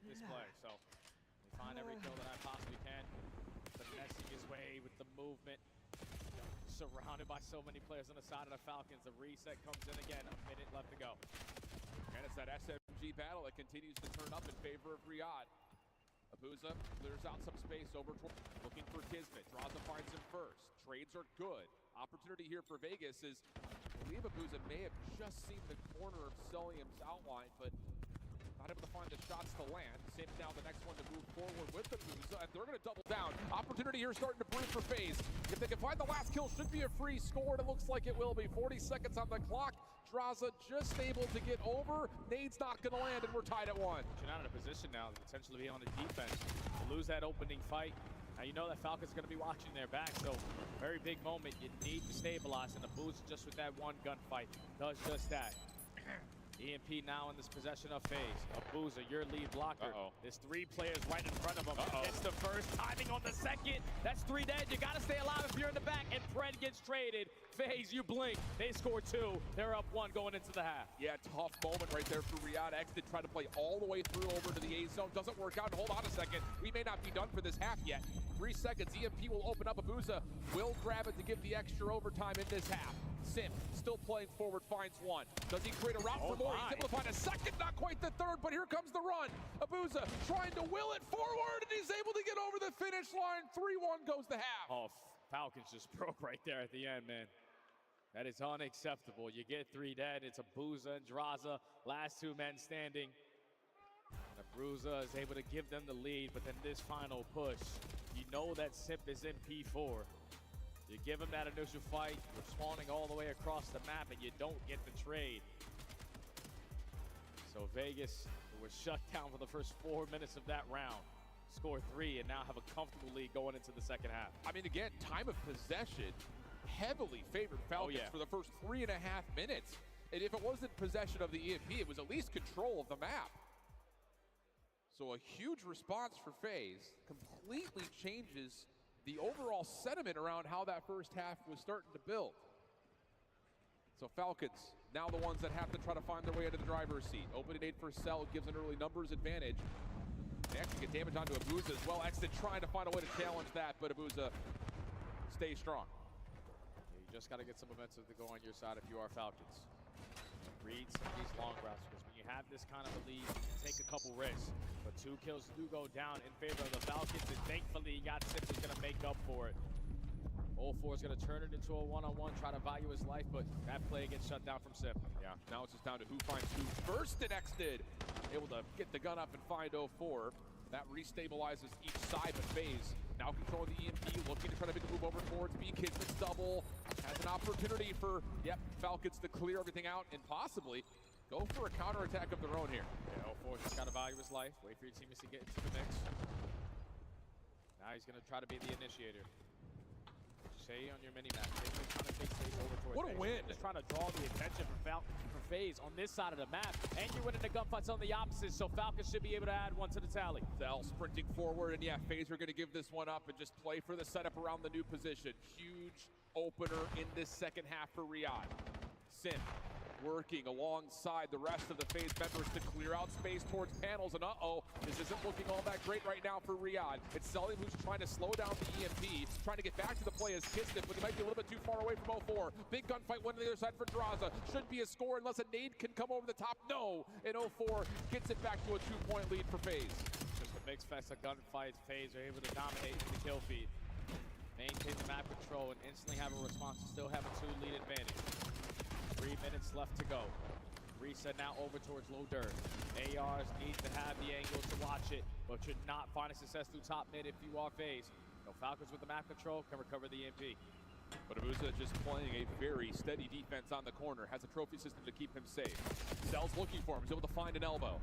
this play. So we find every kill that I possibly can. Finessing his way with the movement. Surrounded by so many players on the side of the Falcons. The reset comes in again. A minute left to go. And it's that SMG battle that continues to turn up in favor of Riyadh. Abuza clears out some space over toward, looking for Kismet. Draza finds him first. Trades are good. Opportunity here for Vegas is, I believe Abuza may have just seen the corner of Celium's outline, but not able to find the shots to land. Sim now the next one to move forward with Abuza, and they're going to double down. Opportunity here starting to brew for FaZe. If they can find the last kill, should be a free score, and it looks like it will be. 40 seconds on the clock. Draza just able to get over. Nade's not going to land, and we're tied at 1. You're not in a position now to potentially be on the defense. To lose that opening fight. Now you know that Falcons going to be watching their back, so very big moment. You need to stabilize, and Abuza just with that one gunfight does just that. EMP now in this possession of FaZe. Abuza, your lead blocker. There's 3 players right in front of him. It's the first, timing on the second. That's 3 dead. You gotta stay alive if you're in the back, and Pred gets traded. FaZe, you blink. They score 2. They're up 1 going into the half. Yeah, tough moment right there for Riyadh. Exit tried to play all the way through over to the A zone. Doesn't work out. Hold on a second. We may not be done for this half yet. 3 seconds. EMP will open up. Abuza will grab it to give the extra overtime in this half. Sim still playing forward, finds 1. Does he create a route for more? He's able to find a second, not quite the third, but here comes the run. Abuza trying to will it forward, and he's able to get over the finish line. 3-1 goes the half. Oh, Falcons just broke right there at the end, man. That is unacceptable. You get 3 dead. It's Abuza and Draza, last 2 men standing. And Abuza is able to give them the lead, but then this final push, you know that Sip is in P4. You give him that initial fight, you're spawning all the way across the map, and you don't get the trade. So Vegas was shut down for the first 4 minutes of that round. Score 3 and now have a comfortable lead going into the second half. I mean, again, time of possession heavily favored Falcons for the first 3.5 minutes. And if it wasn't possession of the EMP, it was at least control of the map. So a huge response for FaZe completely changes the overall sentiment around how that first half was starting to build. So Falcons, now the ones that have to try to find their way into the driver's seat. Opening nade for Cell gives an early numbers advantage. They actually get damage onto Abuza as well. Exit trying to find a way to challenge that, but Abuza stays strong. You just got to get some momentum to go on your side if you are Falcons. Read some of these long routes, because when you have this kind of a lead, you can take a couple risks. But 2 kills do go down in favor of the Falcons, and thankfully you got Sip who's going to make up for it. 0-4 is going to turn it into a one-on-one, try to value his life, but that play gets shut down from Sip. Yeah, now it's just down to who finds who first, and X did. Able to get the gun up and find 0-4. That restabilizes each side, but FaZe now controlling the EMP, looking to try to make a move over towards B. Kismet's double. Has an opportunity for, Falcons to clear everything out and possibly go for a counterattack of their own here. Yeah, 0-4 just got to value his life. Wait for your teammates to get into the mix. Now he's going to try to be the initiator. Stay on your mini-map. What a win. Just trying to draw the attention for FaZe on this side of the map. And you're winning the gunfights on the opposite, so Falcons should be able to add 1 to the tally. Cell sprinting forward, and FaZe are going to give this one up and just play for the setup around the new position. Huge opener in this second half for Riyadh. Sim working alongside the rest of the FaZe members to clear out space towards panels, and this isn't looking all that great right now for Riyadh. It's Celium who's trying to slow down the EMP, trying to get back to the play as Kismet, but he might be a little bit too far away from 0-4. Big gunfight win on the other side for Draza. Should be a score unless a nade can come over the top. No, and 0-4 gets it back to a 2-point lead for FaZe. Just a mixed fest of gunfights. FaZe are able to dominate the kill feed, maintain the map control, and instantly have a response to still have a 2 lead advantage. 3 minutes left to go. Reset now over towards low dirt. ARs need to have the angle to watch it, but should not find a success through top mid if you are FaZe. No, Falcons with the map control can recover the EMP. But Abuza just playing a very steady defense on the corner, has a trophy system to keep him safe. Cell's looking for him, he's able to find an elbow.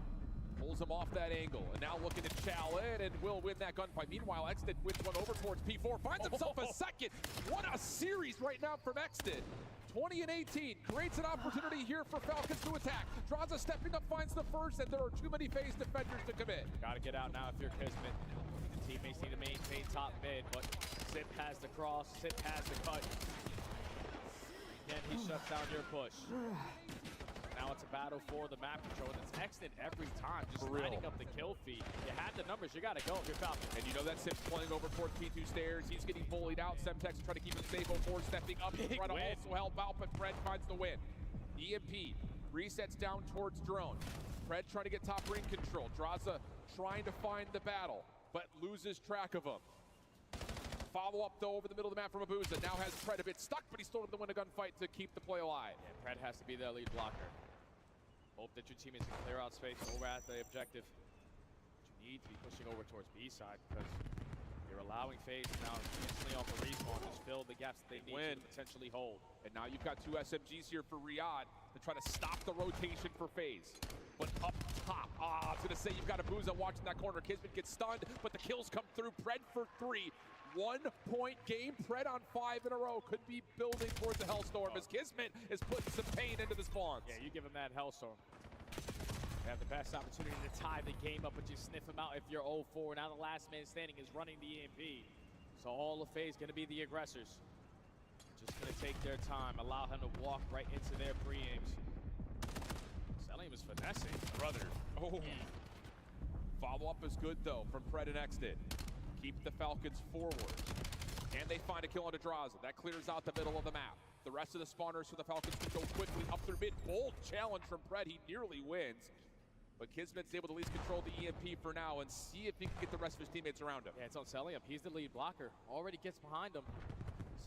Pulls him off that angle, and now looking to chow in, and will win that gunfight. Meanwhile, Xdid wins one over towards P4, finds himself a second. What a series right now from Xdid. 20 and 18, creates an opportunity here for Falcons to attack. Draza stepping up, finds the first, and there are too many FaZe defenders to commit. Gotta get out now if you're Kismet. The teammates need to maintain top mid, but Sip has the cross, Sip has the cut. Again, he shuts down your push. Now Now it's a battle for the map control, and it's Exton every time, just lining up the kill feed. You had the numbers, you gotta go if you're Falcon. And you know that Sim's playing over towards P2 stairs. He's getting bullied out. Semtex trying to keep it safe. 04 stepping up to try to also help out, but Fred finds the win. EMP resets down towards drone. Fred trying to get top ring control. Draza trying to find the battle, but loses track of him. Follow up though over the middle of the map from Abuza. Now has Fred a bit stuck, but he's still able to win a gunfight to keep the play alive. Yeah, Fred has to be their lead blocker. Hope that your teammates can clear out space over at the objective. But you need to be pushing over towards B side because you're allowing FaZe now instantly off the respawn to fill the gaps that they need to potentially hold. And now you've got 2 SMGs here for Riyadh to try to stop the rotation for FaZe. But up top, I was gonna say you've got Abuza watching that corner. Kismet gets stunned, but the kills come through. Pred for 3. 1-point game. Pred on 5 in a row. Could be building towards the Hellstorm as Kismet is putting some pain into the spawns. Yeah, you give him that Hellstorm. You have the best opportunity to tie the game up, but you sniff him out if you're 0-4. Now the last man standing is running the EMP. So all of FaZe going to be the aggressors. Just going to take their time, allow him to walk right into their pre-aims. Celium is finessing. Brother. Oh. Follow-up is good, though, from Pred and Exton. Keep the Falcons forward. Can they find a kill onto Draza? That clears out the middle of the map. The rest of the spawners for the Falcons can go quickly up through mid. Bold challenge from Pred. He nearly wins. But Kismet's able to at least control the EMP for now and see if he can get the rest of his teammates around him. Yeah, it's on Celium. He's the lead blocker. Already gets behind him.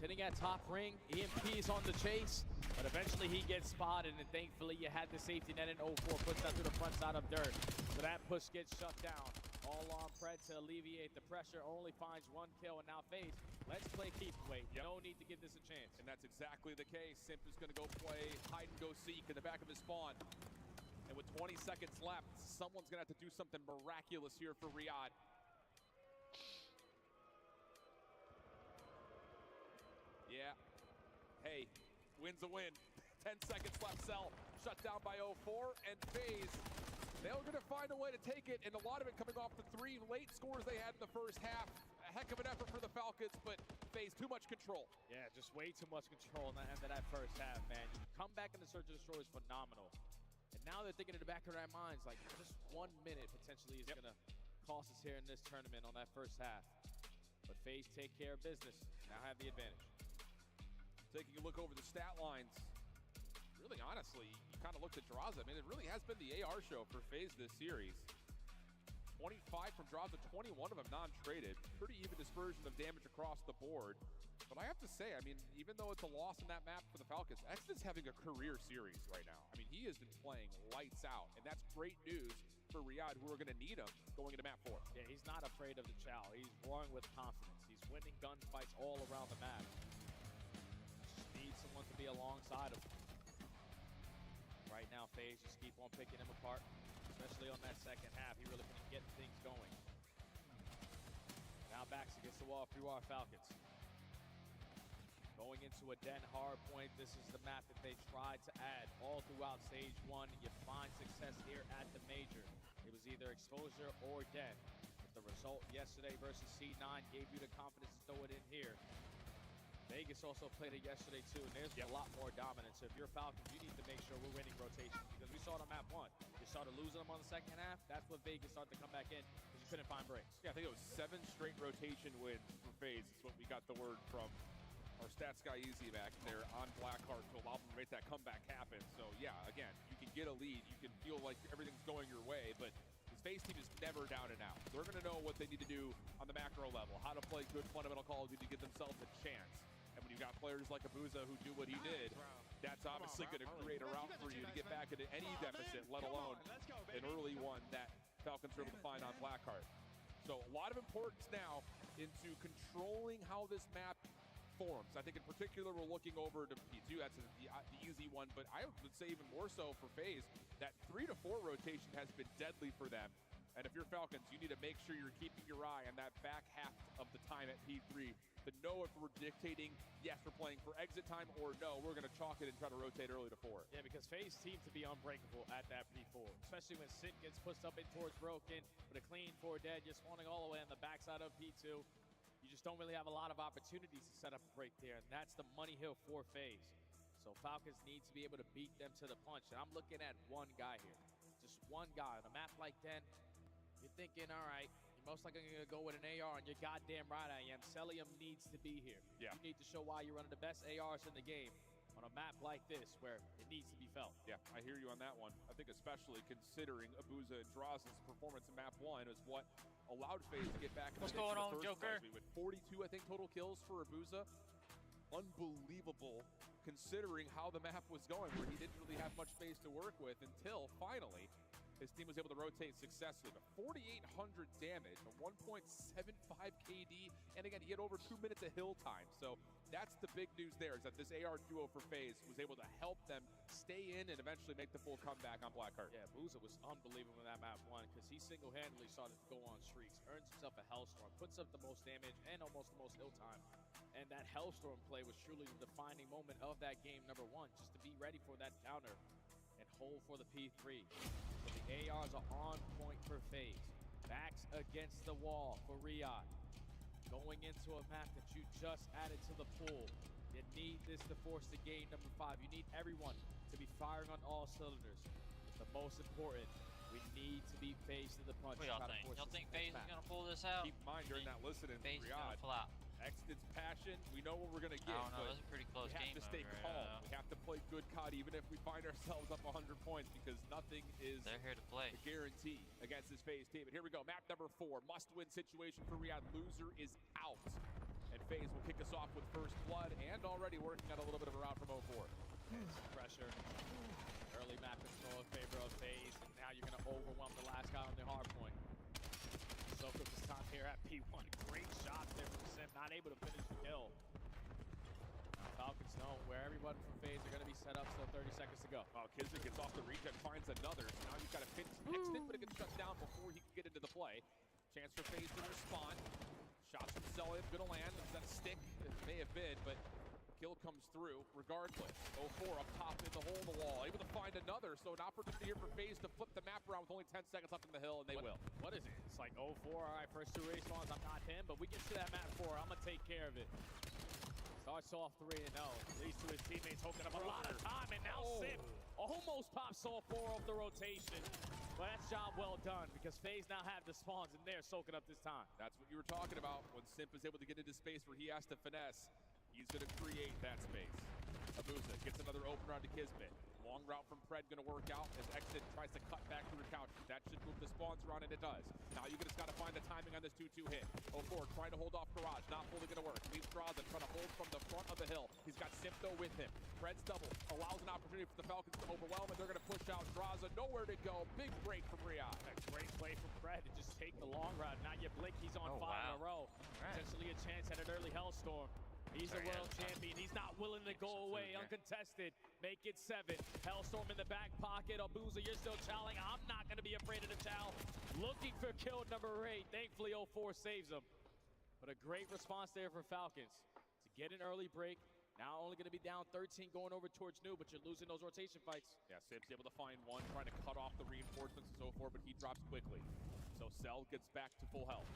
Sitting at top ring. EMP's on the chase. But eventually he gets spotted, and thankfully you had the safety net in 04. Puts that through the front side of dirt. So that push gets shut down. All on Pred to alleviate the pressure. Only finds 1 kill, and now FaZe. Let's play keep and wait. No need to give this a chance. And that's exactly the case. Simp is going to go play hide and go seek in the back of his spawn. And with 20 seconds left, someone's going to have to do something miraculous here for Riyadh. Yeah. Hey, win's a win. 10 seconds left, Cell. Shut down by 04, and FaZe, they're going to find a way to take it, and a lot of it coming off the 3 late scores they had in the first half. A heck of an effort for the Falcons, but FaZe too much control. Yeah, just way too much control in the end of that first half, man. You come back in the Search and Destroy is phenomenal. And now they're thinking in the back of their minds, like, just 1 minute potentially is going to cost us here in this tournament on that first half. But FaZe take care of business. Now have the advantage. Taking a look over the stat lines, really honestly, you kind of looked at Draza. I mean, it really has been the AR show for FaZe this series. 25 from Draza, 21 of them non-traded. Pretty even dispersion of damage across the board. But I have to say, I mean, even though it's a loss in that map for the Falcons, Exton's having a career series right now. I mean, he has been playing lights out, and that's great news for Riyadh, who are going to need him going into map 4. Yeah, he's not afraid of the chow. He's roaring with confidence. He's winning gunfights all around the map. Just needs someone to be alongside him. Right now, FaZe just keep on picking him apart, especially on that second half. He really couldn't get things going. Now backs against the wall for our Falcons. Going into a den hard point, this is the map that they tried to add all throughout stage 1. You find success here at the major. It was either exposure or den. But the result yesterday versus C9 gave you the confidence to throw it in here. Vegas also played it yesterday too, and there's a lot more dominance. So if you're Falcons, you need to make sure we're winning rotations, because we saw it on map 1. You started losing them on the second half. That's when Vegas started to come back in, because you couldn't find breaks. Yeah, I think it was 7 straight rotation wins for FaZe. Is what we got the word from our stats guy Easy back there on Blackheart to allow them to make that comeback happen. So yeah, again, you can get a lead, you can feel like everything's going your way, but this FaZe team is never down and out. They're going to know what they need to do on the macro level, how to play good fundamental Call of Duty to give themselves a chance. And when you've got players like Abuza who do what he did, that's obviously going to create a route for you to get back into any deficit, let alone an early one that Falcons are able to find on Blackheart. So a lot of importance now into controlling how this map forms. I think in particular we're looking over to P2. That's the easy one, but I would say even more so for FaZe, that 3 to 4 rotation has been deadly for them. And if you're Falcons, you need to make sure you're keeping your eye on that back half of the time at P3 to know if we're dictating, yes, we're playing for exit time, or no, we're going to chalk it and try to rotate early to 4. Yeah, because FaZe seem to be unbreakable at that P4, especially when Sit gets pushed up in towards Broken with a clean 4 dead. You're spawning all the way on the backside of P2. You just don't really have a lot of opportunities to set up a break there, and that's the money hill for FaZe. So So Falcons need to be able to beat them to the punch. And I'm looking at one guy here. Just one guy. On a map like that, you're thinking, all right, you're most likely going to go with an AR, and you're goddamn right I am. Celium needs to be here. Yeah. You need to show why you're one of the best ARs in the game on a map like this where it needs to be felt. Yeah, I hear you on that one. I think especially considering Abuza and Draza's performance in map 1 is what allowed FaZe to get back in What's the mix going in the on, first Joker? place. With 42, I think, total kills for Abuza. Unbelievable considering how the map was going, where he didn't really have much space to work with until finally his team was able to rotate successfully. But 4,800 damage, a 1.75 KD, and again, he had over 2 minutes of hill time. So that's the big news there, is that this AR duo for FaZe was able to help them stay in and eventually make the full comeback on Blackheart. Yeah, Booza was unbelievable in that map 1 because he single-handedly started to go on streaks, earns himself a Hellstorm, puts up the most damage and almost the most hill time. And that Hellstorm play was truly the defining moment of that game number 1, just to be ready for that counter and hold for the P3. So the ARs are on point for FaZe. Backs against the wall for Riyadh. Going into a map that you just added to the pool. You need this to force the game number 5. You need everyone to be firing on all cylinders. But the most important, we need to be FaZe to the punch. What y'all think? Y'all think FaZe is going to pull this out? Keep in mind during that listening, FaZe is going Riyadh, to pull out. Exted's passion, we know what we're going to get. I don't know, but that's a pretty close we game. have to stay calm. We have to play good COD even if we find ourselves up 100 points, because nothing is They're here to play. a guarantee against this FaZe team. And here we go, map number 4, must-win situation for Riyadh. Loser is out. And FaZe will kick us off with first blood and already working on a little bit of a route from 04. Pressure. Early map control in favor of FaZe, and now you're going to overwhelm the last guy on the hard point. Soak up his time here at P1. Great shots there from Sim, not able to finish the kill. Falcons know where everyone from FaZe are going to be set up, still 30 seconds to go. Oh, Kisner gets off the regen, finds another. So now you've got to pinch Extend, but it gets shut down before he can get into the play. Chance for FaZe to respond. Shots from Celium, gonna land. Is that a stick? It may have been, but kill comes through regardless. 04 up top in the hole in the wall, able to find another. So an opportunity here for FaZe to flip the map around with only 10 seconds left in the hill, and they will. What is it? It's like 04, all right, first 2 respawns, I'm not him, but we get to that map 4, I'm gonna take care of it. Starts off 3-0, leads to his teammates hooking up a lot of time, and now Sim almost pops all 4 off the rotation. But that's job well done, because FaZe now have the spawns, and they're soaking up this time. That's what you were talking about, when Simp is able to get into space where he has to finesse. He's going to create that space. Abuza gets another opener onto Kismet. Long route from Pred going to work out as Exit tries to cut back through couch. That should move the spawns around, and it does. Now you just got to find the timing on this 2-2 hit. 04 trying to hold off Garage, not fully going to work. Leaves Draza trying to hold from the front of the hill. He's got Simto with him. Pred's double allows an opportunity for the Falcons to overwhelm, and they're going to push out Draza. Nowhere to go. Big break from Riyadh. Great play from Pred to just take the long route. Now you blink, he's on 5 in a row. Potentially a chance at an early Hellstorm. He's a world champion. He's not willing to go away uncontested. Make it 7. Hellstorm in the back pocket. Abuza, you're still chowing. I'm not going to be afraid of the chow. Looking for kill number 8. Thankfully, 04 saves him. But a great response there for Falcons to get an early break. Now only going to be down 13 going over towards New, but you're losing those rotation fights. Yeah, Sim's able to find one, trying to cut off the reinforcements and so forth, but he drops quickly. So Cell gets back to full health.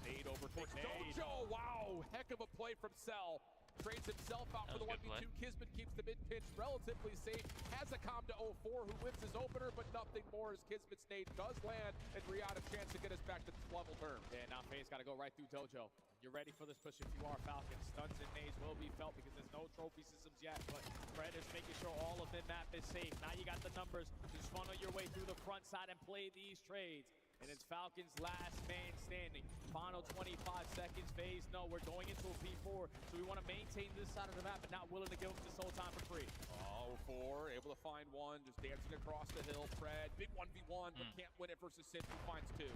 Nade over towards Dojo. Wow, heck of a play from Cell. Trades himself out for the 1v2. Kismet keeps the mid-pitch relatively safe. Has a comm to 04, who wins his opener, but nothing more as Kismet's nade does land, and Riyadh a chance to get us back to level terms. Yeah, now FaZe got to go right through Dojo. You're ready for this push if you are Falcons. Stuns and nades will be felt because there's no trophy systems yet, but Fred is making sure all of the map is safe. Now you got the numbers. Just funnel your way through the front side and play these trades. And it's Falcons' last man standing. Final 25 seconds. FaZe, no, we're going into a P4, so we want to maintain this side of the map, but not willing to give up this whole time for free. 04, able to find one, just dancing across the hill. Fred, big 1v1, but can't win it versus Sid, who finds 2.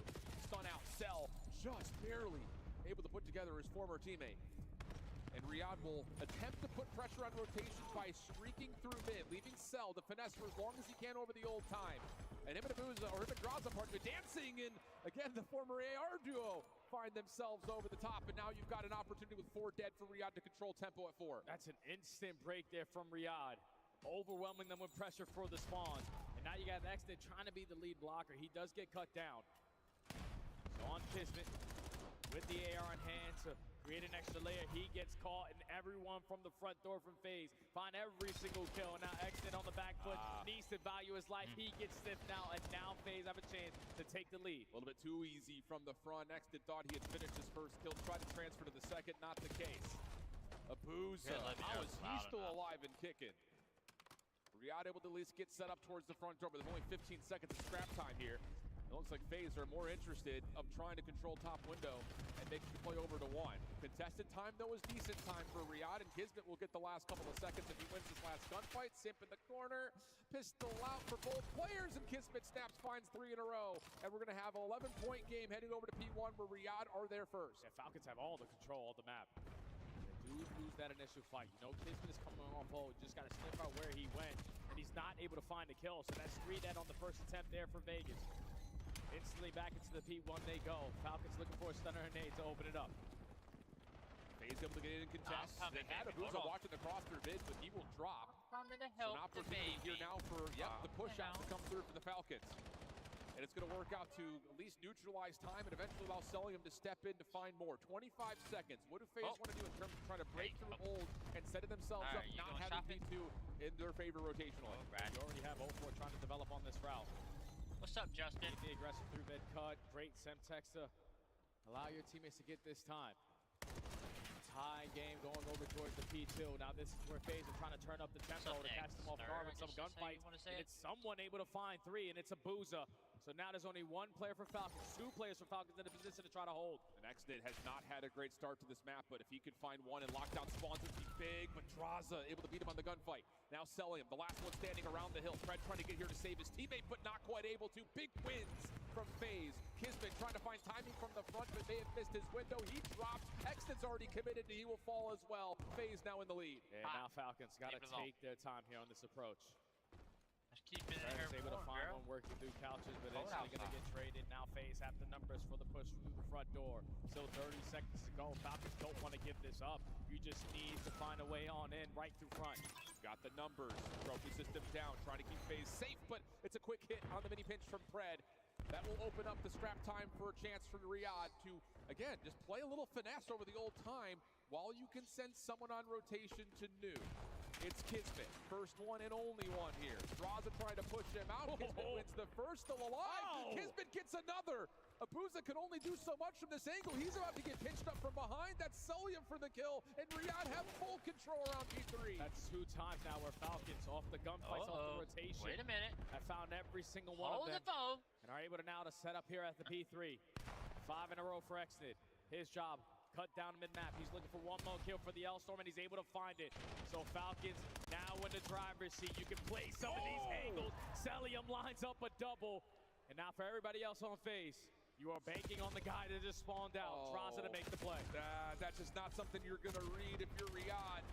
Stun out, Cell, just barely able to put together his former teammate. And Riyadh will attempt to put pressure on rotation by streaking through mid, leaving Cell to finesse for as long as he can over the old time. And him and Abuza, or him and Draza partner, dancing, and again, the former AR duo find themselves over the top, and now you've got an opportunity with 4 dead for Riyadh to control tempo at 4. That's an instant break there from Riyadh, overwhelming them with pressure for the spawns. And now you got Exton trying to be the lead blocker. He does get cut down. So on Kismet, with the AR in hand to create an extra layer. He gets caught, and everyone from the front door from FaZe find every single kill. Now Exit on the back foot needs to value his life. He gets stiffed now, and now FaZe have a chance to take the lead. A little bit too easy from the front. Exit thought he had finished his first kill, tried to transfer to the second, not the case. Abuza, how is he still alive and kicking? Riyad able to at least get set up towards the front door, but there's only 15 seconds of scrap time here. It looks like FaZe are more interested of trying to control top window and making the play over to one. Contested time, though, is decent time for Riyad, and Kismet will get the last couple of seconds if he wins this last gunfight. Simp in the corner, pistol out for both players, and Kismet snaps, finds 3 in a row. And we're going to have an 11-point game heading over to P1 where Riyad are there first. Yeah, Falcons have all the control of the map. They do lose that initial fight. You know, Kismet is coming off hold. Just got to sniff out where he went, and he's not able to find a kill. So that's 3 dead on the first attempt there for Vegas. Instantly back into the P1 they go. Falcons looking for a stunner and nade to open it up. FaZe able to get in and contest. They had Abuza watching the cross through mid, but he will drop. Coming to help so an opportunity here now for the push out to come through for the Falcons. And it's going to work out to at least neutralize time and eventually allow Celium to step in to find more. 25 seconds. What do FaZe want to do in terms of trying to break through hold and setting themselves up, not having P2 in their favor rotationally? You already have 0-4 trying to develop on this route. What's up, Justin? The aggressive through mid cut. Great Semtex to allow your teammates to get this time. Tie game going over towards the P2. Now this is where FaZe are trying to turn up the tempo to catch them off guard with some gunfights. And it's someone able to find 3, and it's Abuza. So now there's only 1 player for Falcons, 2 players for Falcons in a position to try to hold. And Exnit has not had a great start to this map, but if he could find one and lockdown spawns, it'd be big. But Draza able to beat him on the gunfight. Now Celium, the last one standing around the hill. Fred trying to get here to save his teammate, but not quite able to. Big wins from FaZe. Kismet trying to find timing from the front, but may have missed his window. He drops. Exnit's already committed, and he will fall as well. FaZe now in the lead. And now Falcons got to take their time here on this approach. Keep it in here. Able to find one working through couches, but instantly going to get traded. Now FaZe have the numbers for the push through the front door. Still 30 seconds to go. Falcons don't want to give this up. You just need to find a way on in right through front. Got the numbers. Trophy system down. Trying to keep FaZe safe, but it's a quick hit on the mini pinch from Pred. That will open up the scrap time for a chance for Riyad to, again, just play a little finesse over the old time while you can send someone on rotation to new. It's Kismet. First one and only one here. Draza trying to push him out. Kismet wins the first, still alive. Kismet gets another. Abuza can only do so much from this angle. He's about to get pinched up from behind. That's Celium for the kill, and Riyad have full control around P3. That's 2 times now where Falcons off the gunfights, off the rotation. Wait a minute. Have found every single one of them. Hold the phone. And are able to now to set up here at the P3. 5 in a row for Exnit. His job. Cut down mid-map. He's looking for one more kill for the L-Storm, and he's able to find it. So Falcons now in the driver's seat. You can play some of these angles. Celium lines up a double. And now for everybody else on FaZe, you are banking on the guy that just spawned out. Draza to make the play. That's just not something you're going to read if you're Riyad.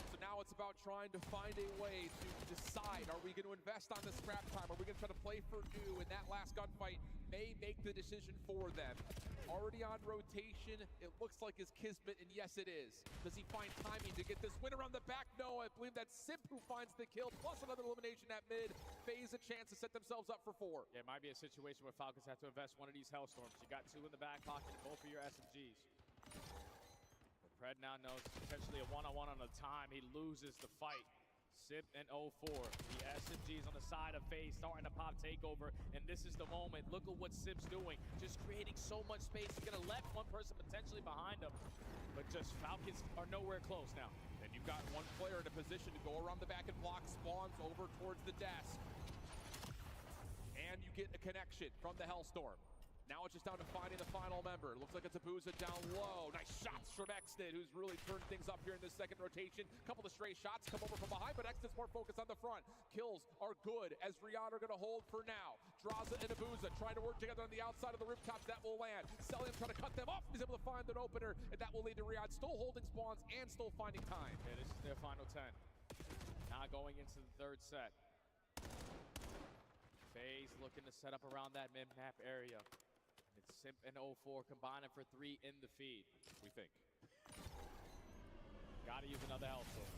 So now it's about trying to find a way to decide, are we going to invest on the scrap time? Are we going to try to play for new? And that last gunfight may make the decision for them. Already on rotation, it looks like it's Kismet, and yes, it is. Does he find timing to get this win around the back? No, I believe that's Simp who finds the kill, plus another elimination at mid. FaZe a chance to set themselves up for 4. Yeah, it might be a situation where Falcons have to invest one of these Hellstorms. You got 2 in the back pocket, both of your SMGs. But Pred now knows potentially a one-on-one on the time. He loses the fight. Simp and 0-4. The SMGs on the side of FaZe starting to pop takeover, and this is the moment. Look at what Simp's doing. Just creating so much space. He's going to let one person potentially behind him, but just Falcons are nowhere close now. And you've got one player in a position to go around the back and block spawns over towards the desk. And you get a connection from the Hellstorm. Now it's just down to finding the final member. Looks like it's Abuza down low. Nice shots from Exnit, who's really turned things up here in this second rotation. Couple of stray shots come over from behind, but Exnit's more focused on the front. Kills are good, as Riyad are going to hold for now. Draza and Abuza trying to work together on the outside of the rooftops. That will land. Celium trying to cut them off. He's able to find an opener, and that will lead to Riyad still holding spawns and still finding time. Yeah, this is their final 10. Now going into the 3rd set. FaZe looking to set up around that mid-map area. It's Simp and 0-4 combining for 3 in the feed, we think. Gotta use another Hellstorm.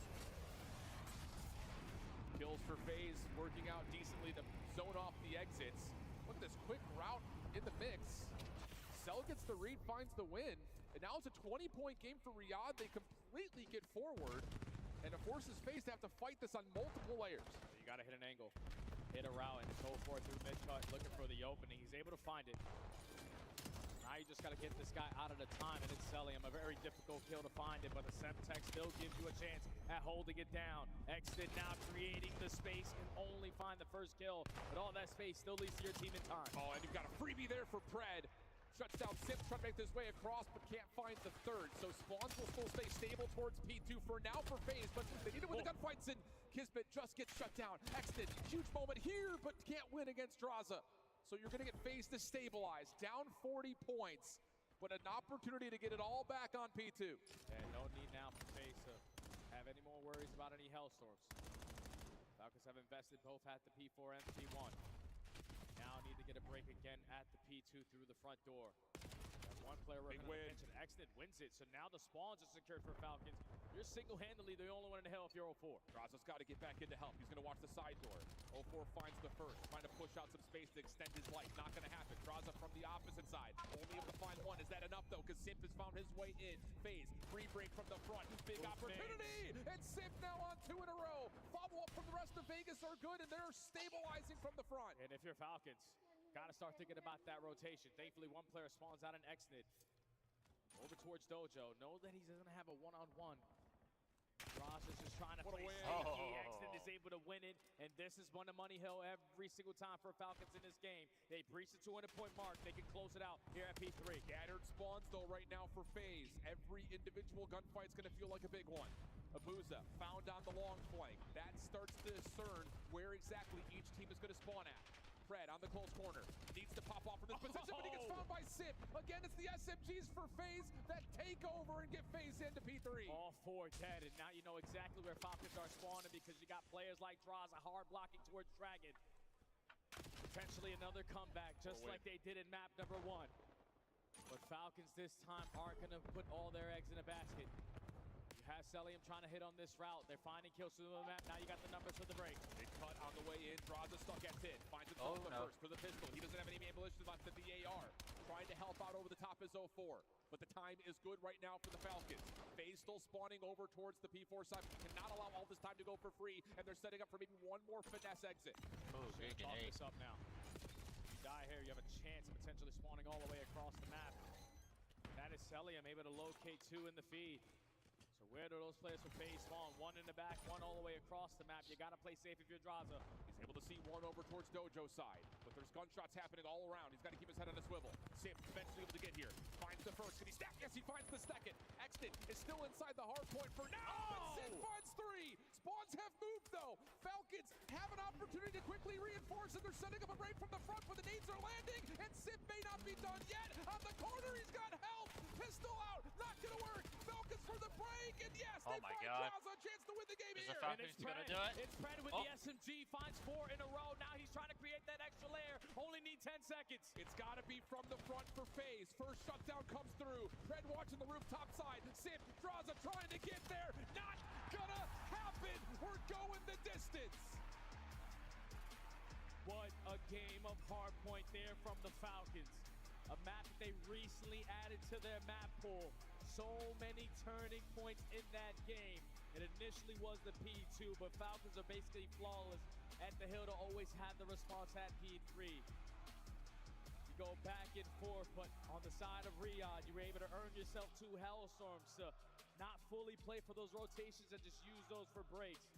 Kills for FaZe working out decently to zone off the exits. Look at this quick route in the mix. Cell gets the read, finds the win. And now it's a 20-point game for Riyadh. They completely get forward, and it forces FaZe to have to fight this on multiple layers. You got to hit an angle, hit a route, and go for it through mid-cut, looking for the opening. He's able to find it. Now you just got to get this guy out of the time, and it's Celium. A very difficult kill to find it, but the Semtex still gives you a chance at holding it down. Extend now creating the space, can only find the first kill, but all that space still leads to your team in time. Oh, and you've got a freebie there for Pred. Shuts down Sip, trying to make his way across, but can't find the third. So Spawns will still stay stable towards P2 for now for FaZe, but they need it with the gunfights, and Kismet just gets shut down. Extend, huge moment here, but can't win against Draza. So you're gonna get FaZe to stabilize, down 40 points, but an opportunity to get it all back on P2. And no need now for FaZe to have any more worries about any Hellstorms. Falcons have invested both at the P4 and P1. Now need to get a break again at the P2 through the front door. And one player we're going to mention, Extend wins it, so now the spawns are secured for Falcons. You're single-handedly the only one in hell if you're 0-4. Draza's got to get back into help. He's going to watch the side door. 0-4 finds the first, trying to push out some space to extend his life. Not going to happen. Draza from the opposite side. Only able to find one. Is that enough, though? Because Simp has found his way in. FaZe, free break from the front. Big opportunity! And Simp now on 2 in a row. Follow-up from the rest of Vegas are good, and they're stabilizing from the front. And if you're Falcons, got to start thinking about that rotation. Thankfully, one player spawns out an Xnid. Over towards Dojo. Know that he's going to have a one-on-one. Ross is just trying to play sneaky. Extend is able to win it, and this is one to Money Hill every single time for Falcons in this game. They breach the 200-point mark. They can close it out here at P3. Scattered spawns, though, right now for FaZe. Every individual gunfight's going to feel like a big one. Abuza found on the long flank. That starts to discern where exactly each team is going to spawn at. Pred on the close corner. Needs to pop off from this position, but he gets found by Sip. Again, it's the SMGs for FaZe that take over and get FaZe into P3. All 4 dead, and now you know exactly where Falcons are spawning because you got players like Draza hard blocking towards Dragon. Potentially another comeback, just like they did in map number 1. But Falcons this time aren't going to put all their eggs in a basket. Has Celium trying to hit on this route. They're finding kills through the map. Now you got the numbers for the break. Big cut on the way in. Draza stuck at 10. Finds himself first for the pistol. He doesn't have any ammunition left at the AR. Trying to help out over the top is 0-4. But the time is good right now for the Falcons. FaZe still spawning over towards the P4 side. Cannot allow all this time to go for free. And they're setting up for maybe one more finesse exit. Oh, great Talk this up now. If you die here, you have a chance of potentially spawning all the way across the map. That is Celium able to locate 2 in the feed. So where do those players for FaZe spawn? 1 in the back, 1 all the way across the map. You got to play safe if you're Draza. He's able to see 1 over towards Dojo's side, but there's gunshots happening all around. He's got to keep his head on a swivel. Simp eventually able to get here. Finds the first. Can he stack? Yes, he finds the second. Extend is still inside the hard point for now, but Sid finds 3. Spawns have moved, though. Falcons have an opportunity to quickly reinforce, and they're setting up a break from the front, but the nades are landing, and Sid may not be done yet. On the corner, he's got help. Pistol out. Not going to work. Falcons for the break, and yes, they find Draza a chance to win the game here. And it's Pred. It's Pred with the SMG. Finds 4 in a row. Now he's trying to create that extra layer. Only need 10 seconds. It's got to be from the front for FaZe. First shutdown comes through. Pred watching the rooftop side. Simp, Draza trying to get there. Not gonna happen. We're going the distance. What a game of hardpoint there from the Falcons. A map that they recently added to their map pool. So many turning points in that game. It initially was the P2, but Falcons are basically flawless at the hill to always have the response at P3. You go back and forth, but on the side of Riyadh, you were able to earn yourself 2 Hellstorms to not fully play for those rotations and just use those for breaks.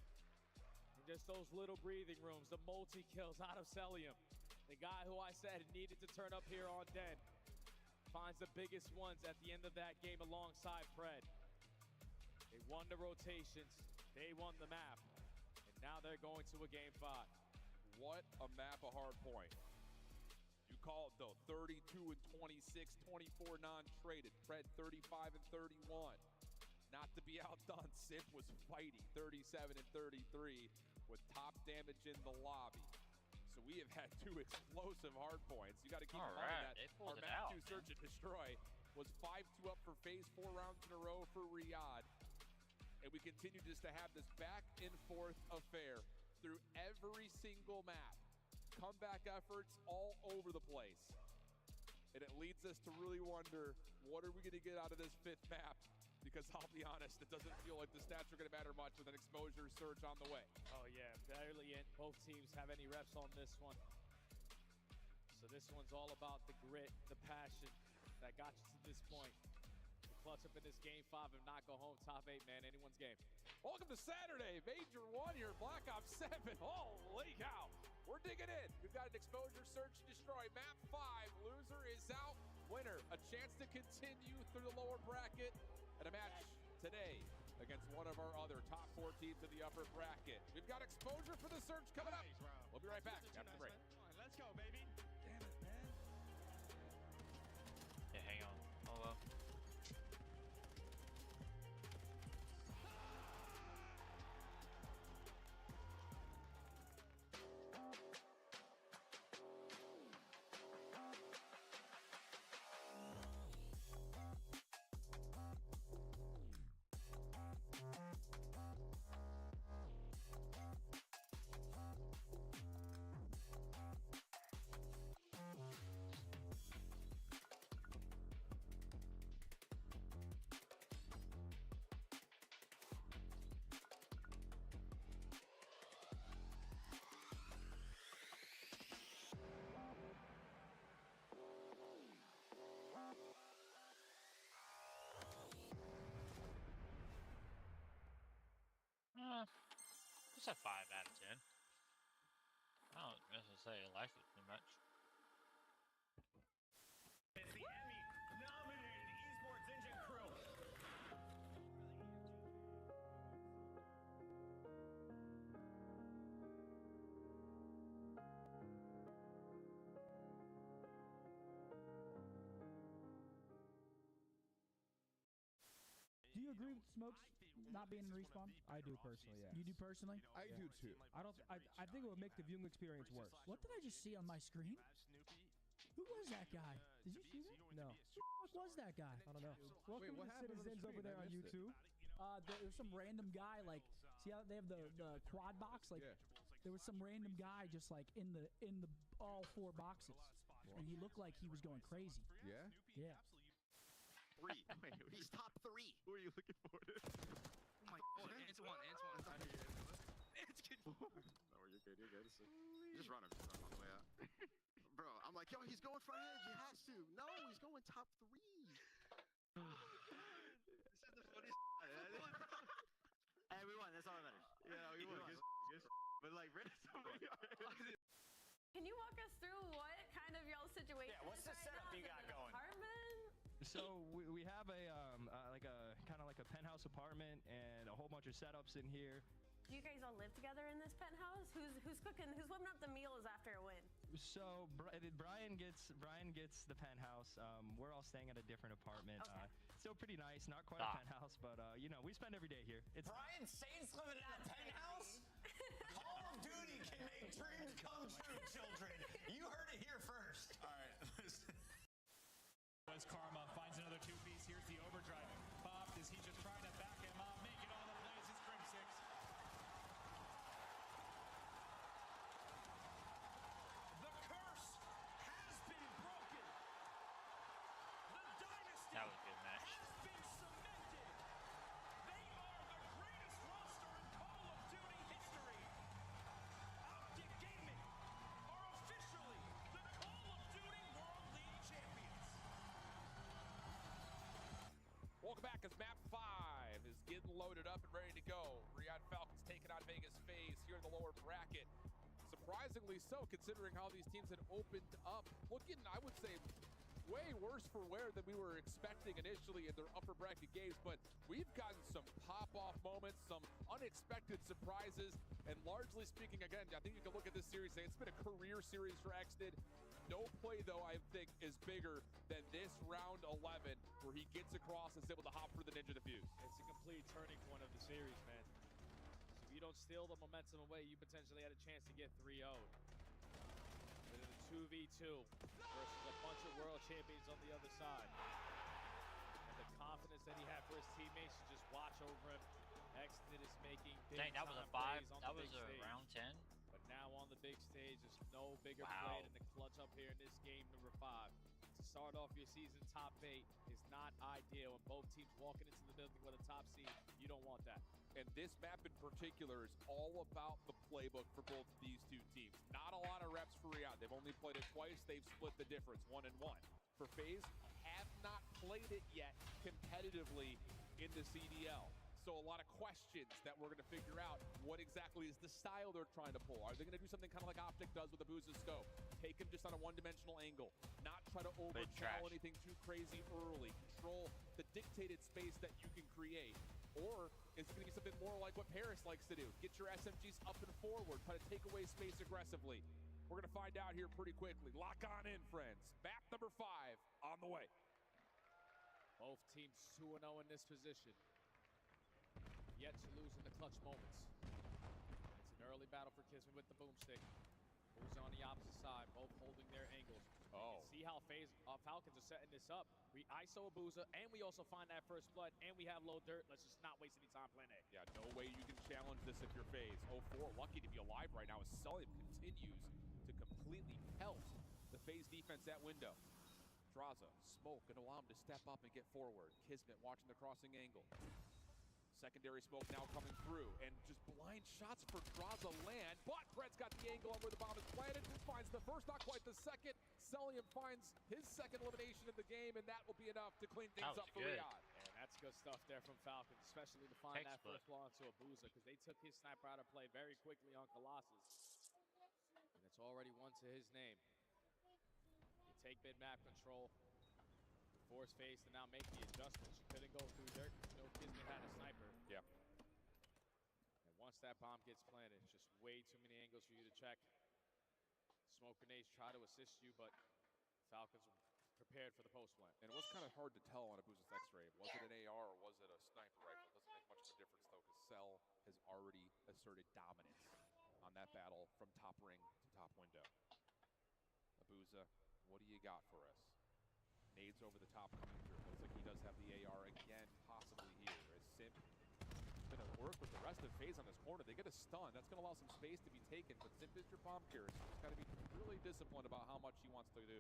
And just those little breathing rooms, the multi-kills out of Celium. The guy who I said needed to turn up here on Den finds the biggest ones at the end of that game alongside Pred. They won the rotations, they won the map, and now they're going to a game 5. What a map of hard point. You call it though, 32 and 26, 24 non-traded. Pred 35 and 31. Not to be outdone, Simp was fighting 37 and 33 with top damage in the lobby. So we have had 2 explosive hard points. You got to keep in mind that our map 2 search and destroy was 5-2 up for FaZe 4 rounds in a row for Riyadh. And we continue just to have this back and forth affair through every single map. Comeback efforts all over the place. And it leads us to really wonder, what are we going to get out of this 5th map? Because I'll be honest, it doesn't feel like the stats are going to matter much with an exposure surge on the way. Oh yeah, barely in. Both teams have any reps on this one. So this one's all about the grit, the passion that got you to this point. To clutch up in this game 5 and not go home top 8, man, anyone's game. Welcome to Saturday, Major 1 here, Black Ops 7. Holy cow, we're digging in. We've got an exposure search to destroy. Map 5, loser is out. Winner, a chance to continue through the lower bracket. And a match today against one of our other top 4 teams in the upper bracket. We've got exposure for the search coming up. We'll be right back after the break. Let's go, baby. Damn it, man. Yeah, hang on. Hold up. It's a 5 out of 10. I don't necessarily like it too much. It's the Emmy-nominated Esports Engine crew. Do you agree with Smokes not being in respawn? I do personally, yeah. You do personally? I do too. I think it would make the viewing experience worse. What did I just see on my screen? Who was that guy? Did you see that? No. Who the fuck was that guy? I don't know. Welcome what to happened on the Citizens over screen? there I on missed it. YouTube. There was some random guy, like, see how they have the quad box? Like, Yeah. there was some random guy just like in the all 4 boxes, and he looked like he was going crazy. Yeah? Yeah. 3. Wait, he's top 3. Who are you looking for? Oh my god. It's one. It's good. No, you're good. You're good. Just run him. Just run him on the way out. Bro, I'm like, yo, he's going for edge. He has to. No, he's going top 3. This is the funniest. Hey, we won. That's all that matters. Yeah, we won. But like, rid of somebody. Can you walk us through what kind of y'all situation Yeah, what's is the right setup now? you Is it got an going? Apartment? So we have a kind of like a penthouse apartment and a whole bunch of setups in here. Do you guys all live together in this penthouse? Who's cooking? Who's whipping up the meals after a win? So Brian gets the penthouse. We're all staying at a different apartment. Okay. Still pretty nice, not quite a penthouse, but you know, we spend every day here. It's Brian Saints living in a penthouse? Call of Duty can make dreams come true, children. You heard it here first. All right. As Karma finds another 2-piece, here's the overdrive. Pop, is he just trying to back him up? Make it on the plays, it's Grim 6. The curse has been broken. The dynasty That was a good match. has been cemented. They are the greatest roster in Call of Duty history. Optic Gaming are officially the Call of Duty World League champions. Welcome back as map 5 is getting loaded up and ready to go. Riyadh Falcons taking on Vegas FaZe here in the lower bracket. Surprisingly so, considering how these teams had opened up. Looking, I would say, way worse for wear than we were expecting initially in their upper bracket games, but we've gotten some pop-off moments, some unexpected surprises, and largely speaking, again, I think you can look at this series and say it's been a career series for Xdid. No play, though, I think, is bigger than this round 11, where he gets across and is able to hop for the Ninja Defuse. It's a complete turning point of the series, man. So if you don't steal the momentum away, you potentially had a chance to get 3-0. But in a 2v2 versus a bunch of world champions on the other side. And the confidence that he had for his teammates, you just watch over him. Xdid is making big Dang, that was a time 5. plays on That the was big a stage. round 10. But now on the big stage, there's no bigger Wow. play than the clutch up here in this game number 5 to start off your season top 8 is not ideal. And both teams walking into the building with a top seed, you don't want that. And this map in particular is all about the playbook for both of these two teams. Not a lot of reps for Riyadh. They've only played it twice. They've split the difference, 1-1. For FaZe, have not played it yet competitively in the CDL. So a lot of questions that we're going to figure out. What exactly is the style they're trying to pull? Are they going to do something kind of like Optic does with the Booza scope? Take him just on a one-dimensional angle. Not try to oversell anything too crazy early. Control the dictated space that you can create. Or is it going to be something more like what Paris likes to do? Get your SMGs up and forward. Try to take away space aggressively. We're going to find out here pretty quickly. Lock on in, friends. Map number 5 on the way. Both teams 2-0 in this position. Yet to lose in the clutch moments. It's an early battle for Kismet with the boomstick. Who's on the opposite side, both holding their angles. Oh. You can see how Falcons are setting this up. We ISO Abuza, and we also find that first blood, and we have low dirt. Let's just not waste any time playing A. Yeah, no way you can challenge this if you're FaZe. 0-4, lucky to be alive right now as Sullivan continues to completely pelt the FaZe defense at window. Draza, smoke, gonna allow him to step up and get forward. Kismet watching the crossing angle. Secondary smoke now coming through, and just blind shots for Draza land, but Brett's got the angle on where the bomb is planted, finds the first, not quite the second. Celium finds his second elimination of the game, and that will be enough to clean things up for Riyadh. And that's good stuff there from Falcons, especially to find that first ball into Abuza, because they took his sniper out of play very quickly on Colossus. And it's already one to his name. You take mid-map control, force FaZe to now make the adjustments. You couldn't go through dirt because no Kismet had a sniper. Yeah. And once that bomb gets planted, it's just way too many angles for you to check. Smoke grenades try to assist you, but Falcons were prepared for the post plant. And it was kind of hard to tell on Abuza's X-ray. Was it an AR or was it a sniper rifle? Doesn't make much of a difference though, because Cell has already asserted dominance on that battle from top ring to top window. Abuza, what do you got for us? Nades over the top coming through. Looks like he does have the AR again, possibly here. As Simp going to work with the rest of FaZe on this corner. They get a stun. That's going to allow some space to be taken, but Simp is your bomb carrier, so he's got to be really disciplined about how much he wants to do.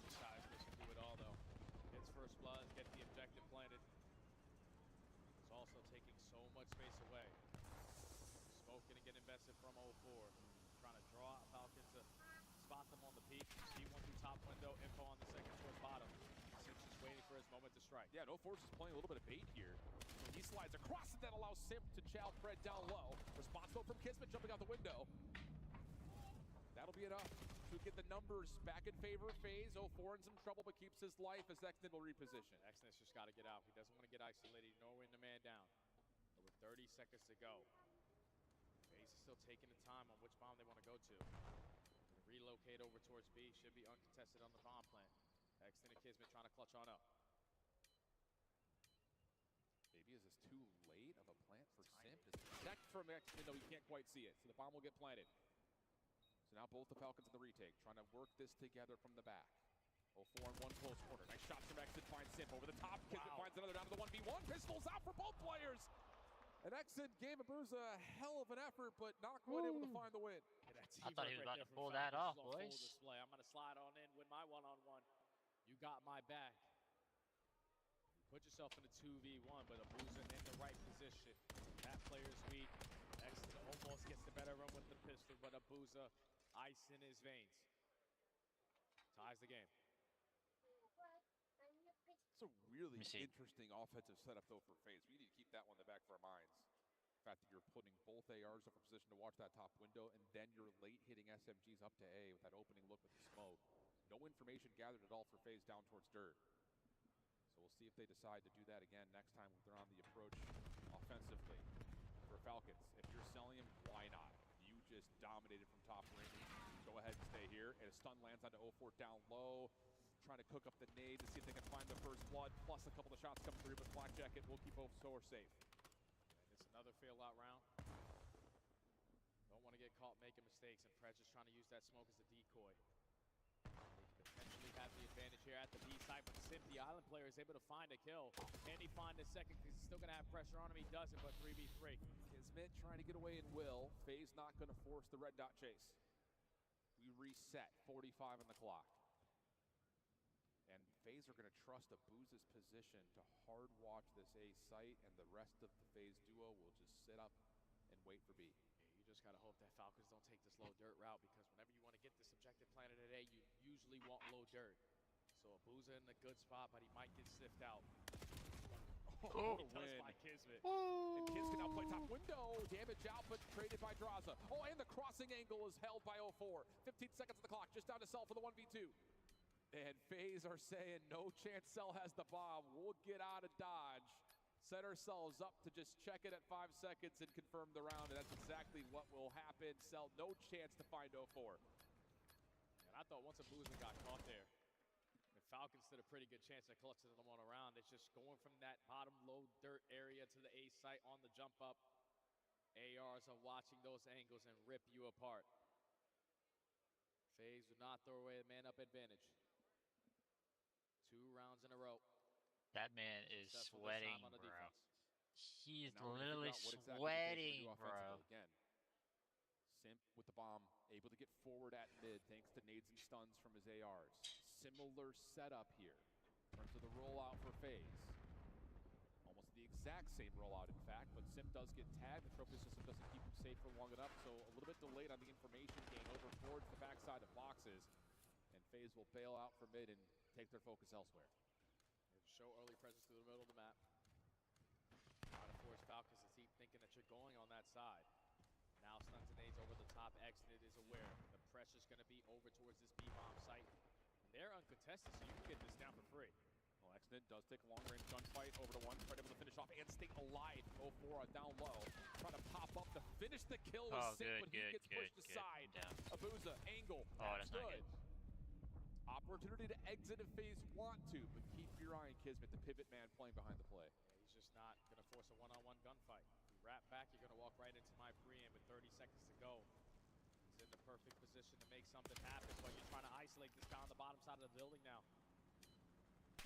This guy's just do it all, though. Gets first blood, get the objective planted. It's also taking so much space away. Smoke going to get invested from 0-4. Trying to draw out Falcon to spot them on the peak. See one through top window, info on the second towards bottom. Simp just waiting for his moment to strike. Yeah, No Force is playing a little bit of bait here. So he slides across it, that allows Simp to chow Fred down low. Response though from Kismet jumping out the window. That'll be enough to get the numbers back in favor of FaZe. 0-4 in some trouble, but keeps his life as Exton will reposition. Exton's just got to get out. He doesn't want to get isolated, nor win the man down. But with 30 seconds to go, FaZe is still taking the time on which bomb they want to go to. Relocate over towards B. Should be uncontested on the bomb plant. Exton and Kismet trying to clutch on up. Maybe is this too late of a plant for Simp? Is it checked from Exton, though he can't quite see it. So the bomb will get planted. So now both the Falcons in the retake, trying to work this together from the back. 0-4 in one close corner. Nice shots from Exton, finds Simp over the top. Kismet finds another down to the 1v1. Pistols out for both players. And Exton gave Abuza a hell of an effort, but not quite able to find the win. I thought he was about to pull that off, boys. Display. I'm going to slide on in with my one-on-one. You got my back. You put yourself in a 2v1, but Abuza in the right position. That player's weak. Exton almost gets the better run with the pistol, but Abuza, ice in his veins. Ties the game. It's a really interesting offensive setup, though, for FaZe. We need to keep that one in the back of our minds. The fact that you're putting both ARs up in position to watch that top window, and then you're late hitting SMGs up to A with that opening look with the smoke. No information gathered at all for FaZe down towards dirt. So we'll see if they decide to do that again next time they're on the approach offensively. For Falcons, if you're selling him, why not? You just dominated from top ring. Go ahead and stay here. And a stun lands onto 0-4 down low. Trying to cook up the nade to see if they can find the first blood, plus a couple of shots coming through, but Black Jacket will keep 0-4 safe. And it's another fail-out round. Don't want to get caught making mistakes, and Fred's just trying to use that smoke as a decoy. They potentially have the advantage here at the B side, but Simp, the island player, is able to find a kill. Can he find a second? Because he's still going to have pressure on him. He doesn't, but 3v3. Kismet trying to get away and will. FaZe not going to force the red dot chase. We reset, 45 on the clock. FaZe are going to trust Abuza's position to hard watch this A site, and the rest of the FaZe duo will just sit up and wait for B. Yeah, you just got to hope that Falcons don't take this low dirt route, because whenever you want to get this objective planted at A, you usually want low dirt. So Abuza in a good spot, but he might get sniffed out. Oh, he does by Kismet. And Kiz can now play top window. Damage out, but traded by Draza. Oh, and the crossing angle is held by 04. 15 seconds on the clock, just down to Cell for the 1v2. And FaZe are saying, no chance Cell has the bomb. We'll get out of dodge. Set ourselves up to just check it at 5 seconds and confirm the round. And that's exactly what will happen. Cell, no chance to find 04. And I thought once Abuza got caught there, Falcons stood a pretty good chance at clutching them on around. It's just going from that bottom low dirt area to the A site on the jump up. ARs are watching those angles and rip you apart. FaZe would not throw away a man-up advantage. 2 rounds in a row. That man is Successful this sweating, time on the bro. defense. He's And now we're gonna literally figure out what exactly sweating, the FaZe are gonna do bro. offensively. Again, Simp with the bomb, able to get forward at mid thanks to nades and stuns from his ARs. Similar setup here in terms of the rollout for FaZe. Almost the exact same rollout, in fact, but Simp does get tagged. The trophy system doesn't keep him safe for long enough, so a little bit delayed on the information gain over towards the backside of boxes. And FaZe will bail out for mid and take their focus elsewhere. Show early presence through the middle of the map. Try to force Falcons to keep thinking that you're going on that side. Now stuns and nades over the top. Exnid is aware. The pressure's going to be over towards this B-bomb site. They're uncontested, so you can get this down for free. Well, Exnid does take a long-range gunfight over to 1, try to able to finish off and stay alive. 04 down low, trying to pop up to finish the kill with Simp, but he gets pushed aside. Abuza, angle, that's not good. good. Opportunity to exit if FaZe want to, but keep your eye on Kismet, the pivot man playing behind the play. Yeah, he's just not going to force a one-on-one gunfight. You wrap back, you're going to walk right into my pre-aim with 30 seconds to go. He's in the perfect position to make something happen, but you're trying to isolate this guy on the bottom side of the building now.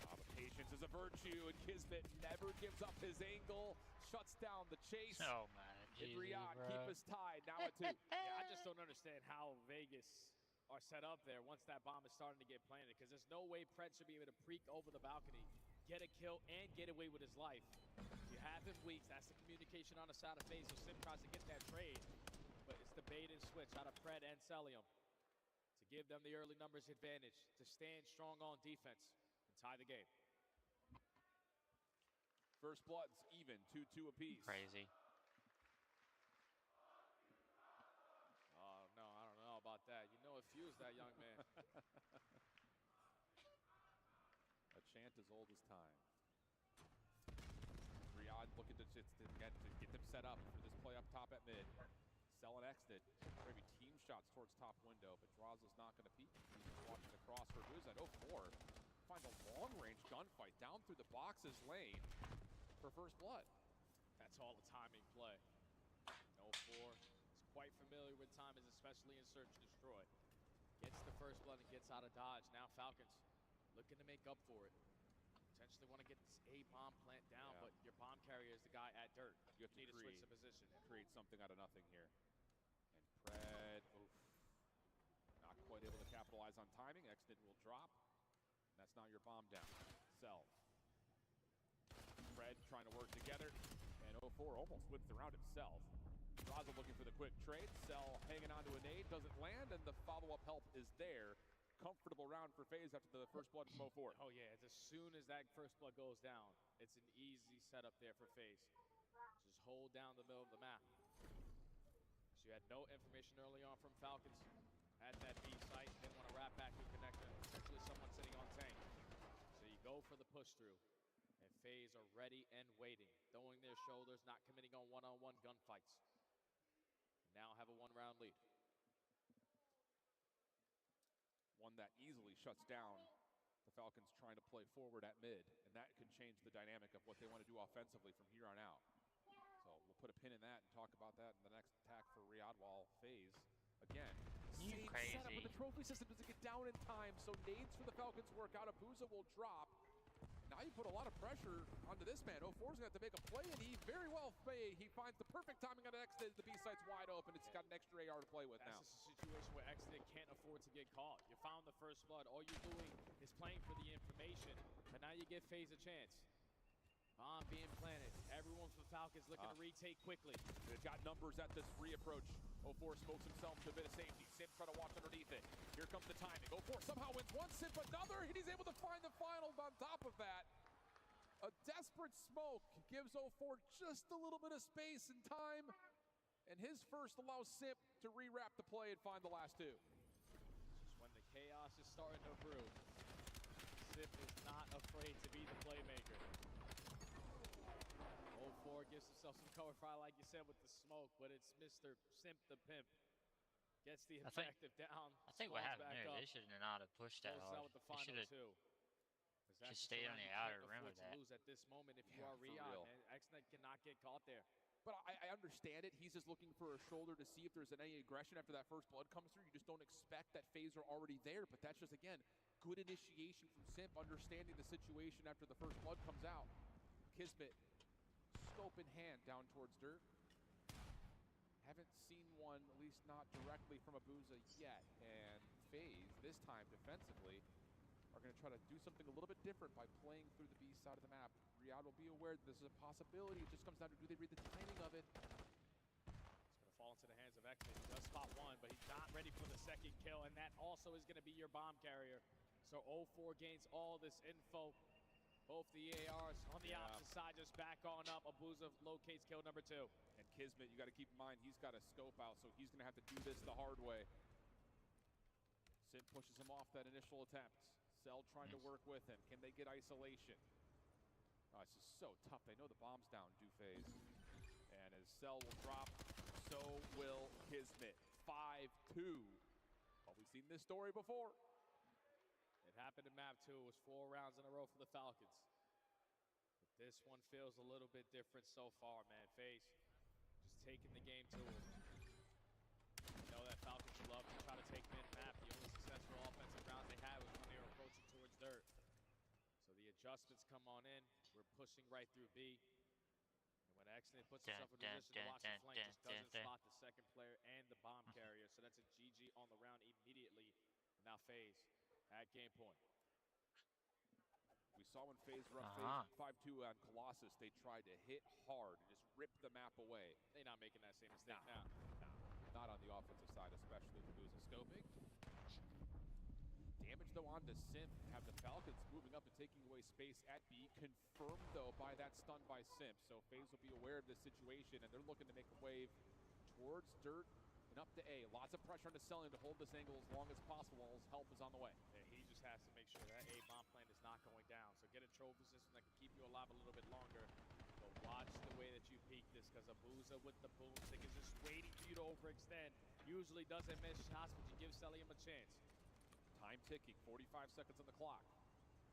But patience is a virtue, and Kismet never gives up his angle, shuts down the chase. Oh, man. And GG, Riyadh bro. keep us tied, now at 2. Yeah, I just don't understand how Vegas are set up there once that bomb is starting to get planted, because there's no way Pred should be able to preak over the balcony, get a kill, and get away with his life. You have him weak. That's the communication on the side of FaZe. So Sim tries to get that trade, but it's the bait and switch out of Pred and Celium to give them the early numbers advantage, to stand strong on defense and tie the game. First blood's even, 2-2 apiece. Crazy. Oh, no, I don't know about that. You know it fuels that young man. A chant as old as time. Riyadh looking to just again to get them set up for this play up top at mid. Cell and Exit, maybe team shots towards top window, but Draza's not going to peek. He's watching across for Abuza. 04 finds a long-range gunfight down through the boxes lane for first blood. That's all a timing play. 04 is quite familiar with timings, especially in Search and Destroy. Gets the first blood and gets out of dodge. Now Falcons looking to make up for it. Potentially want to get this A bomb plant down, but your bomb carrier is the guy at dirt. You have to need to switch the position. Create something out of nothing here. And Pred, not quite able to capitalize on timing. Exit will drop. And that's now your bomb down. Cell. Pred trying to work together. And 04 almost wins the round himself. Draza looking for the quick trade. Cell hanging onto a nade, doesn't land, and the follow-up help is there. Comfortable round for FaZe after the first blood from 04. Oh yeah, as soon as that first blood goes down, it's an easy setup there for FaZe. Just hold down the middle of the map. So you had no information early on from Falcons at that B site. Didn't want to wrap back through connector. Essentially someone sitting on tank. So you go for the push through. And FaZe are ready and waiting. Throwing their shoulders, not committing on one-on-one gunfights. Now have a one-round lead. One that easily shuts down the Falcons trying to play forward at mid, and that can change the dynamic of what they want to do offensively from here on out. So we'll put a pin in that and talk about that in the next attack for Riyadh, while FaZe, again, same setup, but the trophy system doesn't get down in time, so nades for the Falcons work out. Abuza will drop. Now you put a lot of pressure onto this man. 04's going to have to make a play, and he very well he finds the perfect timing on the Exit. The B site's wide open. It's got an extra AR to play with now. That's a situation where Exit can't afford to get caught. You found the first blood. All you're doing is playing for the information. give FaZe a chance. Bomb being planted. Everyone from Falcons looking to retake quickly. They've got numbers at this re-approach. 04 smokes himself to a bit of safety. Simp trying to watch underneath it. Here comes the timing. 04 somehow wins one, Simp another, and he's able to find the final on top of that. A desperate smoke gives 04 just a little bit of space and time, and his first allows Simp to re-wrap the play and find the last two. Just when the chaos is starting to brew, Simp is not afraid to be the playmaker. 04 gives himself some cover fire, like you said, with the smoke, but it's Mr. Simp the Pimp. Gets the objective down. I think what happened there, they should not have pushed that hard. They should have just stayed on the outer rim of that. Lose at this moment if you are Riyadh, man. Xnet cannot get caught there. But I understand it. He's just looking for a shoulder to see if there's any aggression after that first blood comes through. You just don't expect that FaZe are already there. But that's just, again, good initiation from Simp, understanding the situation after the first blood comes out. Kismet, scope in hand down towards dirt. Haven't seen one, at least not directly from Abuza yet. And FaZe, this time defensively, are going to try to do something a little bit different by playing through the B side of the map. Riyadh will be aware that this is a possibility. It just comes down to, do they read the timing of it? It's going to fall into the hands of Xnet. He does spot one, but he's not ready for the second kill, and that also is going to be your bomb carrier. So 04 gains all this info. Both the ARs on the opposite side just back on up. Abuza locates kill number 2. And Kismet, you got to keep in mind, he's got a scope out, so he's going to have to do this the hard way. Simp pushes him off that initial attempt. Cell trying to work with him. Can they get isolation? Oh, it's just so tough. They know the bomb's down, do FaZe. And as Cell will drop, so will Kismet. 5-2. Well, we've seen this story before. It happened in map 2. It was 4 rounds in a row for the Falcons. But this one feels a little bit different so far, man. FaZe just taking the game to them. You know that Falcons love to try to take mid-map. The only successful offensive rounds they had was when they were approaching towards dirt. So the adjustments come on in. We're pushing right through B. And when Xnet puts himself in position to watch the flank, just doesn't spot the second player and the bomb carrier. So that's a GG on the round immediately. And now FaZe at game point. We saw when FaZe were up 5-2 on Colossus, they tried to hit hard and just rip the map away. They're not making that same mistake now. Not on the offensive side, especially with Abuza scoping. Damage though onto Simp. Have the Falcons moving up and taking away space at B. Confirmed though by that stun by Simp. So FaZe will be aware of this situation and they're looking to make a wave towards dirt and up to A. Lots of pressure on the Selling to hold this angle as long as possible while his help is on the way. Yeah, he just has to make sure that A bomb plan is not going down. So get a troll position that can keep you alive a little bit longer. But watch the way that you peek this, because Abuza with the boomstick is just waiting for you to overextend. Usually doesn't miss shots, but you give Celium a chance. Time ticking, 45 seconds on the clock.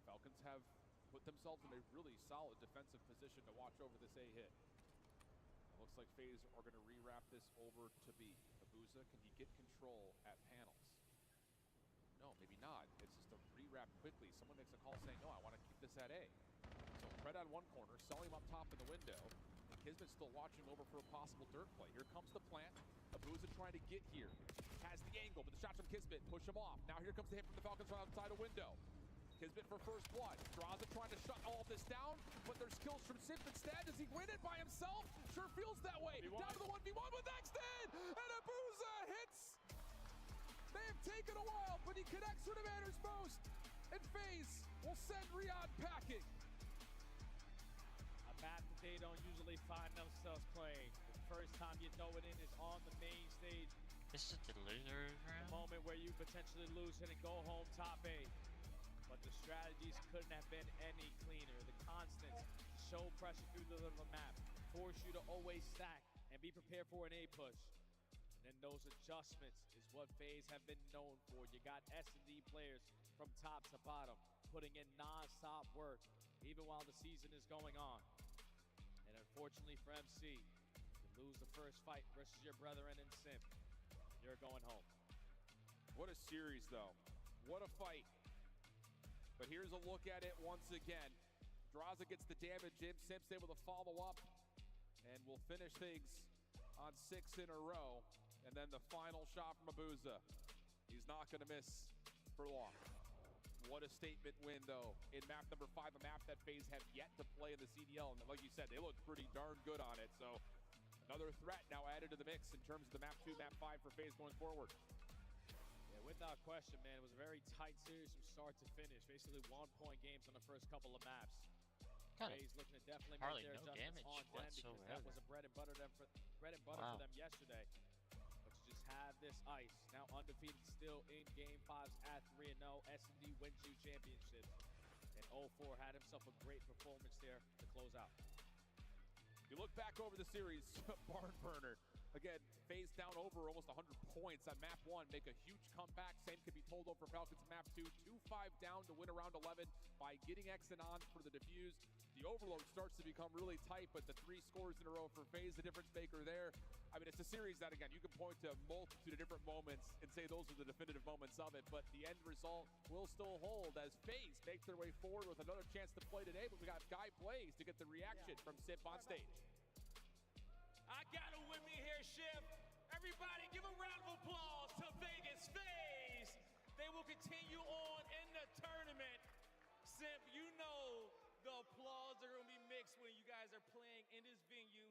Falcons have put themselves in a really solid defensive position to watch over this A hit. It looks like FaZe are going to re-wrap this over to B. Abuza, can he get control at panels? No, maybe not. It's just a re-wrap quickly. Someone makes a call saying, no, I want to keep this at A. So Fred on one corner, selling him up top in the window. And Kismet's still watching over for a possible dirt play. Here comes the plant. Abuza trying to get here. Has the angle, but the shots from Kismet push him off. Now here comes the hit from the Falcons from outside a window. Kismet for first blood. Draza trying to shut all of this down, but there's kills from Simp instead. Does he win it by himself? Sure feels that way. Down to the 1v1 with Xnet, and Abuza hits. They have taken a while, but he connects for the Manners most, and FaZe will send Riyadh packing. A map that they don't usually find themselves playing. The first time you throw it in is on the main stage. This is the loser round? The moment where you potentially lose it and go home top 8. But the strategies couldn't have been any cleaner. The constants show pressure through the map, force you to always stack and be prepared for an A push. And then those adjustments is what FaZe have been known for. You got S&D players from top to bottom putting in non-stop work even while the season is going on. And unfortunately for MC, you lose the first fight versus your brethren in Simp. You're going home. What a series though. What a fight. But here's a look at it once again. Draza gets the damage in. Simp's able to follow up. And we'll finish things on 6 in a row. And then the final shot from Abuza. He's not going to miss for long. What a statement win, though, in map number 5, a map that FaZe have yet to play in the CDL. And like you said, they look pretty darn good on it. So another threat now added to the mix in terms of the map 2, map 5 for FaZe going forward. Yeah, without question, man, it was a very tight series from start to finish. Basically 1-point games on the first couple of maps. FaZe looking to definitely make their adjustments on den because that was a bread and butter for them yesterday. But to just have this ice, now undefeated still in Game 5s at 3-0, S&D wins you championships. And 0-4 had himself a great performance there to close out. You look back over the series, barn burner. Again, FaZe down over almost 100 points on map 1, make a huge comeback. Same could be told over Falcons in map 2. 2-5 down to win around 11 by getting X and on for the defuse. The overload starts to become really tight, but the 3 scores in a row for FaZe, the difference maker there. I mean, it's a series that, again, you can point to a multitude of different moments and say those are the definitive moments of it, but the end result will still hold as FaZe make their way forward with another chance to play today, but we got Guy Blaze to get the reaction from Sip on stage. I got him with me here, Ship. Everybody give a round of applause to Vegas FaZe. They will continue on in the tournament. Simp, you know the applause are going to be mixed when you guys are playing in this venue.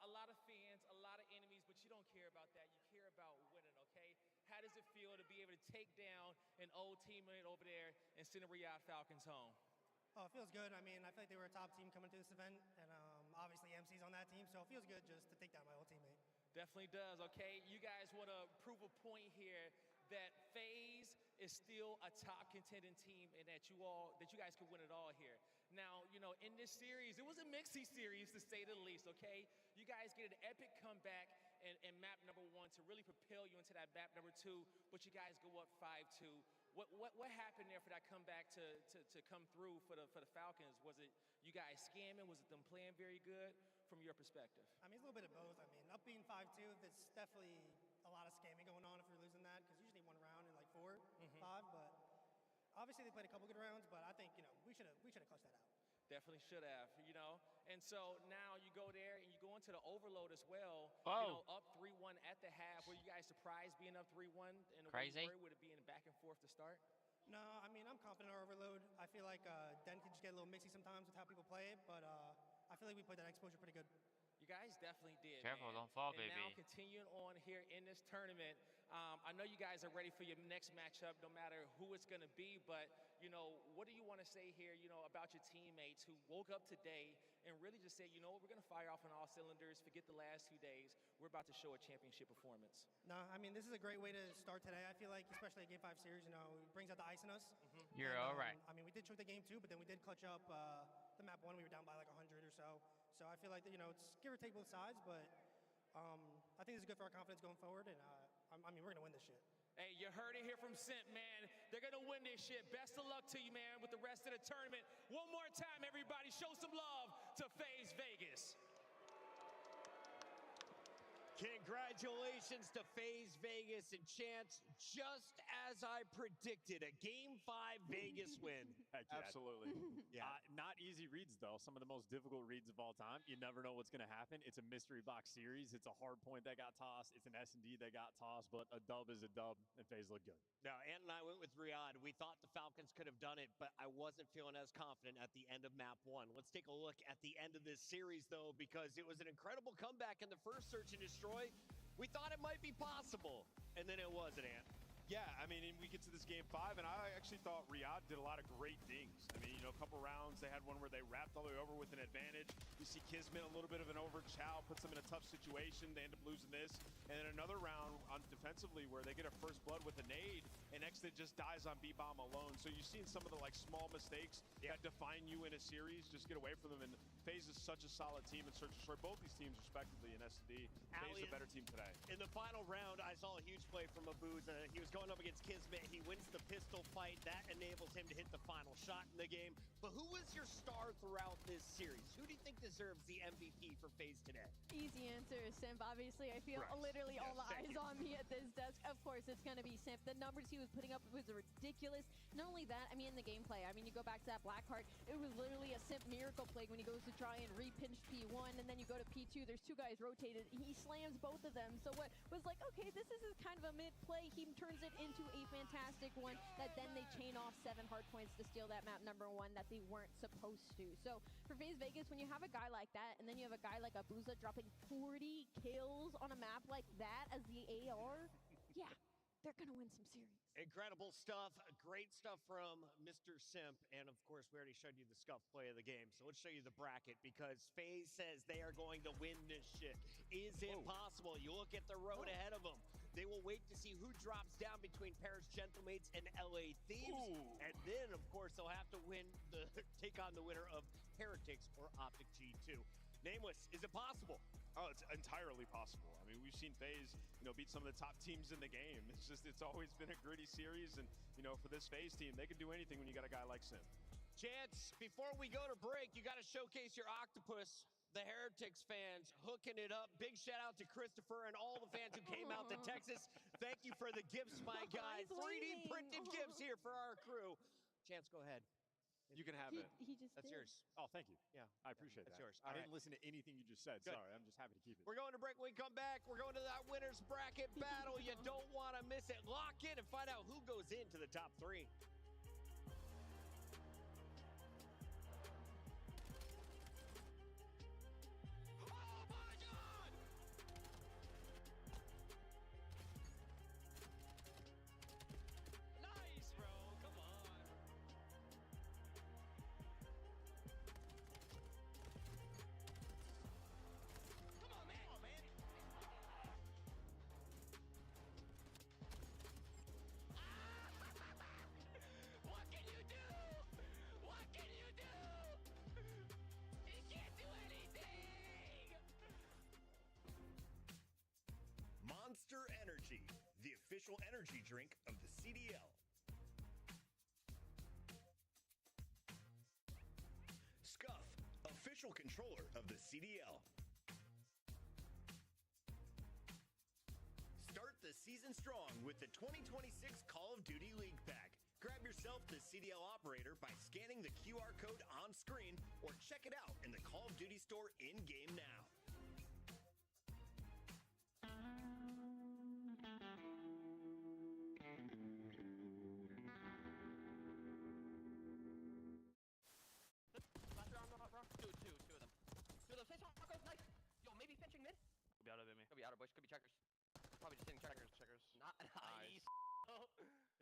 A lot of fans, a lot of enemies, but you don't care about that. You care about winning, okay? How does it feel to be able to take down an old teammate over there and send the Riyadh Falcons home? Oh, it feels good. I mean, I feel like they were a top team coming to this event, and obviously MC's on that team, so it feels good just to take down my old teammate. Definitely does, okay? You guys want to prove a point here that FaZe is still a top contending team and that you guys can win it all here. Now, you know, in this series, it was a mixy series to say the least, okay? You guys get an epic comeback in map number 1 to really propel you into that map number 2, but you guys go up 5-2. What happened there for that comeback to come through for the Falcons? Was it you guys scamming? Was it them playing very good from your perspective? I mean, it's a little bit of both. I mean, up being 5-2, there's definitely a lot of scamming going on if you're losing that, because usually 1 round in like 4, 5, but obviously they played a couple good rounds, but I think, you know, we should have clutched that out. Definitely should have, you know. And so now you go there and you go into the overload as well. Oh. You know, up 3-1 at the half. Were you guys surprised being up 3-1 and Crazy. Would it be in back and forth to start? No, I mean, I'm confident in our overload. I feel like Den can just get a little mixy sometimes with how people play it, but I feel like we played that exposure pretty good. You guys definitely did. Careful, man. don't fall, and baby. Now continuing on here in this tournament, I know you guys are ready for your next matchup, no matter who it's going to be. But you know, what do you want to say here? You know, about your teammates who woke up today and really just said, you know what, we're going to fire off on all cylinders. Forget the last 2 days. We're about to show a championship performance. No, I mean, this is a great way to start today. I feel like, especially a Game 5 series, you know, it brings out the ice in us. You're all right. I mean, we did choke the game 2, but then we did clutch up the map 1. We were down by like 100 or so. So I feel like, you know, it's give or take both sides, but I think this is good for our confidence going forward, and I mean, we're going to win this shit. Hey, you heard it here from Simp, man. They're going to win this shit. Best of luck to you, man, with the rest of the tournament. One more time, everybody, show some love to FaZe Vegas. Congratulations to FaZe Vegas and Chance, just as I predicted, a Game 5 Vegas win. Heck yeah. Absolutely. Yeah. Not easy reads, though. Some of the most difficult reads of all time. You never know what's going to happen. It's a mystery box series. It's a hard point that got tossed. It's an S&D that got tossed, but a dub is a dub, and FaZe looked good. Now, Ant and I went with Riyadh. We thought the Falcons could have done it, but I wasn't feeling as confident at the end of map 1. Let's take a look at the end of this series, though, because it was an incredible comeback in the first search and destroy. We thought it might be possible, and then it wasn't, Ant. Yeah, I mean, we get to this Game 5, and I actually thought Riyadh did a lot of great things. I mean, you know, a couple rounds, they had one where they wrapped all the way over with an advantage. You see Kismet, a little bit of an over. Chow puts them in a tough situation. They end up losing this. And then another round on defensively where they get a first blood with a nade, and Exit just dies on B-bomb alone. So you've seen some of the, like, small mistakes that define you in a series. Just get away from them. And FaZe is such a solid team in search and destroy. Both these teams, respectively, in S&D. FaZe is a better team today. In the final round, I saw a huge play from Abuz. He was going up against Kismet. He wins the pistol fight. That enables him to hit the final shot in the game. But who was your star throughout this series? Who do you think deserves the MVP for FaZe today? Easy answer is Simp. Obviously, I feel literally all the eyes on me at this desk. Of course, it's going to be Simp. The numbers he was putting up was ridiculous. Not only that, I mean, in the gameplay, I mean, you go back to that Blackheart, it was literally a Simp miracle plague when he goes to try and repinch P1, and then you go to P2, there's two guys rotated, he slams both of them. So what was like, okay, this is kind of a mid-play, he turns it into a fantastic one that then they chain off 7 hard points to steal that map number 1 that they weren't supposed to. So for FaZe Vegas, when you have a guy like that, and then you have a guy like Abuza dropping 40 kills on a map like that as the AR, yeah, they're gonna win some series. Incredible stuff. Great stuff from Mr. Simp. And of course, we already showed you the scuff play of the game. So let's show you the bracket because FaZe says they are going to win this shit. Is it possible? You look at the road ahead of them. They will wait to see who drops down between Paris Gentlemates and LA Thieves. And then, of course, they'll have to take on the winner of Heretics or Optic G2. Nameless, is it possible? Oh, it's entirely possible. I mean, we've seen FaZe, beat some of the top teams in the game. It's always been a gritty series, and for this FaZe team, they can do anything when you got a guy like Simp. Chance, before we go to break, you got to showcase your octopus. The Heretics fans hooking it up. Big shout out to Christopher and all the fans who came out to Texas. Thank you for the gifts, my guy. 3D printed gifts here for our crew. Chance, go ahead. You can have it. That's yours. Oh, thank you. Yeah. I appreciate that. That's yours. I didn't listen to anything you just said. Good. Sorry. I'm just happy to keep it. We're going to break. When we come back, we're going to that winner's bracket battle. You don't want to miss it. Lock in and find out who goes into the top 3. Monster Energy, the official energy drink of the CDL. Scuff, official controller of the CDL. Start the season strong with the 2026 Call of Duty League Pack. Grab yourself the CDL operator by scanning the QR code on screen or check it out in the Call of Duty store in-game now. Could be out of bush, could be checkers. Probably just hitting checkers. Not nice.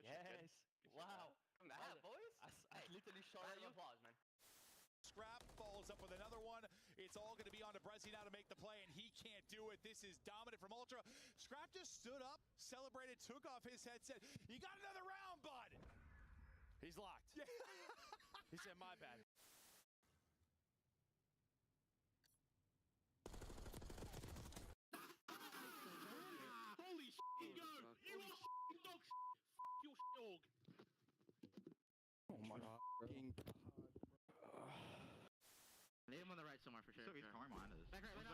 Yes. Wow. I'm mad, boys. I literally shot at you. Applause, man. Scrap follows up with another one. It's all going to be on to Brezzy now to make the play, and he can't do it. This is dominant from Ultra. Scrap just stood up, celebrated, took off his headset. You got another round, bud. He's locked. Yeah. He said, my bad. Oh my god. Leave him on the right somewhere for sure. He's car behind us. Back right. Yeah,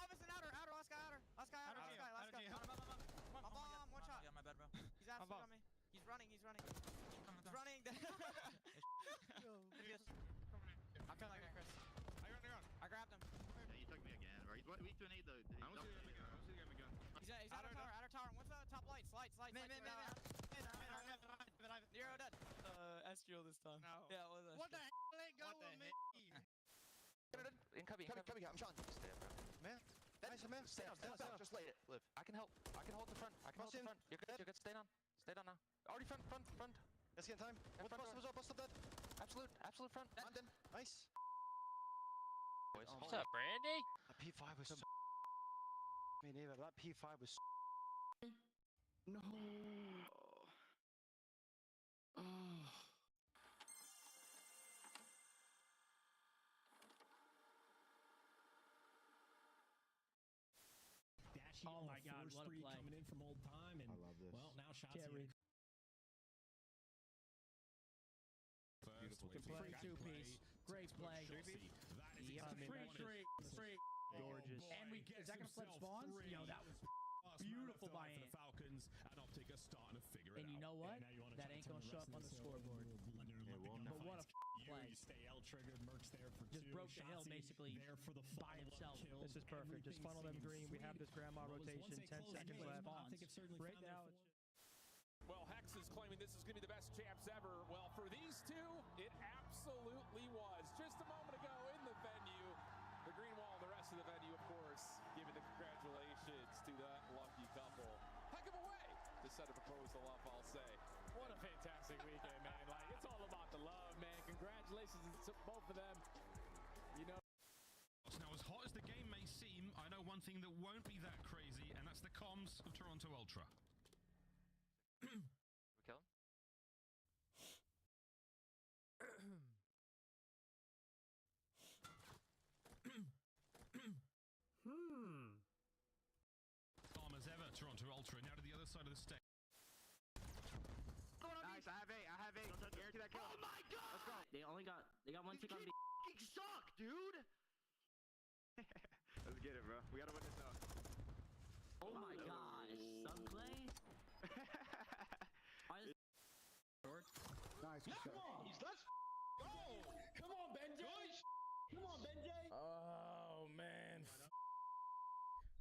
Office in outer, last guy. Last guy. Bomb, one shot. Yeah, my bad, bro. He's absolutely on me. He's running. He's running. I feel like Chris. I grabbed him. Yeah, you took me again, bro. He's weak to an 8 though. I don't see him again. He's outer tower. What's the top light? Slide. Man. Nero dead. Astral this time. No. Yeah, what the? What the hell ain't going with me? In cubby, I'm Sean. Stay up, bro. Man. Stay down. Just lay it. Live. I can help. I can hold the front. You're good. Stay down now. Already front. Let's get time. What bust up that? Absolute front. London. Nice. Boys, What's up, Brandy? That P5 was so me neither. That P5 was no. Oh my God, what a play. Coming in from old time, and I love this. Well, now shots here. Can play two-piece. Great play. Yeah, I mean, that's just gorgeous. And is that gonna flip spawns? Yo, that was beautiful by Ant. Falcons, and Optic are starting to figure And you know what? That ain't gonna show up on the scoreboard. But what a play. You stay L triggered, Merc's there for Just broke the hill basically by himself. This is perfect. Just funnel them green. We have this grandma rotation. 10 seconds left. Right now, it's Well, Hex is claiming this is going to be the best champs ever. Well, for these two, it absolutely was. Just a moment ago in the venue, the green wall and the rest of the venue, of course, giving the congratulations to that lucky couple. Heck of a way to set a proposal up, I'll say. What a fantastic weekend, man. Like, it's all about the love, man. Congratulations to both of them. You know. Now, as hot as the game may seem, I know one thing that won't be that crazy, and that's the comms of Toronto Ultra. We kill him? Calm as ever, Toronto Ultra. Now to the other side of the stage. Nice, I have eight. Guarantee that kill. Oh my god! Let's go. They got one tick on B. Fucking suck, dude. Let's get it, bro. We gotta win this out. Oh my gosh, subplay? Nice. Come on! Let's go! Come on, Benjay! Come on, Benjay! Oh, man.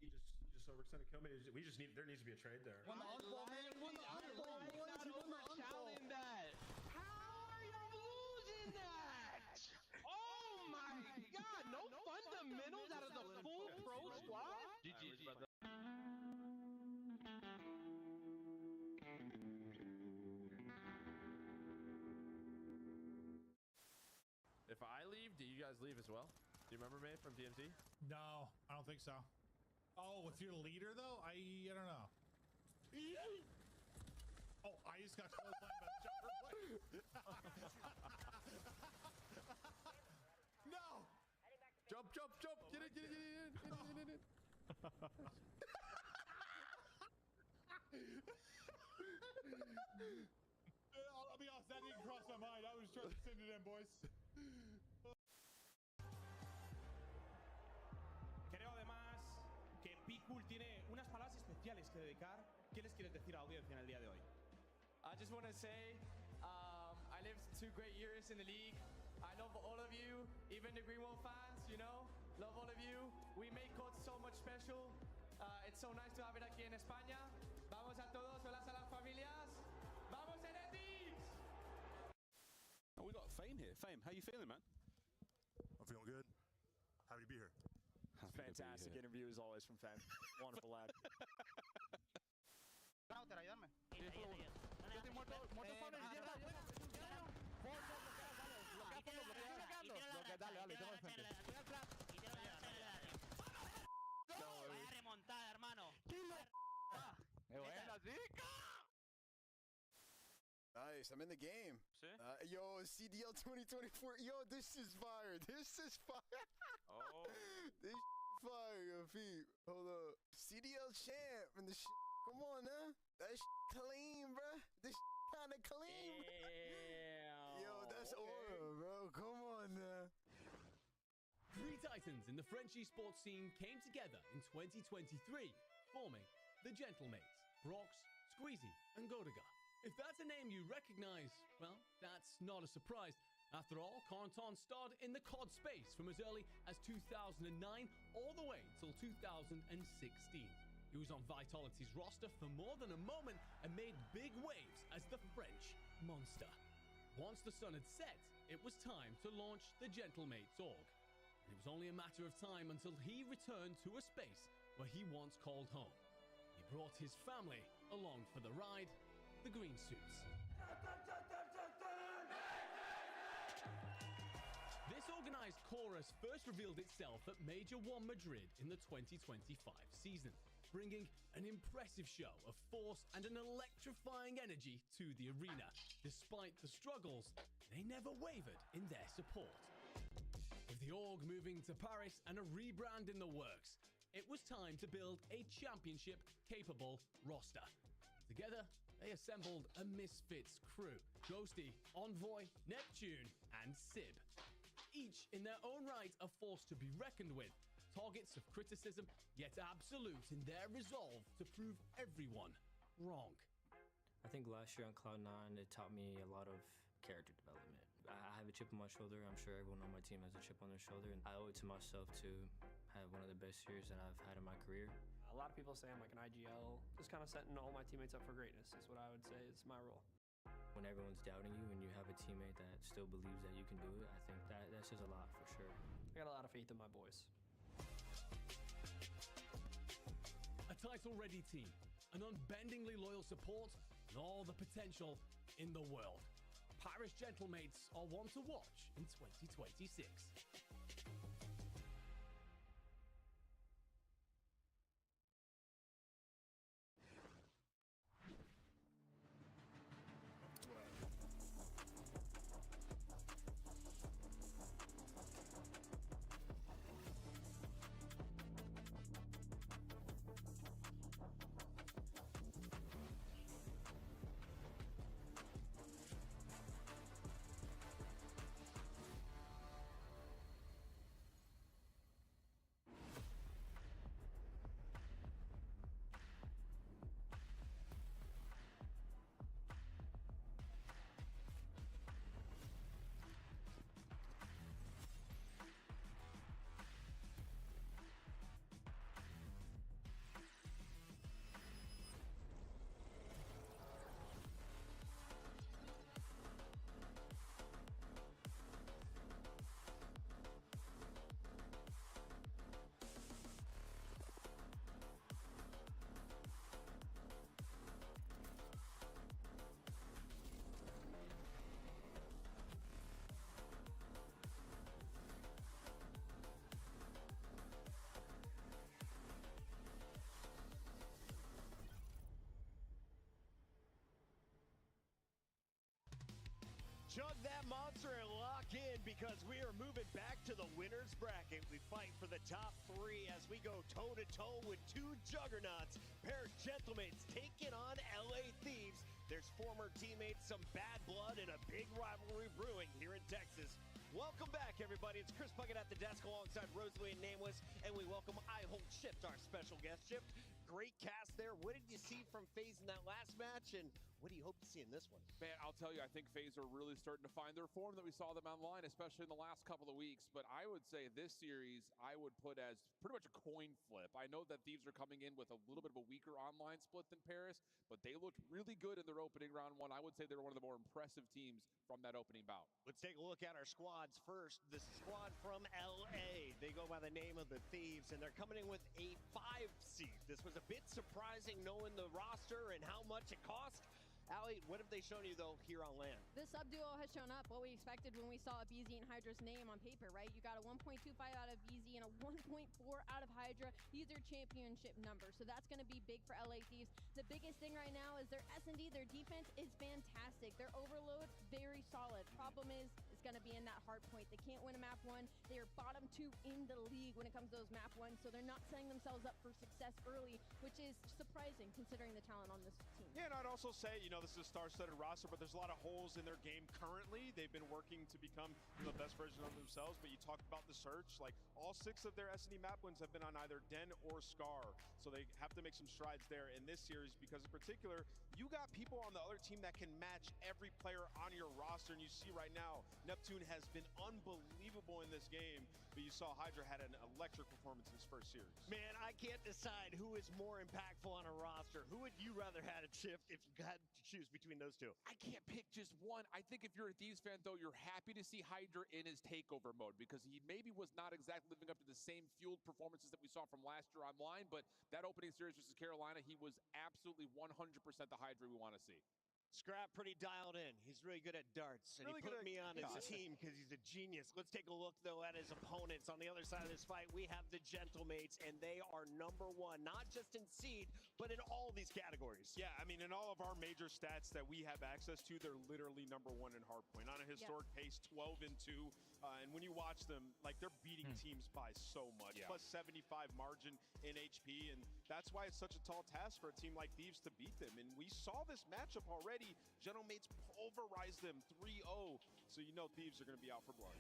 He just overextended kill me. There needs to be a trade there. Won the unball, man! Won the unball, boys! You won the unball! That! How are you losing that? Oh my god! No fundamentals out of the full pro squad? GG, brother. If I leave, do you guys leave as well? Do you remember me from DMZ? No, I don't think so. Oh, with your leader though? I don't know. Oh, I just got clotheslined by the jumper plate. No! Jump, jump, jump! Get it, get it, get it, get it, get it. I'll be honest, that didn't cross my mind. I was trying to send it in, boys. Creo además que Pickle tiene unas palabras especiales que dedicar. ¿Qué les quieres decir a la audiencia en el día de hoy? I just want to say, I lived 2 great years in the league. I love all of you, even the Greenwall fans, you know. Love all of you. We make COD so much special. It's so nice to have it aquí en España. Vamos a todos, hola a las familias. Vamos Enetis! Oh, we got Fame here. Fame, how you feeling, man? I'm feeling good. Happy to be here. Fantastic interview as always from Fame. Wonderful lad. Router, ayúdame. Yo estoy muerto spawner, izquierda. Dale, tengo defensa. Vaya remontada, hermano. Buena, chica. Nice, I'm in the game. Yo, Cdl 2024. Yo, this is fire. This is fire. Oh. This fire, yo, Pete. Hold up. CDL champ and the shit. Come on, huh? That shit clean, bro. This kind of clean. Yo, that's aura, bro. Come on, now. 3 titans in the French esports scene came together in 2023, forming the Gentlemates, Brox, Squeezy, and Godiga. If that's a name you recognize, well, that's not a surprise. After all, Conton starred in the COD space from as early as 2009 all the way till 2016. He was on Vitality's roster for more than a moment and made big waves as the French monster. Once the sun had set, it was time to launch the Gentlemates org. It was only a matter of time until he returned to a space where he once called home. He brought his family along for the ride, the green suits. This organized chorus first revealed itself at Major 1 Madrid in the 2025 season, bringing an impressive show of force and an electrifying energy to the arena. Despite the struggles, they never wavered in their support. With the org moving to Paris and a rebrand in the works, it was time to build a championship-capable roster. Together, they assembled a misfits crew: Ghosty, Envoy, Neptune, and Sib. Each, in their own right, a force to be reckoned with, targets of criticism, yet absolute in their resolve to prove everyone wrong. I think last year on Cloud9, it taught me a lot of character development. I have a chip on my shoulder. I'm sure everyone on my team has a chip on their shoulder, and I owe it to myself to have one of the best years that I've had in my career. A lot of people say I'm like an IGL, just kind of setting all my teammates up for greatness is what I would say is my role. When everyone's doubting you and you have a teammate that still believes that you can do it, I think that says a lot for sure. I got a lot of faith in my boys. A title-ready team, an unbendingly loyal support, and all the potential in the world. Paris Gentlemates are one to watch in 2026. Chug that monster and lock in because we are moving back to the winner's bracket. We fight for the top three as we go toe-to-toe with two juggernauts. Paris Gentlemates taking on LA Thieves. There's former teammates, some bad blood, and a big rivalry brewing here in Texas. Welcome back, everybody. It's Chris Puckett at the desk alongside Rosalie and Nameless, and we welcome I Hold Shift, our special guest. Shift, great cast there. What did you see from FaZe in that last match, and what do you hope to see in this one? Man, I'll tell you, I think FaZe are really starting to find their form that we saw them online, especially in the last couple of weeks. But I would say this series, I would put as pretty much a coin flip. I know that Thieves are coming in with a little bit of a weaker online split than Paris, but they looked really good in their opening round one. I would say they're one of the more impressive teams from that opening bout. Let's take a look at our squads first. The squad from LA, they go by the name of the Thieves, and they're coming in with a 5 seed. This was a bit surprising knowing the roster and how much it cost. Allie, what have they shown you, though, here on land? The sub-duo has shown up what we expected when we saw BZ and Hydra's name on paper, right? You got a 1.25 out of BZ and a 1.4 out of Hydra. These are championship numbers, so that's going to be big for LA Thieves. The biggest thing right now is their S&D, their defense is fantastic. Their overload, very solid. Problem is, it's going to be in that hard point. They can't win a map 1. They are bottom 2 in the league when it comes to those map 1, so they're not setting themselves up for success early, which is surprising considering the talent on this team. Yeah, and I'd also say, this is a star-studded roster, but there's a lot of holes in their game currently. They've been working to become the best version of themselves, but you talked about the search. Like, all 6 of their S&D map wins have been on either Den or Scar, so they have to make some strides there in this series because, in particular, you got people on the other team that can match every player on your roster, and you see right now, Neptune has been unbelievable in this game, but you saw Hydra had an electric performance in his first series. Man, I can't decide who is more impactful on a roster. Who would you rather have at Shift if you had to choose between those two? I can't pick just one. I think if you're a Thieves fan, though, you're happy to see Hydra in his takeover mode because he maybe was not exactly living up to the same fueled performances that we saw from last year online, but that opening series versus Carolina, he was absolutely 100% the Hydra we want to see. Scrap pretty dialed in. He's really good at darts, and really he put me on his team because he's a genius. Let's take a look, though, at his opponents. On the other side of this fight, we have the Gentlemates, and they are #1, not just in seed, but in all these categories. Yeah, I mean, in all of our major stats that we have access to, they're literally #1 in hardpoint. On a historic pace, 12-2. And when you watch them, like, they're beating teams by so much. Plus 75 margin in HP, and that's why it's such a tall task for a team like Thieves to beat them. And we saw this matchup already. Gentlemates pulverized them 3-0. So you know Thieves are going to be out for blood.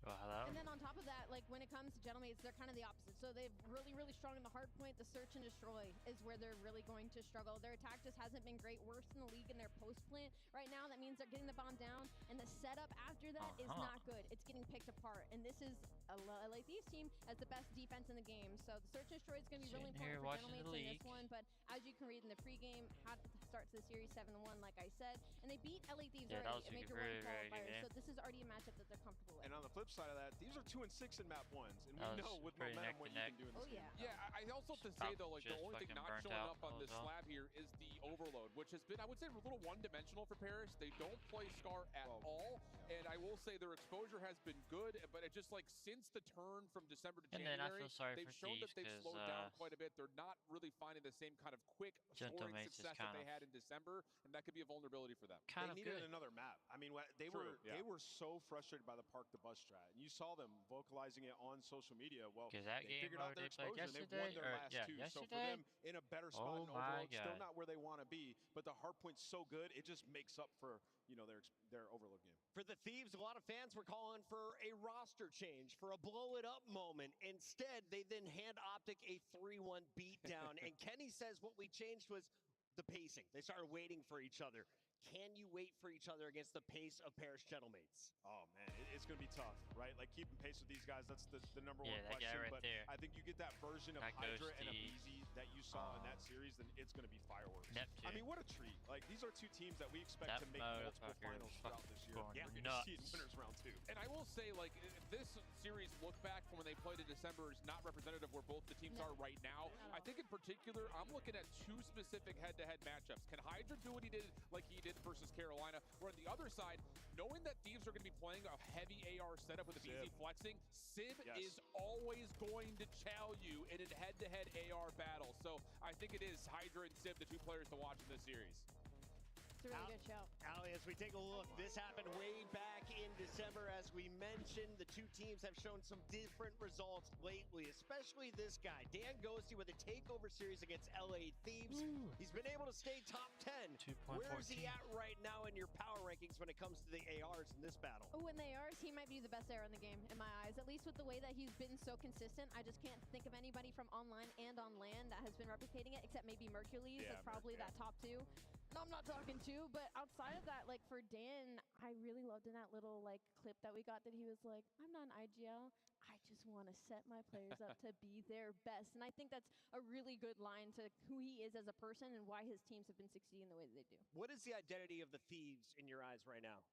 Oh, hello. And then on top of that, like when it comes to Gentlemates, they're kind of the opposite. So they're really, really strong in the hard point. The search and destroy is where they're really going to struggle. Their attack just hasn't been great. Worst in the league in their post plant right now. That means they're getting the bomb down, and the setup after that is not good. It's getting picked apart. And this is a LA Thieves team as the best defense in the game. So the search and destroy is going to be really important for Gentlemates in this one. But as you can read in the pregame, how to start to the series 7-1, like I said, and they beat LA Thieves already, a major one qualifier. So this is already a matchup that they're comfortable with. And on the flip side of that, Thieves are 2-6 in map 1s, and we know with momentum what you can do in this game. Yeah, I also have to say, though, like, the only thing not showing up on this slab here is the overload, which has been, I would say, a little one-dimensional for Paris. They don't play Scar at all, and I will say their exposure has been good, but it just, like, since the turn from December to January, they've shown that they've slowed down quite a bit. They're not really finding the same kind of quick scoring success that they had in December, and that could be a vulnerability for them. They needed another map. I mean, they were so frustrated by the Park the Bus strat, and you saw them vocalizing it on social media. Well, they figured out their exposure, and they've won their last two. So for them, in a better spot in overload, still not where they want to be, but the hard point's so good, it just makes up for, you know, their overload game. For the Thieves, a lot of fans were calling for a roster change, for a blow-it-up moment. Instead, they then hand Optic a 3-1 beatdown, and Kenny says what we changed was the pacing. They started waiting for each other. Can you wait for each other against the pace of Paris Gentlemates? Oh, man, it's going to be tough, right? Like, keeping pace with these guys, that's the number one that question. guy right but there. I think you get that version of Hydra and Abizi that you saw in that series, then it's going to be fireworks. Neptune. I mean, what a treat. Like, these are two teams that we expect to make multiple finals throughout this year. Yeah, we're going to see it in winners round 2. And I will say, like, if this series look back from when they played in December is not representative where both the teams are right now. I think in particular, I'm looking at two specific head-to-head matchups. Can Hydra do what he did like he did versus Carolina? Where on the other side, knowing that Thieves are going to be playing a heavy AR setup with Abizi flexing, Sib is always going to chow you in a head-to-head AR battle. So I think it is Hydra and Sib, the two players to watch in this series. It's a really good show. Ali, as we take a look, this happened way back in December. As we mentioned, the two teams have shown some different results lately, especially this guy, Dan Ghosty, with a takeover series against LA Thieves. He's been able to stay top 10. Where is he at right now in your power rankings when it comes to the ARs in this battle? Oh, in the ARs, he might be the best AR in the game, in my eyes. At least with the way that he's been so consistent. I just can't think of anybody from online and on land that has been replicating it, except maybe Mercules. That's probably that top 2. No, I'm not talking to, but outside of that, like for Dan, I really loved in that little like clip that we got that he was like, I'm not an IGL. I just want to set my players up to be their best. And I think that's a really good line to who he is as a person and why his teams have been succeeding the way that they do. What is the identity of the Thieves in your eyes right now?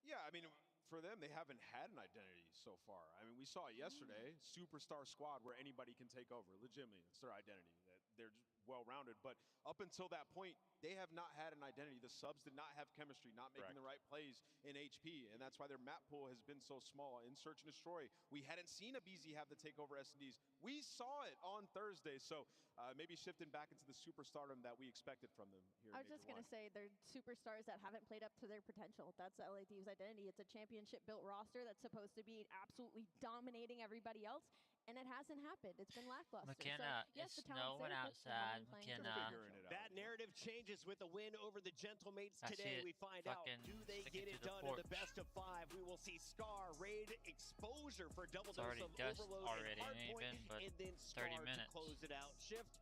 Yeah, I mean, for them, they haven't had an identity so far. I mean, we saw it yesterday, superstar squad where anybody can take over. Legitimately, it's their identity. They're just well-rounded. But up until that point, they have not had an identity. The subs did not have chemistry, not making the right plays in HP. And that's why their map pool has been so small. In Search and Destroy, we hadn't seen Abizi have the takeover S&Ds. We saw it on Thursday. So maybe shifting back into the superstardom that we expected from them here. I was just going to say, they're superstars that haven't played up to their potential. That's the LA Thieves identity. It's a championship-built roster that's supposed to be absolutely dominating everybody else. And it hasn't happened. It's been lackluster. McKenna, so, yes, it's snowing outside. McKenna. That narrative changes with a win over the Gentlemates today. We find out, do they get it done in the best of 5? We will see Scar raid exposure for double dose of overload and hardpoint, and then Scar to close it out. Shift.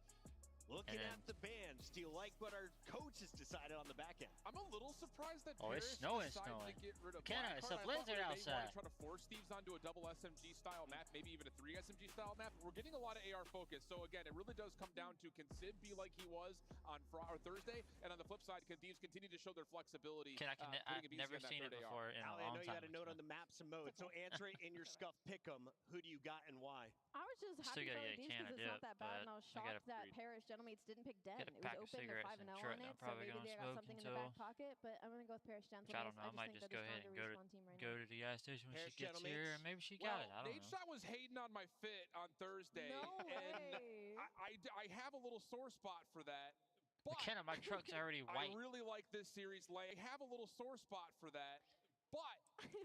Looking at the bands, do you like what our coach has decided on the back end? I'm a little surprised that Paris it's snowing. To get rid of McKenna, it's a blizzard outside. Try to force Thieves onto a double SMG style map, maybe even a 3 SMG style map. We're getting a lot of AR focus. So again, it really does come down to, can Sib be like he was on Thursday? And on the flip side, can Thieves continue to show their flexibility? I've never seen it before in a long time. I know you had a note on the maps and modes, so answer it in your Scuff Pick'em. Who do you got and why? I was just happy for Thieves because it's not that bad, and I was shocked that Paris Gentlemates didn't pick Den. It was open, they're 5-0 on it, so maybe they got something in the back pocket, but I'm going to go with Paris Gentlemates. I don't know, I might just go ahead and go to the gas station when she gets here, and maybe she got it, I don't know. Nate Shot was hating on my fit on Thursday, and I have a little sore spot for that. But McKenna, my truck's already white. I really like this series. I have a little sore spot for that. But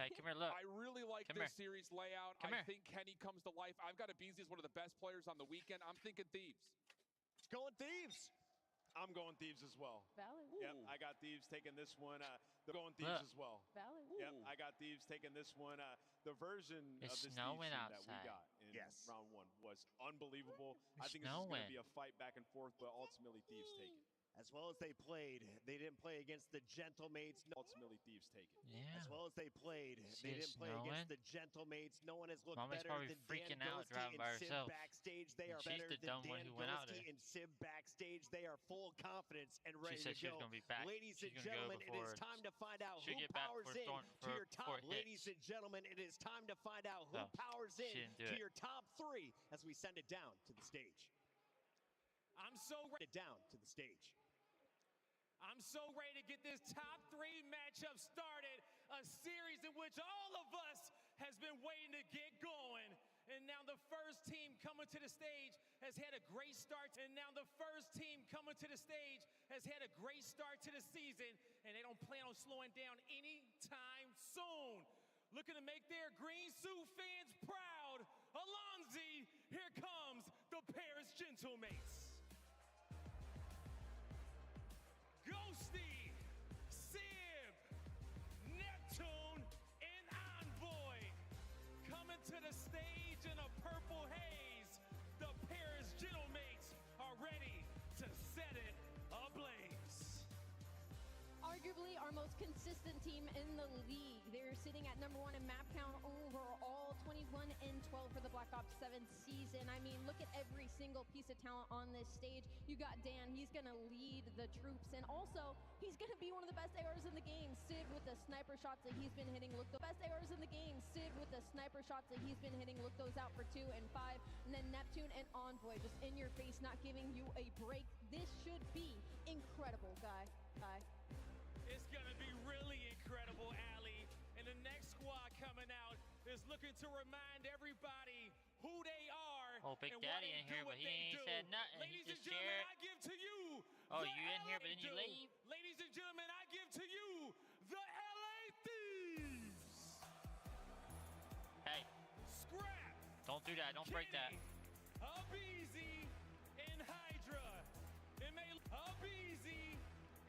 Hey, come here, look. I really like Come this here. series layout. Come I here. think Kenny comes to life. I've got Abizi as one of the best players on the weekend. I'm thinking Thieves. Going Thieves. I'm going Thieves as well. Valid. Yep, I got Thieves taking this one. They're going Thieves as well. Valid. Yep, I got Thieves taking this one. The version of It's this Thieves snowing team that we outside. got in round one was unbelievable. I It's think this is going to snowing. be a fight back and forth, but ultimately Thieves take it. As well as they played, they didn't play against the Gentlemates. Ultimately Thieves take it. Yeah. As well as they played, See they it didn't play against snowing? the Gentlemates. No one has looked Mommy's better probably than freaking Dan out Gilski driving and by Sim herself. backstage. They And are she's better the than dumb one Dan who went out Gilski there. and Sim backstage. They are full confidence and She ready said to she was go. gonna be back. Ladies She's and gonna go gentlemen, it before is time to find out she'll who get back powers for in Thorn- to your for top. hits. Ladies and gentlemen, it is time to find out who Oh, powers she in didn't do to it. your top three as we send it down to the stage. I'm so ready. Down to the stage. I'm so ready to get this top three matchup started. A series in which all of us has been waiting to get going. And now the first team coming to the stage has had a great start. And now the first team coming to the stage has had a great start to the season. And they don't plan on slowing down anytime soon. Looking to make their Green Suit fans proud. Alonzi, here comes the Paris Gentlemates. Ghosty, Sib, Neptune, and Envoy coming to the stage in a purple haze. The Paris Gentlemates are ready to set it ablaze. Arguably our most consistent team in the league. They're sitting at number 1 in map count overall, 21 and 12 for the Black Ops 7 season. I mean, look at every single piece of talent on this stage. You got Dan, he's gonna lead the troops, and also he's gonna be one of the best ARs in the game. Sid with the sniper shots that he's been hitting. Look, the best ARs in the game. Sid with the sniper shots that he's been hitting. Look those out for 2 and 5. And then Neptune and Envoy just in your face, not giving you a break. This should be incredible, guy. It's gonna be really incredible, Allie. And the next squad coming out is looking to remind everybody who they are. Oh, Big and why Daddy they in do here, what but he they ain't do. said nothing. He Ladies and just gentlemen, shared. I give to you. Oh, the you in here, but LA then you Dude. leave? Ladies and gentlemen, I give to you the LA Thieves. Hey, Scrap. don't do that. Don't break that. Abizi and Hydra. It may Abizi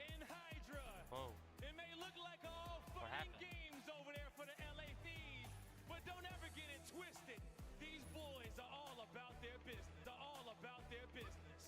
and Hydra. Whoa. It may look like all fun and happened? games over there for the LA Thieves, but don't ever get it twisted. These boys are all about their business. They're all about their business.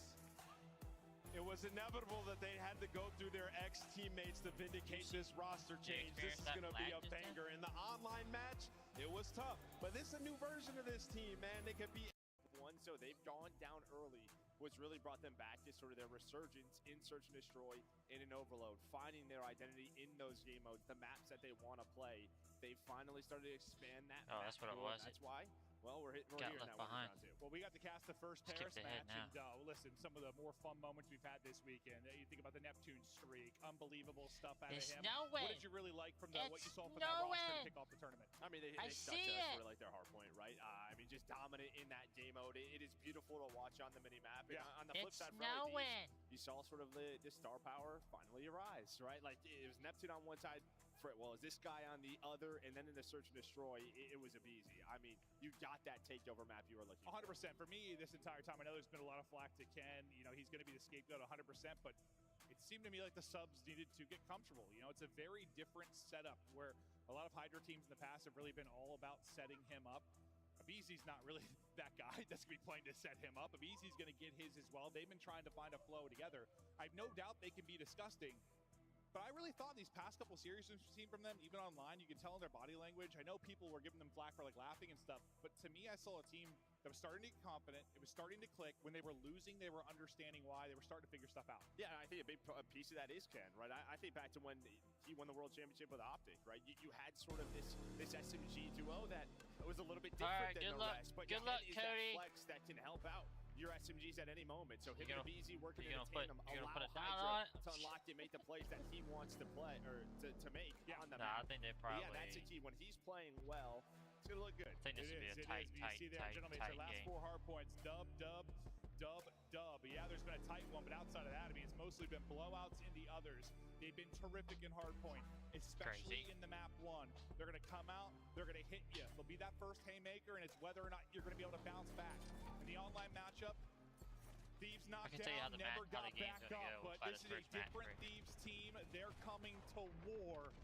It was inevitable that they had to go through their ex-teammates to vindicate this roster change. This is going to be a banger. In the online match, it was tough. But this is a new version of this team, man. They could be one, so they've gone down early. What's really brought them back is sort of their resurgence in Search and Destroy, in an Overload, finding their identity in those game modes, the maps that they want to play. They finally started to expand that. Oh, that's what it was. That's why. Well, we're Got here left now. behind. Well, we got to cast the first Skipped Paris ahead match, now. and listen, some of the more fun moments we've had this weekend. You think about the Neptune streak, unbelievable stuff out It's of him. snowing. What did you really like from what you saw from It's that roster to snowing. kick off the tournament? I mean, they I stuck see to it. sort of like their hard point, right? I mean, just dominant in that game mode. It is beautiful to watch on the mini map. And on the flip It's side, for LA Thieves, snowing. you saw sort of the star power finally arise, right? Like it was Neptune on one side. Well, is this guy on the other, and then in the Search and Destroy, it was Abizi. I mean, you got that takeover map you were looking for. 100%. For me, this entire time, I know there's been a lot of flack to Ken. You know, he's going to be the scapegoat 100%, but it seemed to me like the subs needed to get comfortable. You know, it's a very different setup where a lot of Hydra teams in the past have really been all about setting him up. Abizi's not really that guy that's going to be playing to set him up. Abizi's going to get his as well. They've been trying to find a flow together. I have no doubt they can be disgusting. But I really thought these past couple series we've seen from them, even online, you can tell in their body language. I know people were giving them flack for like laughing and stuff, but to me, I saw a team that was starting to get confident. It was starting to click. When they were losing, they were understanding why. They were starting to figure stuff out. Yeah, and I think a big piece of that is Ken, right? I think back to when he won the World Championship with Optic, right? You had sort of this SMG duo that was a little bit different than the rest. But good luck, is Cody. that flex that can help out your SMGs at any moment. So him and Abizi working in a put- tandem you're allow gonna put a dollar on Hydra to unlock and make the plays that he wants to play or to make on the Nah, I map. think they But probably. yeah, that's the key. When he's playing well, it's gonna look good. I think this would be a It tight, is. You see there, gentlemen, it's tight your last game. 4 hard points. Dub, dub. Yeah, there's been a tight one, but outside of that, I mean, it's mostly been blowouts in the others. They've been terrific in hardpoint, especially in the map 1. They're going to come out, they're going to hit you. They'll be that first haymaker, and it's whether or not you're going to be able to bounce back. In the online matchup, Thieves knocked down, never got back up, but this is a different Thieves team. They're coming to war.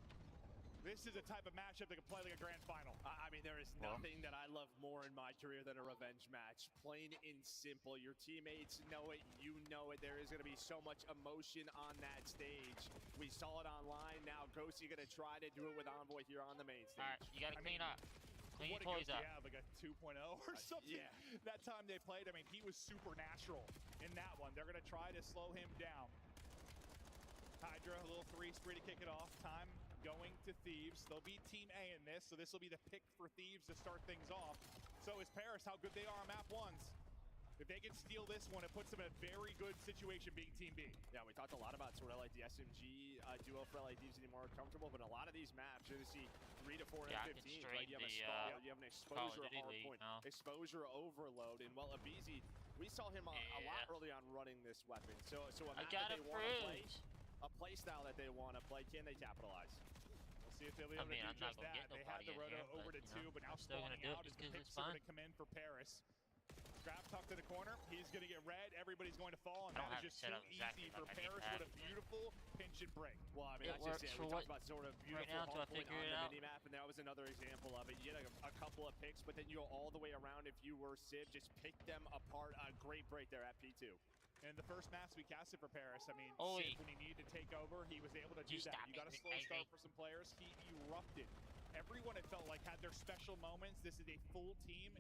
This is a type of matchup that can play like a grand final. I mean, there is nothing that I love more in my career than a revenge match. Plain and simple. Your teammates know it. You know it. There is going to be so much emotion on that stage. We saw it online. Now, Ghosty going to try to do it with Envoy here on the main stage. All right, you got to clean up. Clean your toys up. Yeah, like a 2.0 or something. Yeah. That time they played, I mean, he was supernatural in that one. They're going to try to slow him down. Hydra, a little 3 spree to kick it off. Time going to Thieves. They'll be Team A in this, so this will be the pick for Thieves to start things off. So is Paris, how good they are on map 1s. If they can steal this one, it puts them in a very good situation being Team B. Yeah, we talked a lot about sort of like the SMG duo for LA Thieves getting more comfortable, but a lot of these maps, you're going to see 3 to 4 M15s, right? You have a Scar, you have an exposure hardpoint, exposure overload, and well, Abizi, we saw him a lot early on running this weapon. So a map that they want to play, a play style that they want to play, can they capitalize? We'll see if they'll be able to do just that. They had the roto over to 2, but now spawning out as the picks are going to come in for Paris. Scrap tucked to the corner. He's going to get red. Everybody's going to fall, and that is just too easy for Paris with a beautiful pinch and break. Well, I mean, that's just it. We talked about sort of beautiful hardpoint on the minimap, and that was another example of it. You get a couple of picks, but then you go all the way around. If you were Civ, just pick them apart. A great break there at P2. And the first match we casted for Paris, I mean, Civ, when he needed to take over, he was able to do that. You got a slow start for some players. He erupted. Everyone, it felt like, had their special moments. This is a full team.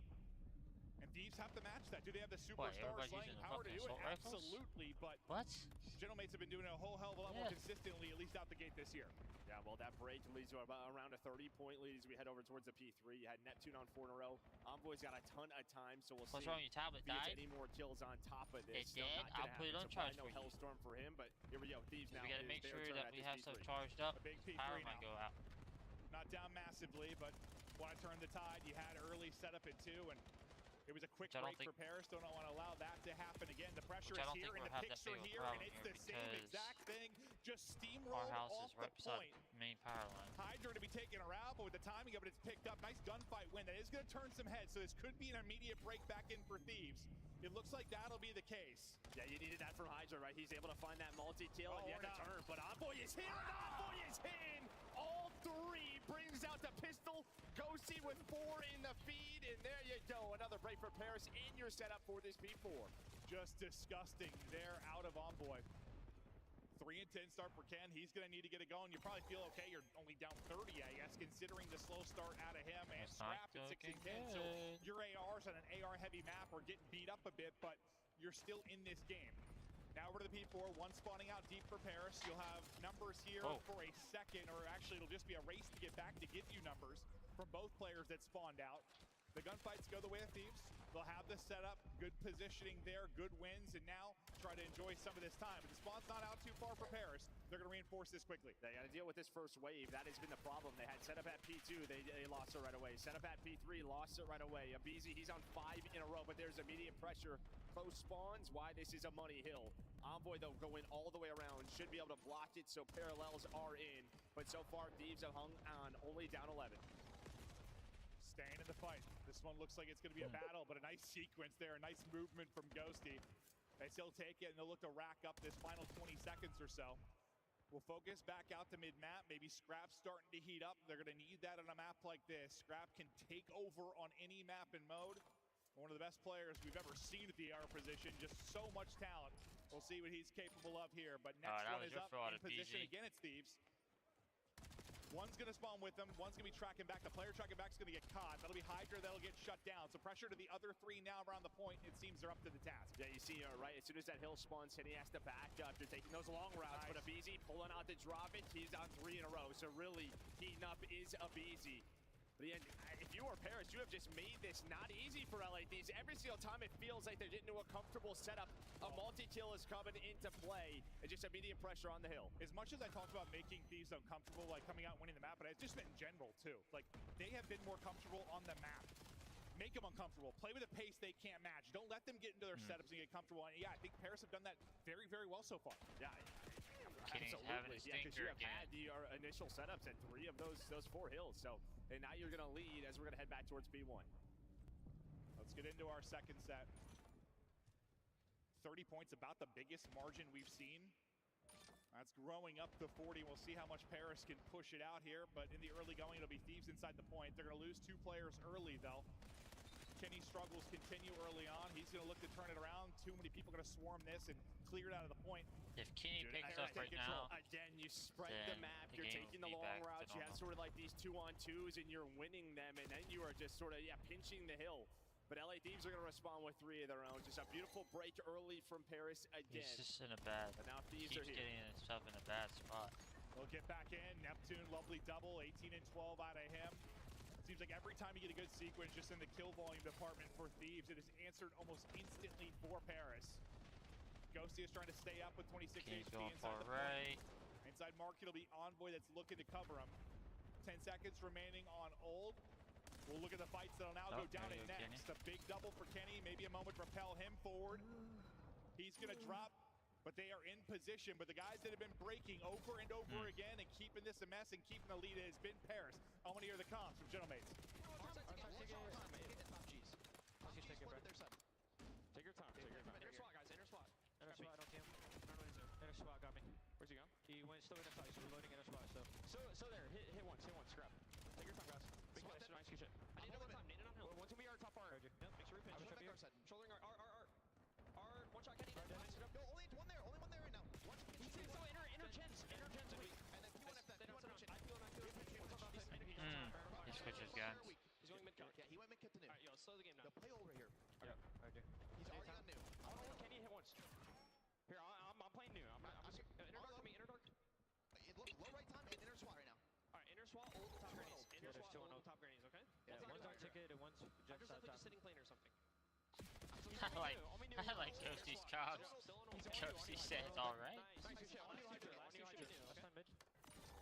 And Thieves have to match that. Do they have the superstar slaying power to do it? Absolutely, but Gentlemates have been doing it a whole hell of a lot more consistently, at least out the gate this year. Yeah, well, that break leads to about around a 30-point lead as we head over towards the P3. You had Neptune on 4 in a row. Envoy's got a ton of time, so we'll see what's wrong, your tablet if he died? gets any more kills on top of this. It did? I'll put it on charge no for you. Hellstorm for him, but here we go. Thieves now. We got to make sure that we have stuff charged up. A big P3 Power might go out. Not down massively, but want to turn the tide. You had early setup at 2, and it was a quick break for Paris. Don't want to allow that to happen again. The pressure is here, and the picks are here, and it's the same exact thing. Just steamrolled off the point. Main power line. Hydra to be taken her out, but with the timing of it, it's picked up. Nice gunfight win. That is going to turn some heads, so this could be an immediate break back in for Thieves. It looks like that'll be the case. Yeah, you needed that from Hydra, right? He's able to find that multi-kill and yet a turn, but Envoy is here, and Envoy is in! All 3 brings out the pistol. Ghosty with 4 in the feed, and there you go. Another break for Paris in your setup for this P4. Just disgusting there out of Envoy. 3 and 10 start for Ken. He's going to need to get it going. You probably feel okay. You're only down 30, I guess, considering the slow start out of him. And Scrap at 6 and 10. So your ARs on an AR-heavy map are getting beat up a bit, but you're still in this game. Now we're to the P4, 1 spawning out deep for Paris. You'll have numbers here for a second, or actually it'll just be a race to get back to give you numbers from both players that spawned out. The gunfights go the way of Thieves. They'll have the setup, good positioning there, good wins, and now try to enjoy some of this time. But the spawn's not out too far for Paris. They're going to reinforce this quickly. They got to deal with this first wave. That has been the problem. They had setup at P2. They lost it right away. Setup at P3, lost it right away. Abizi, he's on 5 in a row, but there's immediate pressure. Close spawns, why this is a money hill. Envoy, though, going all the way around. Should be able to block it, so parallels are in. But so far, Thieves have hung on, only down 11. Staying in the fight. This one looks like it's going to be a battle, but a nice sequence there. A nice movement from Ghosty. They still take it, and they'll look to rack up this final 20 seconds or so. We'll focus back out to mid-map. Maybe Scrap's starting to heat up. They're going to need that on a map like this. Scrap can take over on any map and mode. One of the best players we've ever seen at the AR position. Just so much talent. We'll see what he's capable of here. But next one is up in position. Again, it's Thieves. One's going to spawn with them. One's going to be tracking back. The player tracking back is going to get caught. That'll be Hydra. That'll get shut down. So pressure to the other 3 now around the point. It seems they're up to the task. Yeah, you see, right, as soon as that hill spawns, he has to back up. They're taking those long routes. But Abizi pulling out to drop it. He's on 3 in a row. So really, heating up is Abizi. But again, if you are Paris, you have just made this not easy for LA Thieves. Every single time it feels like they're getting to a comfortable setup, a multi-kill is coming into play, and just immediate pressure on the hill. As much as I talked about making Thieves uncomfortable, like coming out and winning the map, but it's just been in general too. Like, they have been more comfortable on the map. make them uncomfortable. Play with a pace they can't match. Don't let them get into their setups and get comfortable. And yeah, I think Paris have done that very, very well so far. Yeah, Kenny's having a yeah, because you stinker have again. had your initial setups at 3 of those 4 hills. So, and now you're going to lead as we're going to head back towards B1. Let's get into our second set. 30 points, about the biggest margin we've seen. That's growing up to 40. We'll see how much Paris can push it out here, but in the early going, it'll be Thieves inside the point. They're going to lose 2 players early, though. Kenny's struggles continue early on. He's going to look to turn it around. Too many people going to swarm this and clear it out of the point. If Kenny picks up right now, again, you spread the map. the You're game taking will the be long back to routes. You have normal. sort of like these 2-on-2s, and you're winning them, and then you are just sort of pinching the hill. But LA Thieves are going to respond with 3 of their own. Just a beautiful break early from Paris again. he's just in a bad. But now Thieves Keeps are here. getting himself in a bad spot. They'll get back in. Neptune, lovely double, 18 and 12 out of him. Seems like every time you get a good sequence just in the kill volume department for Thieves, it is answered almost instantly for Paris. Ghosty is trying to stay up with 26 Kenny's HP going inside far the right. point. Inside market, it'll be Envoy that's looking to cover him. 10 seconds remaining on Old. We'll look at the fights that'll now go down there in you go, next. A big double for Kenny. Maybe a moment to propel him forward. He's going to drop, but they are in position. But the guys that have been breaking over and over again and keeping this a mess and keeping the lead has been Paris. I want to hear the comms from Gentlemates. Take your time. Inner SWAT, guys. Inner SWAT. Inner SWAT on team. Inner SWAT got me. Where's he gone? He went still in the side. He's reloading inner SWAT still. So there. Hit once. Scrap. Take your time, guys. Big nice good shit. I need another time. Need it on hill. Once we are top R. Yep. Make sure we pinch. Shouldering R. One shot. Kenny. No, only one there. Only one there right now. One. Inner gens. Inner gens. And then P1 F that. P1 F that. He switches guns. He's going mid cut. Yeah, he went mid cut to new. Alright, yo, slow the game down. Play over here. Yep. He's already on new. I don't know. Kenny hit once. Here, I'm playing new. I'm just inner dark for me. Inner dark. Low right time and inner SWAT right now. Alright, inner SWAT, old top grenades. Inner SWAT, old top grenades. Okay. Yeah, one's our ticket and one's just sitting plane or something. I like Ghosty's comms. Ghosty says alright. Nice. On new Hydra. Last time, bitch.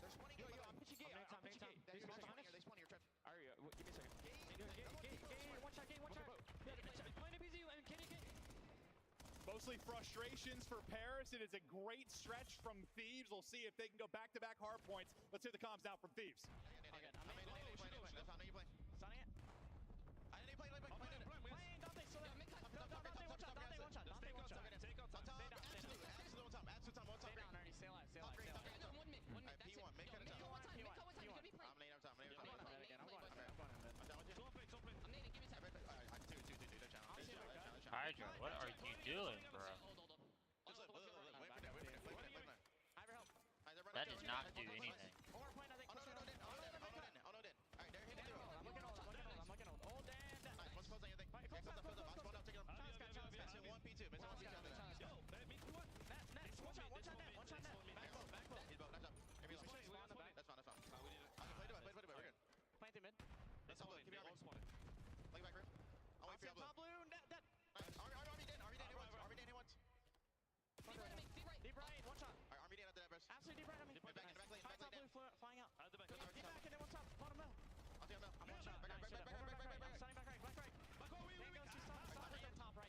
There's 20 gate. I'm pitching gate. I'm pitching gate. They spawn here. Alright, give me a second. Gate. One shot. Plane BZ and Kenny gate. Mostly frustrations for Paris. It is a great stretch from Thieves. We'll see if they can go back-to-back hard points. Let's hear the comms now from Thieves. Hydra, what are you doing, bro? That did not do anything. Flying out. Get back and then one top. Bottom middle. I'm one shot. Nice. Standing back right. Black right. Top right.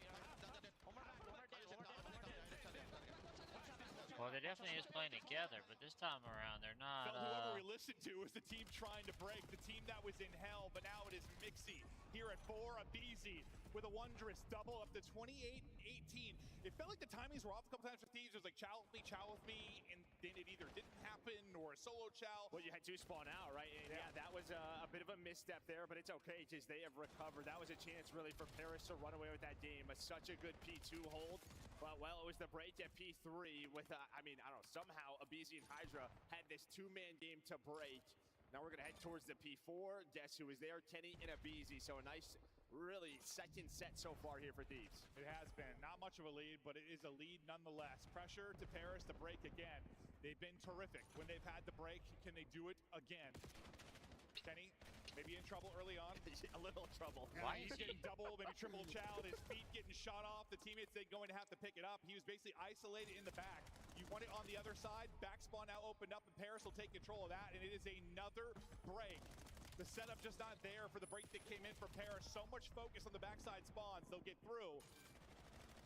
Well, they definitely is playing together, but this time around they're not. Felt whoever we listened to was the team trying to break, the team that was in hell, but now it is Mixie here at 4, Abizi with a wondrous double up to 28 and 18. It felt like the timings were off a couple times for Thieves. It was like chow with me, and then it either didn't happen or a solo chow. Well, you had 2 spawn out, right? And yeah, that was a bit of a misstep there, but it's okay because they have recovered. That was a chance really for Paris to run away with that game. Such a good P2 hold. But, well, it was the break at P3 with, I don't know, somehow Abizi and Hydra had this 2-man game to break. Now we're going to head towards the P4. Guess who is there? Kenny and Abizi. So a nice, really second set so far here for Thieves. It has been. Not much of a lead, but it is a lead nonetheless. Pressure to Paris to break again. They've been terrific. When they've had the break, can they do it again? Kenny, maybe in trouble early on. A little trouble. Why he's getting double, maybe triple child. His feet getting shot off. The teammates they're going to have to pick it up. He was basically isolated in the back. You want it on the other side. Back spawn now opened up, and Paris will take control of that, and it is another break. The setup just not there for the break that came in from Paris. So much focus on the backside spawns. They'll get through,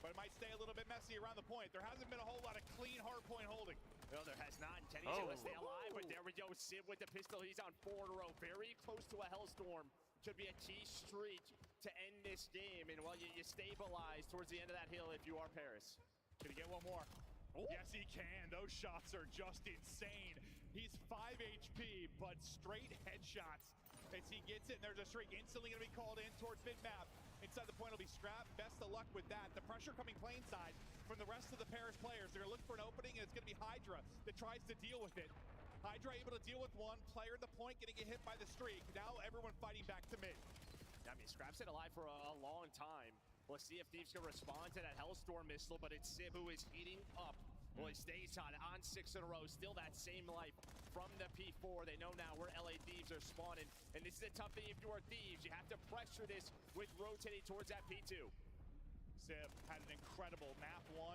but it might stay a little bit messy around the point. There hasn't been a whole lot of clean hard point holding. No, there has not. Kenny's able to stay alive, but there we go. Sid with the pistol. He's on 4 in a row. Very close to a Hellstorm. Could be a key streak to end this game. And, well, you stabilize towards the end of that hill if you are Paris. Can he get one more? Ooh. Yes, he can. Those shots are just insane. He's 5 HP, but straight headshots as he gets it. And there's a streak instantly going to be called in towards mid-map. Inside the point will be scrapped. Best of luck with that. The pressure coming plane side from the rest of the Paris players. They're going to look for an opening, and it's going to be Hydra that tries to deal with it. Hydra able to deal with one. Player at the point getting hit by the streak. Now everyone fighting back to mid. I mean, Scrap's been alive for a long time. Let's see if Thieves can respond to that Hellstorm missile, but it's Sib who is heating up. Well, he stays on 6 in a row. Still that same life from the P4. They know now where LA Thieves are spawning. And this is a tough thing if you are Thieves. You have to pressure this with rotating towards that P2. Sib had an incredible map 1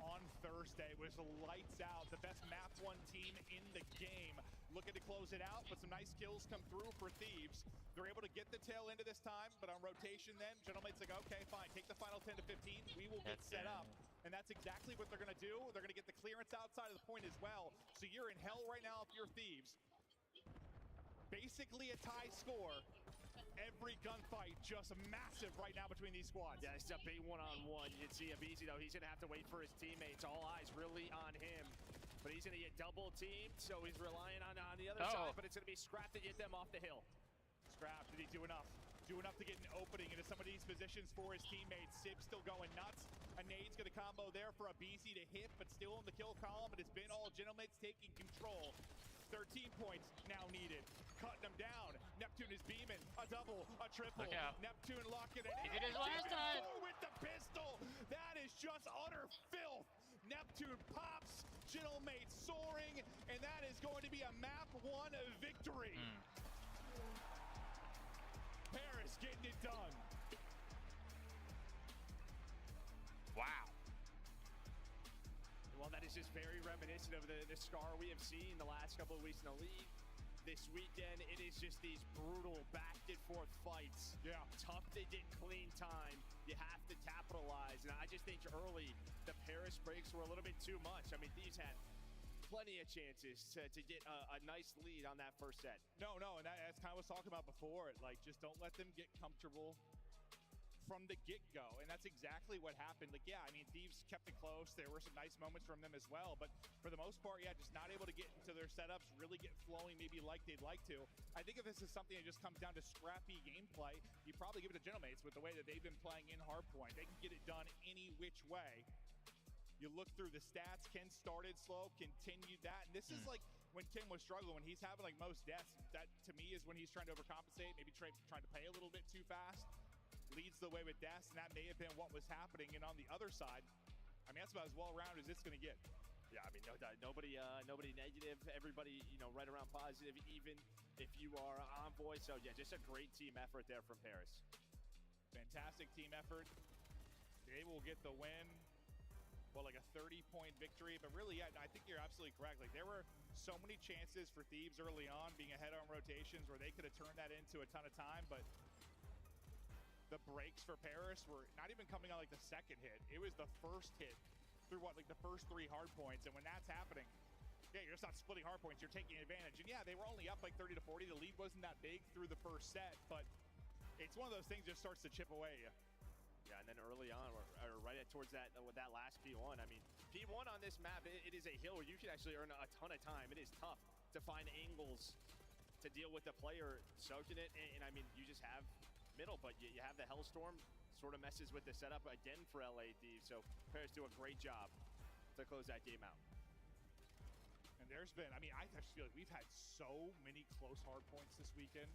on Thursday. Was lights out. The best map 1 team in the game. Looking to close it out, but some nice kills come through for Thieves. They're able to get the tail into this time, but on rotation then, Gentleman's like, okay, fine, take the final 10 to 15. We will get set up. And that's exactly what they're going to do. They're going to get the clearance outside of the point as well. So you're in hell right now if you're Thieves. Basically a tie score. Every gunfight just massive right now between these squads. Yeah, it's a big one-on-one. You can see Abizi, though. He's going to have to wait for his teammates. All eyes really on him. But he's going to get double teamed, so he's relying on the other side. But it's going to be Scrap to get them off the hill. Scrap, did he do enough? Do enough to get an opening into some of these positions for his teammates. Sib's still going nuts. A nade's going to combo there for Abizi to hit, but still in the kill column. It has been all Gentleman's taking control. 13 points now needed. Cutting them down. Neptune is beaming. A double, a triple. Look out. Neptune locking it in. He did his last time. With the pistol. That is just utter filth. Neptune pops. Gentlemate soaring. And that is going to be a map 1 victory. Paris getting it done. Wow. Well, that is just very reminiscent of the scar we have seen the last couple of weeks in the league. This weekend, it is just these brutal back and forth fights. Yeah. Tough to get clean time. You have to capitalize. And I just think early, the Paris breaks were a little bit too much. I mean, these had plenty of chances to get a nice lead on that first set. No, and that's kind of what I was talking about before. Like, just don't let them get comfortable from the get-go, and that's exactly what happened. Like, yeah, I mean, Thieves kept it close. There were some nice moments from them as well, but for the most part, yeah, just not able to get into their setups, really get flowing maybe like they'd like to. I think if this is something that just comes down to scrappy gameplay, you probably give it to Gentlemates with the way that they've been playing in hardpoint. They can get it done any which way. You look through the stats, Ken started slow, continued that, and this is like when Ken was struggling, when he's having like most deaths, that to me is when he's trying to overcompensate, maybe trying to play a little bit too fast. Leads the way with deaths, and that may have been what was happening. And on the other side, I mean, that's about as well-rounded as it's going to get. Yeah, I mean, nobody negative. Everybody, right around positive, even if you are Envoy. So, yeah, just a great team effort there from Paris. Fantastic team effort. They will get the win. Well, like a 30-point victory. But really, yeah, I think you're absolutely correct. Like, there were so many chances for Thieves early on, being ahead on rotations, where they could have turned that into a ton of time, but the breaks for Paris were not even coming on like the second hit. It was the first hit through the first 3 hard points. And when that's happening, yeah, you're just not splitting hard points, you're taking advantage. And yeah, they were only up like 30 to 40. The lead wasn't that big through the first set, but it's one of those things that just starts to chip away at you. Yeah, and then early on, or right towards that with that last P1, I mean, P1 on this map, it is a hill where you can actually earn a ton of time. It is tough to find angles to deal with the player soaking it. And I mean, you just have middle, but you have the Hellstorm, sort of messes with the setup again for LA Thieves. So Paris do a great job to close that game out. And there's been, I mean, I just feel like we've had so many close hard points this weekend.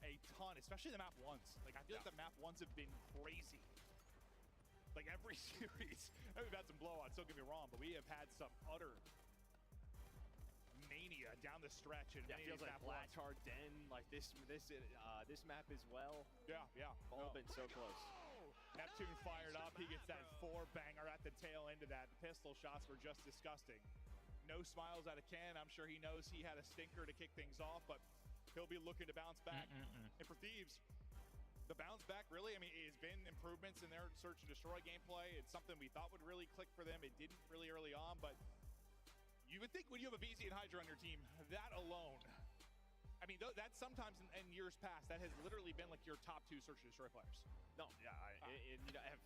A ton, especially the map 1s. Like, I feel like the map 1s have been crazy. Like, every series, we've had some blowouts, don't get me wrong, but we have had some utter mania down the stretch. And yeah, it feels like Black Hard Den, like this map as well. Yeah. All been so close. Neptune fired up. He gets that 4-banger at the tail end of that. The pistol shots were just disgusting. No smiles out of Ken. I'm sure he knows he had a stinker to kick things off, but he'll be looking to bounce back. And for Thieves, the bounce back really, I mean, it has been improvements in their search and destroy gameplay. It's something we thought would really click for them. It didn't really early on, but you would think when you have a BZ and Hydra on your team, that alone, I mean, that's sometimes in years past, that has literally been like your top 2 search and destroy players. No, yeah,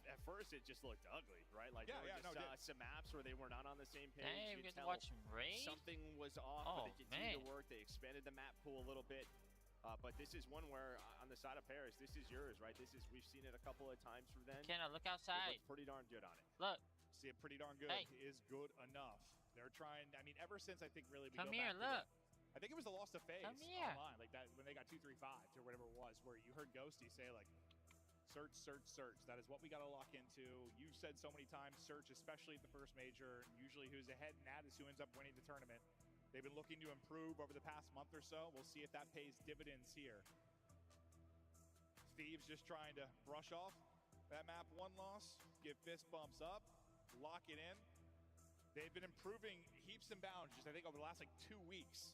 at first it just looked ugly, right? Like there were just some maps where they were not on the same page. Hey, we get to watch some raid? Something was off, but they continued to work. They expanded the map pool a little bit. But this is one where, on the side of Paris, this is yours, right? We've seen it a couple of times from them. Can I look outside? It looks pretty darn good on it. Look. See it pretty darn good. Is good enough. They're trying, I mean, ever since I think really we Come go here, back look. I think it was the loss to FaZe Come here. online, like that when they got 2-3-5s or whatever it was, where you heard Ghosty say like, search, search, search. That is what we got to lock into. You've said so many times, search, especially at the first major. Usually who's ahead in that is who ends up winning the tournament. They've been looking to improve over the past month or so. We'll see if that pays dividends here. Thieves just trying to brush off that map 1 loss, give fist bumps up, lock it in. They've been improving heaps and bounds just I think over the last like 2 weeks.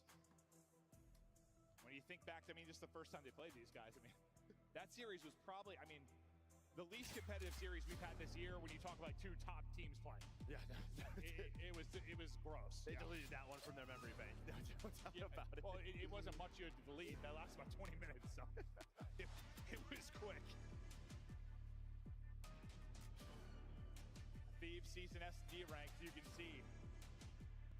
When you think back to, I mean, just the first time they played these guys, I mean, that series was probably, I mean, the least competitive series we've had this year when you talk about 2 top teams playing. Yeah, it was gross. They deleted that one from their memory bank. No doubt about it. Well, it wasn't much you had to delete. That lasted about 20 minutes, so it was quick. Thieves season S&D ranks, you can see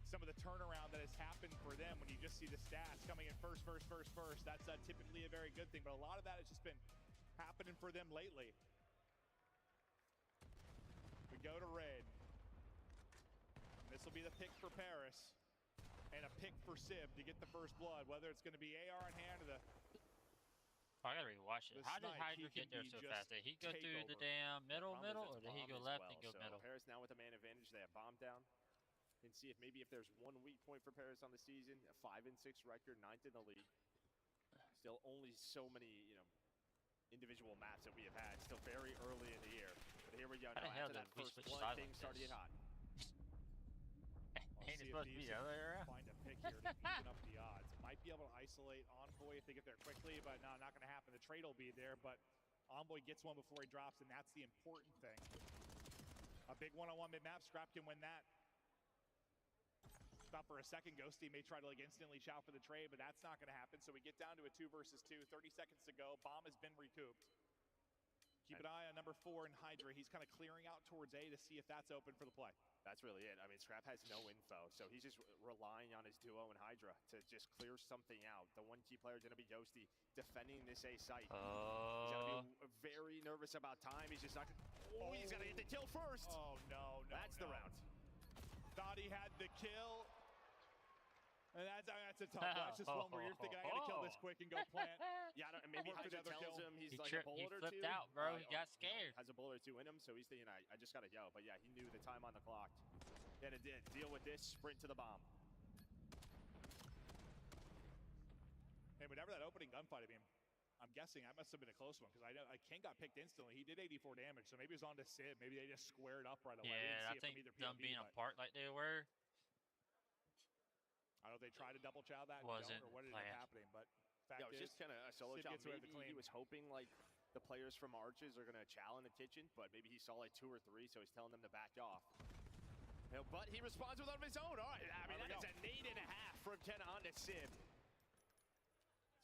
some of the turnaround that has happened for them when you just see the stats coming in first. That's typically a very good thing, but a lot of that has just been happening for them lately. We go to red. This will be the pick for Paris and a pick for Cib to get the first blood, whether it's going to be AR in hand or the... I gotta rewatch it. How did Hydra get there so fast? Did he go through the damn middle, or did he go left and go middle? Paris now with a man advantage. They have bomb down. And see if maybe if there's one weak point for Paris on the season, a 5-6 record, 9th in the league. Still only so many, individual maps that we have had. Still very early in the year. But here we go. Now after that first blood, things started to get hot. Ain't it supposed to be the other way around? Find a pick here to even up the odds. Might be able to isolate Envoy if they get there quickly, but no, not going to happen. The trade will be there, but Envoy gets one before he drops, and that's the important thing. A big one-on-one mid-map. Scrap can win that. Stop for a second. Ghosty may try to instantly chow for the trade, but that's not going to happen. So we get down to a 2 versus 2. 30 seconds to go. Bomb has been recouped. Keep an eye on number 4 in Hydra. He's kind of clearing out towards A to see if that's open for the play. That's really it. I mean, Scrap has no info, so he's just relying on his duo and Hydra to just clear something out. The one key player is going to be Ghosty defending this A site. He's going to be very nervous about time. He's just not going to... Oh, he's got to get the kill first. Oh, no. That's the round. Thought he had the kill. And that's a tough one. That's just one where you're thinking, I got to kill this quick and go plant. Yeah, and maybe Hydra tells him he's like a bullet or two. He flipped out, bro. He got scared. Has a bullet or 2 in him, so he's thinking, I just got to go. But yeah, he knew the time on the clock. He had to deal with this, sprint to the bomb. And whatever that opening gunfight, I mean, I'm guessing that must have been a close one because King got picked instantly. He did 84 damage, so maybe it was on to Cib. Maybe they just squared up right away. Yeah, I think them being apart like they were. I don't know if they tried to double chow that or what ended up happening, but fact it was just kind of a solo chow. Maybe he was hoping like the players from Arches are going to chow in the kitchen, but maybe he saw like 2 or 3, so he's telling them to back off. But he responds with one of his own. All right, I mean, that is a nade and a half from Ken on to Cib.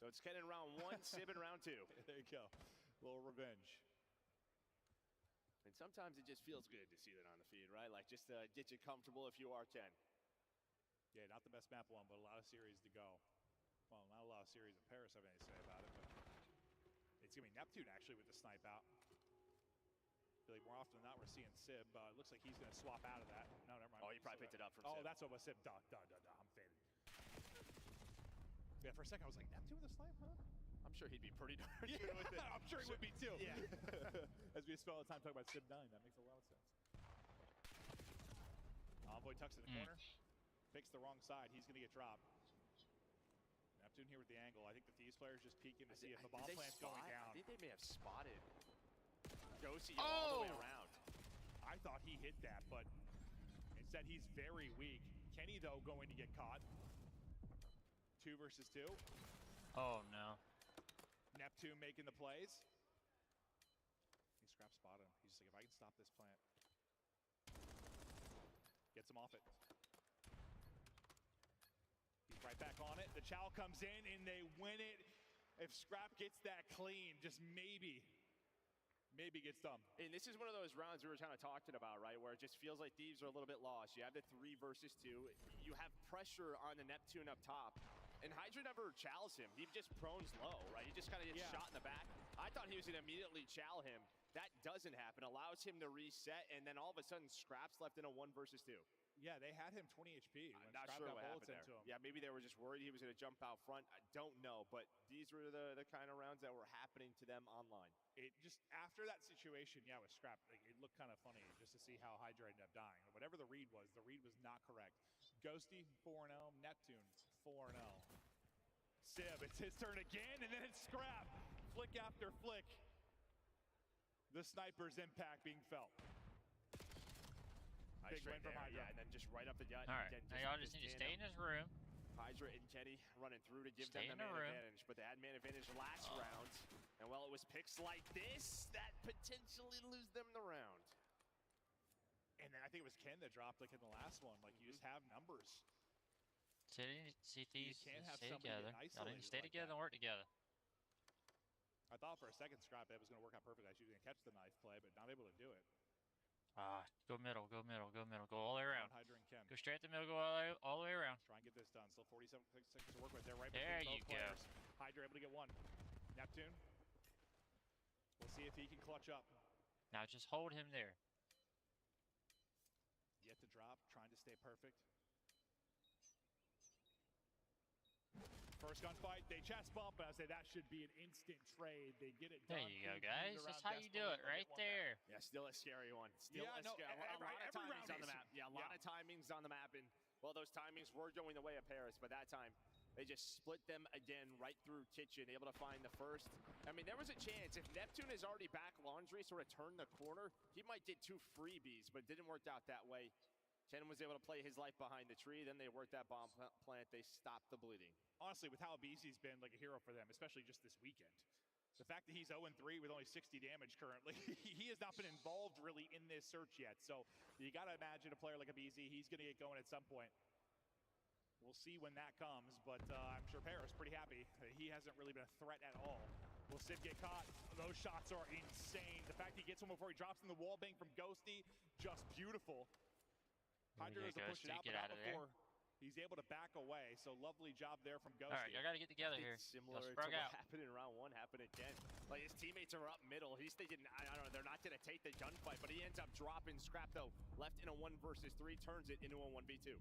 So it's Ken in round 1, Cib in round 2. There you go. A little revenge. And sometimes it just feels good to see that on the feed, right? Like just to get you comfortable if you are Ken. Yeah, not the best map one, but a lot of series to go. Well, not a lot of series in Paris, I have anything to say about it, but it's going to be Neptune, actually, with the snipe out. I feel like more often than not, we're seeing Cib. It looks like he's going to swap out of that. No, never mind. Oh, he probably picked it up from Cib. Oh, that's what was Cib. Duh. I'm faded. Yeah, for a second, I was like, Neptune with a snipe, huh? I'm sure he'd be pretty darn good with it. I'm sure he would be, too. Yeah. As we spend all the time talking about Cib 9, that makes a lot of sense. Envoy tucks in the corner. Picks the wrong side. He's going to get dropped. Neptune here with the angle. I think the Thieves players just peeking to see if the bomb plant's going down. I think they may have spotted Ghosty all the way around. I thought he hit that, but instead he's very weak. Kenny, though, going to get caught. 2 versus 2. Oh, no. Neptune making the plays. He Scrap spotted him. He's just like, if I can stop this plant. Gets him off it. He's right back on it. The Chow comes in and they win it. If Scrap gets that clean, just maybe gets done. And this is one of those rounds we were kind of talking about, right? Where it just feels like Thieves are a little bit lost. You have the 3 versus 2. You have pressure on the Neptune up top. And Hydra never chows him. He just prones low, right? He just kind of gets shot in the back. I thought he was going to immediately chow him. That doesn't happen. Allows him to reset, and then all of a sudden, Scrap's left in a 1 versus 2. Yeah, they had him 20 HP. I'm not sure what happened there. Yeah, maybe they were just worried he was going to jump out front. I don't know, but these were the kind of rounds that were happening to them online. It just, after that situation, yeah, with Scrap, like, it looked kind of funny just to see how Hydra ended up dying. Whatever the read was not correct. Ghosty, 4-0. Neptune, 4-0. Sib, it's his turn again, and then it's Scrap. Flick after flick. The sniper's impact being felt. Big win from Hydra. Yeah, and then just right up the gut. All right, now y'all just need to stay in his room. Hydra and Kenny running through to give them the man advantage, but they had man advantage last round. And while it was picks like this, that potentially lose them the round. And then I think it was Ken that dropped like in the last one. Like, you just have numbers. See these, can't have stay somebody together. get Y'all need to stay isolated like together and work together. I thought for a second Scrap that was going to work out perfect. She was going to catch the knife play, but not able to do it. Go middle, go middle, go middle, go all the way around. Hydra and Ken. Go straight to the middle, go all the way around. Try and get this done. Still 47 seconds to work with. They're right there between you both go. players. Hydra able to get 1. Neptune. We'll see if he can clutch up. Now just hold him there. Yet to drop, trying to stay perfect. First gunfight, they chest bump, and I say that should be an instant trade. They get it done. There you go, guys. That's how you do it, right there. Yeah, still a scary one. Still a lot of timings on the map. Yeah, a lot of timings on the map, and well, those timings were going the way of Paris, but that time they just split them again right through Kitchen, able to find the first. I mean, there was a chance if Neptune is already back laundry, sort of turned the corner, he might get 2 freebies, but it didn't work out that way. Ken was able to play his life behind the tree. Then they worked that bomb plant. They stopped the bleeding. Honestly, with how Beezy's been like a hero for them, especially just this weekend. The fact that he's 0-3 with only 60 damage currently, he has not been involved really in this search yet. So you got to imagine a player like a Beezy, he's going to get going at some point. We'll see when that comes, but I'm sure Paris pretty happy. He hasn't really been a threat at all. Will Sid get caught? Those shots are insane. The fact he gets one before he drops in the wall bang from Ghosty, just beautiful. Hydra has to push it out, but not before he's able to back away. So lovely job there from Ghosty. All right, y'all got to get together here. Similar to what happened in round 1 happened again. Like, his teammates are up middle. He's thinking, I don't know, they're not going to take the gunfight, but he ends up dropping Scrap, though. Left in a 1 versus 3, turns it into a 1v2.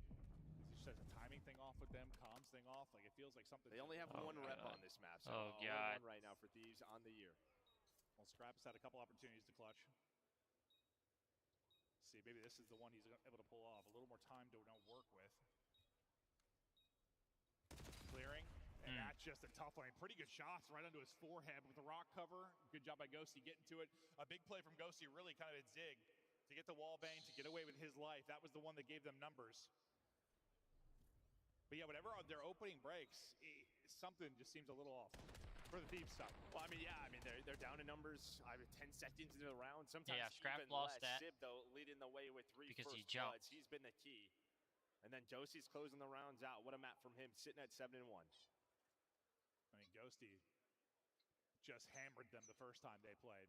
Just has a timing thing off with them, comms thing off. Like, it feels like something. They only have 1 rep on this map, so only 1 right now for Thieves on the year. Well, Scrap's had a couple opportunities to clutch. See, maybe this is the one he's able to pull off. A little more time to work with. Clearing, and that's just a tough one. Pretty good shots right onto his forehead with the rock cover. Good job by Ghosty getting to it. A big play from Ghosty, really kind of a zig to get the wall bang, to get away with his life. That was the one that gave them numbers. But yeah, whatever their opening breaks, something just seems a little off for the Thieves side. Well, I mean, yeah, they're down in numbers. 10 seconds into the round. Sometimes Scrap even lost less. that. Sib, though, leading the way with 3 because first he jumped. bloods. He's been the key. And then Josie's closing the rounds out. What a map from him, sitting at 7-1. I mean, Ghosty just hammered them the first time they played.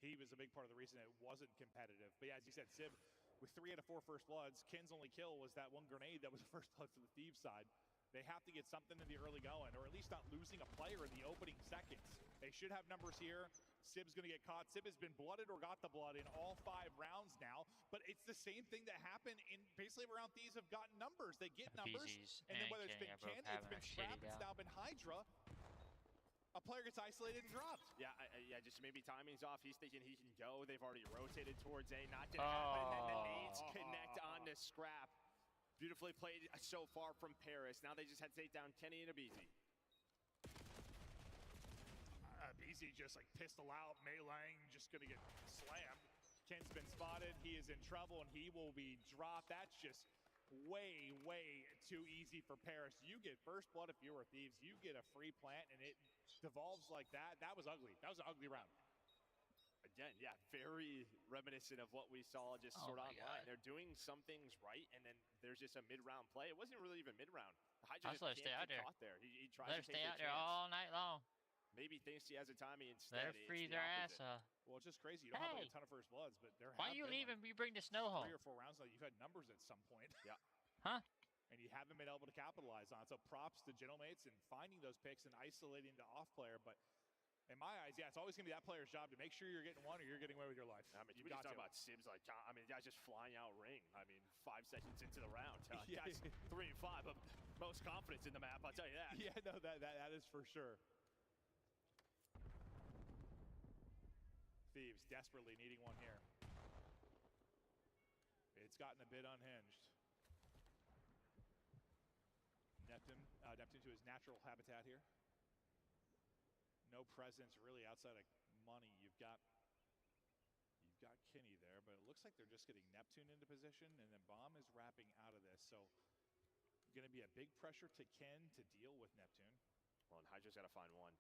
He was a big part of the reason it wasn't competitive. But yeah, as you said, Sib, with 3 out of 4 first bloods, Ken's only kill was that 1 grenade that was the first blood for the Thieves side. They have to get something in the early going, or at least not losing a player in the opening seconds. They should have numbers here. Sib's going to get caught. Sib has been blooded or got the blood in all 5 rounds now, but it's the same thing that happened in basically around Thieves have gotten numbers. They get numbers, and then whether it's been Ken, it's been Scrap, it's now been Hydra. A player gets isolated and dropped. Yeah, just maybe timing's off. He's thinking he can go. They've already rotated towards A. Not going to happen. And the nades connect on to Scrap. Beautifully played so far from Paris. Now they just had to take down Kenny and Abizi. Abizi just like pistol out, meleeing, just gonna get slammed. Ken's been spotted. He is in trouble and he will be dropped. That's just way, way too easy for Paris. You get first blood if you were Thieves. You get a free plant, and it devolves like that. That was ugly. That was an ugly round. Again, yeah, very reminiscent of what we saw just Oh sort of my online. God. They're doing some things right, and then there's just a mid-round play. It wasn't really even mid-round. The I Hydra just let just her stay can't out get there. caught there. He tries Let to her take stay a out there chance. all night long. Maybe thinks he has a timing instead. Let her It's freeze the their ass opposite. off. Well, it's just crazy. You don't have like Hey. a ton of first bloods, but there Why have you been leaving? like You bring the snow home. 3 or 4 rounds now. You've had numbers at some point. Yeah. Huh? And you haven't been able to capitalize on it. So props to Gentlemates and finding those picks and isolating the off player. But in my eyes, yeah, it's always going to be that player's job to make sure you're getting one or you're getting away with your life. I mean, You've we just got talk to. about Sibs like, I mean, guys just flying out ring. I mean, 5 seconds into the round. Yeah. Guys 3 and 5, but most confidence in the map, I'll tell you that. Yeah, no, that is for sure. Thieves desperately needing one here. It's gotten a bit unhinged. Neptune to his natural habitat here. No presence really outside of money. You've got Kinney there, but it looks like they're just getting Neptune into position, and then Bomb is wrapping out of this. So going to be a big pressure to Ken to deal with Neptune. Well, and Hydra's got to find one.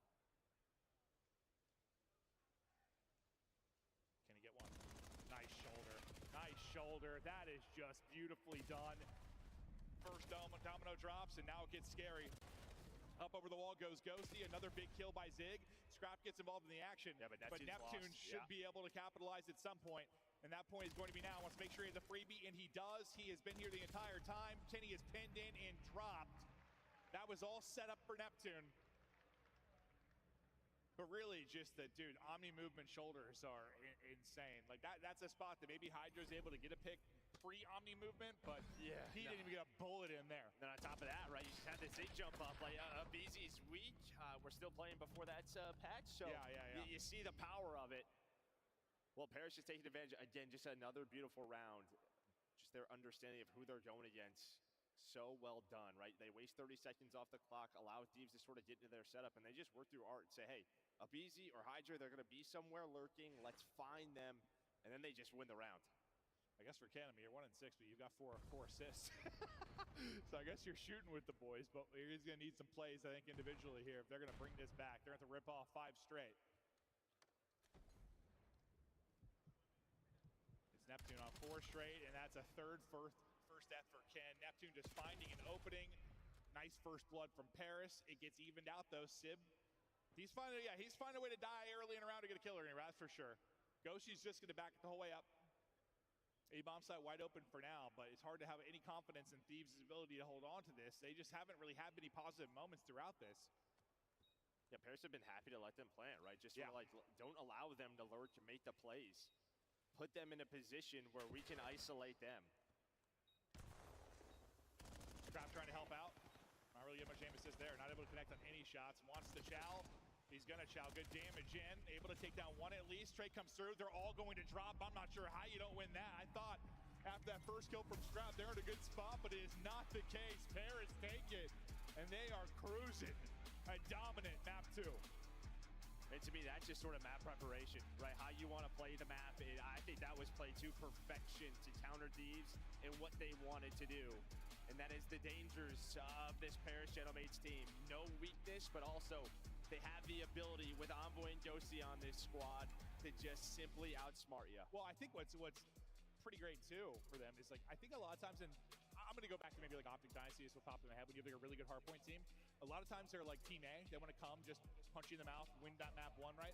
Can he get one? Nice shoulder. Nice shoulder. That is just beautifully done. First domino drops, and now it gets scary. Up over the wall goes Ghosty. Another big kill by Zig. Scrap gets involved in the action. Yeah, but Neptune should be able to capitalize at some point. And that point is going to be now. Wants to make sure he has a freebie, and he does. He has been here the entire time. Kenny is pinned in and dropped. That was all set up for Neptune. But really, just the dude, Omni movement shoulders are insane. Like that's a spot that maybe Hydra's able to get a pick pre-Omni movement, but yeah, he didn't even get a bullet in there. Then on top of that, right, you just had the Zig jump up. Like BZ's weak. We're still playing before that patch, so yeah. You see the power of it. Well, Paris just taking advantage. Again, just another beautiful round. Just their understanding of who they're going against. So well done, right? They waste 30 seconds off the clock, allow Thieves to sort of get into their setup, and they just work through art and say, hey, a BZ or Hydra, they're going to be somewhere lurking. Let's find them, and then they just win the round. I guess for Ken, I mean, you're 1-6, but you've got four assists. So I guess you're shooting with the boys, but he's going to need some plays, I think, individually here. If they're going to bring this back, they're going to have to rip off 5 straight. It's Neptune on 4 straight, and that's a first death for Ken. Neptune just finding an opening. Nice first blood from Paris. It gets evened out, though. Sib, he's finding a way to die early in a round to get a killer in, that's for sure. Ghosty's just going to back it the whole way up. A-bomb side wide open for now, but it's hard to have any confidence in Thieves' ability to hold on to this. They just haven't really had many positive moments throughout this. Yeah, Paris have been happy to let them plant, right? Just sort of like, don't allow them to lurk and make the plays. Put them in a position where we can isolate them. Scrap trying to help out. Not really getting much aim assist there. Not able to connect on any shots. Wants to chow. He's going to chow. Good damage in. Able to take down one at least. Trey comes through. They're all going to drop. I'm not sure how you don't win that. I thought after that first kill from Scrap, they're in a good spot, but it is not the case. Paris take it, and they are cruising. A dominant map 2. And to me, that's just sort of map preparation, right? How you want to play the map. I think that was played to perfection to counter Thieves and what they wanted to do. And that is the dangers of this Paris Gentlemates team. No weakness, but also they have the ability with Envoy and Ghosty on this squad to just simply outsmart you. Well, I think what's pretty great too for them is like, I think a lot of times I'm going to go back to maybe like Optic Dynasty is what popped in my head when you have like a really good hardpoint team. A lot of times they're like Team A. They want to come, just punch you in the mouth, win that map 1, right?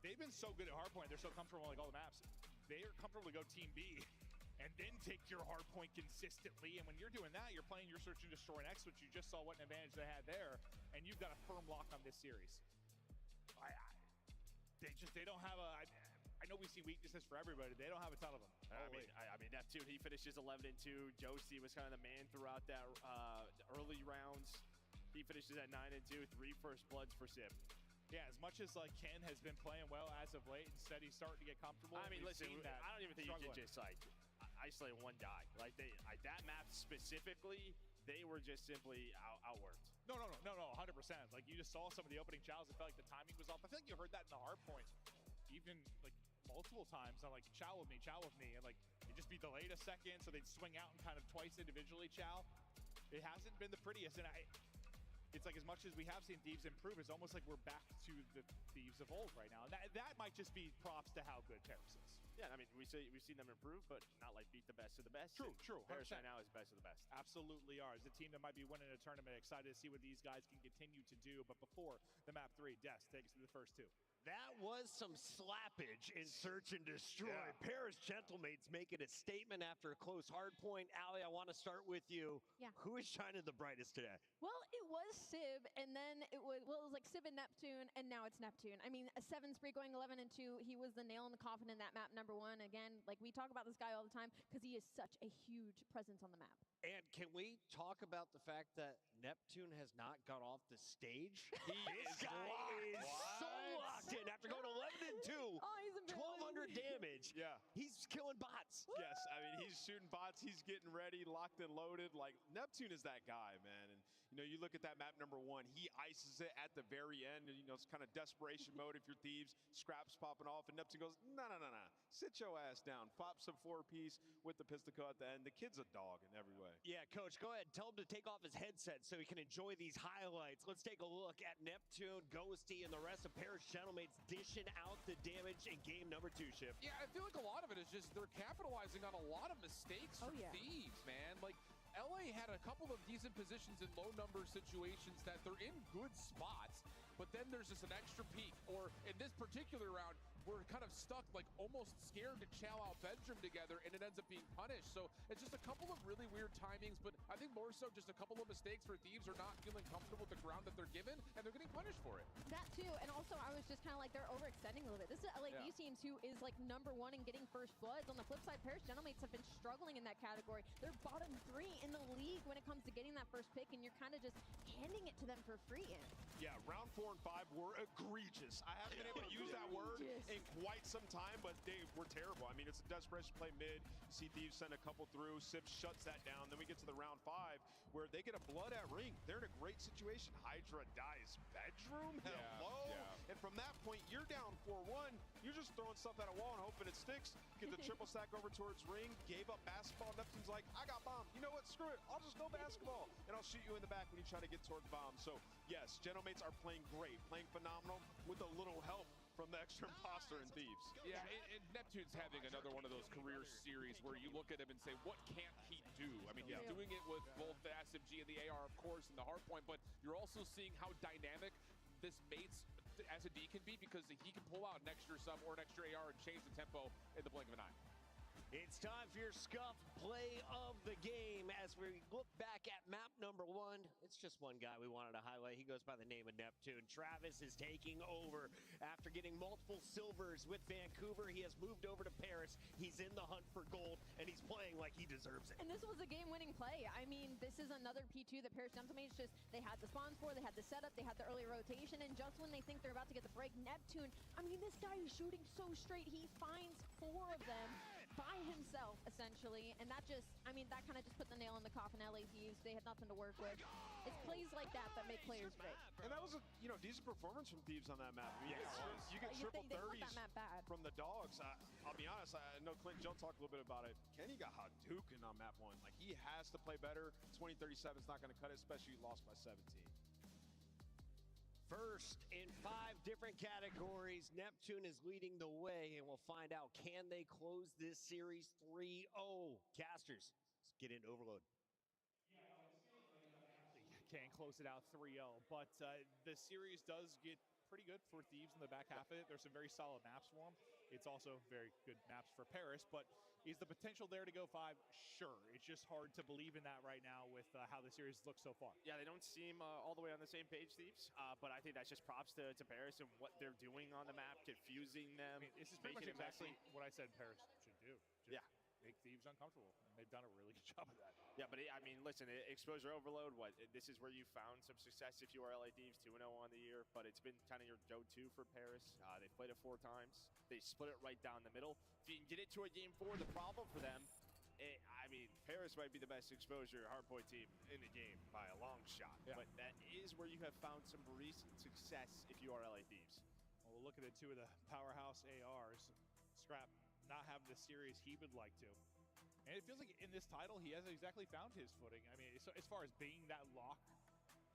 They've been so good at hardpoint. They're so comfortable with like all the maps. They are comfortable to go Team B and then take your hardpoint consistently. And when you're doing that, you're playing your search and destroy next, which you just saw what an advantage they had there. And you've got a firm lock on this series. They don't have a. I know we see weaknesses for everybody. They don't have a ton of them. I mean, Neptune, he finishes 11-2. Ghosty was kind of the man throughout that early rounds. He finishes at 9-2, 3 first bloods for Sib. Yeah, as much as like Ken has been playing well as of late, instead he's starting to get comfortable. I mean, listen, I don't even think struggling. you can just like isolate one guy. Like that map specifically, they were just simply outworked. No, 100%. Like you just saw some of the opening chows. It felt like the timing was off. I feel like you heard that in the hard point. even like multiple times on like chow with me, and like it just be delayed a second, so they'd swing out and kind of twice individually chow. It hasn't been the prettiest, and it's like as much as we have seen Thieves improve, it's almost like we're back to the Thieves of old right now. And that might just be props to how good Paris is. Yeah, I mean, we've seen them improve, but not like beat the best of the best. True. Paris right now is best of the best. Absolutely are. It's a team that might be winning a tournament. Excited to see what these guys can continue to do. But before the map 3, Des, take us to the first 2. That was some slappage in Search and Destroy. Yeah. Paris Gentlemates making a statement after a close hard point. Allie, I want to start with you. Yeah. Who is shining the brightest today? Well, it was Sib, and then it was like Sib and Neptune, and now it's Neptune. I mean, a 7 spree going 11-2. He was the nail in the coffin in that map number 1. Again, like we talk about this guy all the time because he is such a huge presence on the map. And can we talk about the fact that Neptune has not got off the stage? This guy is so locked in after going 11-2. Oh, he's 1,200 damage. Yeah. He's killing bots. Yes, I mean, he's shooting bots. He's getting ready, locked and loaded. Like, Neptune is that guy, man. And, you know, you look at that map number 1, he ices it at the very end. And, you know, it's kind of desperation mode if you're Thieves. Scraps popping off. And Neptune goes, no. Sit your ass down. Pops a 4-piece with the pistol at the end. The kid's a dog in every way. Yeah, Coach, go ahead. Tell him to take off his headset so he can enjoy these highlights. Let's take a look at Neptune, Ghosty, and the rest of Paris Gentlemates dishing out the damage in game number 2, Ship. Yeah, I feel like a lot of it is just they're capitalizing on a lot of mistakes from Thieves, man. Like, LA had a couple of decent positions in low number situations that they're in good spots, but then there's just an extra peak. Or in this particular round, we're kind of stuck, like almost scared to chow out bedroom together, and it ends up being punished. So it's just a couple of really weird timings, but I think more so just a couple of mistakes where Thieves are not feeling comfortable with the ground that they're given, and they're getting punished for it. That too, and also I was just kind of like they're overextending a little bit. This is LA Thieves teams who is like number 1 in getting first bloods. On the flip side, Paris Gentlemates have been struggling in that category. They're bottom 3 in the league when it comes to getting that first pick, and you're kind of just handing it to them for free. Yeah, round 4 and 5 were egregious. I haven't been able to use that word in quite some time, but they were terrible. I mean, it's a desperation play mid. You see Thieves send a couple through. Sip shuts that down. Then we get to the round 5 where they get a blood at ring. They're in a great situation. Hydra dies bedroom. Hello. Yeah. And from that point, you're down 4-1. You're just throwing stuff at a wall and hoping it sticks. Get the triple stack over towards ring. Gave up basketball. Neptune's like, I got bomb. You know what? Screw it. I'll just go basketball. And I'll shoot you in the back when you try to get towards bomb. So, yes, Gentlemates are playing great. Playing phenomenal with a little help from the extra imposter and Thieves. Yeah, and Neptune's having another one of those career series where you look at him and say, what can't he do? I mean, he's doing it with both the SMG and the AR, of course, and the hardpoint, but you're also seeing how dynamic this mates as a D can be because he can pull out an extra sub or an extra AR and change the tempo in the blink of an eye. It's time for your Scuff play of the game as we look back at map number 1. It's just one guy we wanted to highlight. He goes by the name of Neptune. Travis is taking over after getting multiple silvers with Vancouver. He has moved over to Paris. He's in the hunt for gold, and he's playing like he deserves it. And this was a game-winning play. I mean, this is another P2 that Paris Gentlemates they had the spawns for, they had the setup, they had the early rotation, and just when they think they're about to get the break, Neptune, I mean, this guy is shooting so straight. He finds 4 of them by himself, essentially, and that just, I mean, that kind of just put the nail in the coffin. LA Thieves, they had nothing to work with. It's plays like that that make players great. And that was a decent performance from Thieves on that map. I mean, you get triple 30s from the dogs. I'll be honest, I know Clint Joe talked a little bit about it. Kenny got Hadouken on map 1. Like, he has to play better. 2037 is not going to cut it, especially lost by 17. First in 5 different categories, Neptune is leading the way, and we'll find out, can they close this series 3-0? Casters, let's get into Overload. Can't close it out 3-0, but the series does get pretty good for Thieves in the back half of it. There's some very solid maps for them. It's also very good maps for Paris, but is the potential there to go 5? Sure. It's just hard to believe in that right now with how the series looks so far. Yeah, they don't seem all the way on the same page, Thieves, but I think that's just props to Paris and what they're doing on the map, confusing them. I mean, this is pretty much exactly what I said Paris should do. Just make Thieves uncomfortable, and they've done a really good job of that. Yeah, but I mean, listen, exposure overload, this is where you found some success if you are LA Thieves, 2-0 on the year, but it's been kind of your go-to for Paris. They played it 4 times. They split it right down the middle. If you can get it to a game 4, the problem for them, I mean, Paris might be the best exposure hardpoint team in the game by a long shot, but that is where you have found some recent success if you are LA Thieves. Well, we're looking at two of the powerhouse ARs. Scrap not having the series he would like to. And it feels like in this title, he hasn't exactly found his footing. I mean, so as far as being that lock,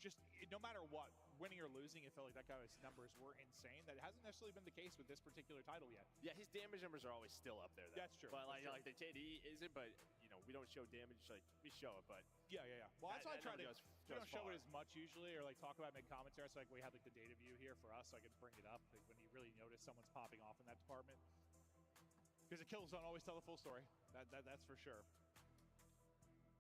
just no matter what, winning or losing, it felt like that guy's numbers were insane. That hasn't necessarily been the case with this particular title yet. Yeah, his damage numbers are always still up there, though. That's true. But like the KD isn't, but, you know, we don't show damage. Like, we show it, but... Yeah. Well, that's why I try to... We don't show far. it as much usually, or like talk about mid-commentary. So like we had like the data view here for us, so I can bring it up like, when you really notice someone's popping off in that department. Because the kills don't always tell the full story. That's for sure.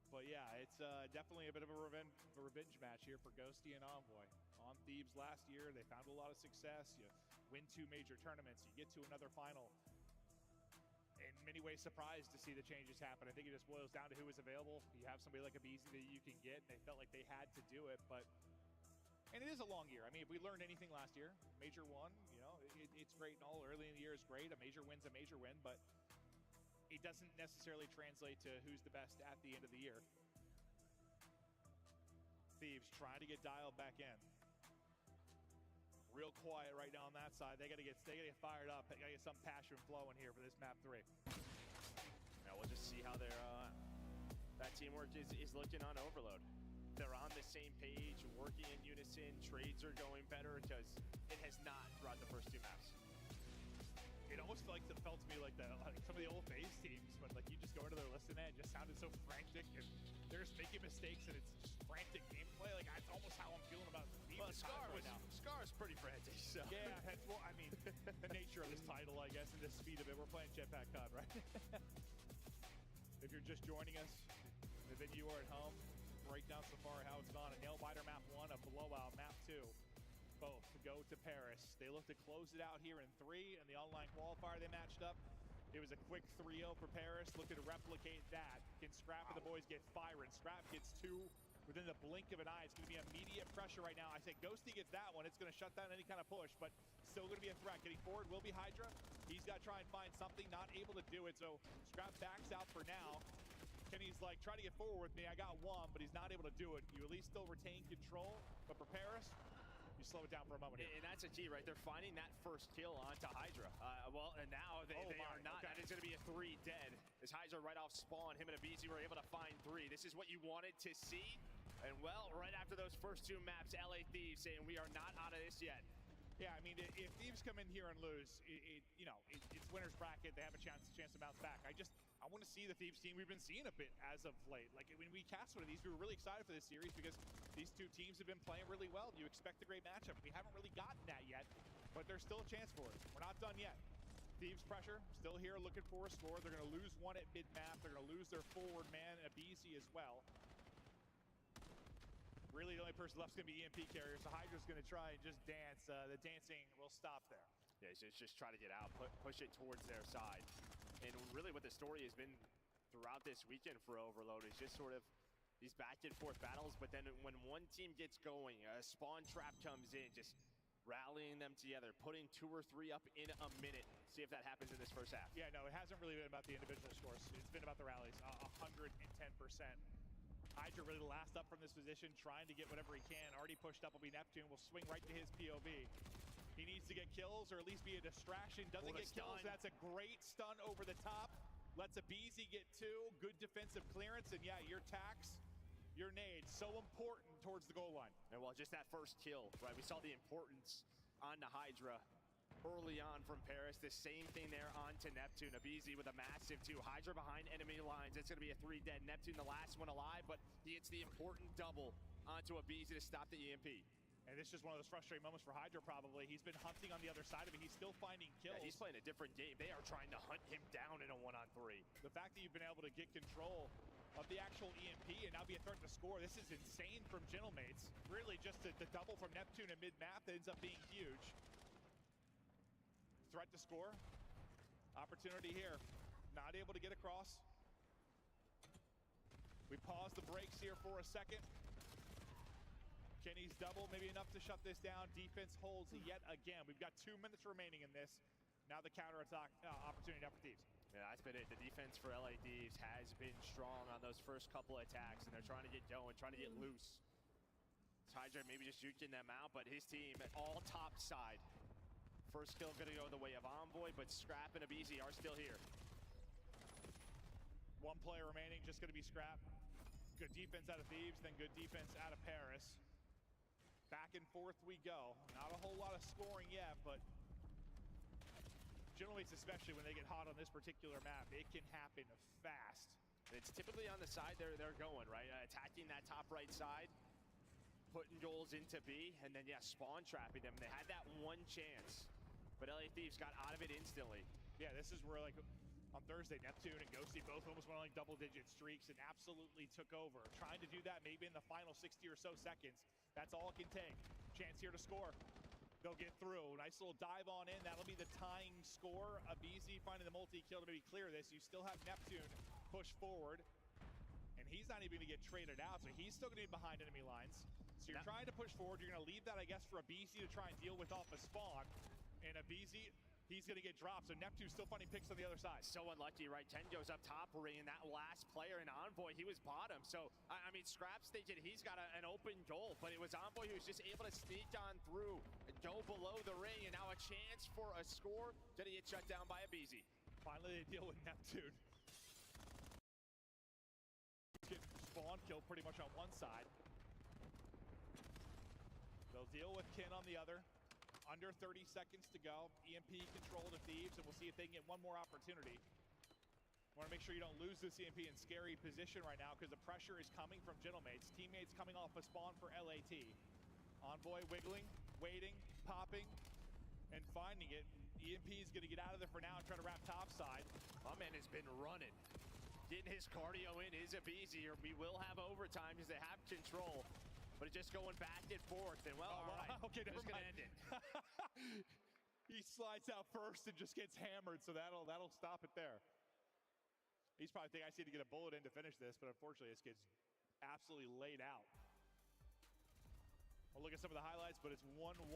But yeah, it's definitely a bit of a revenge match here for Ghosty and Envoy. On Thebes last year, they found a lot of success. You win 2 major tournaments, you get to another final. In many ways, surprised to see the changes happen. I think it just boils down to who is available. You have somebody like Abizi that you can get, and they felt like they had to do it. And it is a long year. I mean, if we learned anything last year, major one, you know, it's great and all. Early in the year is great. A major win's a major win, but it doesn't necessarily translate to who's the best at the end of the year. Thieves trying to get dialed back in. Real quiet right now on that side. They gotta get fired up. They gotta get some passion flowing here for this map 3. Now we'll just see how their that teamwork is looking on Overload. They're on the same page, working in unison. Trades are going better because it has not throughout the first 2 maps. It almost felt to me like some of the old FaZe teams when like you just go into their listen and it just sounded so frantic and they're just making mistakes and it's just frantic gameplay. Like that's almost how I'm feeling about Thebes. Well, Scar's pretty frantic. So yeah, well, I mean, the nature of this title, I guess, and the speed of it. We're playing Jetpack COD, right? If you're just joining us, the venue or at home, breakdown so far how it's gone. A nail-biter map 1, a blowout map 2. Both go to Paris. They look to close it out here in 3. In the online qualifier they matched up, it was a quick 3-0 for Paris. Looking to replicate that. Can Scrap and the boys get firing? Scrap gets 2 within the blink of an eye. It's going to be immediate pressure right now. I say Ghosty gets that one. It's going to shut down any kind of push, but still going to be a threat. Getting forward will be Hydra. He's got to try and find something. Not able to do it, so Scrap backs out for now. Kenny's like, try to get forward with me. I got 1, but he's not able to do it. You at least still retain control, but for Paris, you slow it down for a moment here. And that's a key, right? They're finding that first kill onto Hydra. Well, and now they are not. Okay. That is going to be a 3 dead. As Hydra right off spawn, him and Abizi were able to find 3. This is what you wanted to see. And well, right after those first 2 maps, LA Thieves saying we are not out of this yet. Yeah, I mean, if Thieves come in here and lose, it's winner's bracket. They have a chance to bounce back. I want to see the Thieves team we've been seeing a bit as of late. Like when we cast one of these, we were really excited for this series because these 2 teams have been playing really well. You expect a great matchup. We haven't really gotten that yet, but there's still a chance for it. We're not done yet. Thieves pressure, still here looking for a score. They're going to lose 1 at mid-map. They're going to lose their forward man, Abizi, as well. Really, the only person left is going to be EMP carrier, so Hydra's going to try and just dance. The dancing will stop there. Yeah, so it's just try to get out, push it towards their side. And really what the story has been throughout this weekend for Overload is just sort of these back and forth battles, but then when one team gets going, a spawn trap comes in, just rallying them together, putting 2 or 3 up in a minute. See if that happens in this first half. Yeah, no, it hasn't really been about the individual scores. It's been about the rallies, 110%. Hydra really last up from this position, trying to get whatever he can. Already pushed up will be Neptune, will swing right to his POV. He needs to get kills or at least be a distraction. Doesn't get kills. That's a great stun over the top. Lets Abizi get 2. Good defensive clearance. And yeah, your tax, your nades, so important towards the goal line. And well, just that first kill, right? We saw the importance on the Hydra early on from Paris. The same thing there onto Neptune. Abizi with a massive 2. Hydra behind enemy lines. It's going to be a 3 dead. Neptune the last one alive, but he hits the important double onto Abizi to stop the EMP. And this is just one of those frustrating moments for Hydra probably. He's been hunting on the other side of it. He's still finding kills. Yeah, he's playing a different game. They are trying to hunt him down in a 1-on-3. The fact that you've been able to get control of the actual EMP and now be a threat to score, this is insane from Gentlemates. Really just the double from Neptune at mid-map that ends up being huge. Threat to score. Opportunity here. Not able to get across. We pause the brakes here for a second. Kenny's double, maybe enough to shut this down. Defense holds yet again. We've got 2 minutes remaining in this. Now the counter-attack opportunity now for Thieves. Yeah, that's been it. The defense for LA Thieves has been strong on those first couple of attacks, and they're trying to get going, trying to get loose. Hydra maybe just juking them out, but his team all top side. First kill gonna go the way of Envoy, but Scrap and Abizi are still here. One player remaining, just gonna be Scrap. Good defense out of Thieves, then good defense out of Paris. Back and forth we go. Not a whole lot of scoring yet, but Gentleman's, especially when they get hot on this particular map, it can happen fast. It's typically on the side they're going, right? Attacking that top right side, putting goals into B, and then, yeah, spawn trapping them. They had that one chance, but LA Thieves got out of it instantly. Yeah, this is where, like, on Thursday, Neptune and Ghosty both almost went on like double-digit streaks and absolutely took over. Trying to do that maybe in the final 60 or so seconds. That's all it can take. Chance here to score. They'll get through. Nice little dive on in. That'll be the tying score. Abizi finding the multi-kill to maybe clear this. You still have Neptune push forward, and he's not even going to get traded out, so he's still going to be behind enemy lines. So you're trying to push forward. You're going to leave that, I guess, for Abizi to try and deal with off a spawn. And Abizi, he's going to get dropped, so Neptune's still finding picks on the other side. So unlucky, right? 10 goes up top, ringing that last player, and Envoy, he was bottom. So, I mean, Scrap's thinking he's got an open goal, but it was Envoy who was just able to sneak on through, go below the ring, and now a chance for a score. Gonna get shut down by Abizi. Finally, they deal with Neptune. Get spawn killed pretty much on one side. They'll deal with Kin on the other. Under 30 seconds to go. EMP control to Thieves, and we'll see if they can get one more opportunity. Want to make sure you don't lose this EMP in scary position right now because the pressure is coming from Gentlemates. Teammates coming off a spawn for LAT. Envoy wiggling, waiting, popping, and finding it. EMP is going to get out of there for now and try to wrap topside. My man has been running. Getting his cardio in is Abizi, or we will have overtime because they have control. But it's just going back and forth, and well, all right, okay, never just mind. gonna end it. He slides out first and just gets hammered, so that'll stop it there. He's probably thinking I just need to get a bullet in to finish this, but unfortunately this kid's absolutely laid out. We'll look at some of the highlights, but it's 1-1.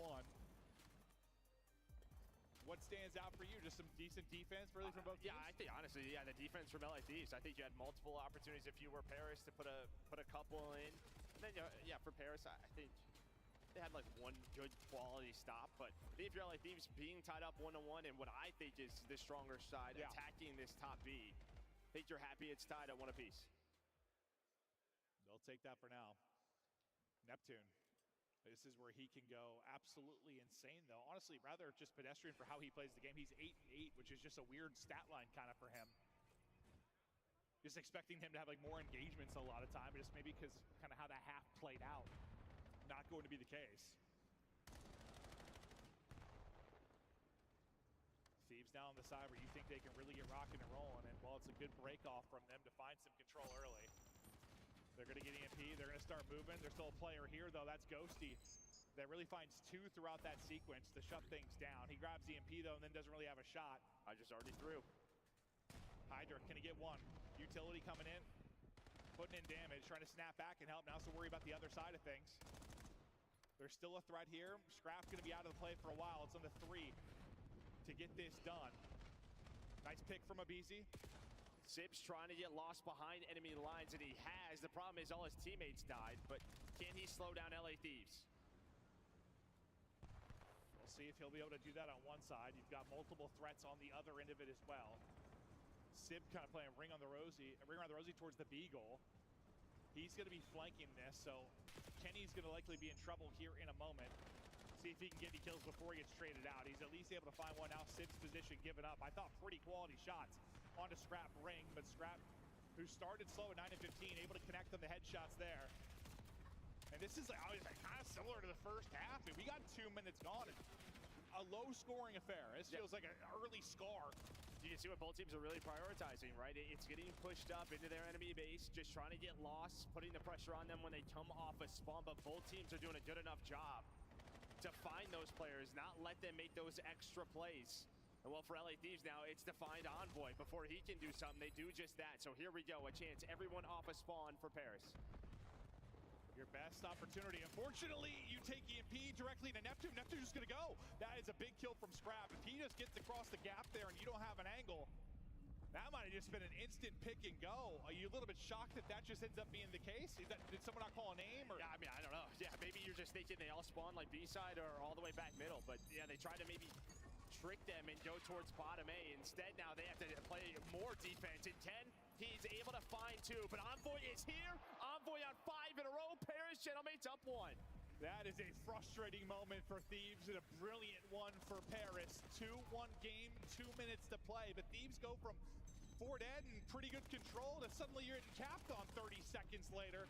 What stands out for you? Just some decent defense, really, from both teams? Yeah, I think honestly, yeah, the defense from LA Thieves. I think you had multiple opportunities if you were Paris to put a couple in. And then, yeah, for Paris, I think they had like one good quality stop. But if you're LA Thieves being tied up 1-1, and what I think is the stronger side attacking this top B, I think you're happy it's tied at 1 apiece. They'll take that for now. Neptune. This is where he can go absolutely insane, though. Honestly, rather just pedestrian for how he plays the game. He's 8-8, which is just a weird stat line kind of for him. Just expecting him to have like more engagements a lot of time, but just maybe because kind of how that half played out. Not going to be the case. Thieves down on the side where you think they can really get rocking and rolling, and well, it's a good break off from them to find some control early. They're going to get EMP. They're going to start moving. There's still a player here, though. That's Ghosty. That really finds 2 throughout that sequence to shut things down. He grabs EMP, though, and then doesn't really have a shot. I just already threw. Hydra, can he get one? Utility coming in. Putting in damage. Trying to snap back and help. Now so worry about the other side of things. There's still a threat here. Scrap's going to be out of the play for a while. It's on the 3 to get this done. Nice pick from Abizi. Sib's trying to get lost behind enemy lines, and he has. The problem is all his teammates died, but can he slow down LA Thieves? We'll see if he'll be able to do that on one side. You've got multiple threats on the other end of it as well. Sib kind of playing ring around the rosy towards the B goal. He's going to be flanking this, so Kenny's going to likely be in trouble here in a moment. See if he can get any kills before he gets traded out. He's at least able to find one now. Sib's position given up. I thought pretty quality shots onto Scrap ring, but Scrap, who started slow at 9 and 15, able to connect on the headshots there. And this is like, kind of similar to the first half. I mean, we got 2 minutes gone. A low-scoring affair. This feels like an early scar. You can see what both teams are really prioritizing, right? It's getting pushed up into their enemy base, just trying to get lost, putting the pressure on them when they come off a spawn, but both teams are doing a good enough job to find those players, not let them make those extra plays. And well, for LA Thieves now, it's to find Envoy. Before he can do something, they do just that. So here we go, a chance. Everyone off a spawn for Paris. Your best opportunity. Unfortunately, you take EMP directly into Neptune. Neptune's just going to go. That is a big kill from Scrap. If he just gets across the gap there and you don't have an angle, that might have just been an instant pick and go. Are you a little bit shocked that that just ends up being the case? Did someone not call a name? Or? Yeah, I mean, I don't know. Yeah, maybe you're just thinking they all spawn like B-side or all the way back middle. But yeah, they try to maybe trick them and go towards bottom A. Instead, now they have to play more defense. In 10, he's able to find 2, but Envoy is here. Envoy on 5 in a row. Paris Gentlemates up 1. That is a frustrating moment for Thieves and a brilliant one for Paris. 2-1 game, 2 minutes to play, but Thieves go from 4 dead and pretty good control to suddenly you're getting capped on 30 seconds later.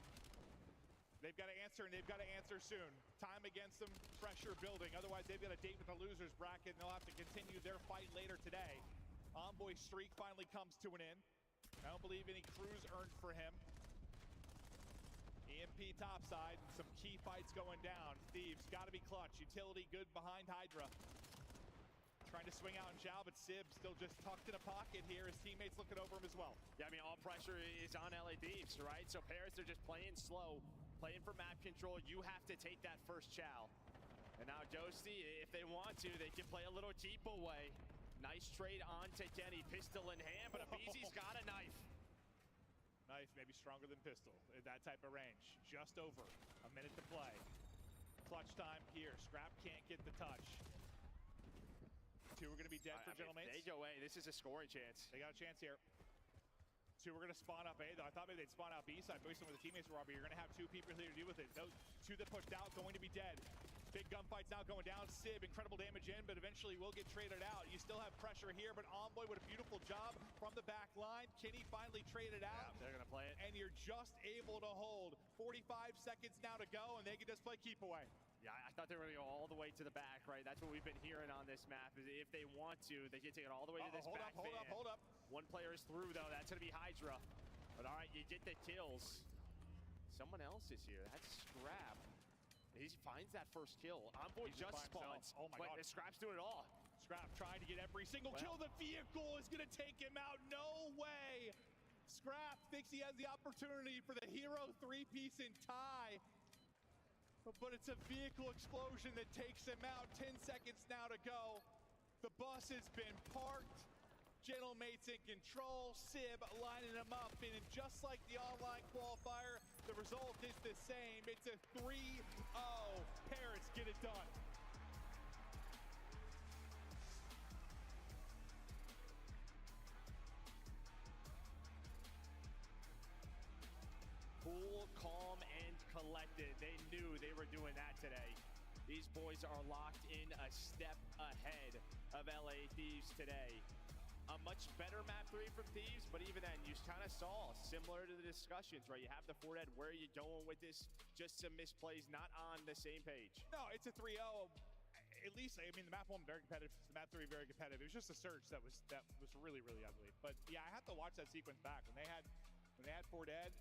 They've got to answer, and they've got to answer soon. Time against them, pressure building. Otherwise, they've got a date with the losers bracket, and they'll have to continue their fight later today. Envoy's streak finally comes to an end. I don't believe any crews earned for him. EMP topside, and some key fights going down. Thieves got to be clutch. Utility good behind Hydra. Trying to swing out in Zhao, but Sib still just tucked in a pocket here. His teammates looking over him as well. Yeah, I mean, all pressure is on LA Thieves, right? So Paris, they're just playing slow, playing for map control. You have to take that first chow. And now Ghosty, if they want to, they can play a little deep away. Nice trade on to Kenny, pistol in hand, but Abizi's got a knife. Knife maybe stronger than pistol at that type of range. Just over a minute to play. Clutch time here. Scrap can't get the touch. 2 are going to be dead for Gentlemates. They go away. This is a scoring chance. They got a chance here. 2 are going to spawn up A, though. I thought maybe they'd spawn out B side based on where the teammates were, but you're going to have 2 people here to deal with it. Those 2 that pushed out going to be dead. Big gunfights now going down. Sib, incredible damage in, but eventually will get traded out. You still have pressure here, but Envoy with a beautiful job from the back line. Kenny finally traded out. Yeah, they're going to play it. And you're just able to hold. 45 seconds now to go, and they can just play keep away. Yeah, I thought they were going to go all the way to the back, right? That's what we've been hearing on this map. Is if they want to, they can take it all the way to this back fan. Hold up. 1 player is through, though. That's going to be Hydra. But all right, you get the kills. Someone else is here. That's Scrap. He finds that first kill. Envoy just spawns. Oh my God. Scrap's doing it all. Scrap trying to get every single kill. The vehicle is going to take him out. No way. Scrap thinks he has the opportunity for the hero 3-piece and tie. But it's a vehicle explosion that takes him out. 10 seconds now to go. The bus has been parked. Gentlemates in control. Sib lining them up. And just like the online qualifier, the result is the same. It's a 3-0. Paris get it done. Cool, calm, and collected. They knew they were doing that today. These boys are locked in a step ahead of LA Thieves today. A much better map 3 from Thieves, but even then, you kind of saw, similar to the discussions, right? You have the 4 dead. Where are you going with this? Just some misplays, not on the same page. No, it's a 3-0. At least, I mean, the map 1 very competitive. The map 3 very competitive. It was just a surge that was really, really ugly. But yeah, I have to watch that sequence back. When they had 4 dead,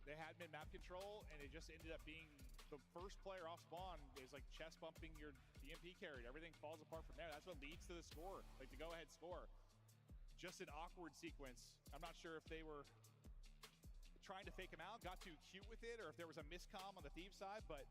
they had mid-map control, and it just ended up being the first player off spawn is like chest bumping your DMP carried. Everything falls apart from there. That's what leads to the score, like the go-ahead score. Just an awkward sequence. I'm not sure if they were trying to fake him out, got too cute with it, or if there was a miscomm on the Thieves side, but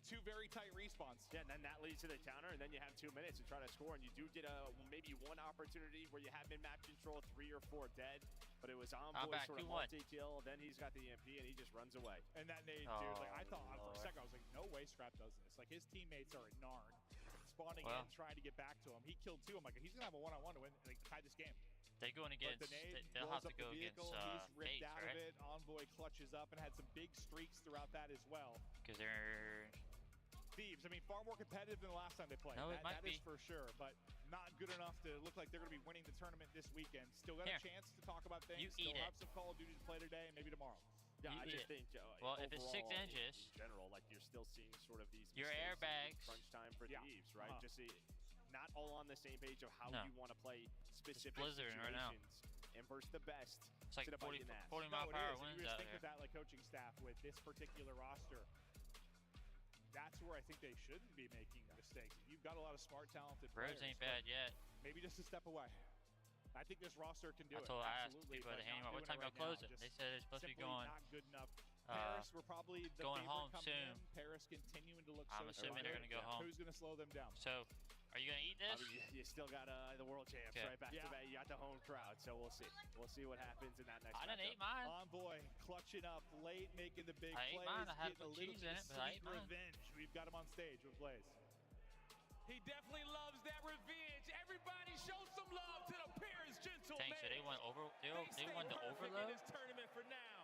2 very tight respawns. Yeah, and then that leads to the counter, and then you have 2 minutes to try to score, and you do get maybe 1 opportunity where you have mid-map control, 3 or 4 dead, but it was Envoy sort of multi-kill, then he's got the EMP, and he just runs away. And that nade, dude, like, I thought for a second, I was like, no way Scrap does this. Like, his teammates are at Narn, spawning in, trying to get back to him. He killed 2. I'm like, he's gonna have a 1-on-1 to win, like, tie this game. They're going against, they'll have to go against he's ripped Fates, out right? of it. Envoy clutches up and had some big streaks throughout that as well. Because they're Thieves, I mean, far more competitive than the last time they played. No, that is for sure, but not good enough to look like they're going to be winning the tournament this weekend. Still got a chance to talk about things. Still have some Call of Duty to play today and maybe tomorrow. Yeah, I just think well, if it's 6 inches, in general, like you're still seeing sort of these your airbags crunch time for Thieves, right? Just not all on the same page of how you want to play specific blizzard right now. And versus the best. It's like 40 mile per hour winds out there. You there. think of that like coaching staff with this particular roster. That's where I think they shouldn't be making mistakes. You've got a lot of smart, talented players. Rose ain't bad yet. Maybe just a step away. I think this roster can do it. I asked people at the handy what time y'all close it. They said it's supposed to be going. Not good enough. Paris were probably the going home soon. in. Paris continuing to look I'm assuming they're going to go home. Who's going to slow them down? So, are you going to eat this? I mean, you still got the world champs right back to back. You got the home crowd, so we'll see. We'll see what happens in that next I didn't eat mine. Envoy clutching up late, making the big plays. I ate mine. I had a cheese in it, but I ate mine. Revenge. We've got him on stage with Blaze. He definitely loves that revenge. Everybody show some love to the Paris Gentlemen. Dang, so they won the overload? In this tournament for now.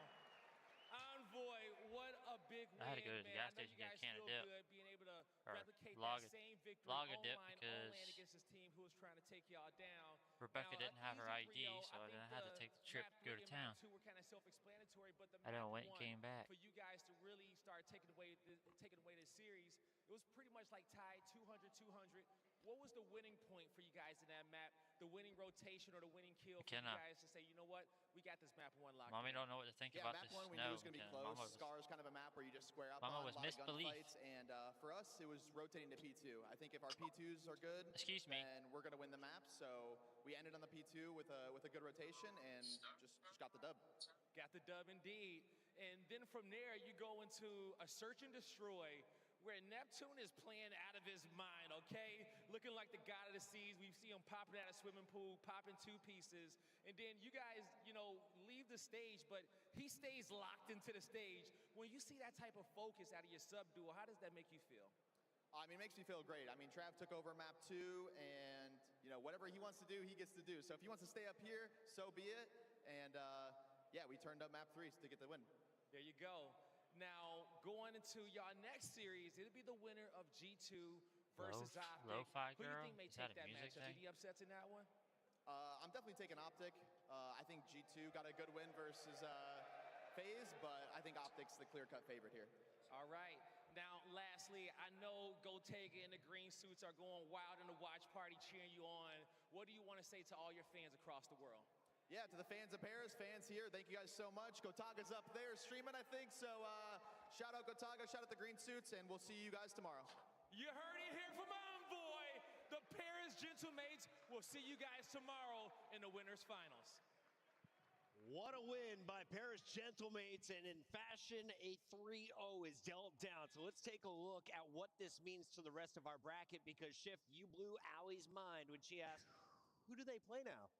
Envoy, what a big win, I had to go to the gas man. station and get a can of feel dip. good being able to Or replicate log that a- same victory log a dip online because against this team who was trying to take y'all down. Rebecca Now, didn't have her easy ID, 3-0. so I then I think had to take the trip map to go 3 to and map town. 2 were kind of self-explanatory, but the I done map went and 1 came back. for you guys to really start taking away this series, it was pretty much like tied 200-200. What was the winning point for you guys in that map? The winning rotation or the winning kill for you guys to say, you know what, we got this map 1 locked Mommy in. don't know what to think Yeah, about map this 1 we knew snow. it was going to be because close. Mama was, Scar is kind of a map where you just square up Mama on was a lot of misbelief. gunfights, and for us, it was rotating to P2. I think if our P2s are good, Excuse me. then we're going to win the map. So we ended on the P2 with a good rotation and just got the dub. Got the dub indeed. And then from there, you go into a search and destroy where Neptune is playing out of his mind, okay? Looking like the god of the seas. We see him popping out of swimming pool, popping 2 pieces. And then you guys, leave the stage, but he stays locked into the stage. When you see that type of focus out of your sub-duo, how does that make you feel? I mean, it makes me feel great. I mean, Trav took over map 2, and, whatever he wants to do, he gets to do. So if he wants to stay up here, so be it. And, yeah, we turned up map 3 to get the win. There you go. Now, going into y'all next series, it'll be the winner of G2 versus Optic. Lo-fi Who do you girl? think may Is take that a that music matchup? thing? Any upsets in that one? I'm definitely taking Optic. I think G2 got a good win versus FaZe, but I think Optic's the clear-cut favorite here. All right. Now, lastly, I know Gotega and the green suits are going wild in the watch party cheering you on. What do you want to say to all your fans across the world? Yeah, to the fans of Paris, fans here, thank you guys so much. Gotaga's up there streaming, I think, so shout out Gotaga, shout out the green suits, and we'll see you guys tomorrow. You heard it here from Envoy. The Paris Gentlemates will see you guys tomorrow in the winners finals. What a win by Paris Gentlemates, and in fashion, a 3-0 is dealt down. So let's take a look at what this means to the rest of our bracket, because Shift, you blew Allie's mind when she asked, who do they play now?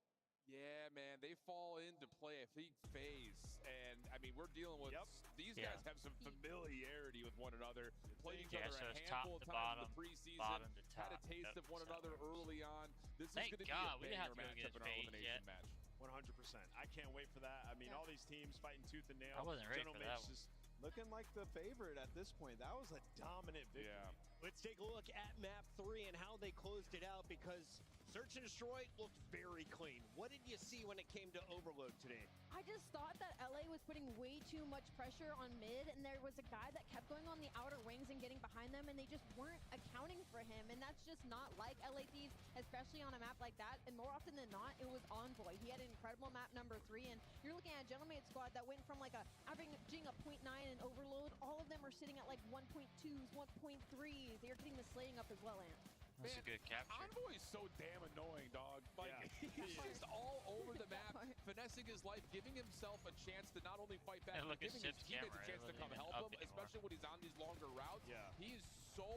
Yeah, man, they fall into play, I think, FaZe. And, I mean, we're dealing with, these guys have some familiarity with one another. Played each other so a it's top handful to of times bottom, in the preseason. bottom to top. Had a taste of one another early on. This Thank is going to God, be we a didn't banger have to go matchup in our against FaZe elimination yet. match. 100%. I can't wait for that. I mean, all these teams fighting tooth and nail. I wasn't ready for that one. Just looking like the favorite at this point. That was a dominant victory. Yeah. Let's take a look at map 3 and how they closed it out, because Search and Destroy looked very clean. What did you see when it came to Overload today? I just thought that LA was putting way too much pressure on mid, and there was a guy that kept going on the outer wings and getting behind them, and they just weren't accounting for him, and that's just not like LA Thieves, especially on a map like that. And more often than not, it was Envoy. He had an incredible map number 3, and you're looking at a Gentlemate squad that went from like averaging a 0.9 in Overload. All of them are sitting at like 1.2s, 1.3s. They're getting the slating up as well, Ant. That's a good capture. Envoy is so damn annoying, dog. Like, he's just all over the map, finessing his life, giving himself a chance to not only fight back, And but look at giving his Sip's teammates camera. a chance to It come wasn't help even up him, anymore. especially when he's on these longer routes. Yeah. He is so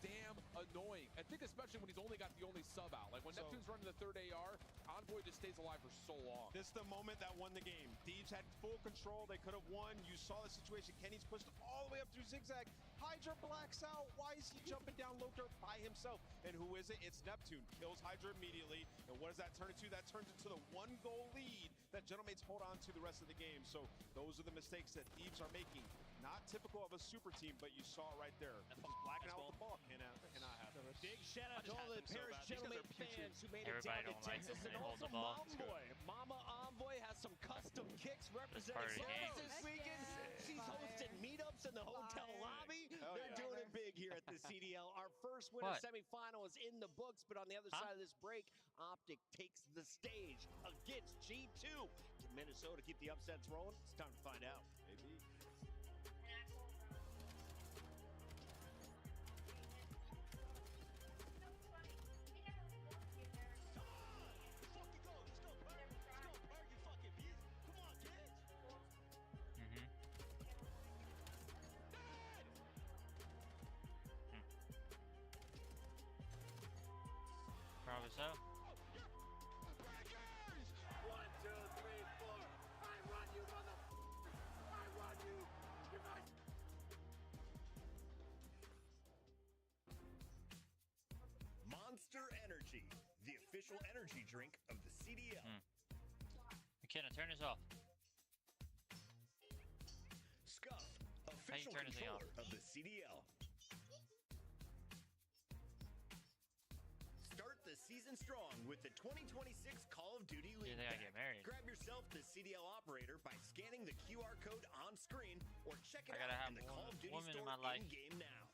damn annoying. I think especially when he's only got the only sub out. Like when Neptune's running the third AR, Envoy just stays alive for so long. This is the moment that won the game. Thieves had full control. They could have won. You saw the situation. Kenny's pushed all the way up through Zigzag. Hydra blacks out. Why is he jumping down low dirt by himself? And who is it? It's Neptune. Kills Hydra immediately. And what does that turn into? That turns into the 1-goal lead that Gentlemates hold on to the rest of the game. So those are the mistakes that Thieves are making. Not typical of a super team, but you saw it right there. Just blacking out with the ball. Cannot happen. Big shout out to all the Paris Gentleman fans who made it Everybody down to don't like Texas, when and they hold also the ball. Envoy. Mama Envoy has some custom kicks representing part of the game. Texas this weekend. She's hosting meetups in the hotel lobby. They're doing it big here at the CDL. Our first winner semifinal is in the books, but on the other side of this break, Optic takes the stage against G2. Can Minnesota keep the upsets rolling? It's time to find out. Maybe. Probably so. 1, 2, 3, 4. I run you, mother. I run you. If I. official energy drink of the CDL. McKenna, turn this off. Scuff, official turn this thing controller off? of the CDL. Start the season strong with the 2026 Call of Duty League. think I Pack. get married? Grab yourself the CDL operator by scanning the QR code on screen or check it I gotta out have in the Call of Duty woman in store my life. in-game now.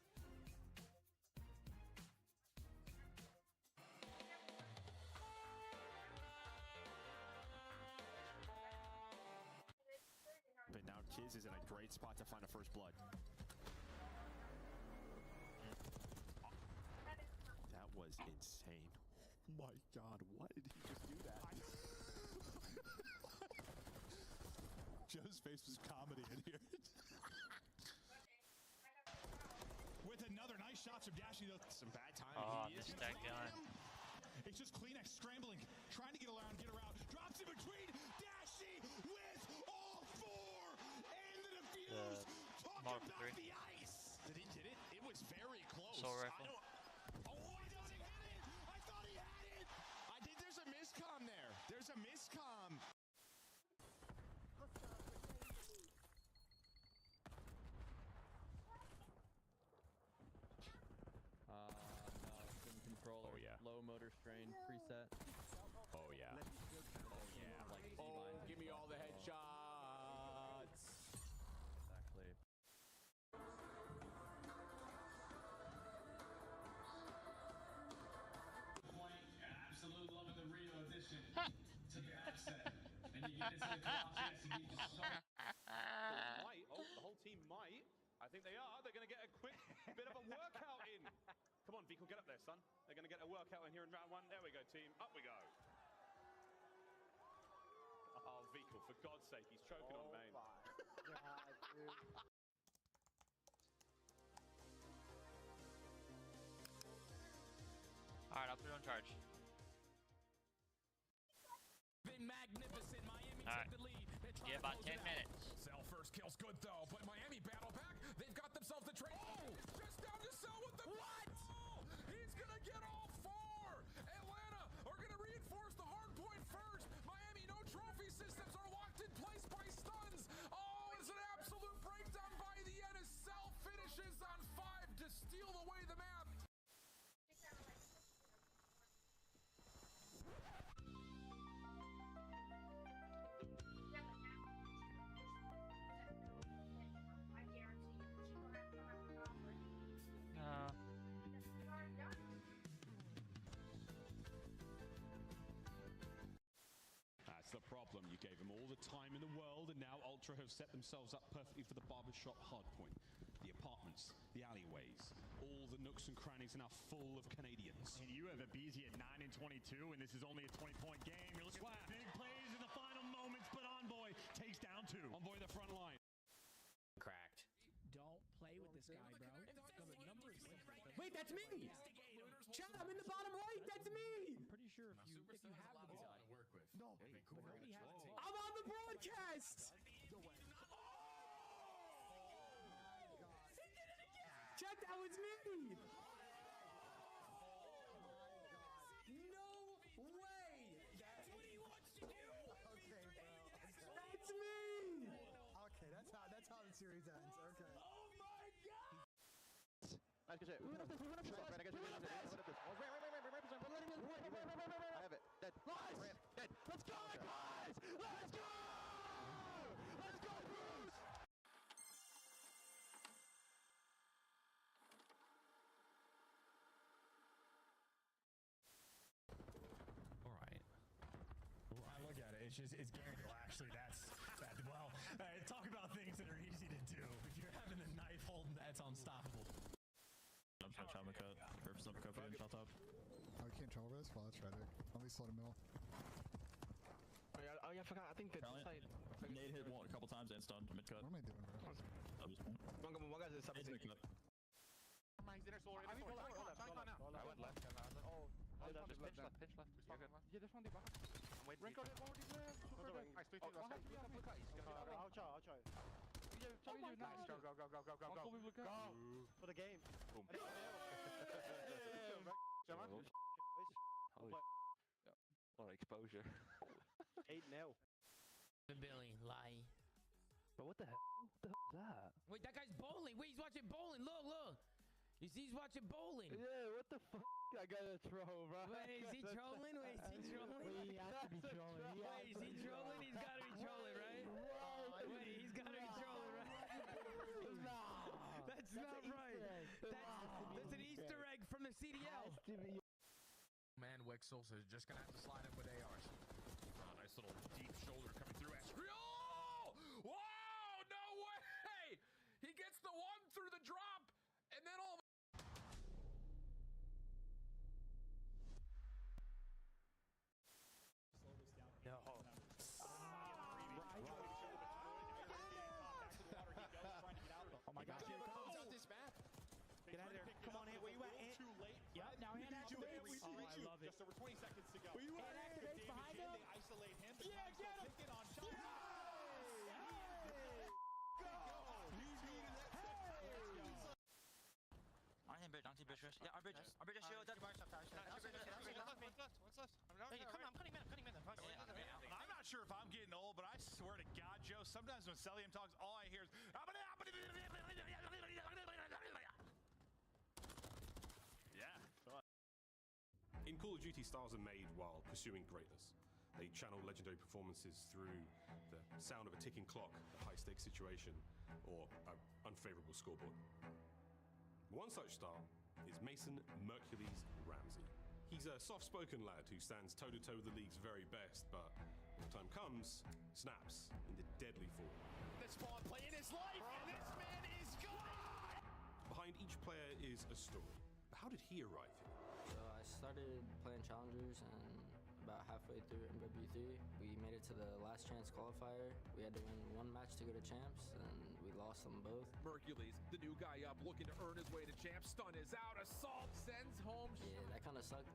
But now Kiz is in a great spot to find a first blood. That was insane. Oh my God, why did he just do that? Joe's face was comedy in here. With another nice shot from Dashy, though. Some bad timing. Oh, He is missed that gun. It's just Kleenex scrambling, trying to get around, get around. Drops in between. Dashy with all four. And the defuse. Talk Mark about 3. the ice. Did he get it? It was very close. Soul rifle. I thought he had it. I thought he had it. I think there's a miscomm there. There's a miscomm. No, sim controller. Oh, yeah. Low motor strain preset. Oh, yeah. Oh, give me all the headshots. Actually. Absolute love of the Rio edition. To the asset. And you get into the class, yes, and you just so Might. Oh, the whole team might. I think they are. They're going to get a quick bit of a workout in. Come on, Vico, get up there, son. They're going to get a workout in here in round one. There we go, team. Up we go. Oh, Vico, for God's sake, he's choking on main. Alright, I'll put it on charge. been magnificent. Miami Alright. took the lead. They're trying Yeah, to about close 10 it out. minutes. Cell first kill's good though, but Miami battle back. They've got themselves the trade. Oh, just down to Cell with the what? Oh, he's gonna get all four. Atlanta are gonna reinforce the hard point first. Miami, no trophy systems are locked in place by stuns. Oh, it's an absolute breakdown by the end as Cell finishes on 5 to steal away the map. That's the problem. You gave them all the time in the world, and now Ultra have set themselves up perfectly for the barbershop hardpoint. The apartments, the alleyways, all the nooks and crannies are now full of Canadians. And you have a BZ at 9 and 22, and this is only a 20-point game. You're looking at big plays in the final moments, but Envoy takes down 2. Envoy the front line. Cracked. Don't play with this guy, bro. Wait, that's me! Chat, I'm in the bottom right, that's me! I'm pretty sure if you have the design to work with. No, I'm on the broadcast! Chat, that was me! No way! That's what he wants to do! Okay, bro. That's me! Okay, that's how the series ends. Okay. Oh my god! Nice, good shit. We went up this. I got you. I have it. Dead. Nice! Dead. Let's go, guys! Let's go! Let's go, Bruce! All right. Well, I look at it. It's Gary. Well, actually, that's that. Well, talk about things that are easy to do. If you're having a knife holding, that's unstoppable. I'm trying to chop my cut. Purpose up a cut for the shot top. Oh, we can't trouble this? Well, that's tragic. At least let him middle. Oh yeah, I forgot. I think that side. Nade hit one a couple times and stunned mid cut. What am I doing, bro? One guy's in sub. Mid cut. I went left. Pinch left. Yeah, there's one deep back. Wait, Renko hit one more deep left. Nice, 3 left. I'll try. Yeah, nice. Go. Go. For the game. Boom. composure. 8-0. Billy, lie. But what the hell? What the hell is that? Wait, that guy's bowling. Wait, he's watching bowling. Look, look. You see, he's watching bowling. Yeah, what the fuck? I gotta throw, bro. Wait, is he trolling? Wait, is he trolling? He has to be trolling. Wait, is he trolling? He's gotta be trolling, right? Wait, he's gotta be trolling, right? That's not right. That's an Easter egg from the CDL. Man, Wixels is just gonna have to slide up with ARs. Oh, nice little deep shoulder coming through. Oh! Whoa! No way! He gets the one through the drop, and then all. Oh my gosh, here it comes out this map. Get out of there. Come on, Ant. Where you at, Ant? Too late. Yep, now Ant activates. Oh, I love it. Just over 20 seconds to go. Where you at, Ant? Activates Behind him. They isolate him. Yeah, get him. Take it on shot. Go! On him, bridge, on team bridge. Yeah, our bridge. Our bridge is shield. Dead. One's left. Hey, come on, I'm cutting mid. I'm not sure if I'm getting old, but I swear to God, Joe, sometimes when Celium talks, all I hear is. In Call of Duty, stars are made while pursuing greatness. They channel legendary performances through the sound of a ticking clock, a high-stakes situation, or an unfavorable scoreboard. One such star is Mason Mercules Ramsey. He's a soft-spoken lad who stands toe-to-toe with the league's very best, but when the time comes, snaps into deadly form. This spawn playing his life, and this man is gone! Behind each player is a story. But how did he arrive here? So I started playing challengers, and about halfway through MW3, we made it to the last chance qualifier. We had to win one match to go to champs, and we lost them both. Mercules, the new guy up, looking to earn his way to champs. Stun is out. Assault sends home. Yeah, that kind of sucked,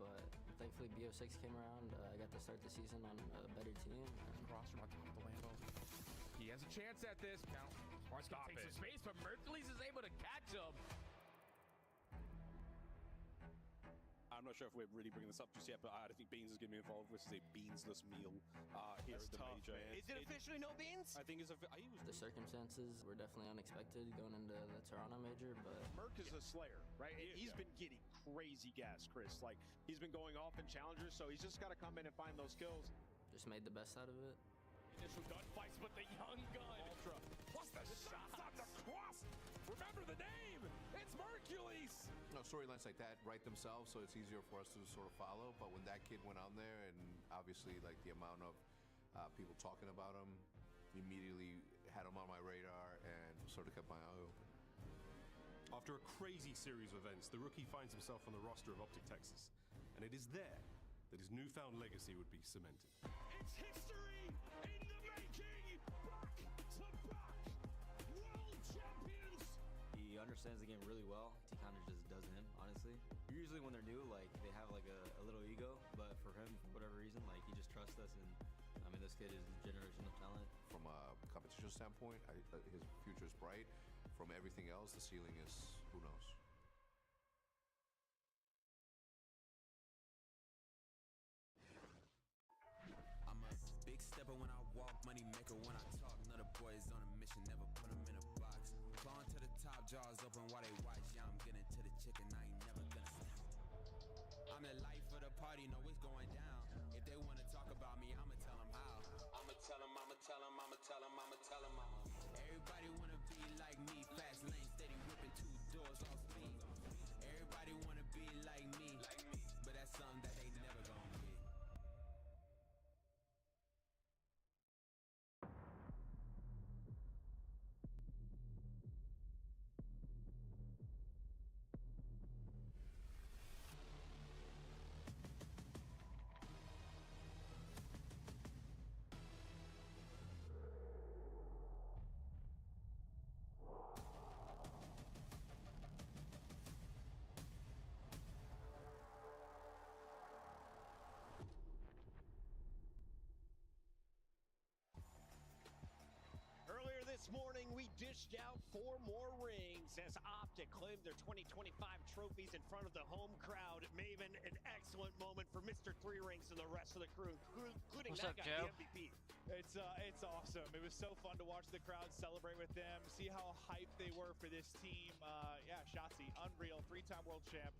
but thankfully BO6 came around. I got to start the season on a better team. Cross from on top of the Lambo. He has a chance at this. Now, Sparks gonna take some space, but Mercules is able to catch him. I'm not sure if we're really bringing this up just yet, but I think Beans is going to be involved. This is a beansless meal here at the major. Is it officially no beans? I think it's The circumstances were definitely unexpected going into the Toronto major, but Merc is a slayer, right? He's been getting crazy gas, Chris. Like, he's been going off in challengers, so he's just got to come in and find those kills. just made the best out of it. Initial gunfights, but the young gun. Ultra. Plus the shots on the cross. Remember the name. It's Mercules. No, storylines like that write themselves, so it's easier for us to sort of follow. But when that kid went on there, and obviously like the amount of people talking about him, immediately had him on my radar and sort of kept my eye open. After a crazy series of events, the rookie finds himself on the roster of Optic Texas, and it is there that his newfound legacy would be cemented. It's history in the making. Back to back world champions. He understands the game really well. He kind of just does him, honestly. Usually when they're new, like they have like a little ego, but for him, for whatever reason, like he just trusts us, and I mean this kid is generational talent. From a competition standpoint, his future is bright. From everything else, the ceiling is who knows. I'm a big stepper when I walk, money maker when I talk. Another boys on a mission, never put them in a box. Clawing to the top, jaws open while they watch. Yeah, I'm getting to the chicken, I ain't never gonna stop. I'm the life of the party, know it's going down. If they wanna talk about me, I'ma tell them how. I'ma tell them, I'ma tell them, I'ma tell them, I'ma tell them, Everybody wanna be like me, fast lane, steady whipping 2 doors off speed. Everybody wanna be like me, but that's something that they never gonna be. Earlier this morning, we dished out 4 more rings as Optic claimed their 2025 trophies in front of the home crowd. Maven, an excellent moment for Mr. 3 drinks and the rest of the crew, including What's that up, guy, Joe? the MVP. It's awesome. It was so fun to watch the crowd celebrate with them, see how hyped they were for this team. Yeah, Shotzi, unreal, 3-time world champ.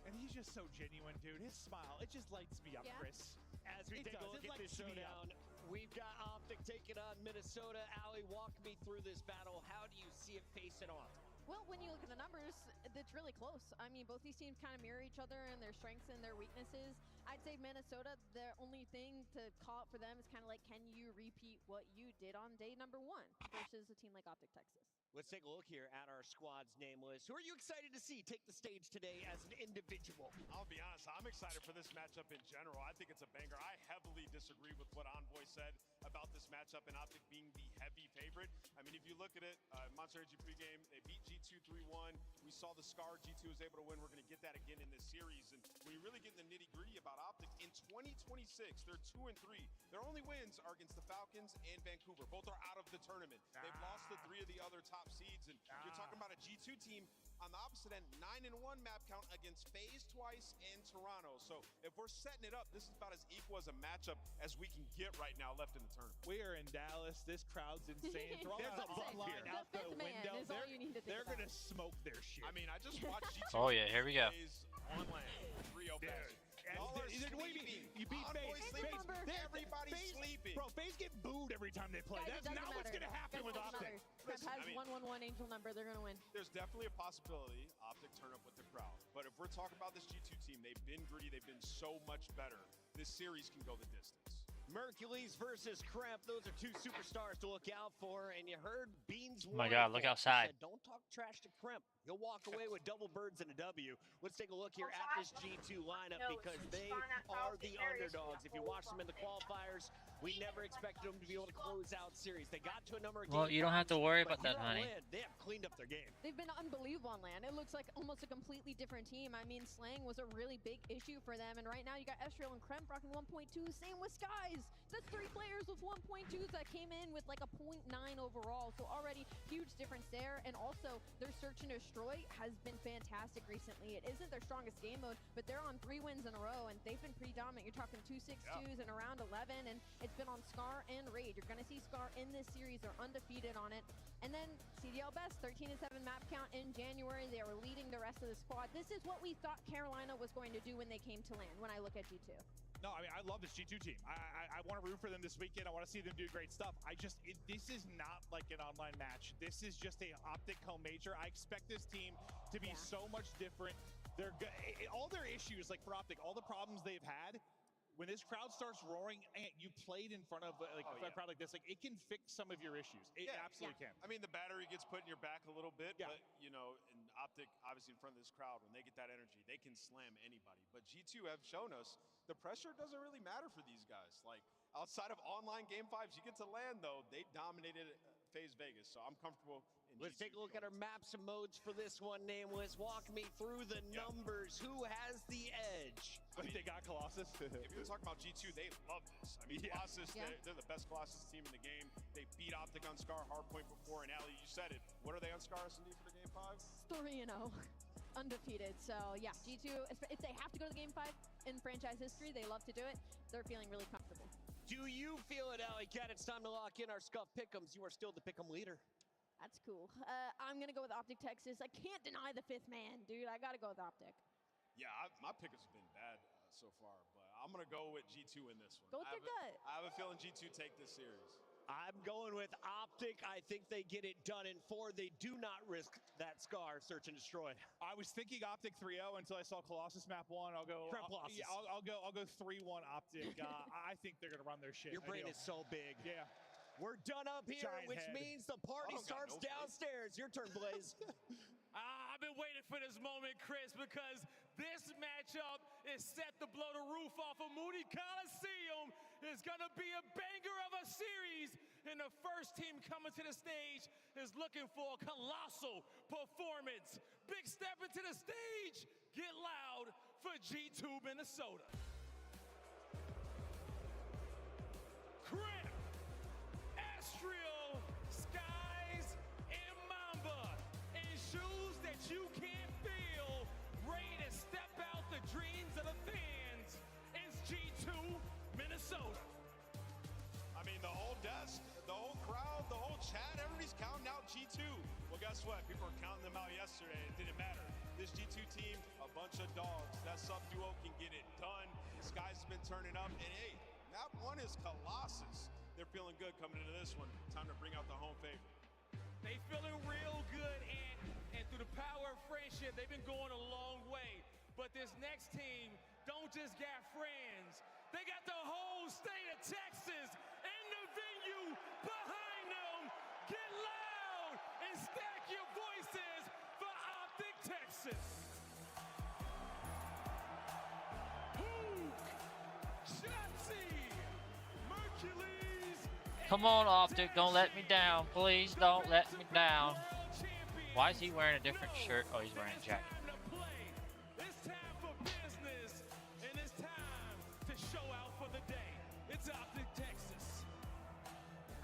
And he's just so genuine, dude. His smile, it just lights me up, Chris. As we take a look at this showdown, we've got Optic taking on Minnesota. Allie, walk me through this battle. How do you see it facing off? Well, when you look at the numbers, it's really close. I mean, both these teams kind of mirror each other in their strengths and their weaknesses. I'd say Minnesota, the only thing to call out for them is kind of like, can you repeat what you did on day number 1 versus a team like Optic Texas? Let's take a look here at our squad's name list. Who are you excited to see take the stage today as an individual? I'll be honest, I'm excited for this matchup in general. I think it's a banger. I heavily disagree with what Envoy said about this matchup and Optic being the heavy favorite. I mean, if you look at it, Monster Energy pregame, they beat G2 3-1. We saw the scar G2 was able to win. We're going to get that again in this series. And when you really get in the nitty-gritty about Optic, in 2026, they're 2-3. Their only wins are against the Falcons and Vancouver. Both are out of the tournament. They've lost to 3 of the other top seeds, and you're talking about a G2 team on the opposite end, 9-1 map count against FaZe twice and Toronto. So if we're setting it up, this is about as equal as a matchup as we can get right now left in the tournament. We are in Dallas. This crowd's insane. Throw There's that a bump online here. out the window. Is all you need to think They're about. gonna smoke their shit. I mean, I just watched G2 Oh yeah, here we go. on land. 3-0 fashion. Y'all are sleeping. You beat Envoy FaZe. sleeping. Remember, Everybody's FaZe- sleeping. Bro, FaZe get booed every time they play. Guys, it That's doesn't not what's matter. gonna happen Guys, with it doesn't Optic. matter. Crep Listen, has I mean- 111 angel number. They're gonna win. There's definitely a possibility Optic turn up with the crowd. But if we're talking about this G2 team, they've been gritty. They've been so much better. This series can go the distance. Mercules versus Kremp. Those are 2 superstars to look out for. And you heard Beans. Oh my God, look outside. Said, don't talk trash to Kremp. He'll walk away with double birds and a W. Let's take a look here at this G2 lineup because they are the underdogs. If you watch them in the qualifiers, we never expected them to be able to close out series. They got to a number of Well, game you don't have to fives, worry but about that, here on honey. land, they have cleaned up their game. They've been unbelievable on land. It looks like almost a completely different team. I mean, Slang was a really big issue for them, and right now you got Estriel and Kremp rocking 1.2. Same with Skies. That's 3 players with 1.2s that came in with like a 0.9 overall. So already huge difference there. And also their search and destroy has been fantastic recently. It isn't their strongest game mode, but they're on 3 wins in a row, and they've been pretty dominant. You're talking 2-6-2s and around 11, and it's been on Scar and Raid. You're going to see Scar in this series. They're undefeated on it. And then Cdl Best, 13-7 map count in January. They are leading the rest of the squad. This is what we thought Carolina was going to do when they came to land, when I look at G2. No, I mean, I love this G2 team. I want to root for them this weekend. I want to see them do great stuff. This is not like an online match. This is just a Optic home major. I expect this team to be so much different. All their issues, like for Optic, all the problems they've had, when this crowd starts roaring, and you played in front of a crowd like this, like it can fix some of your issues. It absolutely can. I mean, the battery gets put in your back a little bit, but you know, in Optic, obviously in front of this crowd, when they get that energy, they can slam anybody. But G2 have shown us the pressure doesn't really matter for these guys. Like outside of online game 5s, you get to land though, they dominated FaZe Vegas, so I'm comfortable. Let's take a look at our maps and modes for this one, Nameless. Walk me through the numbers. Who has the edge? I mean, they got Colossus. If you're talking about G2, they love this. I mean, Colossus, they're the best Colossus team in the game. They beat Optic on Scar Hardpoint before, and Allie, you said it. What are they on Scar S&D for the game 5? 3-0. Undefeated. So yeah, G2, if they have to go to game 5 in franchise history, they love to do it. They're feeling really comfortable. Do you feel it, Allie Cat? It's time to lock in our Scuff Pick'ems. You are still the Pick'em leader. That's cool. I'm going to go with Optic Texas. I can't deny the 5th man, dude. I got to go with Optic. Yeah, my pickers have been bad so far, but I'm going to go with G2 in this one. Go with your gut. I have a feeling G2 take this series. I'm going with Optic. I think they get it done in 4. They do not risk that Scar search and destroy. I was thinking Optic 3-0 until I saw Colossus map 1. I'll go. Colossus. I'll go 3-1 Optic. I think they're gonna run their shit. Your brain is so big. Yeah. We're done up here, Giant which head. means the party starts downstairs. Your turn, Blaze. I've been waiting for this moment, Chris, because this matchup is set to blow the roof off of Moody Coliseum. It's going to be a banger of a series, and the first team coming to the stage is looking for a colossal performance. Big step into the stage. Get loud for G2 Minnesota. Crimp, Estriel, Skies, and Mamba in shoes that you can't feel. Ready to step out the dreams of the fans. It's G2 guess what? People were counting them out yesterday. It didn't matter. This G2 team, a bunch of dogs. That sub duo can get it done. Skies has been turning up. And hey, map 1 is Colossus. They're feeling good coming into this one. Time to bring out the home favorite. They feeling real good, and through the power of friendship, they've been going a long way. But this next team don't just got friends. They got the whole state of Texas in the venue behind them. Get loud and stack your voices for Optic Texas. Hook, Shotzi, Mercules. Come on, Optic, don't let me down. Please don't let me down. Why is he wearing a different shirt? Oh, he's wearing a jacket. It's time for business, and it's time to show out for the day. It's Optic Texas.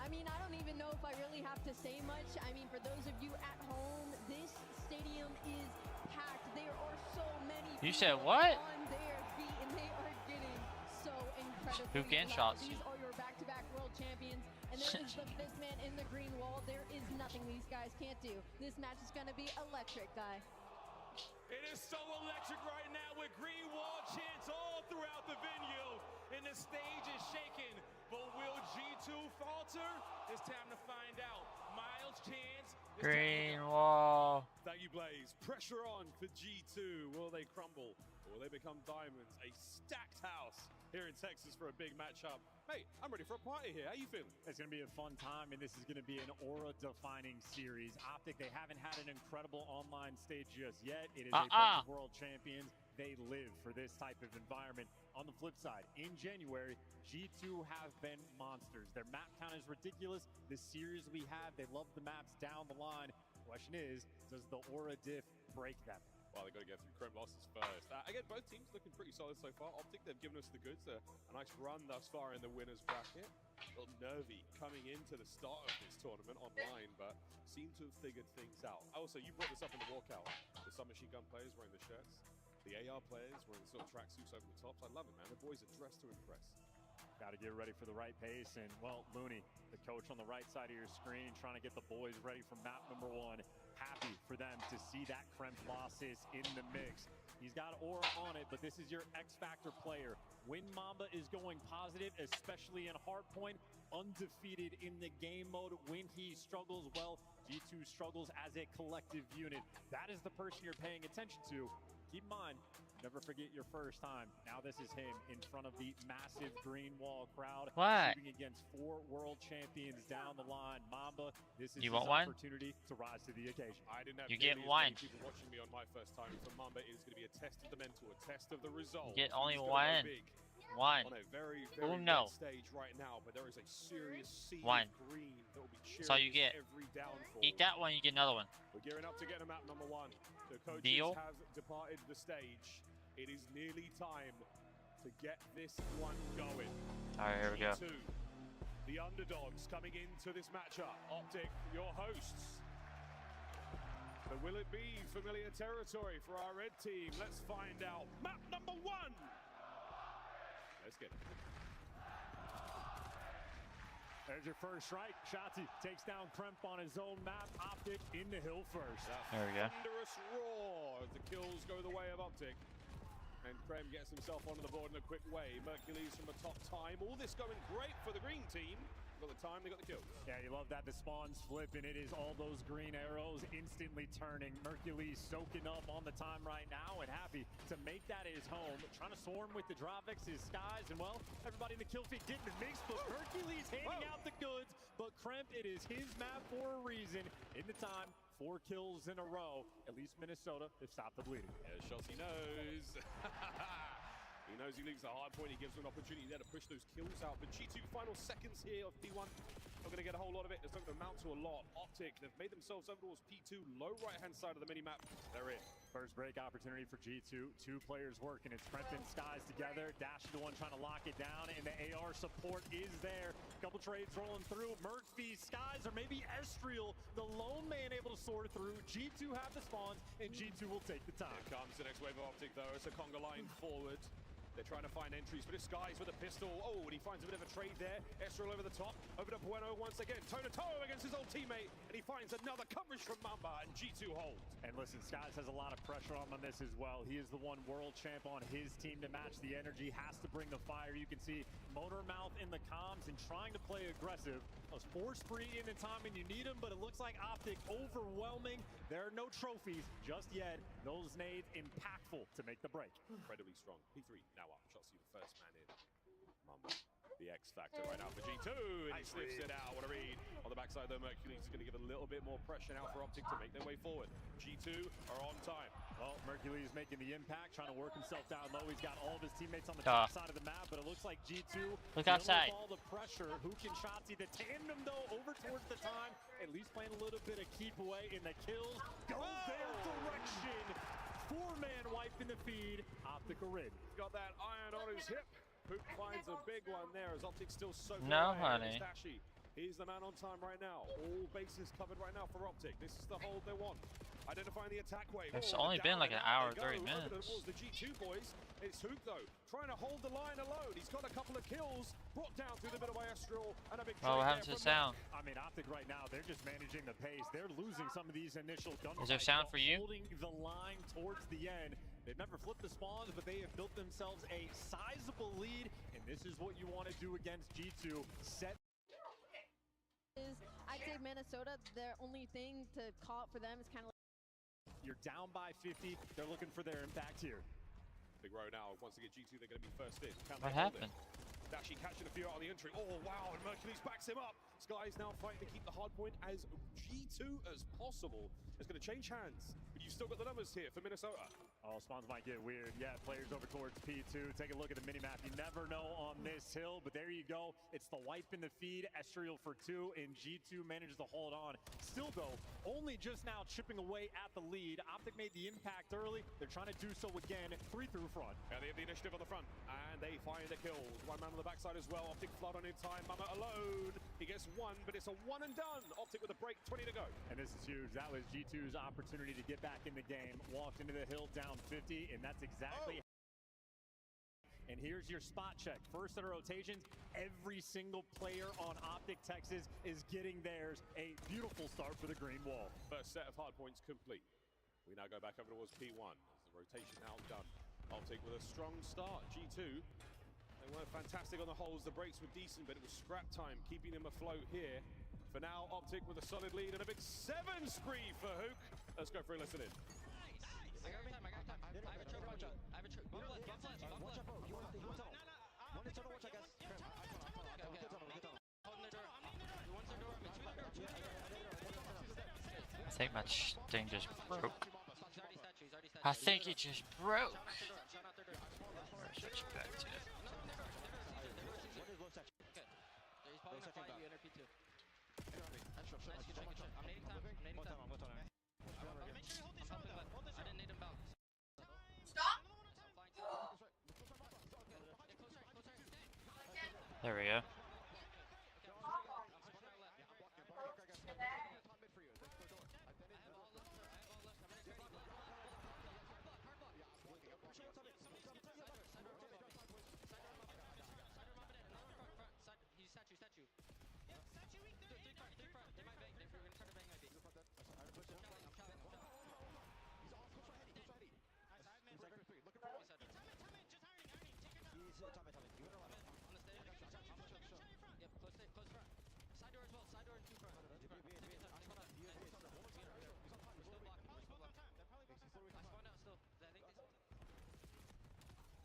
I mean, I don't even know if I really have to say much. I mean, for those of you at home, this stadium is packed. There are so many You said people what? on their feet, and they are getting so incredibly Who can loud. shots you? These are your back-to-back world champions, and there is the fifth man in the green wall. There is nothing these guys can't do. This match is going to be electric, guy. It is so electric right now with green wall chants all throughout the venue, and the stage is shaking. But will G2 falter? It's time to find out. Miles chants. Green wall. Thank you, Blaze. Pressure on for G2. Will they crumble? Or will they become diamonds? A stacked house here in Texas for a big matchup. Hey, I'm ready for a party here. How you feeling? It's going to be a fun time, and this is going to be an aura-defining series. Optic, they haven't had an incredible online stage just yet. It is a bunch of world champions. They live for this type of environment. On the flip side, in January, G2 have been monsters. Their map count is ridiculous. The series we have, they love the maps down the line. Question is, does the aura diff break them? Well, they've got to get through Chrome losses first. Again, both teams looking pretty solid so far. Optic, they've given us the goods. A nice run thus far in the winners bracket. A little nervy coming into the start of this tournament online, but seem to have figured things out. Also, you brought this up in the walkout. The submachine gun players wearing the shirts. The AR players wearing the sort of tracksuits over the tops. I love it, man. The boys are dressed to impress. Got to get ready for the right pace. And, well, Looney, the coach on the right side of your screen, trying to get the boys ready for map number 1. Happy for them to see that Kremp losses in the mix. He's got aura on it, but this is your X-Factor player. When Mamba is going positive, especially in Hardpoint, undefeated in the game mode. When he struggles, well, G2 struggles as a collective unit. That is the person you're paying attention to. Keep in mind, never forget your first time. Now this is him in front of the massive green wall crowd. What? Shooting against 4 world champions down the line. Mamba, this is You his want one? opportunity to rise to the occasion. I didn't have You get nearly as one. many people watching me on my first time. For Mamba, it is going to be a test of the mental, a test of the resolve. You get only He's gonna one. go big One. on a very, Uno. red stage right now, but there is a serious sea One. of green that will be That's all you cheering get. every downfall. Eat that one, you get another one. We're gearing up to get a map number 1. The coaches Deal. have departed the stage. It is nearly time to get this one going. All right, here we go. G2, the underdogs coming into this matchup. Optic, your hosts. But will it be familiar territory for our red team? Let's find out. Map number 1. Let's get it. There's your first strike. Shotzi takes down Kremp on his own map. Optic in the hill first. There we go. Thunderous roar as the kills go the way of Optic. And Krem gets himself onto the board in a quick way. Mercules from the top time. All this going great for the green team. Got the time, they got the kills. Yeah, you love that. The spawns flip, and it is all those green arrows instantly turning. Mercules soaking up on the time right now and happy to make that his home. Trying to swarm with the Dropix, his skies, and well, everybody in the kill feed getting the mix, but Mercules handing out the goods. But Kremp, it is his map for a reason. In the time, 4 kills in a row. At least Minnesota has stopped the bleeding. Yeah, Shotzi knows. He knows he leaves the hard point. He gives them an opportunity there to push those kills out. But G2 final seconds here of P1. Not going to get a whole lot of it. It's not going to amount to a lot. Optic, they've made themselves over towards P2. Low right-hand side of the mini-map. They're in. First break opportunity for G2. 2 players working. It's Kremp and Skies together. Dash is the one trying to lock it down, and the AR support is there. Couple trades rolling through. Murphy, Skies, or maybe Estriel, the lone man able to sort through. G2 have the spawns, and G2 will take the time. Here comes the next wave of Optic, though. It's a conga line forward. They're trying to find entries, but it's Skies with a pistol. Oh, and he finds a bit of a trade there. Estrel over the top, over to Bueno once again. Toe-to-toe against his old teammate, and he finds another coverage from Mamba, and G2 holds. And listen, Skies has a lot of pressure on this as well. He is the one world champ on his team to match the energy, has to bring the fire. You can see Motormouth in the comms and trying to play aggressive. A force spree in the time when you need him, but it looks like Optic overwhelming. There are no trophies just yet. Those nades impactful to make the break. Incredibly strong. P3 now up. Shots you the first man in. Mamba, the X factor right now for G2, and he sniffs it out. What a read. On the backside though, Mercules is going to give a little bit more pressure now for Optic to make their way forward. G2 are on time. Well, Mercules making the impact, trying to work himself down low. He's got all of his teammates on the top side of the map, but it looks like G2 look outside. All the pressure. Who can Shotzi the tandem though over towards the time, at least playing a little bit of keep away in the kills. Goes their direction. 4-man wipe in the feed. Optic Arid. Got that iron on his hip. Hook finds a big one there as Optic still so no, honey. He's the man on time right now. All bases covered right now for Optic. This is the hold they want. Identifying the attack wave. It's only been like an hour, 30 minutes. The G2 boys. It's Hook though, trying to hold the line alone. He's got a couple of kills, brought down through the middle by Estrel, and a big what happened to the sound? I mean, Optic right now, they're just managing the pace. They're losing some of these initial gunfights. Is there sound for you? Holding the line towards the end. They've never flipped the spawns, but they have built themselves a sizable lead, and this is what you want to do against G2. Set. I'd say Minnesota, their only thing to call it for them is kind of like you're down by 50. They're looking for their impact here. Big row now. Once they get G2, they're going to be first in. What happened? Actually catching a few out on the entry. Oh, wow, and Mercules backs him up. Sky's now fighting to keep the hard point as G2 as possible. It's going to change hands, but you've still got the numbers here for Minnesota. Oh, spawns might get weird. Yeah, players over towards P2. Take a look at the minimap. You never know on this hill, but there you go. It's the wipe in the feed. Estriel for 2, and G2 manages to hold on. Still, though, only just now chipping away at the lead. Optic made the impact early. They're trying to do so again. 3 through front. And they have the initiative on the front, and they find the kills. One man on the backside as well. Optic flood on in time. Mama alone. He gets 1, but it's a 1 and done. Optic with a break, 20 to go. And this is huge. That was G2's opportunity to get back in the game. Walked into the hill down 50, and that's exactly. And here's your spot check. First set of rotations, every single player on Optic Texas is getting theirs. A beautiful start for the green wall. First set of hard points complete. We now go back over towards P1. The rotation now done. Optic with a strong start. G2, they weren't fantastic on the holes. The breaks were decent, but it was scrap time, keeping them afloat here. For now, Optic with a solid lead and a big 7 spree for Hook. Let's go for a listen in. I got time. I have a choke. Watch out. I have a choke. Bump left. Watch out, bro. You want tunnel. One is tunnel, watch out, guys. Okay. Hold the door. One's the door. Two the door. I think my thing just broke. I think it just broke. Switch back to it. He's probably gonna find you in RP2. Nice, good check. I'm nading time. Make sure you hold this round though. I didn't nade him bounce. Stop! There we go.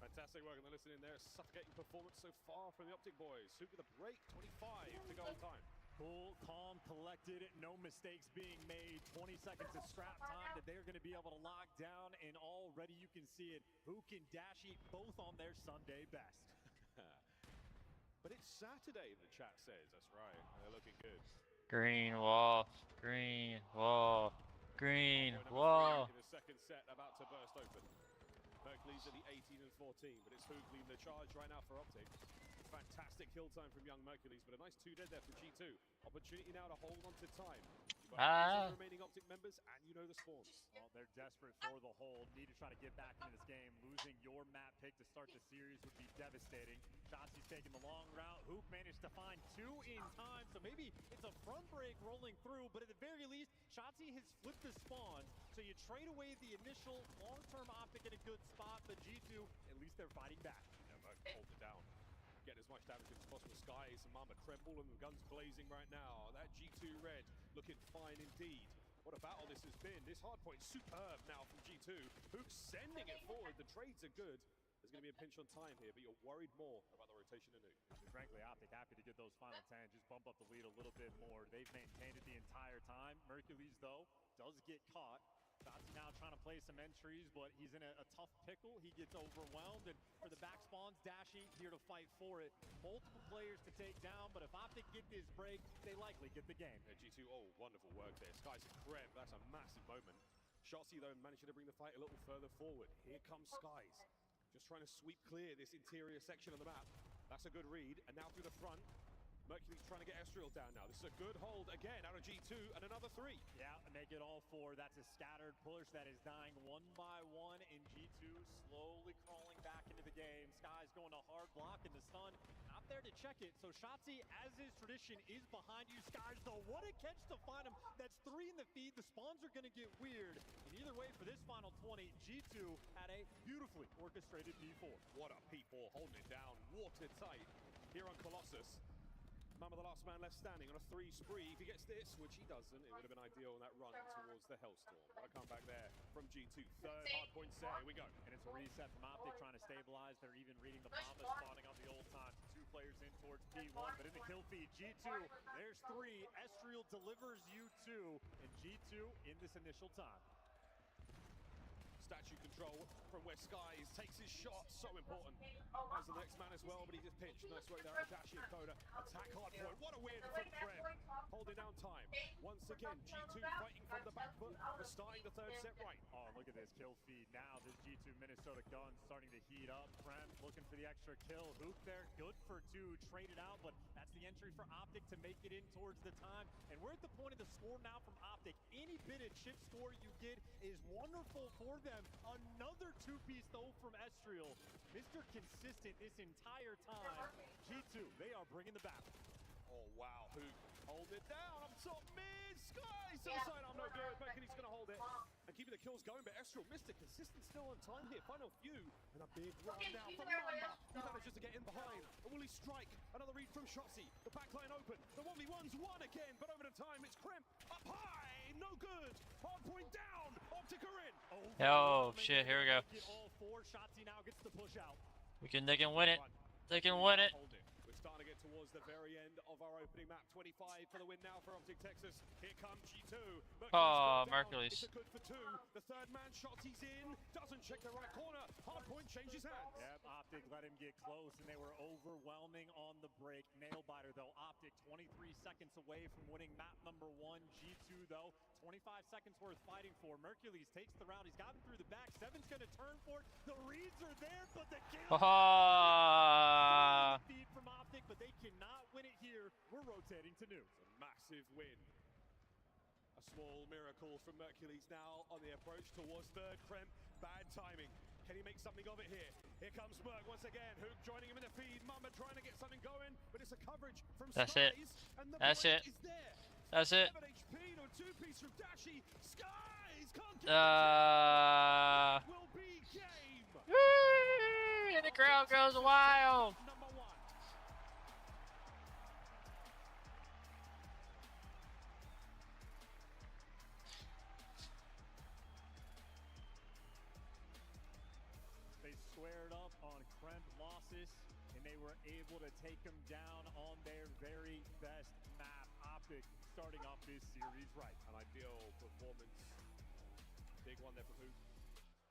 Fantastic work on the listening there. Suffocating performance so far from the Optic boys. Hook with a break, 25 to go on time. Cool, calm, collected, no mistakes being made. 20 seconds of scrap time that they're going to be able to lock down, and already you can see it. Hook and Dashy both on their Sunday best. But it's Saturday, the chat says. That's right. They're looking good. Green wall, green wall, green wall. In the second set, about to burst open. Mercules at the 18 and 14, but it's Hook leading the charge right now for Optic. Fantastic kill time from young Mercules, but a nice 2 dead there for G2. Opportunity now to hold on to time. But these are the remaining Optic members, and you know the spawns. Well, they're desperate for the hold. Need to try to get back into this game. Losing your map pick to start the series would be devastating. Shotzi's taking the long route. Hook managed to find 2 in time, so maybe it's a front break rolling through, but at the very least, Shotzi has flipped the spawn, so you trade away the initial long-term Optic in a good spot, but G2, at least they're fighting back. Hold it down. Get as much damage as possible. Skies and Mama tremble and the guns blazing right now. That G2 red looking fine indeed. What a battle this has been. This hard point superb now from G2. Hook's sending it forward. The trades are good. There's going to be a pinch on time here, but you're worried more about the rotation of Nuke. Frankly, Optic happy to get those final 10, just bump up the lead a little bit more. They've maintained it the entire time. Mercules, though, does get caught. Shotzi now trying to play some entries, but he's in a tough pickle. He gets overwhelmed, and for the back spawns, Dashy here to fight for it. Multiple players to take down, but if Optic get this break, they likely get the game. Yeah, G2, oh, wonderful work there. Skies and Krem, that's a massive moment. Shotzi, though, managing to bring the fight a little further forward. Here comes Skies, just trying to sweep clear this interior section of the map. That's a good read, and now through the front, Mercury's trying to get Ezreal down now. This is a good hold again out of G2 and another 3. Yeah, make it all 4. That's a scattered push that is dying one by one, and G2 slowly crawling back into the game. Sky's going to hard block in the stun. Not there to check it. So Shotzi, as is tradition, is behind you. Skies, though, what a catch to find him. That's 3 in the feed. The spawns are going to get weird. And either way, for this final 20, G2 had a beautifully orchestrated P4. What a P4 holding it down, watertight here on Colossus. Mama, the last man left standing on a 3 spree. If he gets this, which he doesn't, it would have been ideal on that run towards the Hellstorm. What a comeback there from G2. Third hard point set. Here we go. And it's a reset from Optic trying to stabilize. They're even reading the Mamba, spawning on the old time. 2 players in towards P1, but in the kill feed, G2, there's 3. Ezreal delivers you 2, and G2 in this initial time. Statue control from where Skies takes his shot. So important. As the next man as well, but he just pinched. Nice work there. Dashi and Coda. Attack hard point. What a win from Krem. Holding down time. Once again, G2 fighting from the back foot. We're starting the 3rd set right. Oh, look at this kill feed. Now this G2 Minnesota gun starting to heat up. Krem looking for the extra kill. Hook there, good for 2. Traded out, but that's the entry for Optic to make it in towards the time. And we're at the point of the score now from Optic. Any bit of chip score you get is wonderful for them. Another 2-piece though from Ezreal. Mr. Consistent this entire time. G2, they are bringing the battle. Oh, wow. Hook hold it down. I'm top mid. Skies to the side. I'm no good. Mercury's going to hold it. And keeping the kills going, but Ezreal, Mr. Consistent still on time here. Final few. And a big run now from Mamba. He manages to get in behind. And will he strike? Another read from Shotzi. The backline open. The 1v1's won again, but over the time, it's Krem up high. No good. Hard point down. Optic are in. Oh shit, here we go. All 4. Shotzi now gets the push out. They can win it. They can win it. We're starting to get towards the very end of our opening map. 25 for the win now for Optic Texas. Here comes G2. Oh, Mercules. It's a good for 2. The 3rd man, Shotzi's in. Doesn't check the right corner. Hard point changes hands. Yep, Optic let him get close, and they were overwhelming on the break. Nail biter, though. Optic 23 seconds away from winning map number 1. G2, though, 25 seconds worth fighting for. Mercules takes the round. He's got him through the back. Seven's going to turn for it. The reads are there, but the kill. Feed from Optic, but they cannot win it here. We're rotating to Nuke. A massive win. A small miracle from Mercules now on the approach towards 3rd. Krem, bad timing. Can he make something of it here? Here comes Merc once again. Hook joining him in the feed. Mamba trying to get something going, but it's a coverage from That's Skies. it. And the That's it. is there. That's it. 7 HP, no 2-piece from Dashi. Skies can't get it. Will be game. Woo! And the crowd goes wild. Number 1. They squared up on Krem losses, and they were able to take him down on their very best map. Optic starting off this series right. An ideal performance. Big one there for Hook.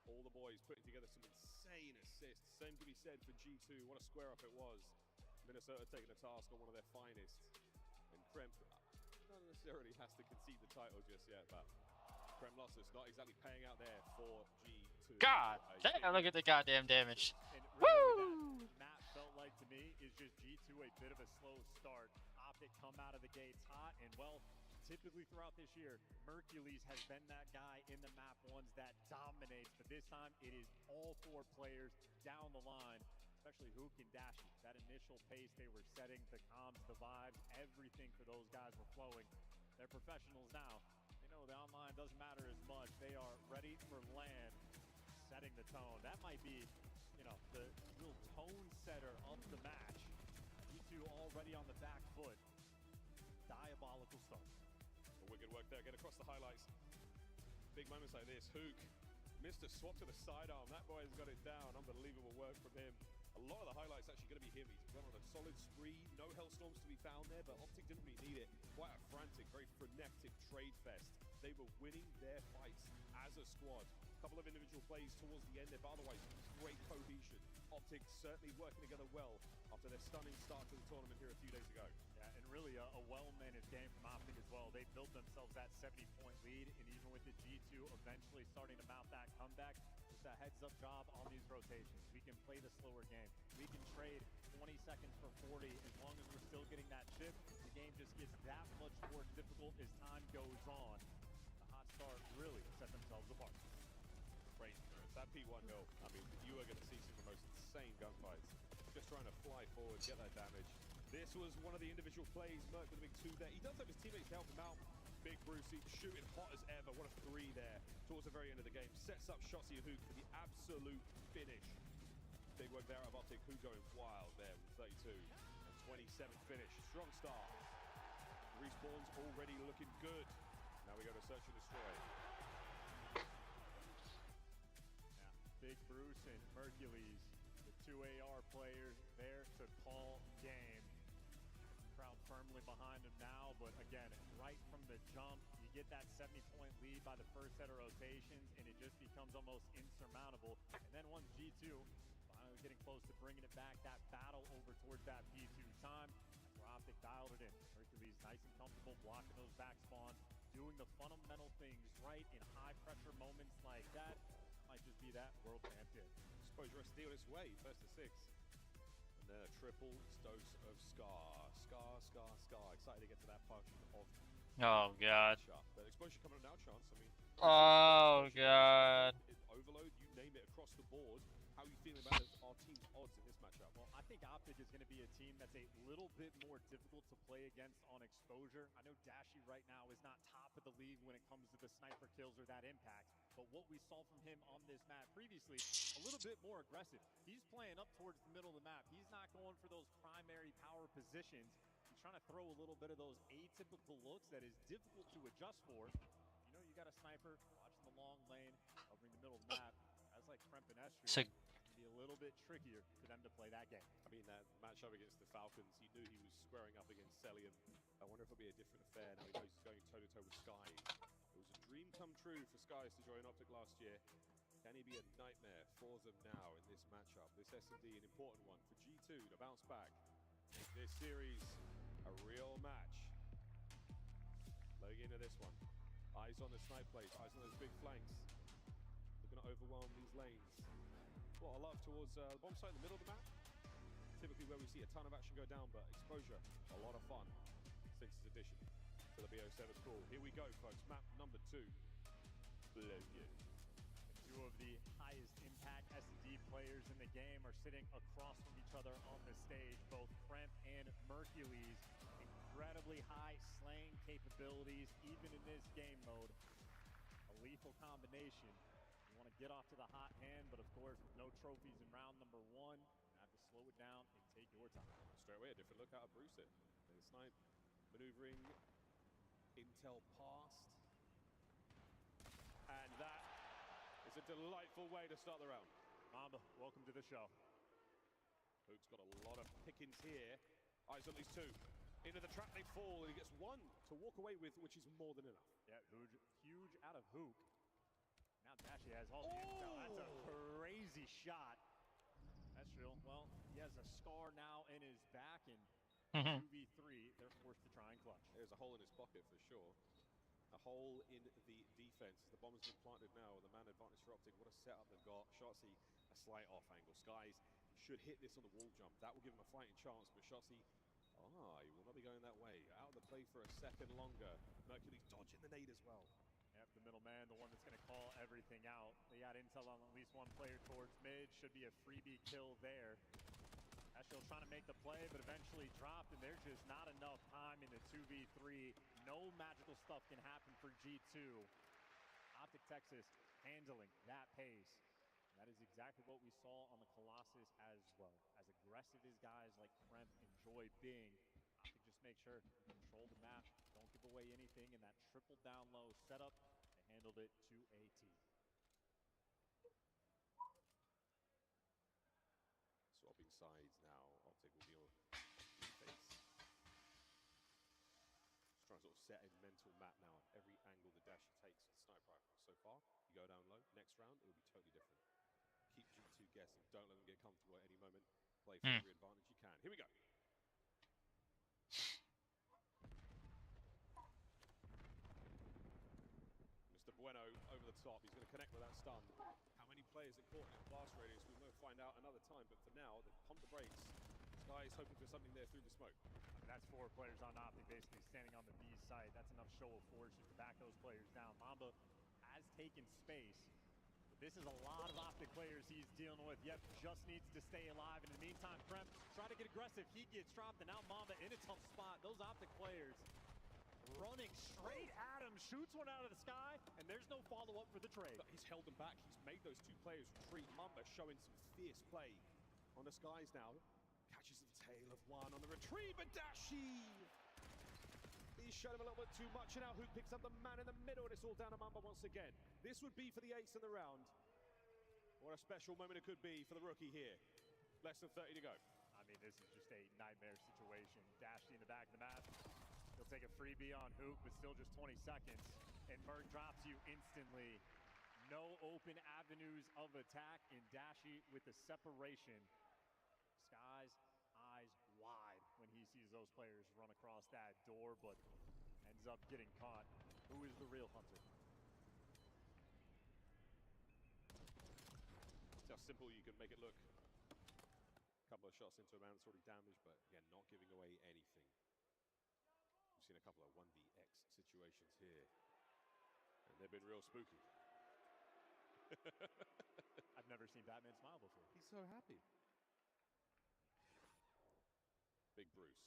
All the boys putting together some insane assists. Same to be said for G2. What a square up it was. Minnesota taking a task on one of their finest. And Krem not necessarily has to concede the title just yet, but Krem losses not exactly paying out there for G2. God damn, look at the goddamn damage. And really, that map felt like to me is just G2 a bit of a slow start. Optic come out of the gates hot, and well, typically throughout this year, Mercules has been that guy in the map ones that dominates, but this time it is all four players down the line, especially Hook and Dashi. That initial pace they were setting, the comms, the vibes, everything for those guys were flowing. They're professionals now. They know the online doesn't matter as much. They are ready for LAN, setting the tone. That might be, you know, the real tone setter of the match. You two already on the back foot. Diabolical start. Wicked work there. Get across the highlights. Big moments like this. Hook missed a swap to the sidearm. That boy has got it down. Unbelievable work from him. A lot of the highlights actually going to be him. He's gone on a solid spree. No Hellstorms to be found there, but Optic didn't really need it. Quite a frantic, very frenetic trade fest. They were winning their fights as a squad. A couple of individual plays towards the end there, but otherwise great cohesion. Optic certainly working together well after their stunning start to the tournament here a few days ago. Yeah, and really a well-managed game from Optic as well. They built themselves that 70-point lead, and even with the G2 eventually starting to mount that comeback, it's a heads-up job on these rotations. We can play the slower game. We can trade 20 seconds for 40. As long as we're still getting that chip, the game just gets that much more difficult as time goes on. The hot start really set themselves apart. Great. That P1 hill, I mean, you are going to see some of the most insane gunfights. Just trying to fly forward, get that damage. This was one of the individual plays. Merc with a big 2 there. He does have his teammates to help him out. Big Brucey shooting hot as ever. What a 3 there towards the very end of the game. Sets up Shotzi and Hook for the absolute finish. Big work there of Optic. Who going wild there with 32 and 27 finish. Strong start. Respawn's already looking good. Now we go to search and destroy. Big Bruce and Mercules, the 2 AR players there to call game. Crowd firmly behind him now, but again, right from the jump, you get that 70-point lead by the first set of rotations, and it just becomes almost insurmountable. And then once G2 finally getting close to bringing it back, that battle over towards that P2 time, that's where Optic dialed it in. Mercules nice and comfortable blocking those back spawns, doing the fundamental things right in high-pressure moments like that. Might just be that World Champ did. Exposure has to deal its way, first to 6. And then a triple dose of Scar. Scar. Excited to get to that portion of Oh god. But Exposure coming up now, Chance. I mean, Oh god. Overload, you name it across the board. How are you feeling about our team's odds in this matchup? Well, I think Optic is going to be a team that's a little bit more difficult to play against on Exposure. I know Dashi right now is not top of the league when it comes to the sniper kills or that impact, but what we saw from him on this map previously, a little bit more aggressive. He's playing up towards the middle of the map. He's not going for those primary power positions. He's trying to throw a little bit of those atypical looks that is difficult to adjust for. You know, you got a sniper watching the long lane, covering the middle of the map. Guys like Kremp and Estri, be a little bit trickier for them to play that game. I mean, that matchup against the Falcons, he knew he was squaring up against Celium. I wonder if it'll be a different affair now he knows he's going toe-to-toe with Skies. It was a dream come true for Skies to join Optic last year. Can he be a nightmare for them now in this matchup? This S&D, an important one for G2 to bounce back. This series, a real match. Logging into this one. Eyes on the snipe plays, eyes on those big flanks. Looking to overwhelm these lanes. Well, a lot towards the bomb site in the middle of the map. Typically where we see a ton of action go down, but Exposure, a lot of fun since its addition to the BO7 pool. Here we go, folks. Map number 2. Blooded. Two of the highest impact S&D players in the game are sitting across from each other on the stage. Both Kremp and Mercules, incredibly high slaying capabilities, even in this game mode. A lethal combination. You want to get off to the hot hand, but of course, no trophies in round number 1. You have to slow it down and take your time. Straight away, a different look out of Bruce it. The snipe maneuvering, intel passed. And that is a delightful way to start the round. Mamba, welcome to the show. Hook's got a lot of pickings here. Eyes on these 2. Into the trap they fall, and he gets 1 to walk away with, which is more than enough. Yeah, huge out of Hook. Now Dashi has all the intel. That's a crazy shot. That's real. Well, he has a scar now in his back, and 2v3, they're forced to try and clutch. There's a hole in his pocket for sure. A hole in the defense. The bomb has been planted now with a man advantage for Optic. What a setup they've got. Shotzi, a slight off angle. Skies should hit this on the wall jump. That will give him a fighting chance, but Shotzi, a Ah, he will not be going that way. Out of the play for a second longer. Mercury's dodging the nade as well. Yep, the middleman, the one that's going to call everything out. They got intel on at least one player towards mid. Should be a freebie kill there. Eshiel trying to make the play, but eventually dropped, and there's just not enough time in the 2v3. No magical stuff can happen for G2. Optic Texas handling that pace. That is exactly what we saw on the Colossus as well. As aggressive as guys like Kremp enjoy being, Optic just make sure to control the map, don't give away anything, and that triple down low setup, they handled it to a T. Swapping sides now. Optic will be on face. Just trying to sort of set a mental map now of every angle the Dashi takes with the sniper rifle. So far, you go down low. Next round, it will be totally different. Keep G2 guessing. Don't let them get comfortable at any moment. Play for every advantage you can. Here we go. Mr. Bueno over the top. He's going to connect with that stun. How many players are caught in a blast radius? We will find out another time. But for now, they've pumped the brakes. Sky is hoping for something there through the smoke. I mean, that's 4 players on Optic basically standing on the B site. That's enough show of force just to back those players down. Mamba has taken space. This is a lot of Optic players he's dealing with. Yep, just needs to stay alive. And in the meantime, Kremp try to get aggressive. He gets dropped, and now Mamba in a tough spot. Those Optic players running straight at him, shoots one out of the sky, and there's no follow-up for the trade. But he's held them back. He's made those 2 players retreat. Mamba showing some fierce play on the skies now. Catches the tail of one on the retrieve, and Dashi! He's showed him a little bit too much, and now Hook picks up the man in the middle, and it's all down to Mamba once again. This would be for the ace of the round. What a special moment it could be for the rookie here. Less than 30 to go. I mean, this is just a nightmare situation. Dashi in the back of the map. He'll take a freebie on Hook, but still just 20 seconds. And Merc drops you instantly. No open avenues of attack, and Dashi with the separation. Sky's eyes wide when he sees those players run across that door, but ends up getting caught. Who is the real hunter? It's how simple you can make it look. A couple of shots into a man that's already damaged, but again, not giving away anything. We've seen a couple of 1vx situations here, and they've been real spooky. I've never seen Batman smile before. He's so happy. Big Bruce.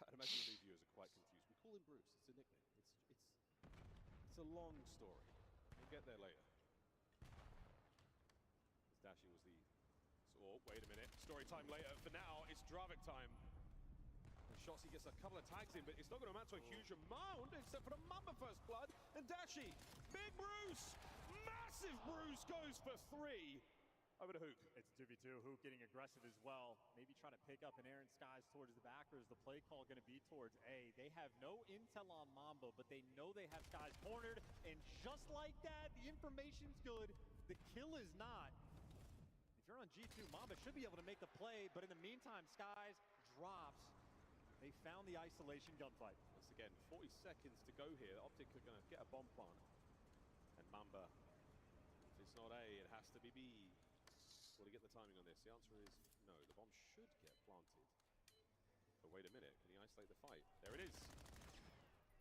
I'd imagine many viewers are quite confused. We call him Bruce. It's a nickname. It's a long story. We'll get there later. Dashi was the... Oh, wait a minute. Story time later. For now, it's Dravik time. And Shotzi gets a couple of tags in, but it's not going to amount to a huge amount, except for the Mamba first blood. And Dashi, Big Bruce, massive Bruce goes for 3. Over to Hook. It's 2v2. Hook getting aggressive as well. Maybe try to pick up an Aaron Skies towards the back, or is the play call going to be towards A? They have no intel on Mamba, but they know they have Skies cornered. And just like that, the information's good. The kill is not. If you're on G2, Mamba should be able to make the play, but in the meantime, Skies drops. They found the isolation gunfight. Once again, 40 seconds to go here. Optic are going to get a bomb plant. And Mamba, if it's not A, it has to be B. Will he get the timing on this? The answer is no. The bomb should get planted. But wait a minute. Can he isolate the fight? There it is.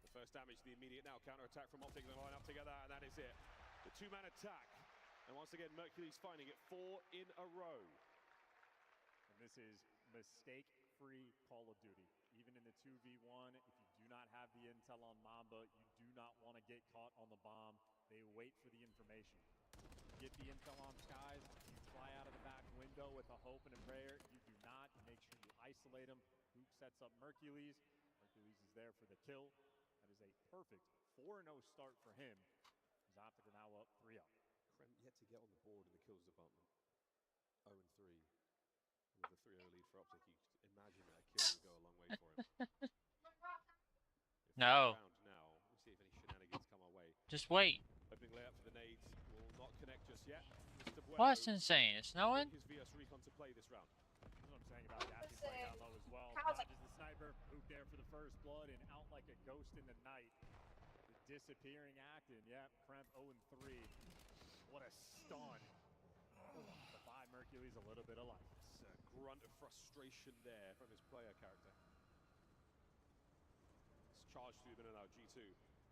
The first damage, the immediate now counter-attack from Optic. They line up together, and that is it. The 2-man attack. And once again, Mercury's finding it 4 in a row. And this is mistake-free Call of Duty. Even in the 2v1, if you do not have the intel on Mamba, you do not want to get caught on the bomb. They wait for the information. Get the intel on Skies, you fly out of the back window with a hope and a prayer. You do not. You make sure you isolate him. Hook sets up Mercules. Mercules is there for the kill. That is a perfect 4-0 start for him. As Optic are now up 3-0. Kremp yet to get on the board in the kills department. 0-3. With a 3-0 lead for Optic, you could imagine that a kill would go a long way for him. No. Now, we'll see if any shenanigans come our way. Just wait. Opening layup for the nades will not connect just yet. Well, that's insane. It's snowing? His VS Recon to play this round. That's what I'm saying about Dashi playing down low as well. Dodges the sniper. Hook there for the first blood and out like a ghost in the night. The disappearing act, and yeah, Kremp 0-3. What a stun. The 5 Mercury's a little bit of life. It's a grunt of frustration there from his player character. charged through them now. G2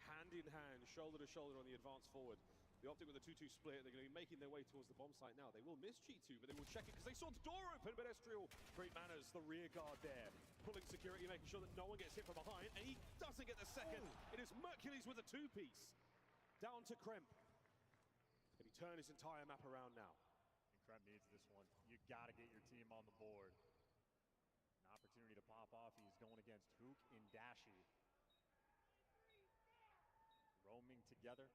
hand in hand, shoulder to shoulder on the advance forward. The Optic with a 2-2 split. They're going to be making their way towards the bomb site now. They will miss G2, but they will check it because they saw the door open. But Estriel, great manners, the rear guard there, pulling security, making sure that no one gets hit from behind, and he doesn't get the second. It is Mercules with a 2-piece. Down to Kremp. Can he turn his entire map around now? And Kremp needs this one. You got to get your team on the board. An opportunity to pop off. He's going against Hook and Dashi. Roaming together.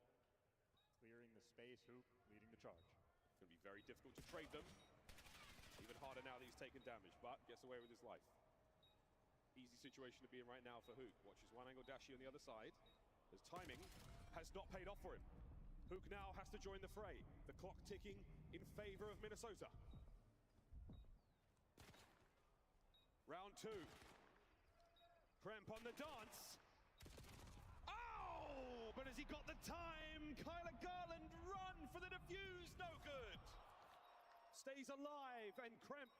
Clearing the space, Hoop leading the charge. It's going to be very difficult to trade them. Even harder now that he's taken damage, but gets away with his life. Easy situation to be in right now for Hook. Watches one angle Dashi on the other side. His timing has not paid off for him. Hook now has to join the fray. The clock ticking in favor of Minnesota. Round 2. Kremp on the dance. Oh! But has he got the time? Kyler Garland run for the defuse. No good. Stays alive, and Kremp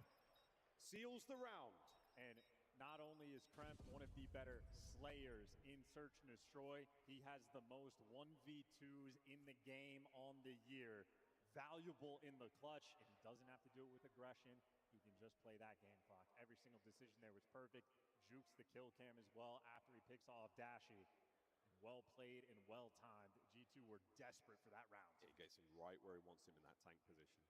seals the round. And not only is Kremp one of the better slayers in Search and Destroy, he has the most 1v2s in the game on the year. Valuable in the clutch, and he doesn't have to do it with aggression. He can just play that game clock. Every single decision there was perfect. Jukes the kill cam as well after he picks off Dashi. Well played and well timed. G2 were desperate for that round. It gets him right where he wants him in that tank position.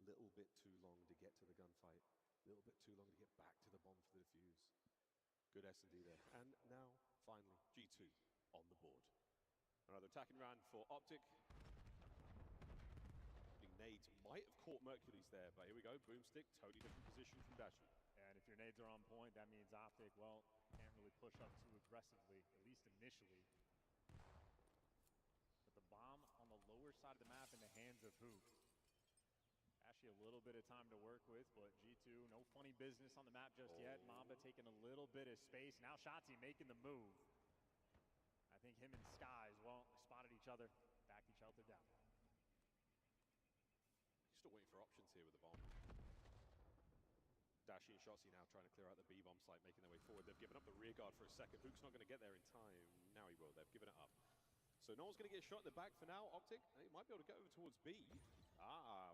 Little bit too long to get to the gunfight. Little bit too long to get back to the bomb for the defuse. Good S&D there. And now, finally, G2 on the board. Another attacking round for Optic. Nades might have caught Mercules there, but here we go. Boomstick, totally different position from Dashi. And if your nades are on point, that means Optic, well, can't really push up too aggressively, at least initially. But the bomb on the lower side of the map in the hands of Hoop. Actually a little bit of time to work with, but G2, no funny business on the map just yet. Mamba taking a little bit of space. Now Shotzi making the move. I think him and Skies, well, spotted each other, backed each other down. Still waiting for options here with the bomb. Dashi and Shotzi now trying to clear out the B-bomb site, making their way forward. They've given up the rear guard for a second. Hook's not going to get there in time. Now he will. They've given it up. So no one's going to get shot in the back for now. Optic, he might be able to get over towards B.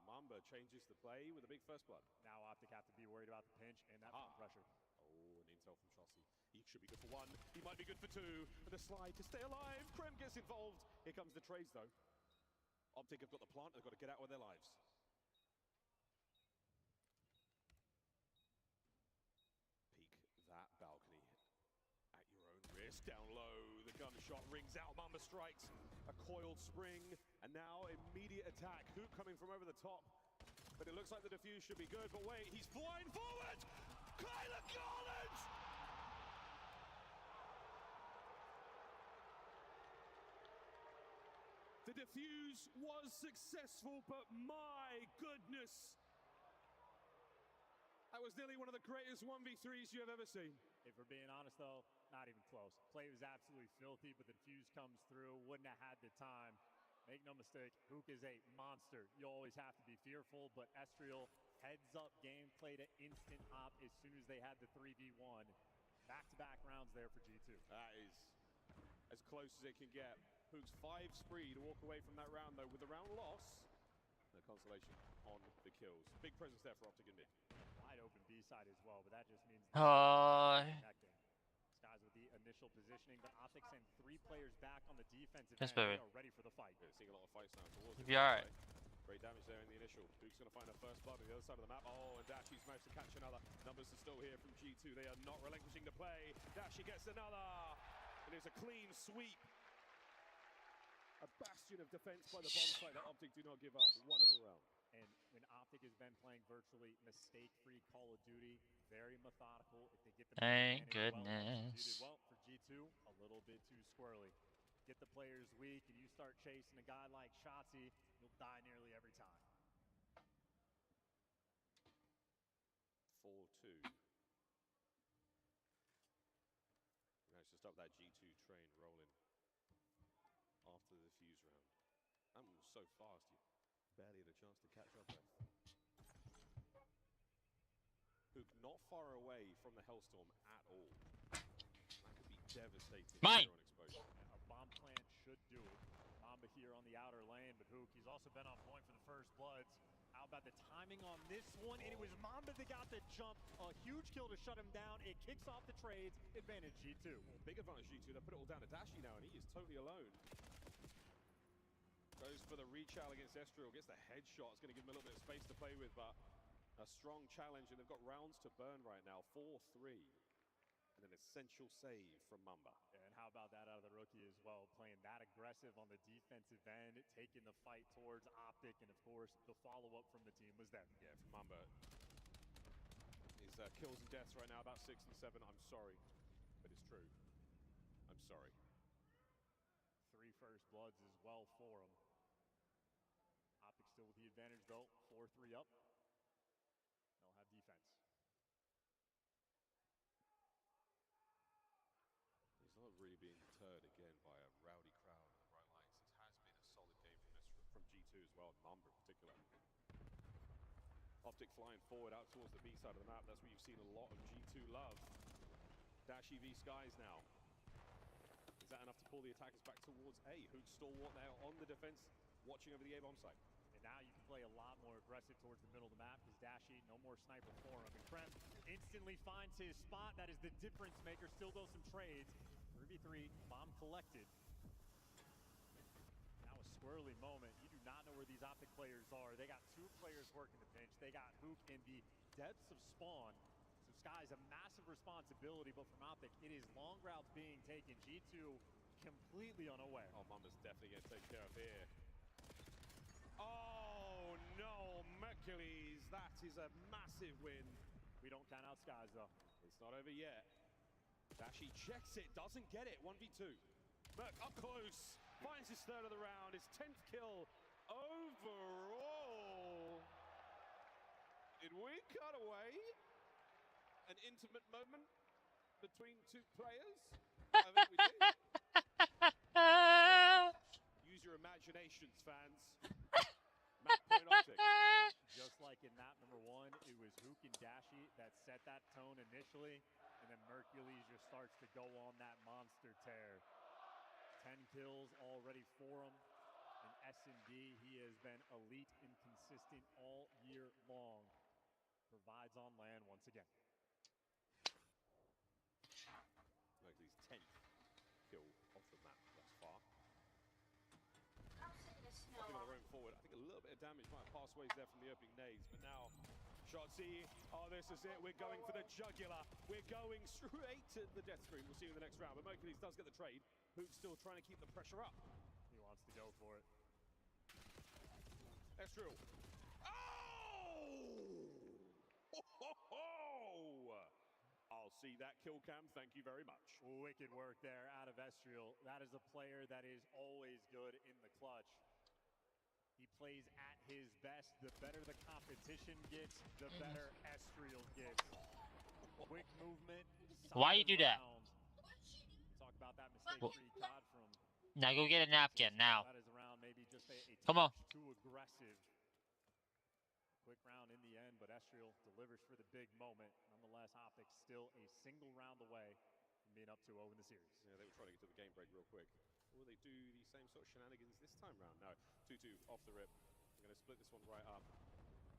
Mamba changes the play with a big first blood. Now Optic have to be worried about the pinch and that front pressure. Oh, an intel from Shotzi. He should be good for 1. He might be good for 2. With a slide to stay alive. Krem gets involved. Here comes the trades, though. Optic have got the plant. They've got to get out with their lives. That balcony at your own risk. Down low, the gunshot rings out. Mamba strikes a coiled spring, and now immediate attack. Hoop coming from over the top, but it looks like the defuse should be good. But wait, he's flying forward. Kyler Garland! The defuse was successful, but my goodness. That was nearly one of the greatest 1v3s you have ever seen. If we're being honest, though, not even close. Play was absolutely filthy, but the defuse comes through. Wouldn't have had the time. Make no mistake, Hook is a monster. You always have to be fearful, but Estriel heads-up game, played an instant op as soon as they had the 3v1. Back-to-back rounds there for G2. That is as close as it can get. Hook's 5 spree to walk away from that round, though, with the round loss. The consolation on the kills. Big presence there for Optic and mid. Wide open B side as well, but that just means connecting. Skies with the initial positioning, but Optic send 3 players back on the defensive Yes, end. baby. They are ready for the fight. Yeah, seeing a lot of fights now towards You'll be all right. Great damage there in the initial. Duke's going to find a first blood on the other side of the map. Oh, and Dashi's managed to catch another. Numbers are still here from G2. They are not relinquishing the play. Dashi gets another. And it's a clean sweep. A bastion of defense by the bomb site that Optic do not give up one of the round. And when Optic has been playing virtually mistake-free Call of Duty, very methodical. If they get the Thank goodness. goodness. Well, for G2, a little bit too squirrely. Get the players weak, and you start chasing a guy like Shotzi, you'll die nearly every time. 4-2. Managed to stop that G2 train rolling after the defuse round. That one was so fast, you barely had a chance to catch our breath. Hook not far away from the Hellstorm at all. That could be devastating Mine. here on exposure. A bomb plant should do it. Mamba here on the outer lane, but Hook, he's also been on point for the first bloods. How about the timing on this one? And it was Mamba that got the jump. A huge kill to shut him down. It kicks off the trades. Advantage G2. Big advantage G2. They put it all down to Dashi now, and he is totally alone. Goes for the rechow against Estriel. Gets the headshot. It's going to give him a little bit of space to play with, but a strong challenge, and they've got rounds to burn right now. 4-3. And an essential save from Mamba. Yeah, and how about that out of the rookie as well, playing that aggressive on the defensive end, taking the fight towards Optic, and of course, the follow-up from the team was there. Yeah, from Mamba. His kills and deaths right now about 6 and 7. I'm sorry, but it's true. I'm sorry. 3 first bloods as well for him. Optic still with the advantage though, 4-3 up. They'll have defense. He's not really being deterred again by a rowdy crowd on the right lines. It has been a solid game from G2 as well, Mamba in particular. Optic flying forward out towards the B side of the map. That's where you've seen a lot of G2 love. Dashi v Skies now. Is that enough to pull the attackers back towards A? Hook stalwart now on the defense, watching over the A-bomb site. And now you can play a lot more aggressive towards the middle of the map because Dashi, no more sniper for him. And Krem instantly finds his spot. That is the difference maker. Still goes some trades. 3v3, bomb collected. Now a squirrely moment. You do not know where these Optic players are. They got 2 players working the pinch. They got Hook in the depths of spawn. So Sky's a massive responsibility, but from Optic, it is long routes being taken. G2 completely unaware. Oh, Mamba's definitely getting taken care of here. Oh no, Mercules, that is a massive win. We don't count out Skies though. It's not over yet. Dashi checks it, doesn't get it. 1v2. Merc up close, finds his 3rd of the round, his 10th kill overall. Did we cut away an intimate moment between 2 players? I think we did. Use your imaginations, fans. Map point Optic. Just like in map number 1, it was Hook and Dashi that set that tone initially, and then Mercules just starts to go on that monster tear. 10 kills already for him. In S&D, he has been elite and consistent all year long. Provides on land once again. Mercules' 10th kill off the map thus far. Optic on their own forward. I think a little bit of damage might have passed ways there from the opening nades, but now Shotzi, oh, this is it. We're going for the jugular. We're going straight to the death screen. We'll see you in the next round, but Mercules does get the trade. Hook's still trying to keep the pressure up. He wants to go for it. Estriel. Oh! Ho, ho, ho! I'll see that kill cam. Thank you very much. Wicked work there out of Estriel. That is a player that is always good in the clutch. He plays at his best. The better the competition gets, the better Estriel gets. Quick movement. Why you do that? Talk about that mistake-free COD from. Now go get a napkin now. That is around maybe just a Come on. too aggressive. Quick round in the end, but Estriel delivers for the big moment. Nonetheless, Optic still a single round away from being up 2-0 in the series. Yeah, they were trying to get to the game break real quick. Will they do the same sort of shenanigans this time round? No, 2-2 off the rip. We're going to split this one right up.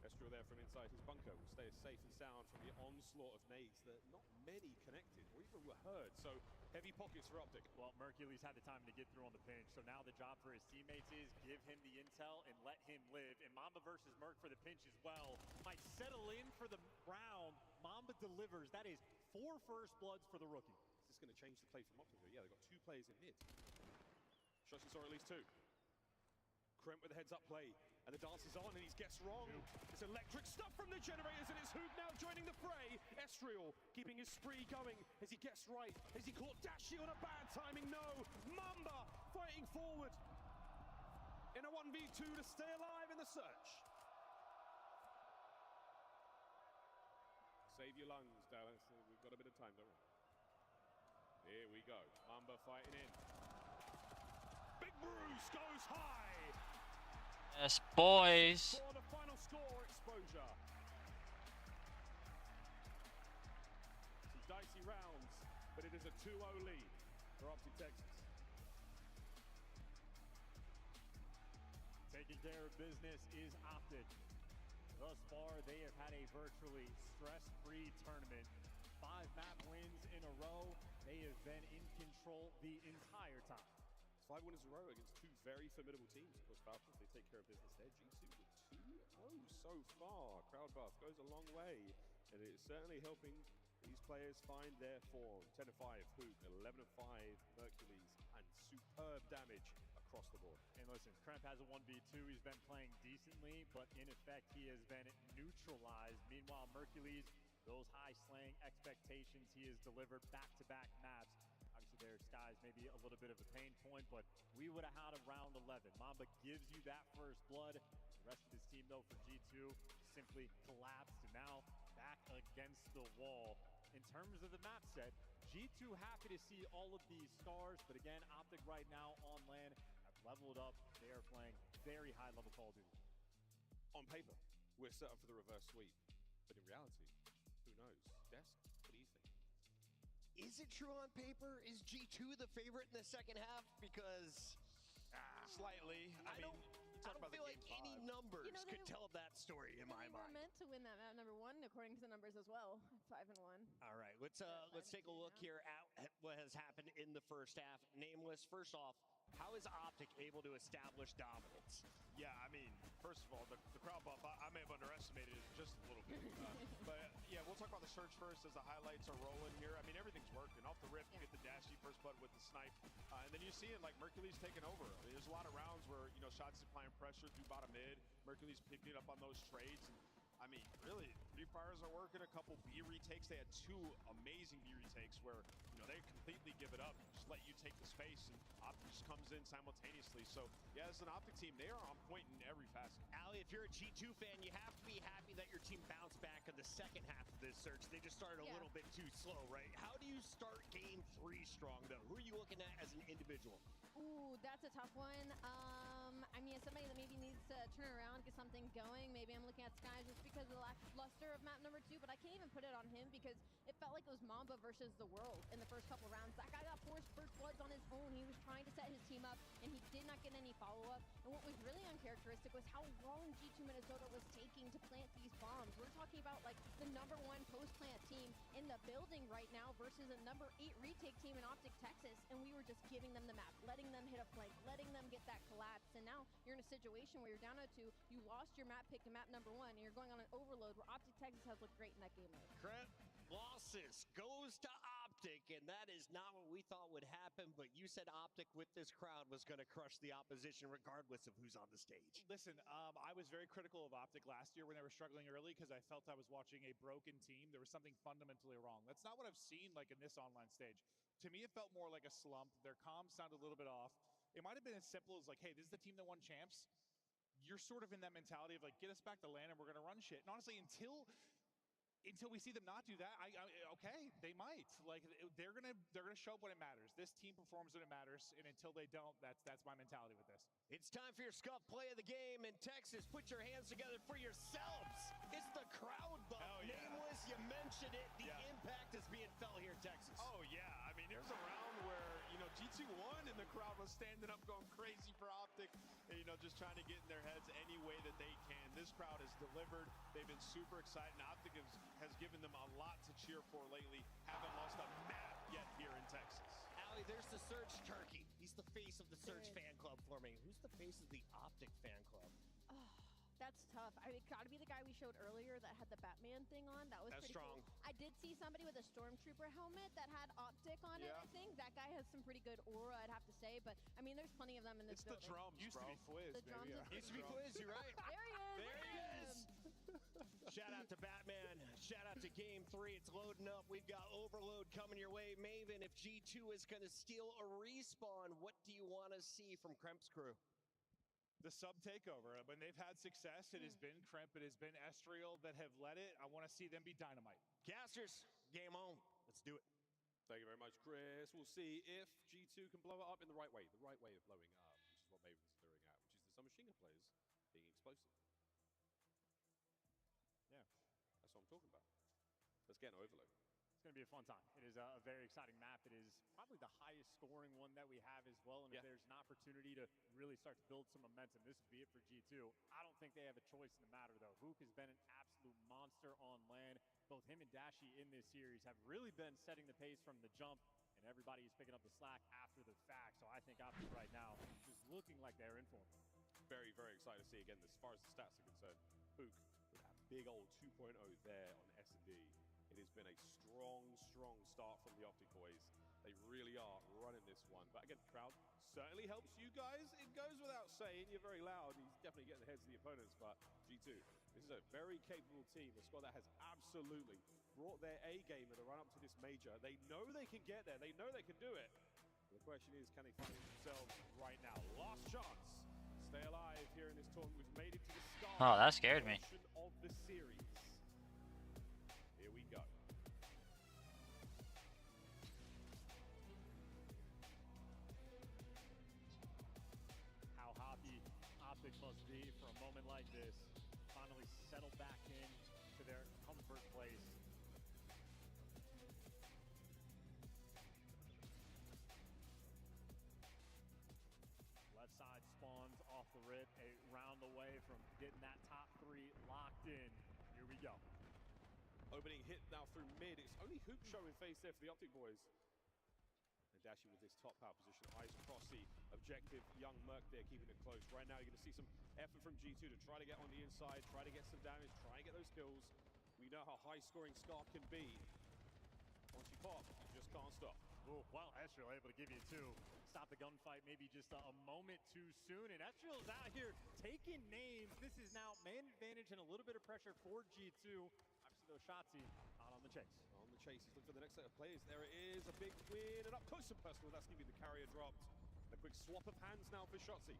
Estriel there from inside his bunker will stay safe and sound from the onslaught of nades that not many connected or even were heard. So heavy pockets for Optic. Well, Mercules had the time to get through on the pinch, so now the job for his teammates is give him the intel and let him live. And Mamba versus Merc for the pinch as well. Might settle in for the round. Mamba delivers. That is 4 first bloods for the rookie. Is this going to change the play from Optic? Yeah, they've got 2 players in mid. Shotzi saw at least 2. Kremp with the heads-up play, and the dance is on, and he gets wrong. It's electric stuff from the generators, and it's Hook now joining the fray. Estriel keeping his spree going as he gets right. As he caught Dashi on a bad timing? No! Mamba fighting forward in a 1v2 to stay alive in the search. Save your lungs, Dallas. We've got a bit of time, don't we? Here we go. Mamba fighting in. Big Bruce goes high. Yes, boys. For the final score exposure. Some dicey rounds, but it is a 2-0 lead. for Optic Texas. Taking care of business is Optic. Thus far, they have had a virtually stress-free tournament. 5 map wins in a row. They have been in control the entire time. 5 wins in a row against 2 very formidable teams. Of course, Falcons, they take care of business there. G2 with 2-0 so far. Crowd buff goes a long way, and it is certainly helping these players find their form. 10-5 Hoop, 11-5 Hercules, and superb damage across the board. And listen, Kremp has a 1v2. He's been playing decently, but in effect, he has been neutralized. Meanwhile, Hercules, those high slaying expectations, he has delivered back-to-back maps. Obviously, their Skies maybe a little bit of a pain point, but we would have had a round 11. Mamba gives you that first blood. The rest of his team, though, for G2 simply collapsed. And now back against the wall. In terms of the map set, G2 happy to see all of these stars, but again, Optic right now on LAN have leveled up. They are playing very high-level Call of Duty. On paper, we're set up for the reverse sweep, but in reality, who knows? Desk, what do you think? Is it true on paper? Is G2 the favorite in the second half? Because slightly. I mean, I don't feel like any numbers could tell that story in my They were mind. meant to win that map number 1, according to the numbers as well. 5-1. All right, let's take a look here at what has happened in the first half. Nameless, first off, how is Optic able to establish dominance? Yeah, I mean, first of all, the crowd buff, I may have underestimated it just a little bit. But yeah, we'll talk about the search first as the highlights are rolling here. I mean, everything's working. Off the rip, you get the dashy first blood with the snipe. And then you see it like Mercury's taking over. I mean, there's a lot of rounds where, you know, shots applying pressure through bottom mid. Mercury's picking it up on those trades. And, I mean, really, Free Fires are working. A couple B retakes. They had 2 amazing B retakes where, you know, they completely give it up, just let you take the space, and Optic just comes in simultaneously. So, yeah, as an Optic team, they are on point in every facet. Ali, if you're a G2 fan, you have to be happy that your team bounced back in the second half of this search. They just started a little bit too slow, right? How do you start game 3 strong, though? Who are you looking at as an individual? Ooh, that's a tough one. I mean, as somebody that maybe needs to turn around, get something going, maybe I'm looking at Skies just because of the luster of map number 2, but I can't even put it on him because it felt like it was Mamba versus the world in the first couple rounds. That guy got 4 first bloods on his own. He was trying to set his team up, and he did not get any follow-up. And what was really uncharacteristic was how long G2 Minnesota was taking to plant these bombs. We're talking about, like, the number 1 post-plant team in the building right now versus a number 8 retake team in Optic Texas, and we were just giving them the map, letting them hit a flank, letting them get that collapse. And now you're in a situation where you're down 0-2, you lost your map pick in map number 1, and you're going on an overload where Optic Texas has looked great in that game mode. Kremp, losses goes to Optic, and that is not what we thought would happen, but you said Optic with this crowd was going to crush the opposition regardless of who's on the stage. Listen, I was very critical of Optic last year when they were struggling early because I felt I was watching a broken team. There was something fundamentally wrong. That's not what I've seen like in this online stage. To me, it felt more like a slump. Their comms sounded a little bit off. It might have been as simple as like, hey, this is the team that won champs. You're sort of in that mentality of like, get us back to LAN and we're going to run shit. And honestly, until we see them not do that, okay, they might. Like they're gonna show up when it matters. This team performs when it matters, and until they don't, that's my mentality with this. It's time for your Scuff play of the game in Texas. Put your hands together for yourselves. It's the crowd buff. Nameless, you mentioned it. The impact is being felt here in Texas. Oh, yeah. I mean, there's a round where, you know, G2 won and the crowd was standing up going crazy for Optic and, you know, just trying to get in their heads any way that they can. This crowd has delivered. They've been super excited. And Optic has given them a lot to cheer for lately. Haven't lost a map yet here in Texas. Allie, there's the Surge Turkey. He's the face of the Surge fan club for me. Who's the face of the Optic fan club? Oh, that's tough. I mean, it gotta be the guy we showed earlier that had the Batman thing on. That was pretty strong. Cool. I did see somebody with a Stormtrooper helmet that had Optic on it, I think. That guy has some pretty good aura, I'd have to say. But, I mean, there's plenty of them in this building. It's the drums, Used to be Fwiz, The drums Used to be Fwiz, you're right. There he is. There he is. Shout out to Batman. Shout out to Game 3. It's loading up. We've got Overload coming your way. Maven, if G2 is going to steal a respawn, what do you want to see from Kremp's crew? The sub takeover. When they've had success, it has been Kremp, it has been Estriel that have led it. I want to see them be dynamite. Casters, game on. Let's do it. Thank you very much, Chris. We'll see if G2 can blow it up in the right way of blowing it up, which is what Maven's doing at, which is the submachine gun players being explosive. Yeah, that's what I'm talking about. Let's get an overload. Let's going to be a fun time. It is a very exciting map. It is probably the highest scoring one that we have as well. And if there's an opportunity to really start to build some momentum, this would be it for G2. I don't think they have a choice in the matter, though. Vuk has been an absolute monster on land. Both him and Dashi in this series have really been setting the pace from the jump, and everybody is picking up the slack after the fact. So I think Optic right now is looking like they're in for it. Very, very excited to see again as far as the stats are concerned. Vuk with that big old 2.0 there on S&D. It has been a strong start from the Optic boys. They really are running this one. But again, crowd certainly helps you guys. It goes without saying. You're very loud. He's definitely getting the heads of the opponents. But G2, this is a very capable team. A squad that has absolutely brought their A game in the run up to this major. They know they can get there. They know they can do it. The question is, can they find it themselves right now? Last chance. Stay alive here in this tournament. We've made it to the start. Oh, that scared me. Of the series. Here we go. How happy Optic must be for a moment like this. Finally settle back in to their comfort place. Left side spawns off the rip, a round away from getting that top 3 locked in. Here we go. Opening hit now through mid. It's only Hoop showing face there for the Optic boys. And Dashi with this top power position. Eyes across the objective. Young Merc there keeping it close. Right now you're going to see some effort from G2 to try to get on the inside, try to get some damage, try and get those kills. We know how high scoring Scar can be. Once you pop, you just can't stop. Ooh, well, Ezreal able to give you 2. Stop the gunfight maybe just a moment too soon. And Ezreal's out here taking names. This is now man advantage and a little bit of pressure for G2. Obviously, though, Shotzi out on the chase. On the chase, he's looking for the next set of players. There it is, a big win, and up close and personal. That's going to be the carrier dropped. A quick swap of hands now for Shotzi.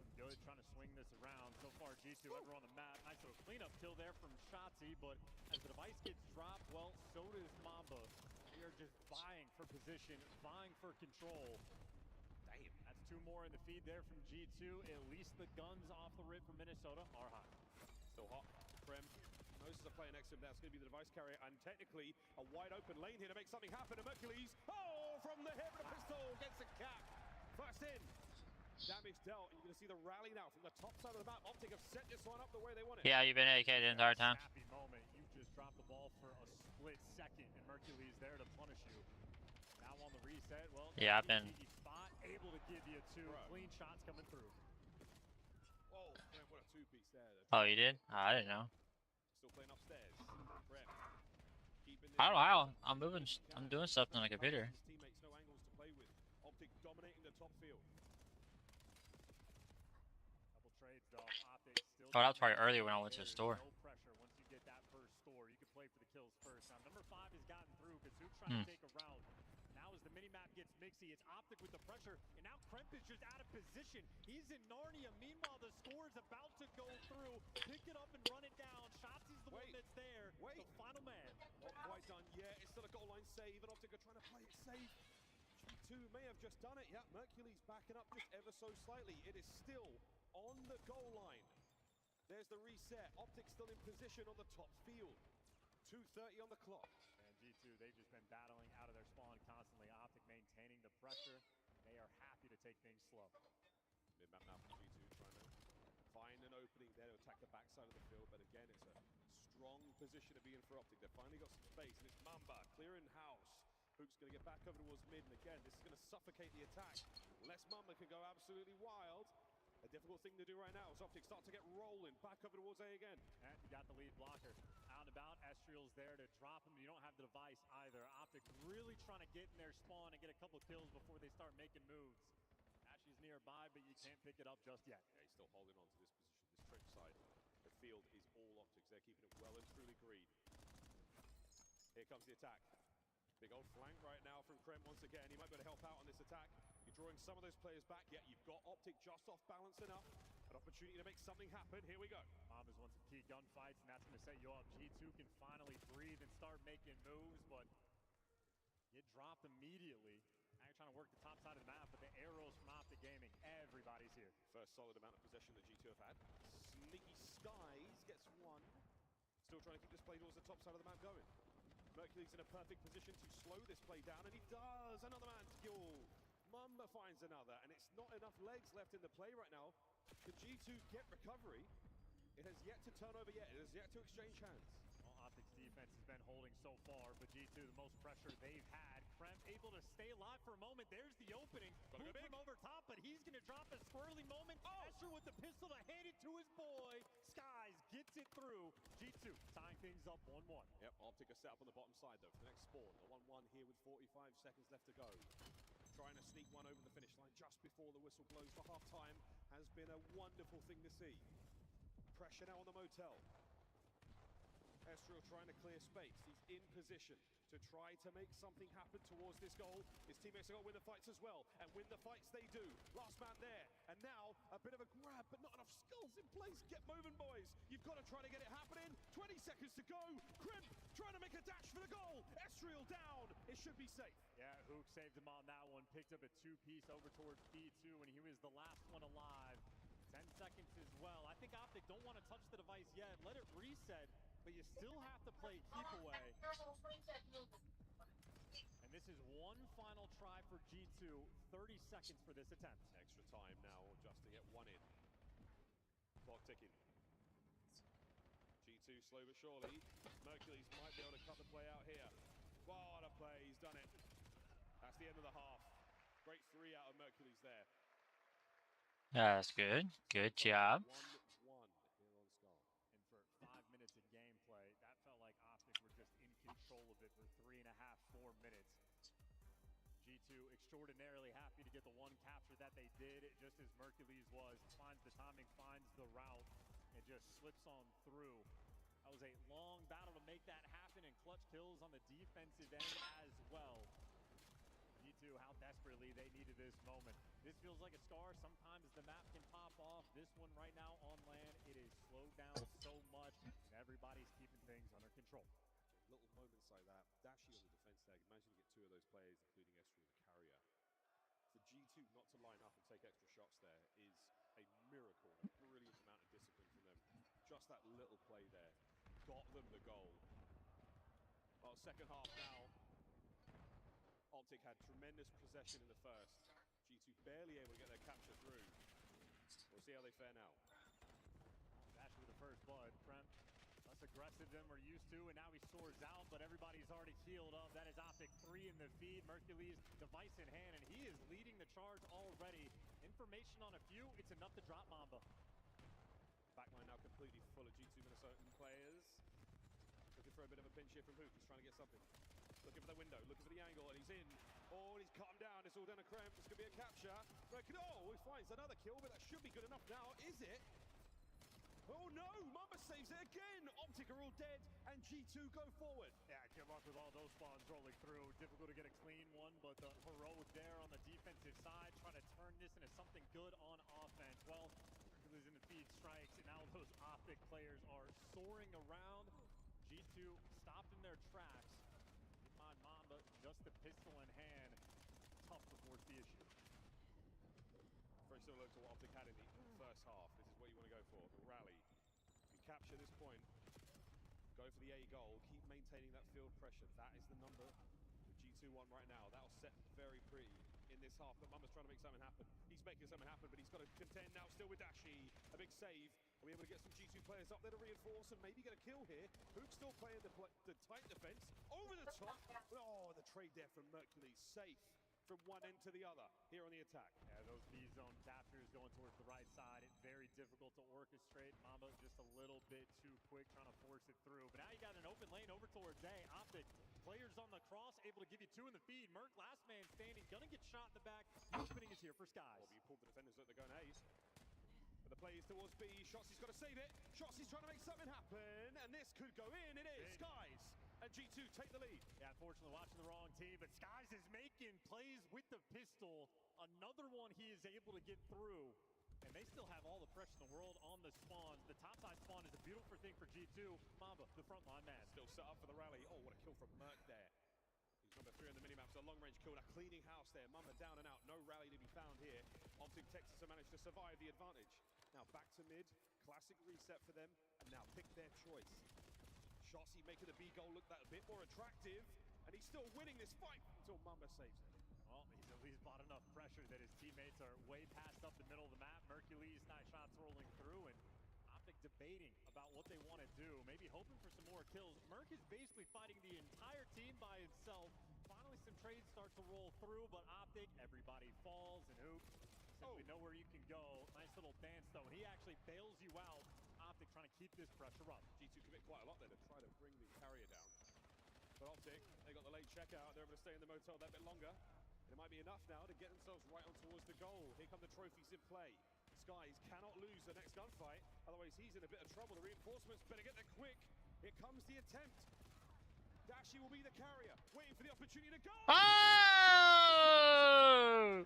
Looking good, trying to swing this around. So far, G2 ever on the map. Nice little cleanup kill there from Shotzi, but as the device gets dropped, well, so does Mamba. They are just vying for position, vying for control. Damn, that's 2 more in the feed there from G2. At least the guns off the rip from Minnesota are hot. Still hot. Krem knows there's a player next to him. That's going to be the device carrier, and technically a wide open lane here to make something happen. And Hercules, from the hip of the pistol, gets a cap. First in. Damage dealt, and you're going to see the rally now from the top side of the map. Optic have set this one up the way they want it. Yeah, you've been AK the entire time. Happy moment. You just dropped the ball for a split second, and Hercules there to punish you. Now on the reset, well, yeah, I've been spot able to give you 2 clean shots coming through. Whoa, what a 2-piece there. Oh, you did? Oh, I didn't know. Still playing upstairs. Prep. I don't know how. I'm moving. I'm doing stuff on the computer. His teammates no angles to play with. Optic dominating the top field. Couple trades though. Optic still. Oh, that was probably earlier when I went to the store. No pressure once you get that first score. You can play for the kills first. Now number 5 has gotten through. Kazook trying to take a route. Now as the minimap gets mixy, it's Optic with the pressure, and now Kremp is just out of position. He's in Narnia. Meanwhile, the score is about to go through. Pick it up and run it down. Shotzi's the one that's there. The final man. Not quite done yet. It's still a goal line save, and Optic are trying to play it safe. G2 may have just done it. Yeah, Mercury's backing up just ever so slightly. It is still on the goal line. There's the reset. Optic still in position on the top field. 2:30 on the clock. G2, they've just been battling out of their spawn constantly. Optic maintaining the pressure. They are happy to take things slow. Mid-map now from G2 trying to find an opening there to attack the backside of the field. But again, it's a strong position to be in for Optic. They've finally got some space, and it's Mamba clearing house. Hook's going to get back over towards mid, and again, this is going to suffocate the attack. Unless Mamba can go absolutely wild. A difficult thing to do right now as Optic start to get rolling. Back over towards A again. And you got the lead blocker. Out and about, Estriel's there to drop him. You don't have the device either. Optic really trying to get in their spawn and get a couple kills before they start making moves. Ashley's nearby, but you can't pick it up just yet. Yeah, he's still holding on to this position, this trench side. The field is all Optics. They're keeping it well and truly green. Here comes the attack. Big old flank right now from Krem once again. He might be able to help out on this attack. You're drawing some of those players back, yet you've got Optic just off balance enough. An opportunity to make something happen. Here we go. Mambas wants some key gunfights, and that's going to set you up. G2 can finally breathe and start making moves, but get dropped immediately. Now you're trying to work the top side of the map, but the arrows from Optic Gaming, everybody's here. First solid amount of possession that G2 have had. Sneaky Skies gets one. Still trying to keep this play towards the top side of the map going. Mercury's in a perfect position to slow this play down, and he does. Another man to kill. Mamba finds another, and it's not enough legs left in the play right now. Can G2 get recovery? It has yet to turn over yet. It has yet to exchange hands. Well, Optic's defense has been holding so far, but G2 the most pressure they've had. Kremp able to stay alive for a moment. There's the opening. Gotta go Move from over top, but he's going to drop a squirrely moment. Escher with the pistol to hand it to his boy. Skies gets it through. G2 tying things up 1-1. Yep, Optic are set up on the bottom side though for the next spawn. The 1-1 here with 45 seconds left to go. Trying to sneak one over the finish line just before the whistle blows for half-time has been a wonderful thing to see. Pressure now on the motel. Esriel trying to clear space. He's in position to try to make something happen towards this goal. His teammates are going to win the fights as well, and win the fights they do. Last man there, and now a bit of a grab, but not enough skulls in place. Get moving, boys. You've got to try to get it happening. 20 seconds to go. Crimp trying to make a dash for the goal. Esriel down. It should be safe. Yeah, Hook saved him on that one. Picked up a two-piece over towards B2, and he was the last one alive. 10 seconds as well. I think Optic don't want to touch the device yet. Let it reset, but you still have to play keep away. And this is one final try for G2. 30 seconds for this attempt. Extra time now just to get one in. Clock ticking. G2 slow but surely. Mercules might be able to cut the play out here. What a play. He's done it. That's the end of the half. Great 3 out of Mercules there. That's good. Good job. 1-1 here on Scar. And for 5 minutes of gameplay, that felt like Optic were just in control of it for 3.5, 4 minutes. G2 extraordinarily happy to get the one capture that they did, just as Mercules was. Finds the timing, finds the route, and just slips on through. That was a long battle to make that happen, and clutch kills on the defensive end as well. G2, how desperately they needed this moment. This feels like a Scar. Sometimes the map can pop off. This one right now on land, it is slowed down so much, and everybody's keeping things under control. Little moments like that. Dashy on the defense tag. Imagine you get 2 of those players, including Esriel, the carrier. For G2 not to line up and take extra shots there is a miracle. A brilliant amount of discipline from them. Just that little play there got them the goal. Well, second half now. Optic had tremendous possession in the first. G2 barely able to get their capture through. We'll see how they fare now. Dash with the first blood. Kremp less aggressive than we're used to, and now he soars out, but everybody's already healed up. That is Optic 3 in the feed. Mercules device in hand, and he is leading the charge already. Information on a few, it's enough to drop Mamba. Backline now completely full of G2 Minnesotan players. Looking for a bit of a pinch here from Hook. He's trying to get something. Looking for the window, looking for the angle, and he's in. Oh, and he's cut him down. It's all down to Kremp. It's going to be a capture. Oh, he finds another kill, but that should be good enough now. Is it? Oh, no. Mamba saves it again. Optic are all dead, and G2 go forward. Yeah, good luck with all those spawns rolling through. Difficult to get a clean one, but the heroic there on the defensive side, trying to turn this into something good on offense. Well, Hercules in the feed strikes, and now those Optic players are soaring around. G2 stopped in their tracks. Mamba, just the pistol in hand. Tough to force the issue. Very similar to what Optic had in the first half. This is what you want to go for. The rally. You capture this point. Go for the A goal. Keep maintaining that field pressure. That is the number for G2-1 right now. That'll set very pretty in this half. But Mamba's trying to make something happen. He's making something happen, but he's got to contend now still with Dashi. A big save. Are we able to get some G2 players up there to reinforce and maybe get a kill here? Hook's still playing the tight defense. Over the top. Oh, the trade there from Mercules. Safe from one end to the other here on the attack. Yeah, those B-zone captures going towards the right side. It's very difficult to orchestrate. Mamba just a little bit too quick trying to force it through. But now you got an open lane over towards A. Optic players on the cross, able to give you 2 in the feed. Merc, last man standing, gonna get shot in the back. The opening is here for Skies. Well, you pulled the defenders that they're going A. But the play is towards B. Shotzi's got to save it. Shotzi's trying to make something happen. And this could go in. It is. Skies and G2 take the lead. Yeah, unfortunately watching the wrong team, but Skies is making plays with the pistol. Another one he is able to get through. And they still have all the pressure in the world on the spawns. The topside spawn is a beautiful thing for G2. Mamba, the front line man. Still set up for the rally. Oh, what a kill from Merc there. He's number 3 on the minimap, so a long-range kill. A cleaning house there. Mamba down and out. No rally to be found here. Optic Texas have managed to survive the advantage. Now back to mid. Classic reset for them. And now pick their choice. Shotzi making the B goal look that a bit more attractive. attractive, and he's still winning this fight until Mamba saves it. Well, he's at least bought enough pressure that his teammates are way past up the middle of the map. Mercules, nice shots rolling through, and Optic debating about what they want to do, maybe hoping for some more kills. Merc is basically fighting the entire team by himself. Finally, some trades start to roll through, but Optic, everybody falls, and Hoop simply know where you can go. Nice little dance, though, and he actually bails you out. Optic trying to keep this pressure up. G2 commit quite a lot there to try to bring the carrier down. But Optic, they got the late checkout. They're able to stay in the motel that bit longer. It might be enough now to get themselves right on towards the goal. Here come the trophies in play. Skies cannot lose the next gunfight, otherwise he's in a bit of trouble. The reinforcements better get there quick. Here comes the attempt. Dashi will be the carrier, waiting for the opportunity to go. Oh!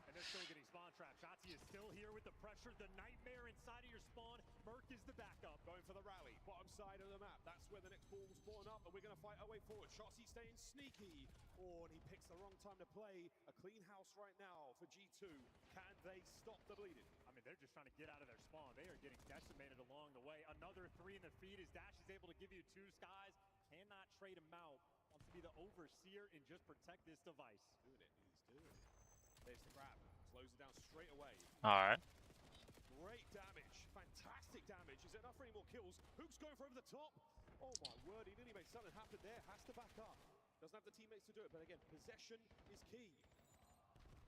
And they're still getting spawn trapped. Shotzi is still here with the pressure. The nightmare inside of your spawn. Merc is the backup. Going for the rally, bottom side of the map. That's where the next ball will spawn up, and we're going to fight our way forward. Shotzi staying sneaky. Oh, and he picks the wrong time to play. A clean house right now for G2. Can they stop the bleeding? I mean, they're just trying to get out of their spawn. They are getting decimated along the way. Another 3 in the feed as Dash is able to give you 2 skies. Cannot trade him out. Wants to be the overseer and just protect this device. Doing it. He's doing it. There's the grab. Slows it down straight away. All right. Great damage. Fantastic damage. Is it enough for any more kills? Hook's going for over the top. Oh my word, he nearly made something happen there. Has to back up. Doesn't have the teammates to do it, but again, possession is key.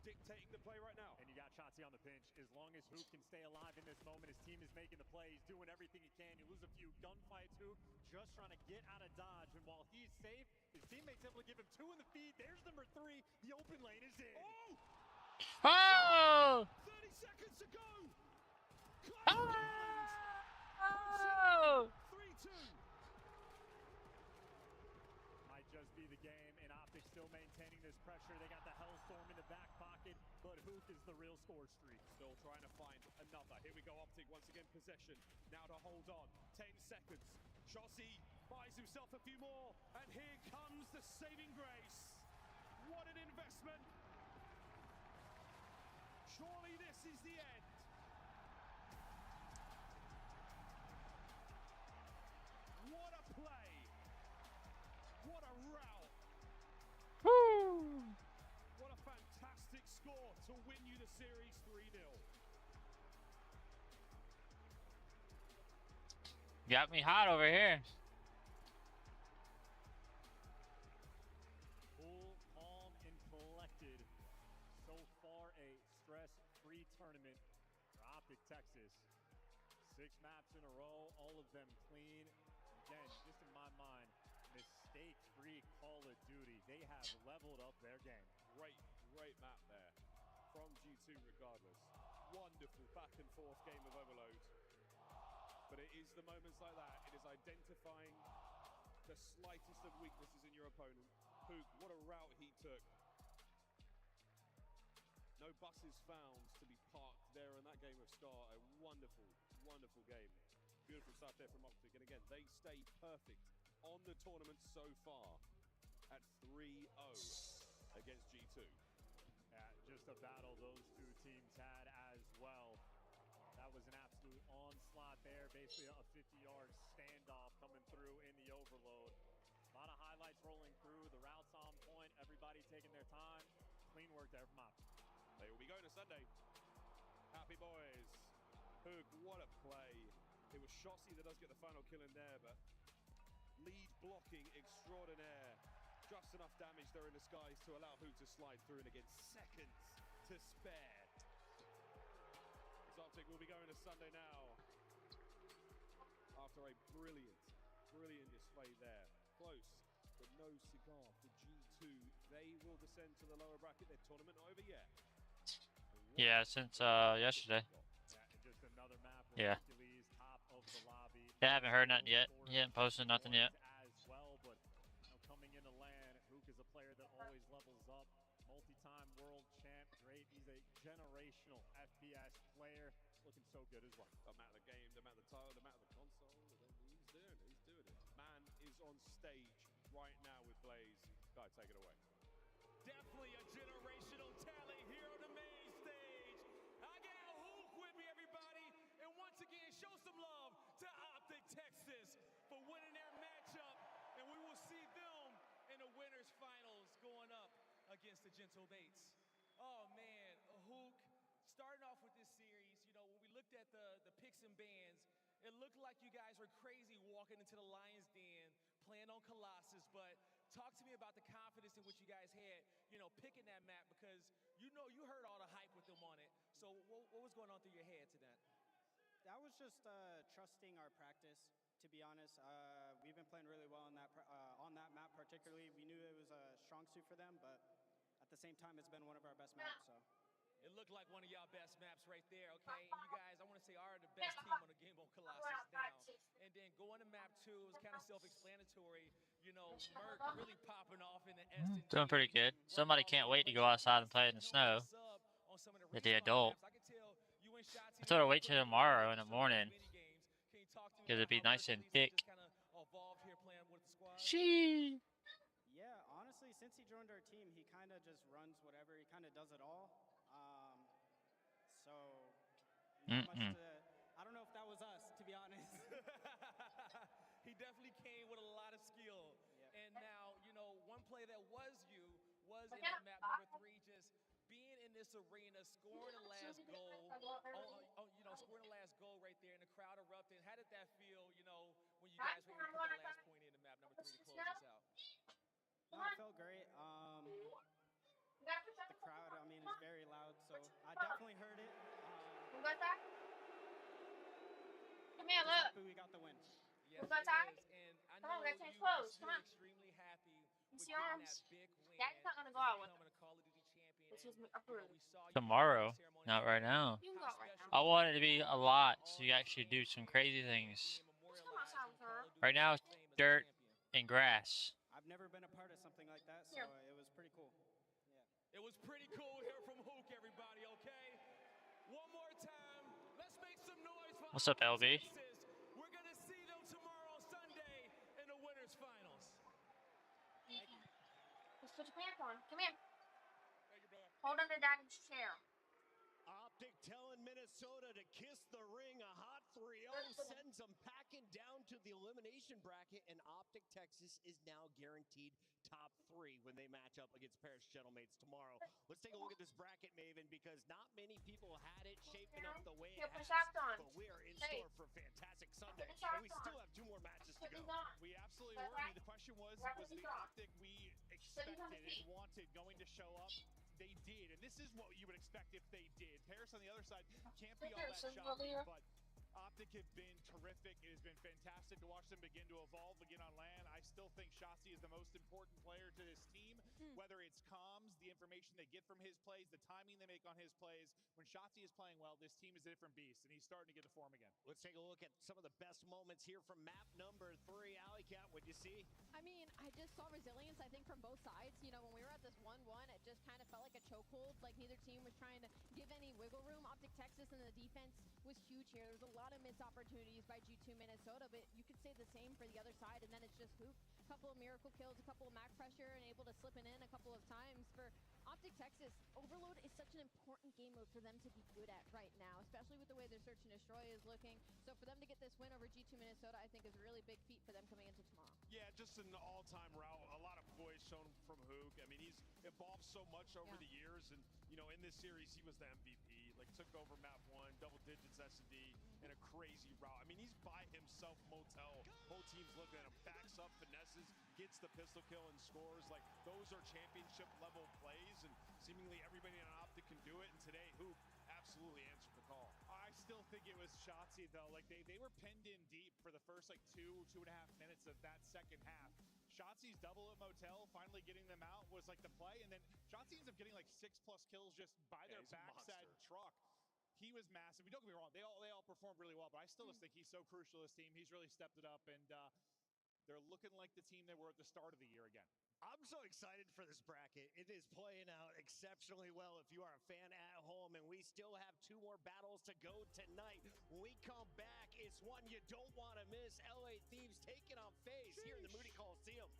Dictating the play right now. And you got Shotzi on the pinch. As long as Hook can stay alive in this moment, his team is making the plays, doing everything he can. You lose a few gunfights, Hook just trying to get out of dodge. And while he's safe, his teammates able to give him 2 in the feed. There's number 3. The open lane is in. Oh! 30 seconds to go. Oh! 3-2. Might just be the game, and Optic still maintaining this pressure. They got the Hellstorm in the back pocket, but Hook is the real score streak. Still trying to find another. Here we go, Optic once again possession. Now to hold on. 10 seconds. Shotzi buys himself a few more, and here comes the saving grace. What an investment. Surely this is the end. What a play. What a rout. Woo! What a fantastic score to win you the series 3-0. Got me hot over here. Cool, calm, and collected. So far, a stress-free tournament for Optic Texas. 6 maps in a row, all of them clean. Again, just in my mind, mistake-free Call of Duty. They have leveled up their game. Great map there from G2 regardless. Wonderful back and forth game of overload. But it is the moments like that. It is identifying the slightest of weaknesses in your opponent. Hook, what a route he took. No buses found to be parked there in that game of Star. A wonderful, wonderful game. Beautiful stuff there from Optic. And again, they stay perfect on the tournament so far at 3-0 against G2. Yeah, just a battle those 2 teams had as well. That was an absolute onslaught there. Basically a 50-yard standoff coming through in the overload. A lot of highlights rolling through. The routes on point. Everybody taking their time. Clean work there from Optic. They will be going to Sunday. Happy boys. Hook, what a play. It was Shotzi that does get the final kill in there, but lead blocking extraordinaire. Just enough damage there in the skies to allow Hook to slide through, and again, seconds to spare. Optic will be going to Sunday now. After a brilliant display there. Close, but no cigar for G2. They will descend to the lower bracket. Their tournament not over yet. Yeah, since yesterday. Just another map. Yeah. Hercules, top of the lobby. Yeah, I haven't heard nothing yet. He hasn't posted nothing yet. As well, but coming into LAN, Hook is a player that always levels up. Multi-time world champ, great. He's a generational FPS player. Looking so good as well. The amount of the game, the amount of the title, the amount of the console. He's doing it. He's doing it. Man is on stage right now with Blaze. Guy, take it away. Definitely a generational talent here on the main stage. I got Hook with me, everybody. And once again, show some love to Optic Texas for winning their matchup. And we will see them in the winner. against the Gentle Bates. Oh man, Hook, starting off with this series, you know, when we looked at the picks and bans, it looked like you guys were crazy walking into the Lion's Den, playing on Colossus, but talk to me about the confidence in which you guys had, you know, picking that map, because you know you heard all the hype with them on it. So what was going on through your head to that? That was just trusting our practice, to be honest. We've been playing really well on that map particularly. We knew it was a strong suit for them, but at the same time, it's been one of our best maps. So. It looked like one of y'all best maps right there, okay? And you guys, I want to say, are the best team on the game on Colossus now. And then going to map 2, it was kind of self-explanatory. You know, Merc really popping off in the S. Doing pretty good. Somebody can't wait to go outside and play in the snow. At the adult. I thought I'd wait till tomorrow in the morning. Because it'd be nice and thick. She. Yeah, honestly, since he joined our team, he kind of just runs whatever. He kind of does it all. So, not much to, I don't know if that was us, to be honest. He definitely came with a lot of skill. Yep. And now, you know, one play that was you was in that map number 3, just being in this arena, scoring the last goal, you know, scoring the last goal right there, and the crowd erupting. How did that feel, you know, when you guys were able to put that last point in the map number 3 to close this out? No, it felt great. The crowd, I mean, is very loud, so I definitely heard it. Come here, look. We got the win. Yes, it is. And I know you are still extremely happy with getting that big win, Daddy's not gonna go out with becoming a Call of Duty champion. This is approved. Tomorrow. Not right now. You can go out right now. I want it to be a lot so you actually do some crazy things. Just come outside with her. Right now it's dirt and grass. I've never been a part of something like that, so it was pretty cool. Yeah. It was pretty cool here from Hook, everybody, okay? One more time. Let's make some noise for What's up, LB? We're going to see them tomorrow Sunday in the winners finals. Let's put your pants on. Come here. Hold under Daddy's chair. Optic telling Minnesota to kiss the ring. A hot 3-0 sends them packing down to the elimination bracket, and Optic Texas is now guaranteed top 3 when they match up against Paris Gentlemates tomorrow. Let's take a look at this bracket, Maven, because not many people had it shaping up the way it has, but we are in store for a fantastic Sunday, and we still have 2 more matches to go. We absolutely were. I mean, the question was the Optic we expected and wanted going to show up? They did, and this is what you would expect if they did. Paris on the other side can't be all that shocking, but Optic have been terrific. It has been fantastic to watch them begin to evolve again on LAN. I still think Shotzi is the most important player to this team, whether it's comms, the information they get from his plays, the timing they make on his plays. When Shotzi is playing well, this team is a different beast, and he's starting to get to form again. Let's take a look at some of the best moments here from map number 3. Alley Cat, what'd you see? I mean, I just saw resilience, I think, from both sides. You know, when we were at this 1-1, it just kind of felt like a chokehold. Like, neither team was trying to give any wiggle room. Optic Texas and the defense was huge here. There was a lot of missed opportunities by G2 Minnesota, but you could say the same for the other side, and then it's just Hoop. A couple of miracle kills, a couple of Mac pressure, and able to slip it in a couple of times. For Optic Texas, Overload is such an important game mode for them to be good at right now, especially with the way their search and destroy is looking. So for them to get this win over G2 Minnesota, I think is a really big feat for them coming into tomorrow. Yeah, just an all-time route. A lot of poise shown from Hook. I mean, he's evolved so much over the years, and you know, in this series, he was the MVP. Like, took over map 1, double digits S&D, and a crazy route. I mean, he's by himself, Motel. Whole team's looking at him, backs up, finesses, gets the pistol kill, and scores. Like, those are championship-level plays, and seemingly everybody in Optic can do it. And today, Hook absolutely answered the call. I still think it was Shotzi, though. Like, they were pinned in deep for the first, like, 2.5 minutes of that second half. Shotzi's double at Motel, finally getting them out, was like the play, and then Shotzi ends up getting like 6+ kills just by their backside truck. He was massive. Don't get me wrong, they all performed really well, but I still just think he's so crucial to this team. He's really stepped it up, and they're looking like the team they were at the start of the year again. I'm so excited for this bracket. It is playing out exceptionally well if you are a fan at home, and we still have 2 more battles to go tonight. When we come back, it's one you don't want to miss. LA Thieves taking on FaZe here in the Moody Coliseum.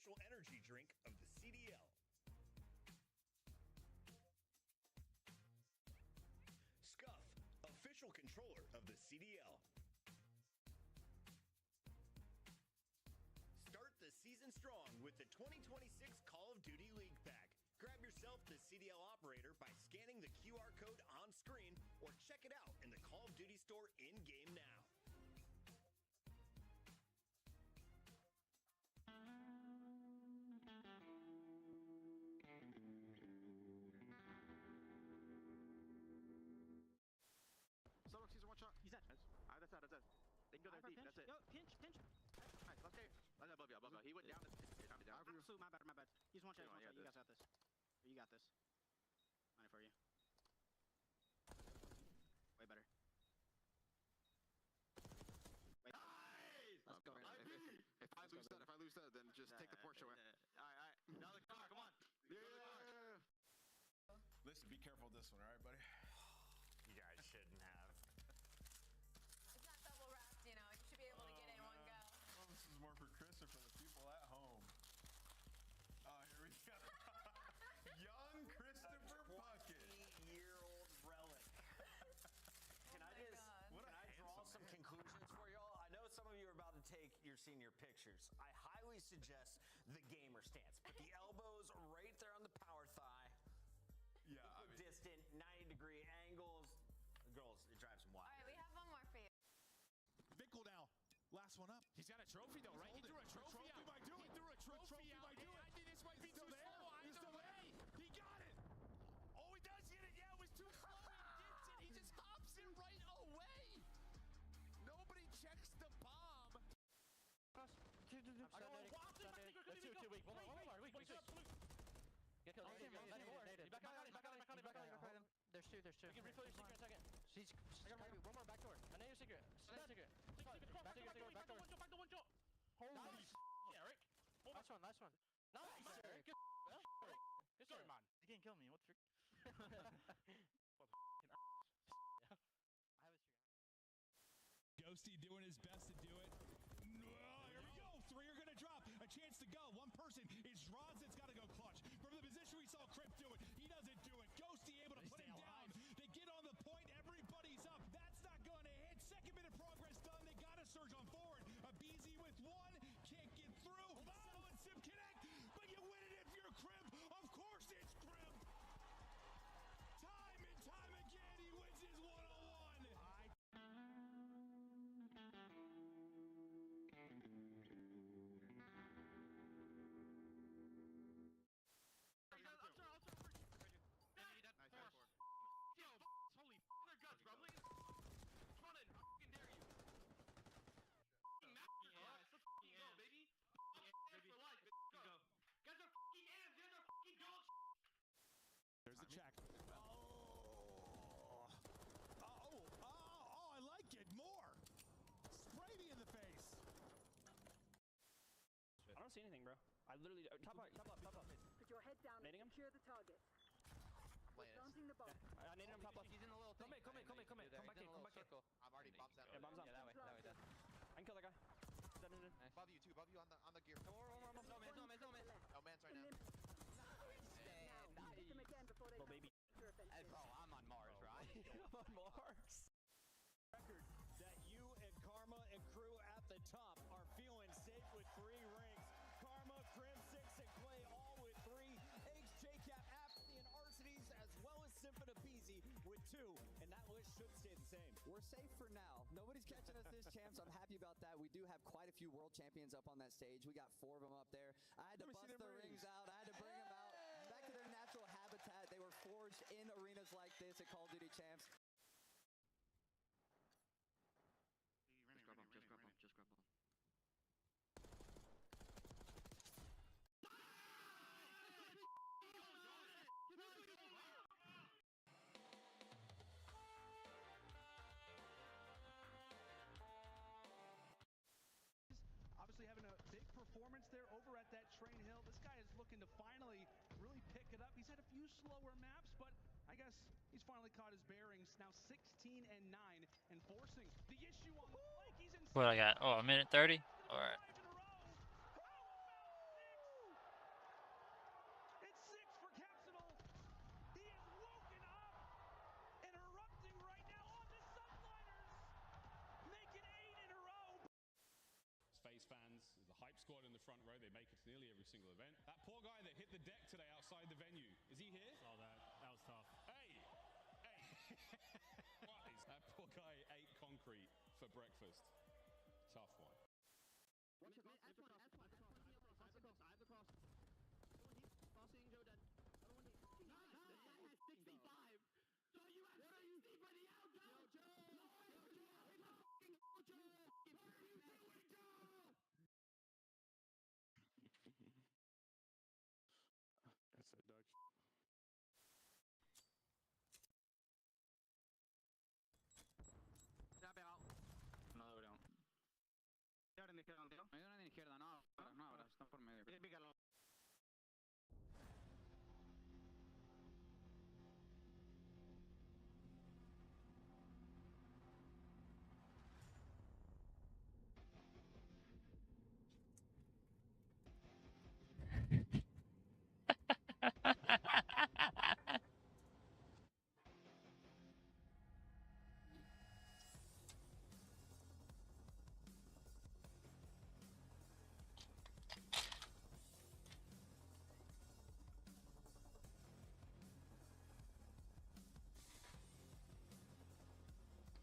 official energy drink of the CDL. Scuff, official controller of the CDL. Start the season strong with the 2026 Call of Duty League Pack. Grab yourself the CDL operator by scanning the QR code on screen or check it out in the Call of Duty store in-game now. Solo season one shot. He's dead. That's it. They can go there deep. That's it. Yo, pinch. Nice. Left there. That's above you. He went down. Down. Absolute, my bad. He's one shot. You guys got this. You got this. Money for you. Way better. Let's go. If I lose that, then just take the Porsche away. Alright. Another car, come on. Yeah. Listen, be careful with this one, alright, buddy? You guys shouldn't have. It's not double wrapped, you know. You should be able to get in one go. Well, this is more for Chris or for the people at home. Oh, here we go. Young Christopher Puckett. 20-year-old relic. Can I draw some conclusions for y'all? I know some of you are about to take your senior pictures. I highly suggest the gamer stance. Put the elbows right there on the power thigh. Yeah, I mean, distant, 90-degree angles. Girls, it drives them wild. All right, we have one more for you. Vickle now. Last one up. He's got a trophy though, right? He threw a trophy out. Might do it. He threw a trophy out. Might do it. I think this might be too slow. He's still there. He got it. Oh, he does get it. Yeah, it was too slow. He gets it. He just hops it right away. Nobody checks the bomb. I got one. That's too weak. One more. Weak. Get killed. Back on him. There's two. We can refill your secret in a second. I got one more back door. I know your secret. Secret. Back door. Holy Eric. Last one. Nice, Eric. Good story, man. You can't kill me. What the frick? Ghosty doing his best to do it. Here we go. Three are going to drop. A chance to go. One person is Droz that's got to go clutch. From the position we saw Crip do it, he doesn't do it. Ghosty able to put him down. They get on the point. Everybody's up. That's not going to hit. Second bit of progress done. They got to surge on forward. A BZ with one. Can't get through. Follow and Sim connect. But you win it if you're Crip. Of course it's Crip. Time and time again, he wins his one-on-one. There's the check. I like it more. Spray me in the face. I don't see anything, bro. I literally top left. Put your head down and secure the target. Planting the bomb. I need him top left. He's in the little thing. Come in. Come back in. I'm already bombs out. Yeah, bombs out. That way. I can kill that guy. Above you on the gear. No man's right now. Now. Hit them again before they baby. Hey, bro, I'm on Mars, right? I'm on Mars. Record that you and Karma and crew at the top are feeling safe with 3 rings. Karma, Crim, 6, and Clay all with 3. Eggs, JCap, Apathy, and Arsities, as well as Symphona Beezy with 2. And that list should stay the same. We're safe for now. Nobody's catching us this champs. I'm happy about that. We do have quite a few world champions up on that stage. We got 4 of them up there. I had to bust the rings out. I had to bring them out back to their natural habitat. They were forged in arenas like this at Call of Duty champs. Just grab him. Obviously having a big performance there over at that Train Hill. This guy is looking to finally really pick it up. He's had a few slower maps, but I guess he's finally caught his bearings. Now 16-9 and forcing the issue on the flank. He's in. What I got? Oh, a minute 30? Alright. squad in the front row. They make it to nearly every single event. That poor guy that hit the deck today outside the venue. Is he here? Saw that. That was tough. Hey! That poor guy ate concrete for breakfast. Tough one. Watch it, man. Add one. Add the cross. I have the cross. Crossing, Joe dead. Nice. 65. So you have 60 for the out, Joe. Joe. That's a dog. Se ha pegado. No deberíamos. ¿Hay una de izquierda, tío? Hay una de izquierda, no ahora, están por medio. Pícalo.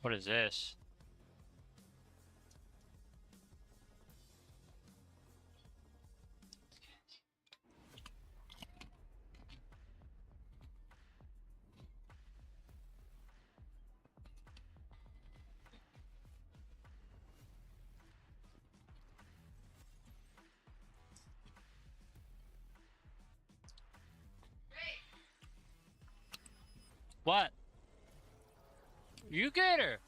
What is this? What? You get her.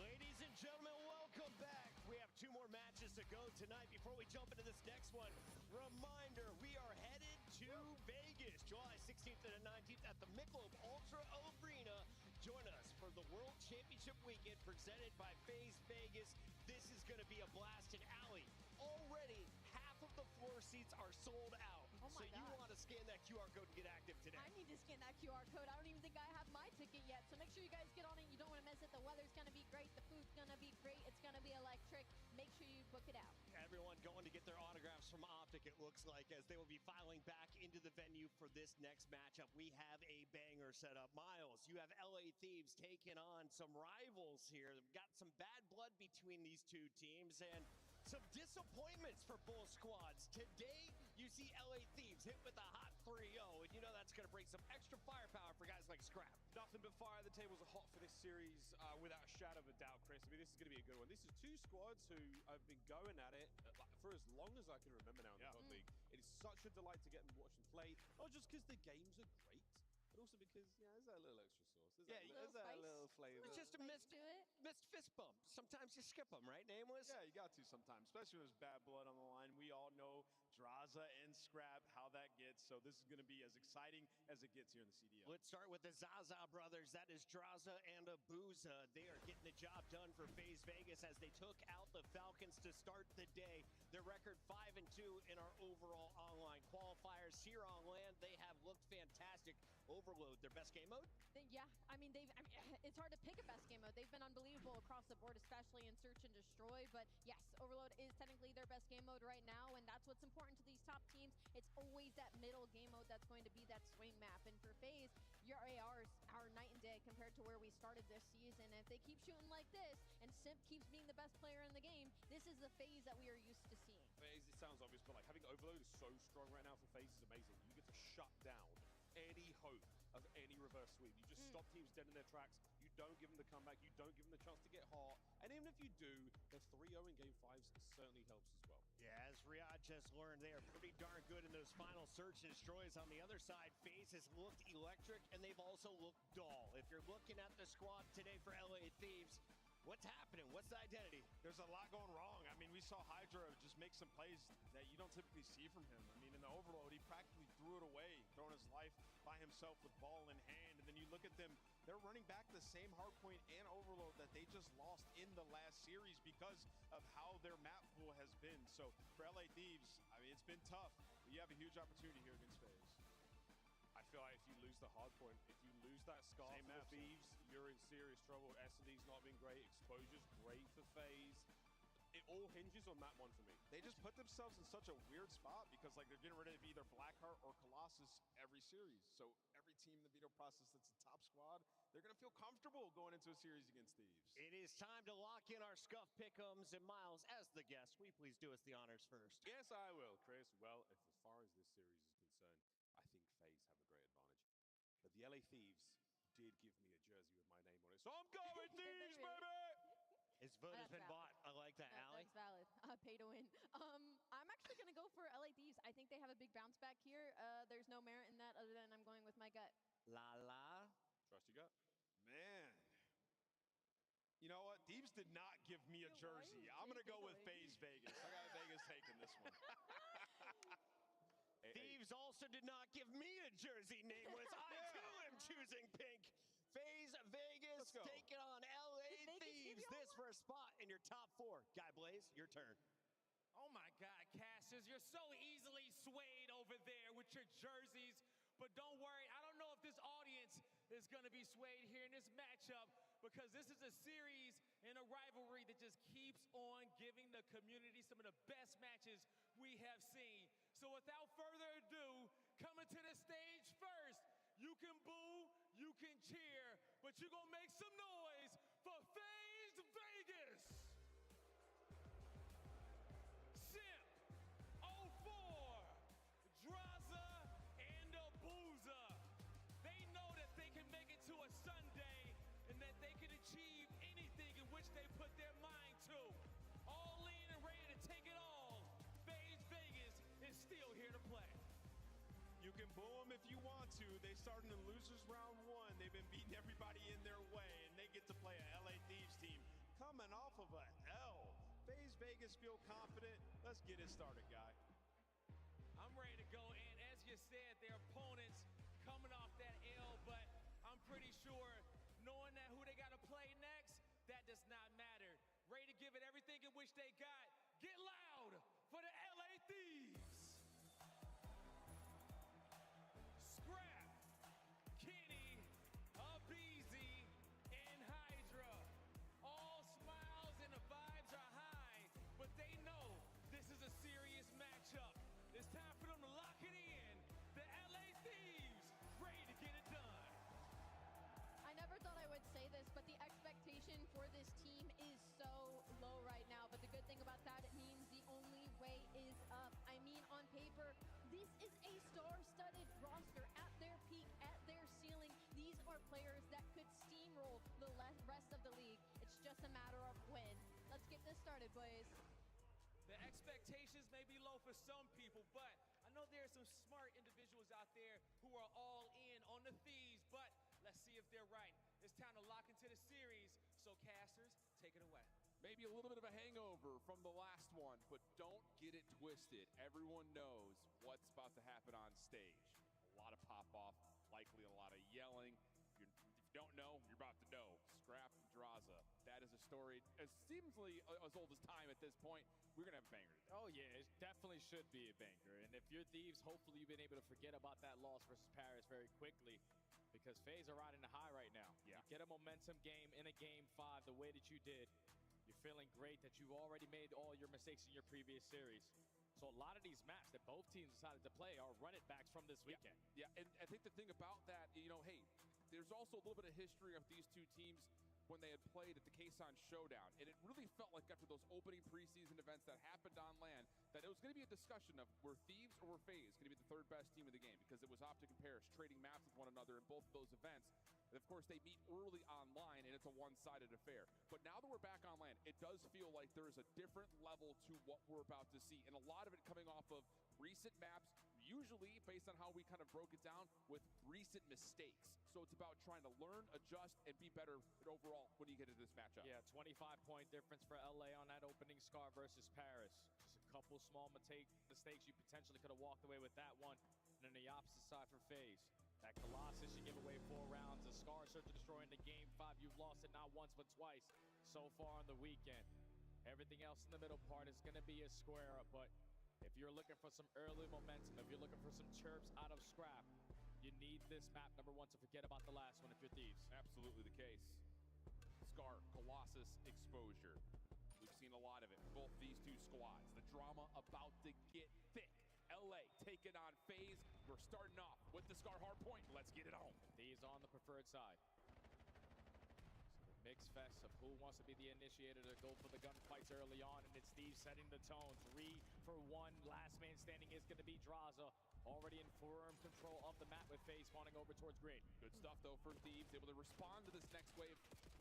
Ladies and gentlemen, welcome back. We have 2 more matches to go tonight. Before we jump into this next one, reminder, we are headed to Vegas, July 16th and 19th at the Michelob Ultra Arena. Join us for the World Championship Weekend presented by FaZe Vegas. This is going to be a blast. And Allie, already half of the floor seats are sold out. Oh my so you God. want to scan that QR code and get active today. I need to scan that QR code. I don't even think I have my ticket yet. So make sure you guys get on it. You don't want to miss it. The weather's going to be great. The food's going to be great. It's going to be electric. Make sure you book it out. Everyone going to get their autographs from Optic, it looks like, as they will be filing back into the venue for this next matchup. We have a banger set up. Miles, you have LA Thieves taking on some rivals here. We've got some bad blood between these two teams and some disappointments for both squads. Today, you see LA Thieves hit with a hot 3-0, and you know that's going to bring some extra firepower for guys like Scrap. Nothing but fire. The tables are hot for this series without a shadow of a doubt, Chris. I mean, this is going to be a good one. This is 2 squads who have been going at it for as long as I can remember now in the COD League. It is such a delight to get and watch them play, not just because the games are great, but also because, there's that little extra sauce. There's that little flavor. It's just a missed fist bump. Sometimes you skip them, right, Nameless? Yeah, you got to sometimes, especially when there's bad blood on the line. We all know Draza and Scrap, how that gets. So this is going to be as exciting as it gets here in the CDL. Let's start with the Zaza brothers. That is Draza and Abuza. They are getting the job done for FaZe Vegas as they took out the Falcons to start the day. Their record 5-2 in our overall online qualifiers. Here on land, they have looked fantastic. Overload, their best game mode? Yeah, I mean, it's hard to pick a best game mode. They've been unbelievable across the board, especially in Search and Destroy. But yes, Overload is technically their best game mode right now, and that's what's important to these top teams. It's always that middle game mode that's going to be that swing map. And for FaZe, your ARs are night and day compared to where we started this season. And if they keep shooting like this, and Simp keeps being the best player in the game, this is the FaZe that we are used to seeing. FaZe, it sounds obvious, but like having Overload is so strong right now for FaZe is amazing. You get to shut down any hope of any reverse sweep. You just stop teams dead in their tracks. You don't give them the comeback. You don't give them the chance to get hot. And even if you do, the 3-0 in Game 5s certainly helps as well. Yeah, as Riyadh just learned, they are pretty darn good in those final search and destroys. On the other side, FaZe has looked electric, and they've also looked dull. If you're looking at the squad today for LA Thieves, what's happening? What's the identity? There's a lot going wrong. I mean, we saw Hydra just make some plays that you don't typically see from him. I mean, in the Overload, he practically threw it away, throwing his life by himself with ball in hand. And then you look at them, they're running back the same hardpoint and Overload that they just lost in the last series because of how their map pool has been. So for LA Thieves, I mean, it's been tough, but you have a huge opportunity here against FaZe. I feel like if you lose the hard point, if you lose that scarf for the Thieves, you're in serious trouble. S&D's not been great. Exposure's great for FaZe. It all hinges on that one for me. They just put themselves in such a weird spot because like they're getting rid of either Blackheart or Colossus every series. So every team in the veto process that's a top squad, they're going to feel comfortable going into a series against Thieves. It is time to lock in our Scuff Pick'ems. And Miles, as the guest, will you please do us the honors first? Yes, I will, Chris. Well, as far as this series is concerned, I think FaZe have a great advantage. But the LA Thieves did give me a jersey with my name on it. So I'm going Thieves, baby! His vote has been bought. I like that, Allie. That's valid. Pay to win. I'm actually going to go for LA Thieves. I think they have a big bounce back here. There's no merit in that other than I'm going with my gut. La. Trust your gut. Man. You know what? Thieves did not give me a jersey. I'm going to go with FaZe Vegas. I got Vegas taking this one. Thieves also did not give me a jersey, nameless. I too am choosing pink. FaZe Vegas taking on LA Thieves. This for a spot in your top 4. Guy Blaze, your turn. Oh my God, Cassius, you're so easily swayed over there with your jerseys. But don't worry, I don't know if this audience is going to be swayed here in this matchup because this is a series and a rivalry that just keeps on giving the community some of the best matches we have seen. So without further ado, coming to the stage first, you can boo, you can cheer, but you're going to make some noise for FaZe Vegas. Simp, 04, Draza, and Abuza. They know that they can make it to a Sunday and that they can achieve anything in which they put their mind to. All in and ready to take it all. FaZe Vegas is still here to play. You can boo them if you want to. They started in losers round 1. They've been beating everybody in their way, and they get to play a LA Thieves team coming off of a L. FaZe Vegas feel confident. Let's get it started, guy. I'm ready to go, and as you said, their opponents coming off that L, but I'm pretty sure knowing that who they got to play next, that does not matter. Ready to give it everything in which they got. Get loud for the LA Thieves. Scrap, Kenny, Abeezy, and Hydra. All smiles and the vibes are high, but they know this is a serious matchup. It's time for them to lock it in. The LA Thieves, ready to get it done. I never thought I would say this, but the expectation for this team is so low right now. But the good thing about that, it means the only way is up. I mean, on paper, this is a star-studded roster at their peak, at their ceiling. These are players that could steamroll the rest of the league. It's just a matter of when. Let's get this started, boys. The expectations may be low for some people, but I know there are some smart individuals out there who are all in on the Thieves, but let's see if they're right. It's time to lock into the series, so casters, take it away. Maybe a little bit of a hangover from the last one, but don't get it twisted. Everyone knows what's about to happen on stage. A lot of pop-off, likely a lot of yelling. If you don't know, you're about to know. Scrap and Draza. That is a story as seemingly as old as time at this point. We're going to have a banger today. Oh, yeah, it definitely should be a banger. And if you're Thieves, hopefully you've been able to forget about that loss versus Paris very quickly, because FaZe are riding the high right now. Yeah. You get a momentum game in a game 5 the way that you did. You're feeling great that you've already made all your mistakes in your previous series. So a lot of these maps that both teams decided to play are run it backs from this weekend. Yeah, and I think the thing about that, you know, hey, there's also a little bit of history of these two teams when they had played at the Kason Showdown. And it really felt like after those opening preseason events that happened on LAN, that it was going to be a discussion of were Thieves or were FaZe going to be the third best team in the game, because it was Optic and Paris trading maps with one another in both of those events. And of course, they meet early online, and it's a one-sided affair. But now that we're back on LAN, it does feel like there is a different level to what we're about to see. And a lot of it coming off of recent maps, usually based on how we kind of broke it down with recent mistakes. So it's about trying to learn, adjust, and be better overall when you get into this matchup. Yeah, 25-point difference for LA on that opening scar versus Paris. Just a couple small mistakes you potentially could have walked away with that one. And then the opposite side for FaZe. That Colossus, you give away 4 rounds. The Scar Search to destroy in the game 5. You've lost it not once but twice so far on the weekend. Everything else in the middle part is going to be a square up. But if you're looking for some early momentum, if you're looking for some chirps out of Scrap, you need this map number 1 to forget about the last one if you're Thieves. Absolutely the case. Scar, Colossus, exposure. We've seen a lot of it. Both these two squads. The drama about to get thick. LA taking on FaZe. We're starting off with the Scar hard point. Let's get it on. Thieves on the preferred side. So the mixed fest of who wants to be the initiator to go for the gunfights early on, and it's Thieves setting the tone. 3 for 1. Last man standing is going to be Draza. Already in firm control of the map with FaZe spawning over towards green. Good stuff, though, for Thieves. Able to respond to this next wave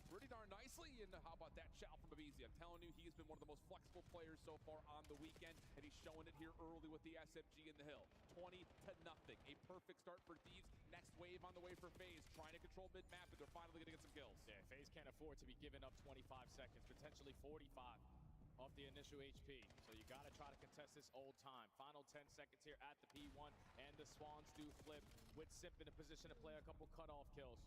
pretty darn nicely. And how about that chow from Abizi? I'm telling you, he's been one of the most flexible players so far on the weekend, and he's showing it here early with the SFG in the hill. 20-0. A perfect start for Thieves. Next wave on the way for FaZe, trying to control mid-map, but they're finally going to get some kills. Yeah, FaZe can't afford to be giving up 25 seconds, potentially 45 off the initial HP. So you got to try to contest this old time. Final 10 seconds here at the P1, and the spawns do flip with Simp in a position to play a couple cutoff kills.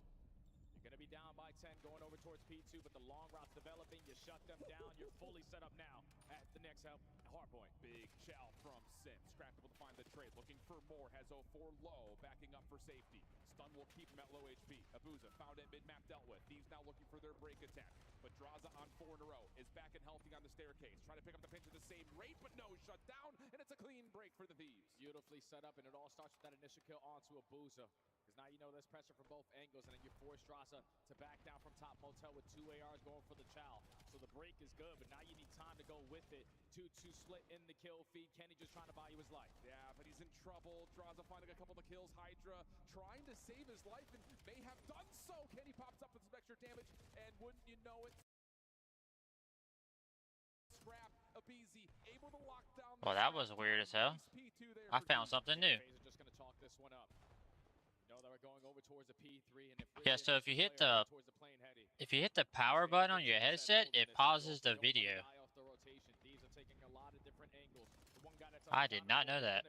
You're going to be down by 10 going over towards P2, but the long route's developing. You shut them down. You're fully set up now at the next hard point. Big chow from Simp. Scrap able to find the trade. Looking for more. Has 0-4 low. Backing up for safety. Stun will keep him at low HP. Abuza found it mid-map, dealt with. Thieves now looking for their break attack. But Draza on 4 in a row. Is back and healthy on the staircase. Trying to pick up the pinch at the same rate, but no, shut down. And it's a clean break for the Thieves. Beautifully set up, and it all starts with that initial kill onto Abuza. Because now you know there's pressure from both angles, and then you force Draza to back down from top motel with 2 ARs going for the chow. So the break is good, but now you need time to go with it. 2-2 split in the kill feed. Kenny just trying to buy you his life. Yeah, but he's in trouble. Draza finding a couple of kills. Hydra trying to save his life and may have done so. Kenny pops up with some extra damage, and wouldn't you know it, Scrap, Abizi, able to lock down. Well, that was weird as hell. I found something new. FaZe are just going to talk this one up. You know that we're going over towards the P3, and Yeah, so if you hit the power button on your headset, it pauses the video. I did not know that.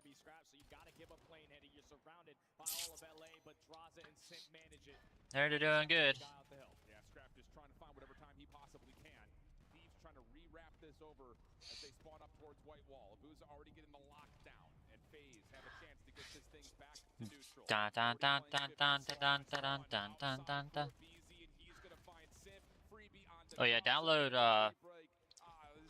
They're doing good. Yeah, Scrap just trying to find whatever time he possibly can. Thieves trying to re-wrap this over as they spawn up towards White Wall. Abuza already getting the lockdown, and FaZe have a chance to get this thing back to neutral. Dun dun dun dun dun dun dun dun dun dun dun. Oh yeah, download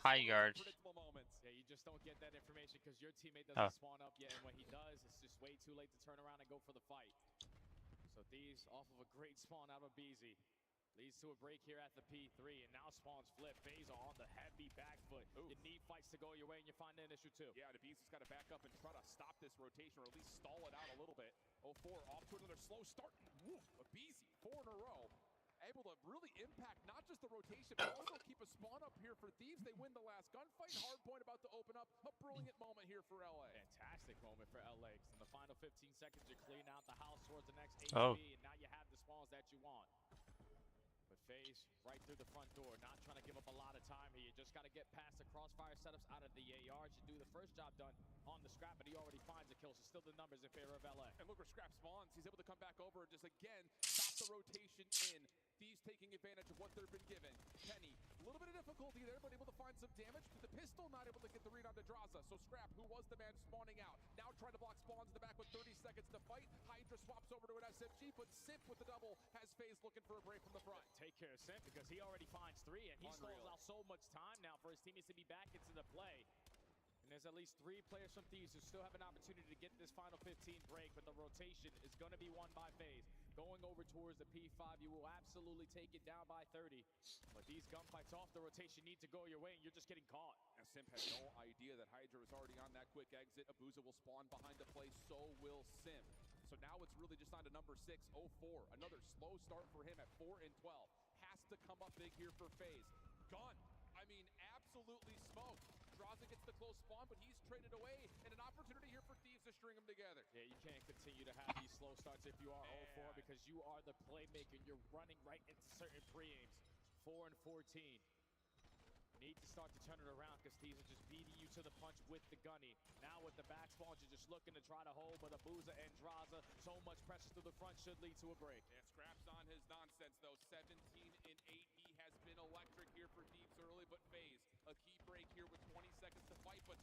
High Guard. Yeah, you just don't get that information because your teammate doesn't spawn up yet, and when he does, it's just way too late to turn around and go for the fight. So these off of a great spawn out of BZ. Leads to a break here at the P3, and now spawns flip. FaZe on the heavy back foot. You need fights to go your way, and you find an issue too. Yeah, the Beast has got to back up and try to stop this rotation, or at least stall it out a little bit. 0-4 off to another slow start. Woof, Abizi, 4 in a row. Able to really impact not just the rotation, but also keep a spawn up here for Thieves. They win the last gunfight. Hard point about to open up. A brilliant moment here for LA. Fantastic moment for LA. In the final 15 seconds, you're cleaning out the house towards the next HP, and now you have the spawns that you want. But FaZe right through the front door, not trying to give up a lot of time here. You just got to get past the crossfire setups out of the AR to do the first job done on the Scrap, but he already finds a kill, so still the numbers in favor of LA. And look where Scrap spawns. He's able to come back over and just again stop the rotation in. Thieves taking advantage of what they've been given. Penny, a little bit of difficulty there, but able to find some damage. But the pistol not able to get the read on Dedraza. So Scrap, who was the man spawning out, now trying to block spawns in the back with 30 seconds to fight. Hydra swaps over to an SMG, but Simp with the double has FaZe looking for a break from the front. Take care of Simp because he already finds 3, and he stalls out so much time now for his teammates to be back into the play. And there's at least 3 players from Thieves who still have an opportunity to get this final 15 break, but the rotation is going to be won by FaZe. Going over towards the P5, you will absolutely take it down by 30. But these gunfights off the rotation need to go your way, and you're just getting caught. Now Simp had no idea that Hydra was already on that quick exit. Abuza will spawn behind the play, so will Simp. So now it's really just on to number 6, 0-4. Another slow start for him at 4 and 12. Has to come up big here for FaZe. Gun, I mean, absolutely smoked. Draza gets the close spawn, but he's traded away, and an opportunity here for Thieves to string them together. Yeah, you can't continue to have these slow starts if you are 0-4 because you are the playmaker. You're running right into certain pre-aims. 4 and 14. Need to start to turn it around because Thieves are just beating you to the punch with the gunny. Now with the back spawns, you're just looking to try to hold, but Abuza and Draza, so much pressure to the front should lead to a break. And Scraps on his nonsense, though. 17 and 8. He has been electric here for Thieves early, but FaZe, a key break here with 20 seconds to fight, but...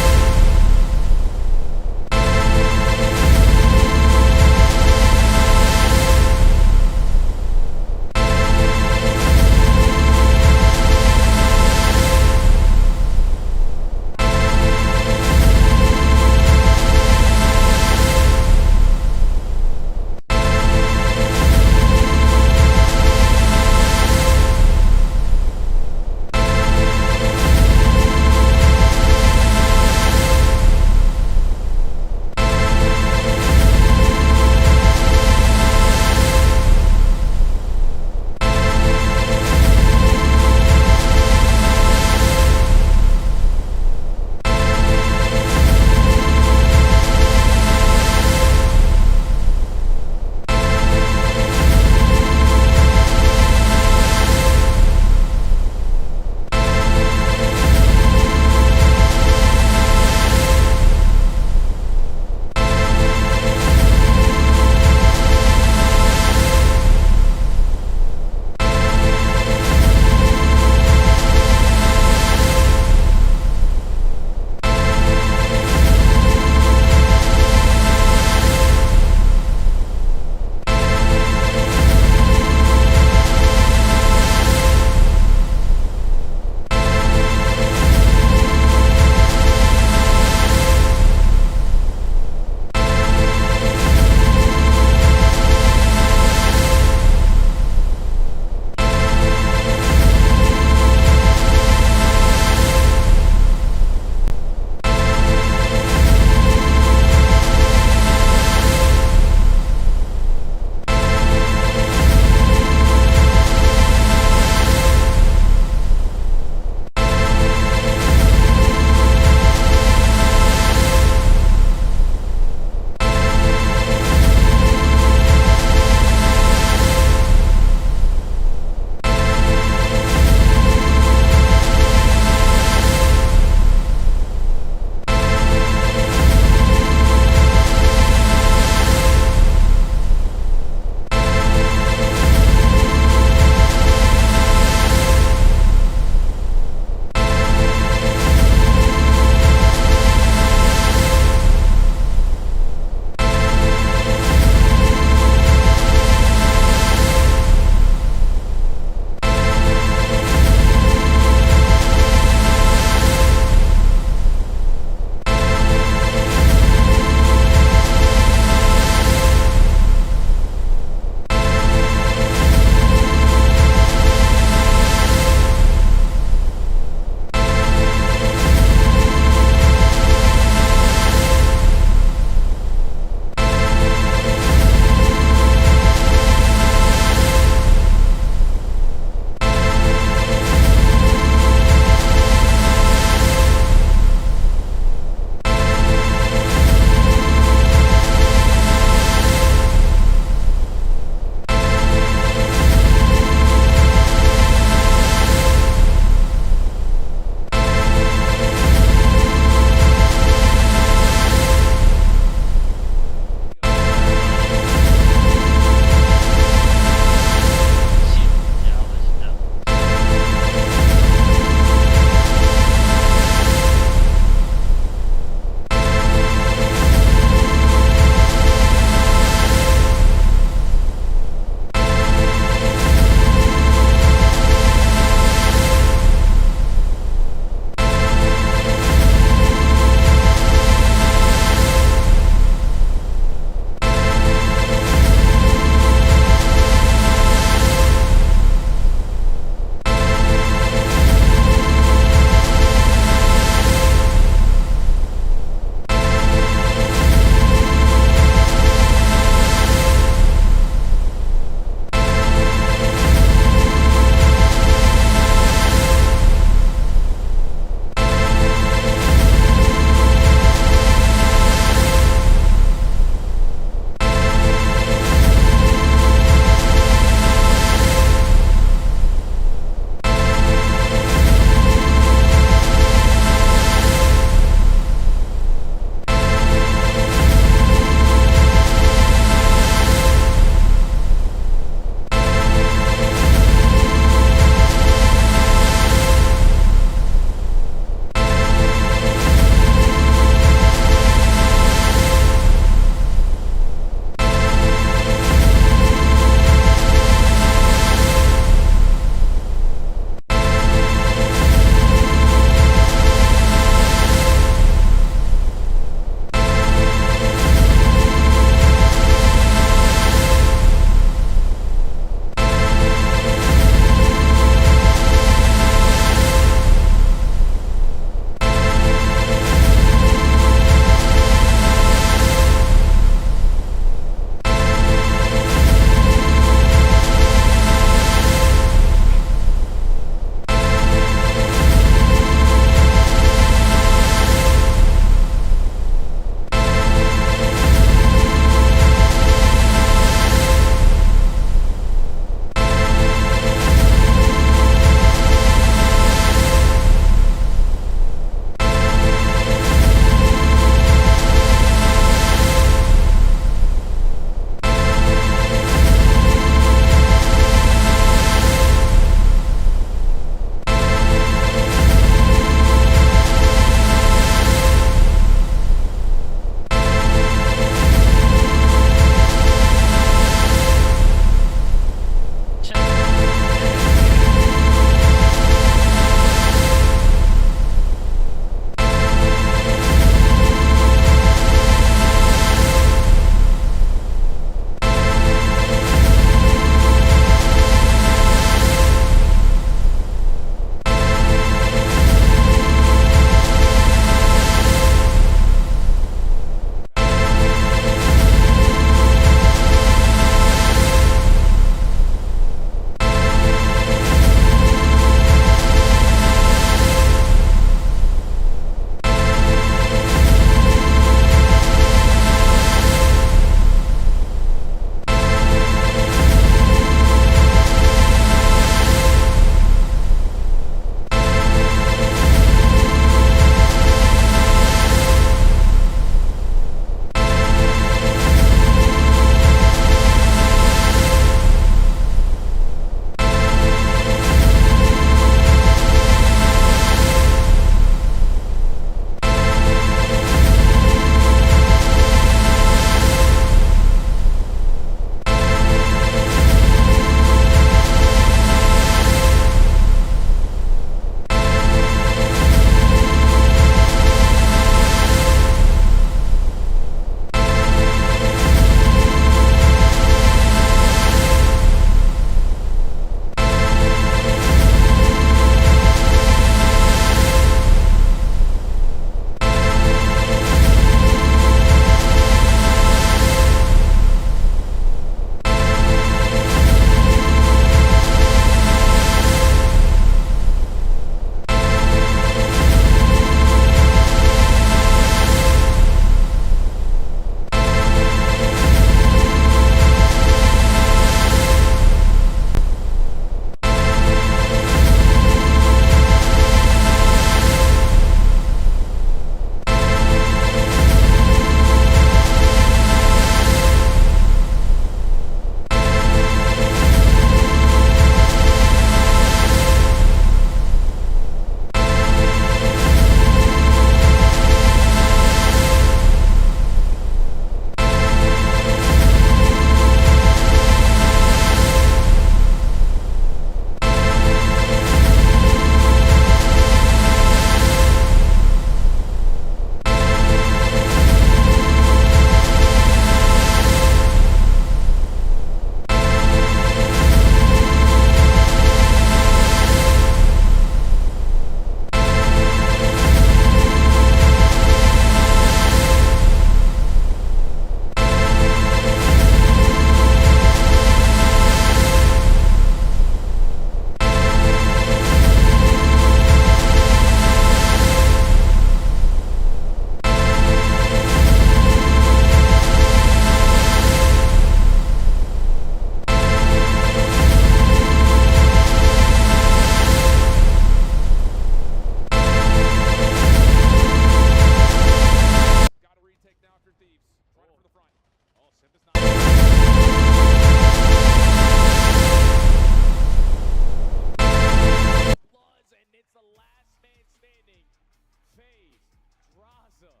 Draza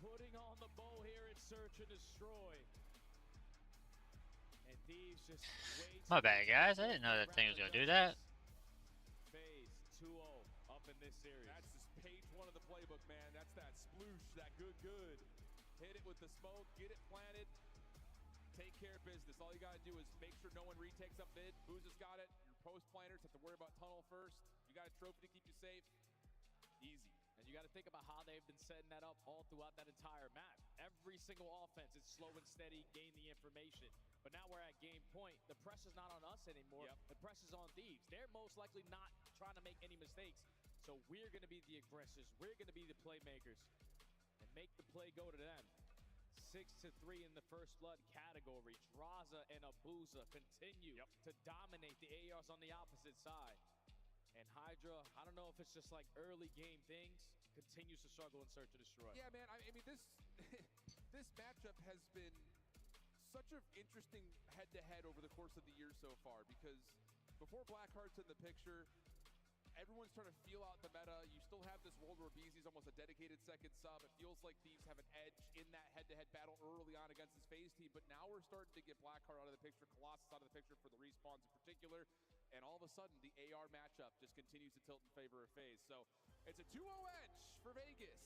putting on the bow here at Search and Destroy. And Thieves just waits. My bad, guys. I didn't know that thing was gonna do that. Phase 2-0 up in this series. That's just page 1 of the playbook, man. That's that sploosh, that good. Hit it with the smoke, get it planted, take care of business. All you gotta do is make sure no one retakes up mid. Booza's got it. Your post planners have to worry about tunnel first. You got a trophy to keep you safe. Easy. And you got to think about how they've been setting that up all throughout that entire map. Every single offense is slow and steady, gain the information. But now we're at game point. The pressure's not on us anymore. The pressure's on Thieves. They're most likely not trying to make any mistakes. So we're going to be the aggressors. We're going to be the playmakers and make the play go to them. 6-3 in the first blood category. Draza and Abuza continue to dominate the ARs on the opposite side. And Hydra, I don't know if it's just like early game things, continues to struggle in Search and Destroy. Yeah, man. I mean, this this matchup has been such an interesting head-to-head over the course of the year so far, because before Blackheart's in the picture, everyone's trying to feel out the meta. You still have this world where BZ's almost a dedicated second sub. It feels like Thieves have an edge in that head-to-head battle early on against this FaZe team, but now we're starting to get Blackheart out of the picture, Colossus out of the picture for the respawns in particular, and all of a sudden the AR matchup just continues to tilt in favor of FaZe. So it's a 2-0 edge for Vegas.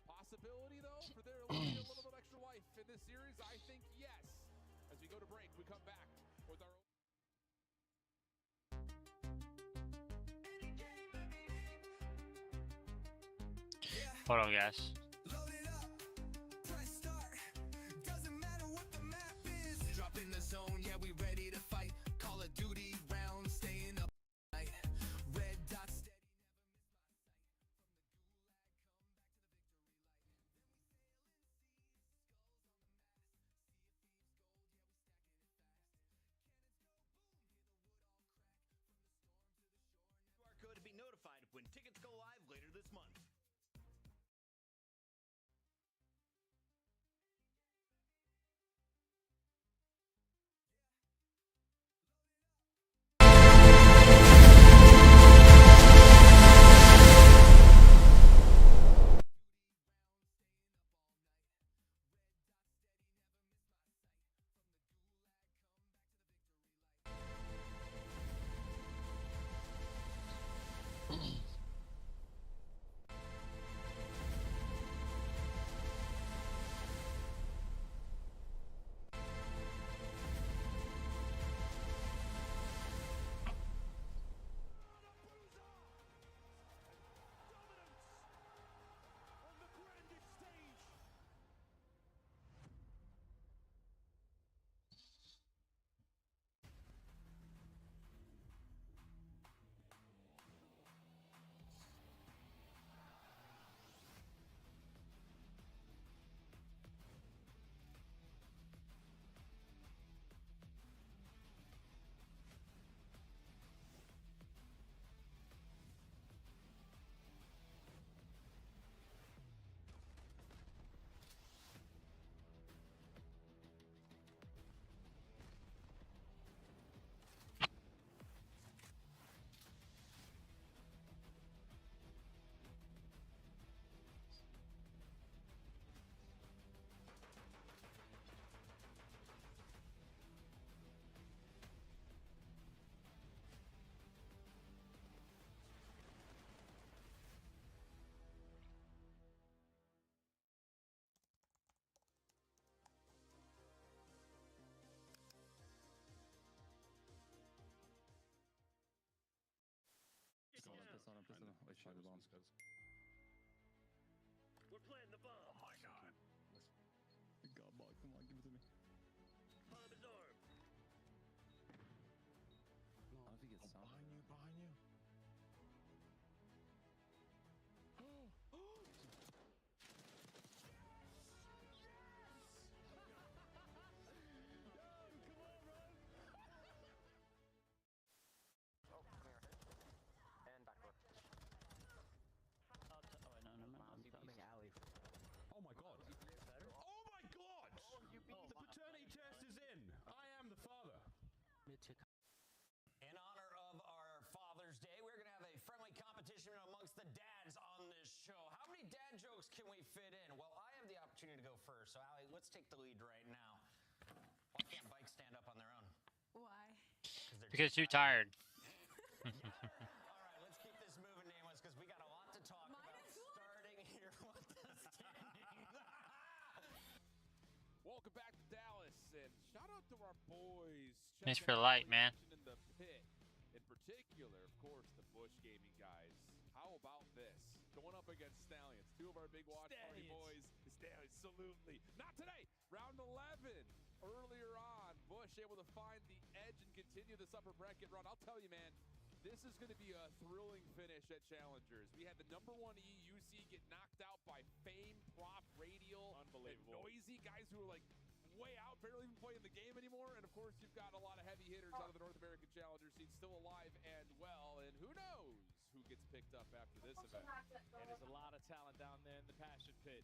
Possibility, though, for there to be a little bit extra life in this series? I think yes. As we go to break, we come back with our own. Hold on, guys. Drop in the zone, yeah, we ready to fight. Call of Duty round, staying up night. Red dot steady, QR code to be notified when tickets go live later this month. we're planting the bomb. Oh my god. God, ball, come on, give it to me. Bomb is armed. No, I think it's behind you, behind you. Oh my god. Oh my god! The paternity test is in. I am the father. In honor of our Father's Day first. So, Allie, let's take the lead right now. Why can't bikes stand up on their own? Why? Because too tired. All right, let's keep this moving, Nameless, because we got a lot to talk about starting here with the standings. Welcome back to Dallas, and shout out to our boys. Thanks checking for the out light, man. action in the pit. In particular, of course, the Bush Gaming guys. How about this? Going up against Stallions, two of our big watch party boys. The Stallions, absolutely. Not today. Round 11. Earlier on, Bush able to find the edge and continue this upper bracket run. I'll tell you, man, this is going to be a thrilling finish at Challengers. We had the #1 EUC get knocked out by Fame, Prop, Radial, Unbelievable. and Noisy, guys who are like way out, barely even playing the game anymore. And of course, you've got a lot of heavy hitters out of the North American Challenger scene still alive and well. And who knows who gets picked up after this event. And there's a lot of talent down there in the passion pit.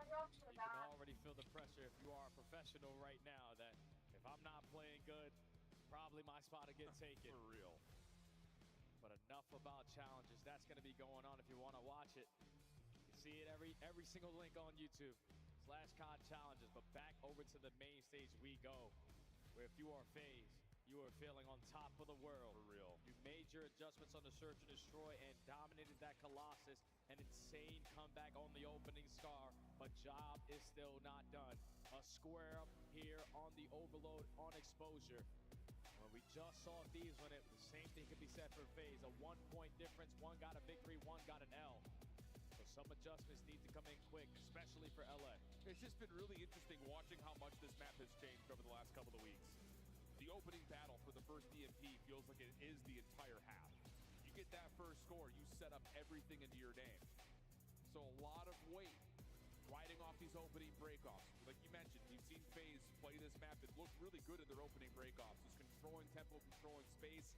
You can already feel the pressure if you are a professional right now that if I'm not playing good, probably my spot will get taken. For real. But enough about challenges. That's going to be going on if you want to watch it. You see it every single link on YouTube. /con challenges. But back over to the main stage we go. Where if you are FaZe, you are feeling on top of the world. For real. You made your adjustments on the Search and Destroy and dominated that Colossus. An insane comeback on the opening scar, but job is still not done. A square up here on the Overload on Exposure. When we just saw Thieves win it, the same thing could be said for FaZe. A 1-point difference, one got a victory, one got an L. So some adjustments need to come in quick, especially for LA. It's just been really interesting watching how much this map has changed over the last couple of weeks. The opening battle for the first EMP feels like it is the entire half. You get that first score, you set up everything into your name. So a lot of weight riding off these opening breakoffs. Like you mentioned, we've seen FaZe play this map that looked really good in their opening breakoffs. Just controlling tempo, controlling space.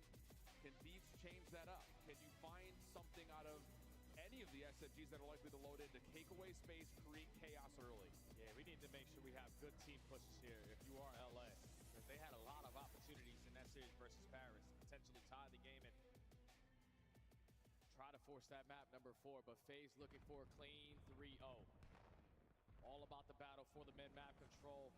Can Thieves change that up? Can you find something out of any of the SMGs that are likely to load in to take away space, create chaos early? Yeah, we need to make sure we have good team pushes here if you are LA. Because they had a lot of opportunities in that series versus Paris to potentially tie the game and try to force that map #4. But FaZe looking for a clean 3-0. All about the battle for the mid-map control.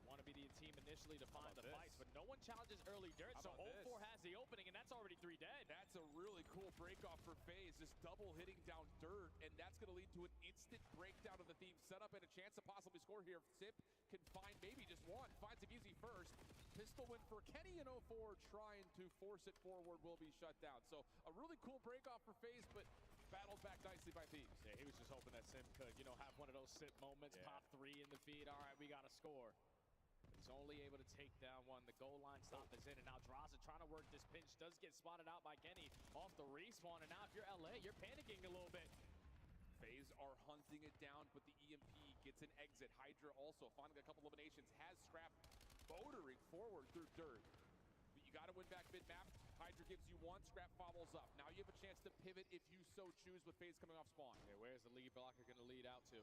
Want to be the team initially to find the fights, but no one challenges early dirt, so Hole 4 has the opening, and that's already 3 dead. That's a really cool breakoff for FaZe, just double hitting down dirt, and that's going to lead to an instant breakdown of the Thieves setup and a chance to possibly score here. Sip can find maybe just one, finds it easy first. Pistol win for Kenny in 04, trying to force it forward, will be shut down. So a really cool breakoff for FaZe, but battled back nicely by Thieves. Yeah, he was just hoping that Sim could, have one of those Sip moments, pop 3 in the feed. All right, we got to score. He's only able to take down one. The goal line stop is in, and now Draza trying to work this pinch. Does get spotted out by Kenny off the respawn, and now if you're LA, you're panicking a little bit. FaZe are hunting it down, but the EMP gets an exit. Hydra also finding a couple eliminations, has Scrap motoring forward through dirt. But you got to win back mid-map. Hydra gives you one, Scrap follows up. Now you have a chance to pivot if you so choose with FaZe coming off spawn. Yeah, where's the lead blocker going to lead out to?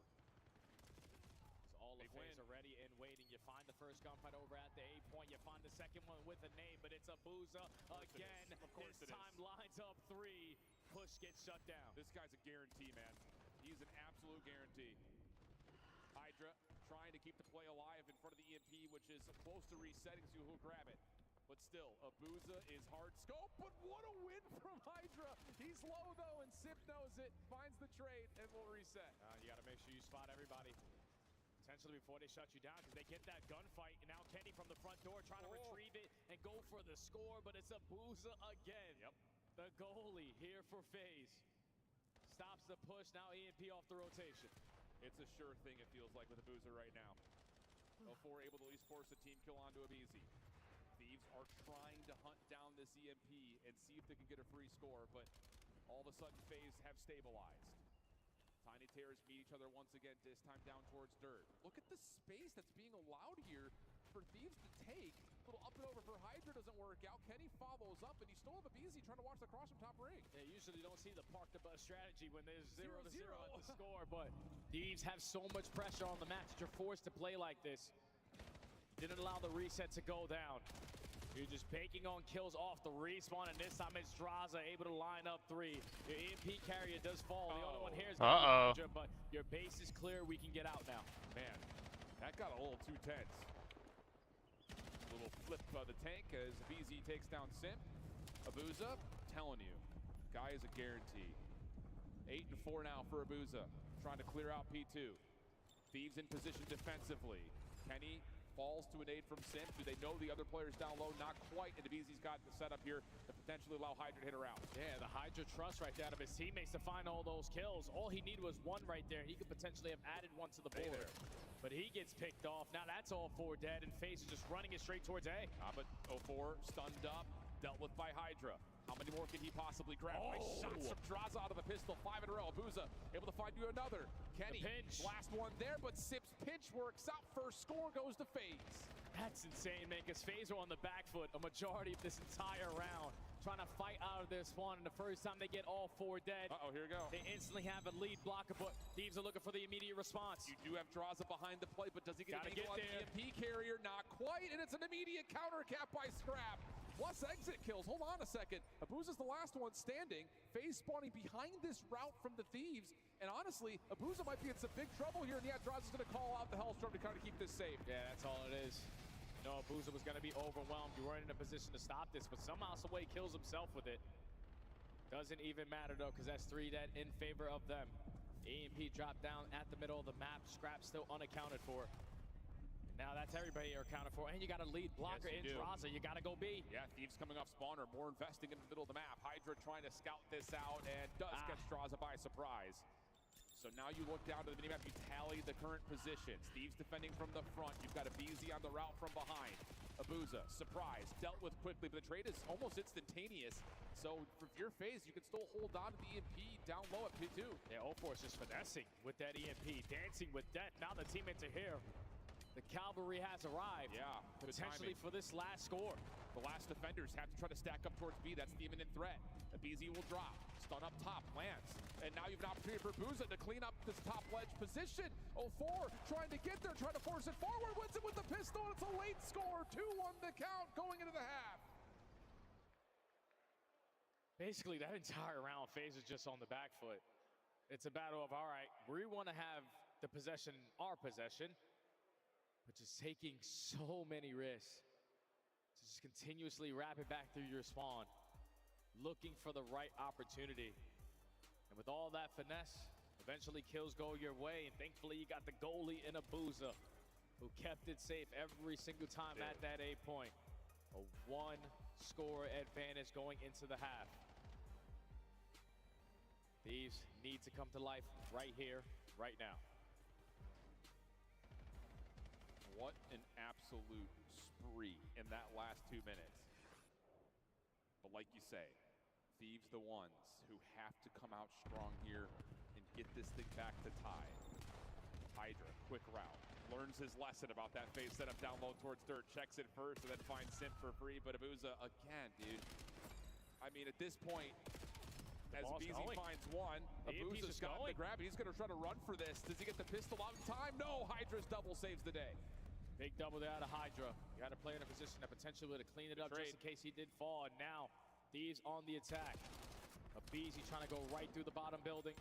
All of FaZe are ready and waiting. You find the first gunfight over at the A point. You find the second one with a name, but it's a Booza again. This time lines up 3. Push gets shut down. This guy's a guarantee, man. He's an absolute guarantee. Hydra trying to keep the play alive in front of the EMP, which is close to resetting, so who'll grab it. But still, Abuza is hard scope, but what a win from Hydra. He's low, though, and Sip knows it, finds the trade, and will reset. You got to make sure you spot everybody. Potentially before they shut you down, because they get that gunfight, and now Kenny from the front door trying to retrieve it and go for the score, but it's Abuza again. Yep. The goalie here for FaZe. Stops the push, now EMP off the rotation. It's a sure thing, it feels like, with Abuza right now. 04 able to at least force a team kill onto Abizi. Thieves are trying to hunt down this EMP and see if they can get a free score, but all of a sudden FaZe have stabilized. Tiny Tears meet each other once again, this time down towards dirt. Look at the space that's being allowed here for Thieves to take. A little up and over for Hydra doesn't work out. Kenny follows up, and you still have Abizi trying to watch the cross from top ring. They usually don't see the park the bus strategy when there's 0-0 at the score, but Thieves have so much pressure on the match that you're forced to play like this. Didn't allow the reset to go down. You're just banking on kills off the respawn, and this time it's Draza able to line up 3. Your EMP carrier does fall. The only one here is gonna be Hydra, but your base is clear. We can get out now. Man, that got a little too tense. Little flip by the tank as BZ takes down Simp. Abuza, telling you, guy is a guarantee. 8-4 now for Abuza, trying to clear out P2. Thieves in position defensively. Kenny falls to a nade from Simp. Do they know the other players down low? Not quite. And BZ's got the setup here to potentially allow Hydra to hit around. Yeah, the Hydra trust right there out of his teammates to find all those kills. All he needed was 1 right there. He could potentially have added 1 to the board. But he gets picked off. Now that's all 4 dead, and FaZe is just running it straight towards A. But 04 stunned up, dealt with by Hydra. How many more can he possibly grab? Nice shots from Draza out of the pistol, 5 in a row. Abuza able to find you another. Kenny, last one there, but Sip's pinch works out. First score goes to FaZe. That's insane, man, because FaZe are on the back foot a majority of this entire round, trying to fight out of their spawn, and the first time they get all 4 dead, here we go. They instantly have a lead blocker, but Thieves are looking for the immediate response. You do have Draza behind the plate, but does he get an angle on the EMP carrier? Not quite, and it's an immediate counter cap by Scrap. Plus exit kills. Hold on a second. Abuza's the last one standing. FaZe spawning behind this route from the Thieves. And honestly, Abuza might be in some big trouble here. And yeah, Draza's going to call out the Hellstorm to kind of keep this safe. Yeah, that's all it is. No, Abuza was going to be overwhelmed. You weren't in a position to stop this, but somehow, some way, kills himself with it. Doesn't even matter, though, because that's 3 dead in favor of them. EMP dropped down at the middle of the map. Scrap still unaccounted for. Now that's everybody you're accounted for, and you got a lead blocker in Draza. You got to go B. Yeah, Thieves coming off spawner, more investing in the middle of the map. Hydra trying to scout this out, and does catch Draza by surprise. So now you look down to the minimap, you tally the current positions. Thieves defending from the front. You've got a BZ on the route from behind. Abuza, surprise, dealt with quickly, but the trade is almost instantaneous. So for your FaZe, you can still hold on to the EMP down low at P2. Yeah, 04 is just finessing with that EMP, dancing with that. Now the teammates are here. The cavalry has arrived. Yeah, potentially for this last score. The last defenders have to try to stack up towards B. That's the imminent threat. The BZ will drop. Stun up top, lands. And now you have an opportunity for Abuza to clean up this top ledge position. 04 trying to get there, trying to force it forward. Wins it with the pistol. It's a late score. 2-1 the count going into the half. Basically, that entire round, FaZe is just on the back foot. It's a battle of, all right, we want to have the possession, our possession, but just taking so many risks to just continuously wrap it back through your spawn, looking for the right opportunity. And with all that finesse, eventually kills go your way, and thankfully you got the goalie in Abuza, who kept it safe every single time at that A point. A 1-score advantage going into the half. Thieves need to come to life right here, right now. What an absolute spree in that last 2 minutes. But like you say, Thieves the ones who have to come out strong here and get this thing back to tie. Hydra, quick route. Learns his lesson about that FaZe setup down low towards dirt. Checks it first and then finds Simp for free. But Abuza, again, dude. I mean, at this point, as BZ finds one, Abuza's got the grab. He's going to try to run for this. Does he get the pistol out in time? No, Hydra's double saves the day. Big double there out of Hydra. You got to play in a position that potentially would have cleaned it up just in case he did fall. And now, Thieves on the attack. A BZ trying to go right through the bottom building.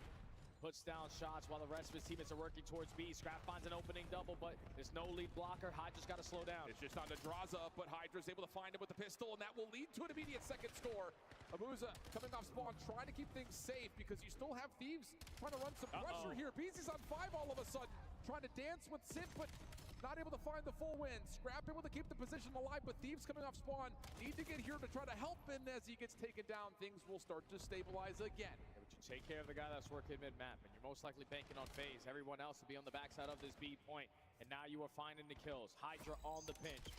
Puts down shots while the rest of his teammates are working towards B. Scrap finds an opening double, but there's no lead blocker. Hydra's got to slow down. It's just on to Draza, but Hydra's able to find him with the pistol, and that will lead to an immediate second score. Abuza coming off spawn, trying to keep things safe because you still have Thieves trying to run some pressure here. BZ's on 5 all of a sudden, trying to dance with Simp, but not able to find the full win. Scrap able to keep the position alive, but Thieves coming off spawn need to get here to try to help, and as he gets taken down, things will start to stabilize again. Yeah, but you take care of the guy that's working mid-map, and you're most likely banking on FaZe. Everyone else will be on the backside of this B point, and now you are finding the kills. Hydra on the pinch.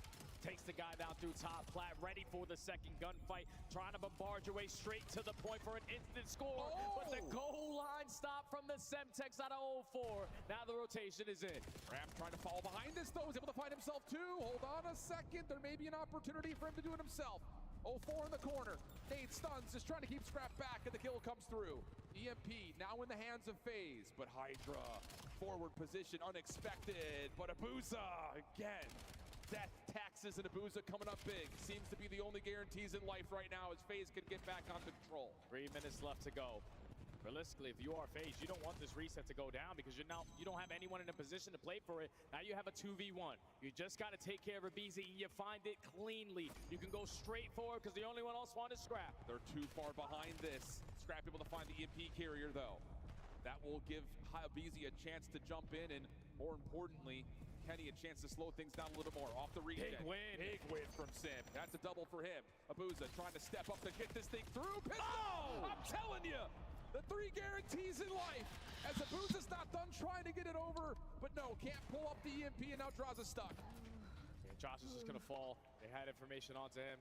Takes the guy down through top plat, ready for the second gunfight, trying to bombard your way straight to the point for an instant score. But the goal line stop from the Semtex out of 04. Now the rotation is in. Ram trying to fall behind this though, is able to find himself too. Hold on a second, there may be an opportunity for him to do it himself. 04 in the corner, Nate stuns, just trying to keep Scrap back, and the kill comes through. EMP now in the hands of FaZe, but Hydra, forward position, unexpected, but Abuza again. death, taxes, and Abuza coming up big. Seems to be the only guarantees in life right now as FaZe can get back on control. 3 minutes left to go. Realistically, if you are FaZe, you don't want this reset to go down because you don't have anyone in a position to play for it. Now you have a 2v1. You just got to take care of Abizi. You find it cleanly. You can go straight forward because the only one else wanted Scrap. They're too far behind this. Scrap able to find the EMP carrier, though. That will give Abizi a chance to jump in, and more importantly, Kenny a chance to slow things down a little more. Off the regen. Big win from Sim. That's a double for him. Abuza trying to step up to get this thing through. Pistol! Oh! I'm telling you! The 3 guarantees in life. As Abuza's not done trying to get it over, but no, can't pull up the EMP, and now Draws is stuck. Yeah, Josh is just going to fall. They had information onto him.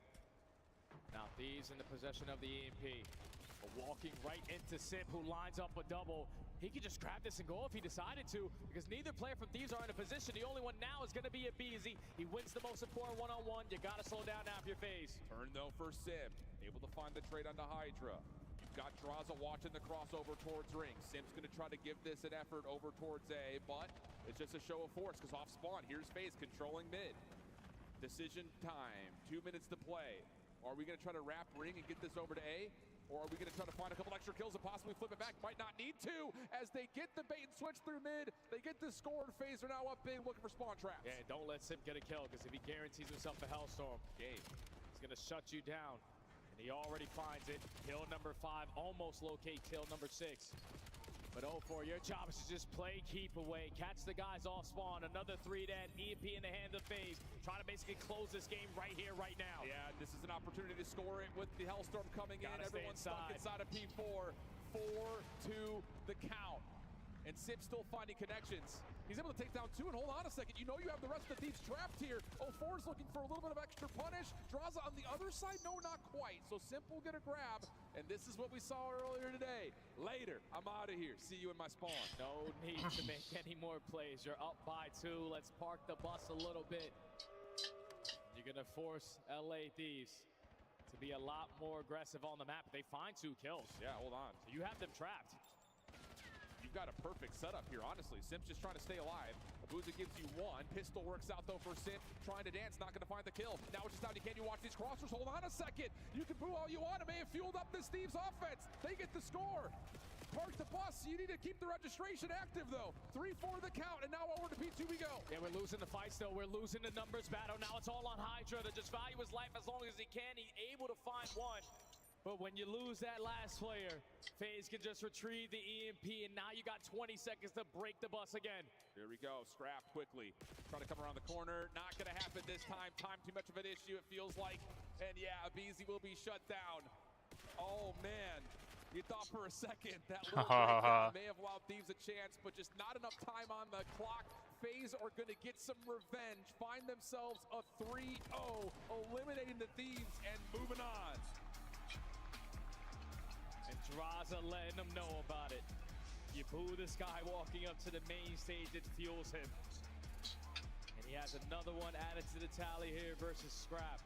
Now Thieves in the possession of the EMP. But walking right into Simp, who lines up a double. He could just grab this and go if he decided to, because neither player from Thieves are in a position. The only one now is going to be Abizi. He wins the most important one-on-one. You got to slow down now if you're FaZe. Turn, though, for Sim. Able to find the trade onto Hydra. Got Draza watching the crossover towards Ring. Sim's going to try to give this an effort over towards A, but it's just a show of force because off spawn, here's FaZe controlling mid. Decision time, 2 minutes to play. Are we going to try to wrap Ring and get this over to A? Or are we going to try to find a couple extra kills and possibly flip it back? Might not need to as they get the bait and switch through mid. They get the score, and FaZe are now up big looking for spawn traps. Yeah, don't let Sim get a kill because if he guarantees himself a Hellstorm, he's going to shut you down. And he already finds it. Kill number 5, almost locate kill number 6. But 0-4, your job is to just play keep away, catch the guys off spawn. Another 3 dead, EMP in the hand of FaZe. Trying to basically close this game right here, right now. Yeah, this is an opportunity to score it with the Hellstorm coming in. Everyone's stuck inside of P4. 4-2 the count. And Sip still finding connections. He's able to take down 2, and hold on a second. You know you have the rest of the Thieves trapped here. 0-4 is looking for a little bit of extra punish. Draza on the other side, no, not quite. So Simp will get a grab, and this is what we saw earlier today. Later, I'm out of here. See you in my spawn. No need to make any more plays. You're up by 2. Let's park the bus a little bit. You're gonna force LA Thieves to be a lot more aggressive on the map. They find 2 kills. Yeah, hold on. So you have them trapped. You've got a perfect setup here, honestly. Simp's just trying to stay alive. Abuza gives you 1. Pistol works out, though, for Simp. Trying to dance, not going to find the kill. Now it's just down to can you watch these crossers? Hold on a second. You can boo all you want. It may have fueled up this Thieves offense. They get the score. Park the bus. You need to keep the registration active, though. 3-4 the count, and now over to P2 we go. Yeah, we're losing the fight still. We're losing the numbers battle. Now it's all on Hydra to just value his life as long as he can. He's able to find 1. But when you lose that last player, FaZe can just retrieve the EMP, and now you got 20 seconds to break the bus again. Here we go. Scrap quickly. Trying to come around the corner. Not going to happen this time. Time too much of an issue, it feels like. And yeah, Abizi will be shut down. Oh, man. You thought for a second that little breakdown may have allowed Thieves a chance, but just not enough time on the clock. FaZe are going to get some revenge, find themselves a 3-0, eliminating the Thieves and moving on. And Draza letting them know about it. You boo this guy walking up to the main stage, it fuels him. And he has another one added to the tally here versus Scrap.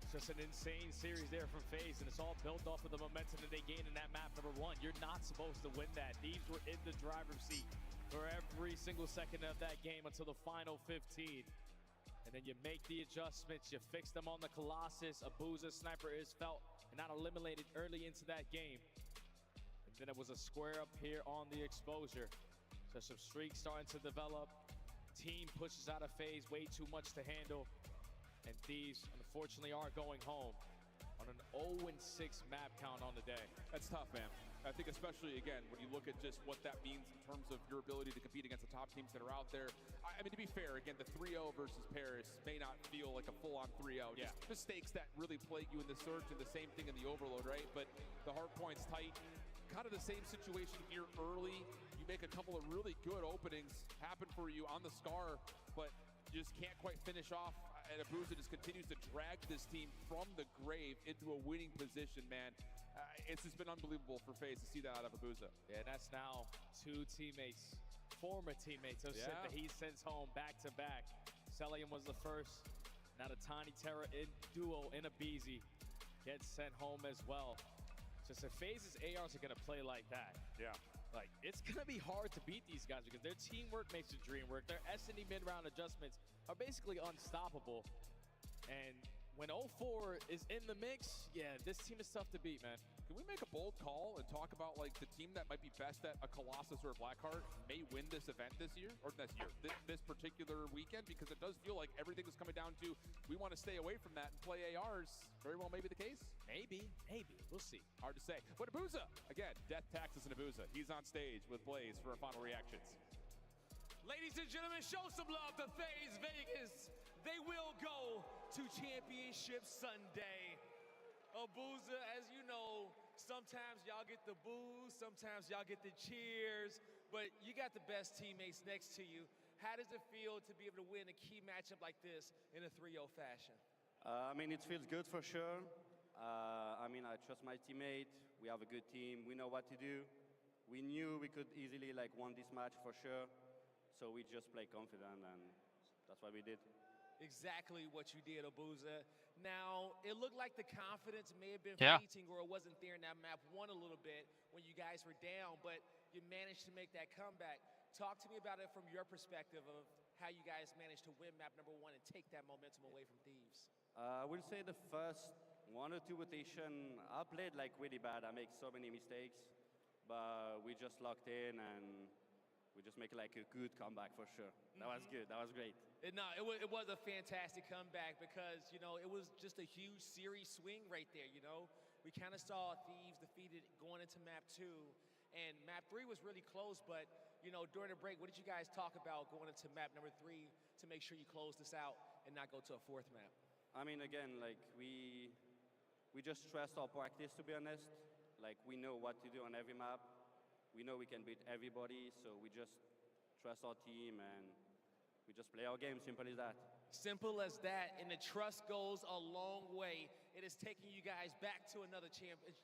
It's just an insane series there from FaZe, and it's all built off of the momentum that they gained in that map number 1. You're not supposed to win that. Thieves were in the driver's seat for every single second of that game until the final 15. And then you make the adjustments, you fix them on the Colossus. Abuza sniper is felt and not eliminated early into that game. And then it was a square up here on the exposure. So some streaks starting to develop. Team pushes out of FaZe, way too much to handle. And Thieves, unfortunately, are going home on an 0-6 map count on the day. That's tough, man. I think especially, again, when you look at just what that means in terms of your ability to compete against the top teams that are out there. I mean, to be fair, again, the 3-0 versus Paris may not feel like a full-on 3-0. Yeah. Just mistakes that really plague you in the Surge, and the same thing in the Overload, right? But the hard point's tight. Kind of the same situation here early. You make a couple of really good openings happen for you on the Scar, but you just can't quite finish off. And Abuza just continues to drag this team from the grave into a winning position, man. It's just been unbelievable for FaZe to see that out of Abuza. Yeah, that's now 2 teammates, former teammates of Sid that he sends home back-to-back. Celium was the first. Now the Tiny Terror in duo in Abizi gets sent home as well. Just if FaZe's ARs are going to play like that, like it's going to be hard to beat these guys because their teamwork makes the dream work. Their S&D mid-round adjustments are basically unstoppable. And when 04 is in the mix, yeah, this team is tough to beat, man. Can we make a bold call and talk about like the team that might be best at a Colossus or a Blackheart may win this event this year, or this particular weekend? Because it does feel like everything is coming down to we want to stay away from that and play ARs. Very well may be the case. Maybe. We'll see. Hard to say. But Abuza, again, Death Taxes and Abuza. He's on stage with Blaze for our final reactions. Ladies and gentlemen, show some love to FaZe Vegas. They will go to Championship Sunday. Abuza, as you know, sometimes y'all get the boos, sometimes y'all get the cheers, but you got the best teammates next to you. How does it feel to be able to win a key matchup like this in a 3-0 fashion? I mean, it feels good for sure. I mean, I trust my teammate. We have a good team. We know what to do. We knew we could easily like won this match for sure. So we just play confident, and that's what we did. Exactly what you did, Abuza. Now, it looked like the confidence may have been fleeting, or it wasn't there in that map one a little bit when you guys were down, but you managed to make that comeback. Talk to me about it from your perspective of how you guys managed to win map number 1 and take that momentum away from Thieves. I will say the first 1 or 2 rotation, I played like really bad. I make so many mistakes, but we just locked in and we just make like a good comeback for sure. That was good. That was great. It was a fantastic comeback because, you know, it was just a huge series swing right there, you know. We kind of saw Thieves defeated going into map 2, and map 3 was really close, but, you know, during the break, what did you guys talk about going into map number 3 to make sure you close this out and not go to a 4th map? I mean, again, like we just trust our practice, to be honest. Like we know what to do on every map. We know we can beat everybody, so we just trust our team and we just play our game, simple as that. Simple as that, and the trust goes a long way. It is taking you guys back to another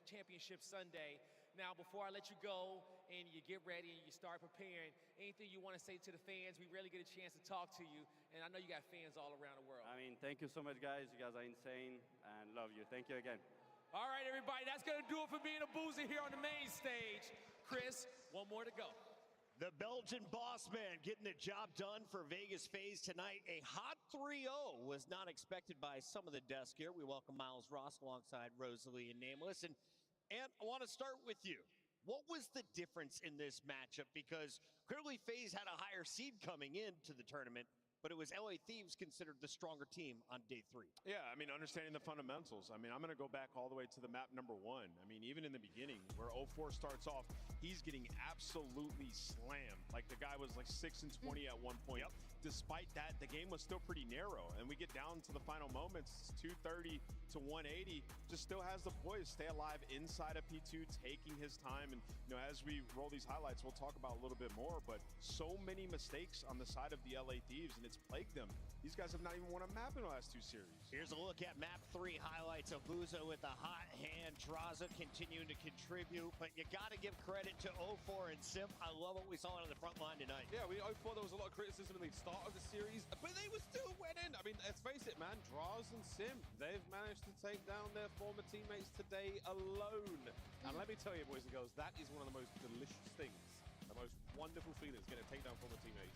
championship Sunday. Now, before I let you go and you get ready and you start preparing, anything you want to say to the fans? We rarely get a chance to talk to you, and I know you got fans all around the world. I mean, thank you so much, guys. You guys are insane, and love you. Thank you again. All right, everybody, that's going to do it for me and Abuza here on the main stage. Chris, one more to go. The Belgian boss man getting the job done for Vegas FaZe tonight. A hot 3-0 was not expected by some of the desk here. We welcome Miles Ross alongside Rosalie and Nameless. And I want to start with you. What was the difference in this matchup? Because clearly FaZe had a higher seed coming into the tournament, but it was LA Thieves considered the stronger team on day 3. Yeah, I mean, understanding the fundamentals. I mean, I'm going to go back all the way to the map number 1. I mean, even in the beginning, where 04 starts off, he's getting absolutely slammed. Like, the guy was like 6 and 20 at one point. Despite that, the game was still pretty narrow. And we get down to the final moments, 230 to 180. Just still has the poise, stay alive inside of P2, taking his time. And, you know, as we roll these highlights, we'll talk about a little bit more. But so many mistakes on the side of the LA Thieves, and it's plagued them. These guys have not even won a map in the last 2 series. Here's a look at map 3 highlights. Abuza with a hot hand. Draza continuing to contribute, but you got to give credit to 04 and Simp. I love what we saw on the front line tonight. Yeah, 04, there was a lot of criticism in the start of the series, but they were still winning. I mean, let's face it, man. Draz and Simp, they've managed to take down their former teammates today alone. And let me tell you, boys and girls, that is one of the most delicious things, the most wonderful feelings, getting to take down former teammates.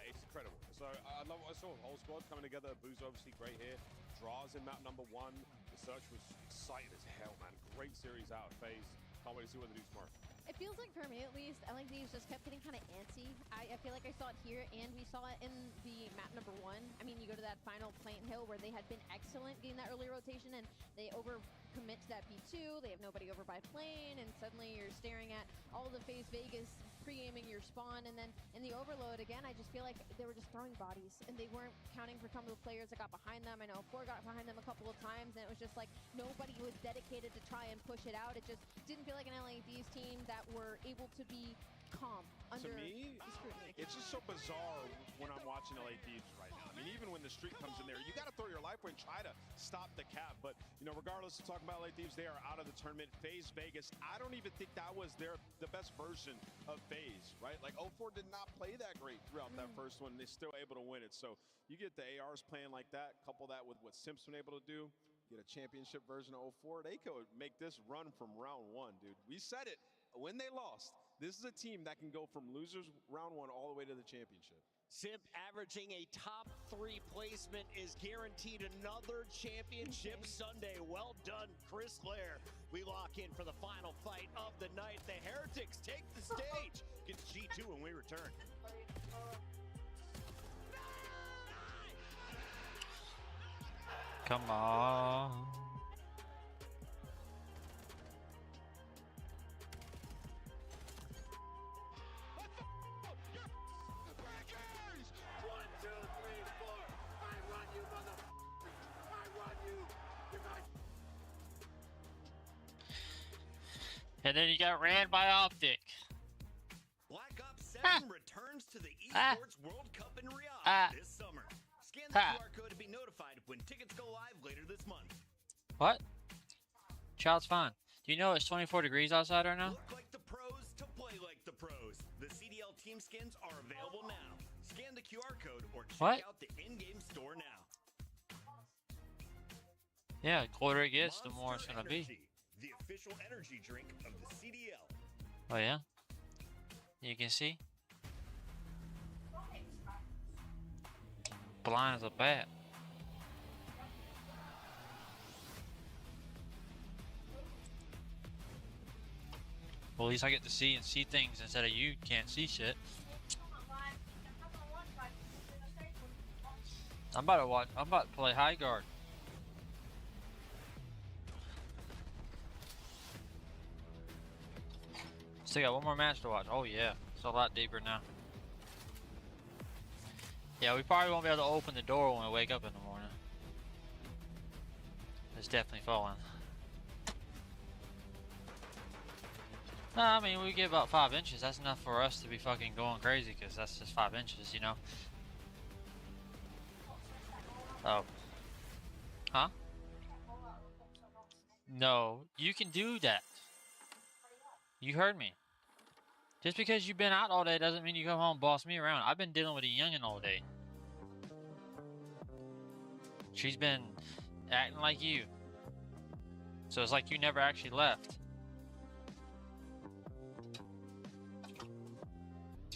It's incredible. So I love what I saw. The whole squad coming together. Boo's obviously great here. Draz in map number 1. The search was exciting as hell, man. Great series out of FaZe. Can't wait to see what they do tomorrow. It feels like, for me at least, LA Thieves just kept getting kind of antsy. I feel like I saw it here, and we saw it in the map number 1. I mean, you go to that final Plant Hill where they had been excellent getting that early rotation, and they overcommit to that B2. They have nobody over by plane, and suddenly you're staring at all the FaZe Vegas pre-aiming your spawn, and then in the overload, again, I just feel like they were just throwing bodies, and they weren't counting for some of the players that got behind them. I know 4 got behind them a couple of times, and it was just like nobody was dedicated to try and push it out. It just didn't feel like an LA Thieves team that were able to be calm under to me, the scrutiny. It's just so bizarre when I'm watching LA Thieves right now. I mean, even when the streak comes in there, you got to throw your life away and try to stop the cap. But, you know, regardless of talking about LA Thieves, they are out of the tournament. FaZe Vegas, I don't even think that was the best version of FaZe, right? Like, 04 did not play that great throughout that first one. They're still able to win it. So you get the ARs playing like that, couple that with what Simp's been able to do. get a championship version of 04, they could make this run from round one, dude. We said it when they lost. This is a team that can go from losers round one all the way to the championship. Simp averaging a top 3 placement is guaranteed another championship Sunday. Well done, Chris Clare. We lock in for the final fight of the night. The Heretics take the stage against G2 when we return. Come on. And then you got ran by Optic. Black Ops 7 returns to the Esports World Cup in Riyadh this summer. Scan the QR code to be notified when tickets go live later this month. What? Child's fine. Do you know it's 24 degrees outside right now? Look like the pros to play like the pros. The CDL team skins are available now. Scan the QR code or check out the in-game store now. Yeah, the colder it gets, the more it's gonna be. The official energy drink of the CDL. Oh yeah? You can see? Blind as a bat. Well, at least I get to see things instead of you can't see shit. I'm about to play high guard. Still got one more match to watch. Oh yeah, it's a lot deeper now. Yeah, we probably won't be able to open the door when we wake up in the morning. It's definitely falling. I mean, we get about 5 inches. That's enough for us to be fucking going crazy, because that's just 5 inches, you know? Oh. Huh? No, you can do that. You heard me. Just because you've been out all day doesn't mean you come home and boss me around. I've been dealing with a youngin' all day. She's been acting like you. So it's like you never actually left.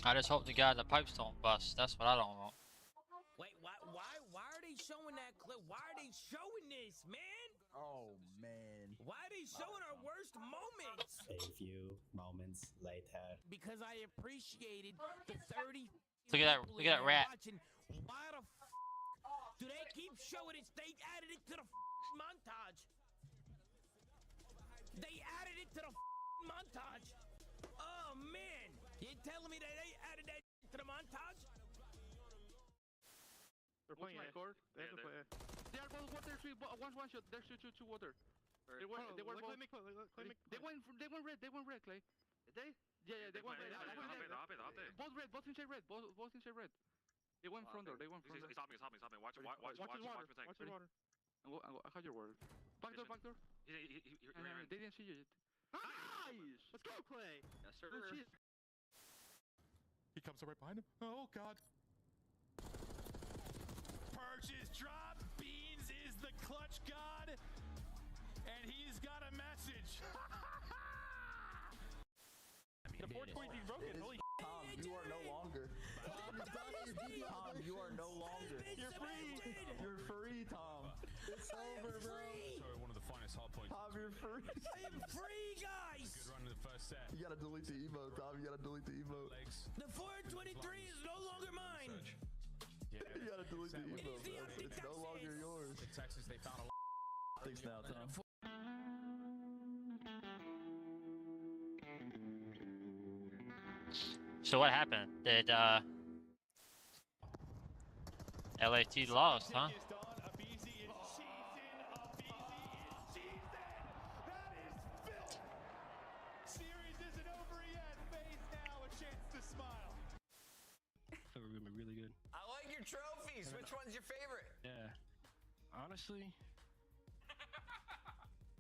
I just hope to God the pipes don't bust. That's what I don't want. Wait, why are they showing that clip? Why are they showing this, man? Oh, man. Why are they showing our worst moments? A few moments later. Because I appreciated the 30. Look at that rat. Watching. Why the do they keep showing it? They added it to the montage. They added it to the montage. Oh man, you're telling me that they added that to the montage? They're playing my court. They have to play. They are both water three. One shot. There's two water. They were both. They went red. They went red, Clay. They? Yeah, they went red. Both red. Both inside red. Both inside red. They went front door. They went front door. He's hopping. Watch his water. Watch his water. I have your word. Back door. They didn't see you yet. Nice! Let's go, Clay! Yes, sir. He comes right behind him. Oh, God. Purchase drop. Beans is the clutch god. And he's got a message. The 420 being broken. Holy Tom, you are no longer. Tom, you are no longer. You're free. You're free, Tom. It's over, bro. Sorry, one of the finest hard points. Tom, you're free. I am free, guys. Good run in the first set. You gotta delete the emote, Tom. You gotta delete the emote. The 423 is no longer mine. Yeah. You gotta delete the emote, bro. It's no longer yours. In Texas, they found a lot. Thanks now, Tom. So what happened? Did LAT lost, huh? Series isn't over yet. Faze now a chance to smile. So we're gonna be really good. I like your trophies. Which one's your favorite? Yeah. Honestly,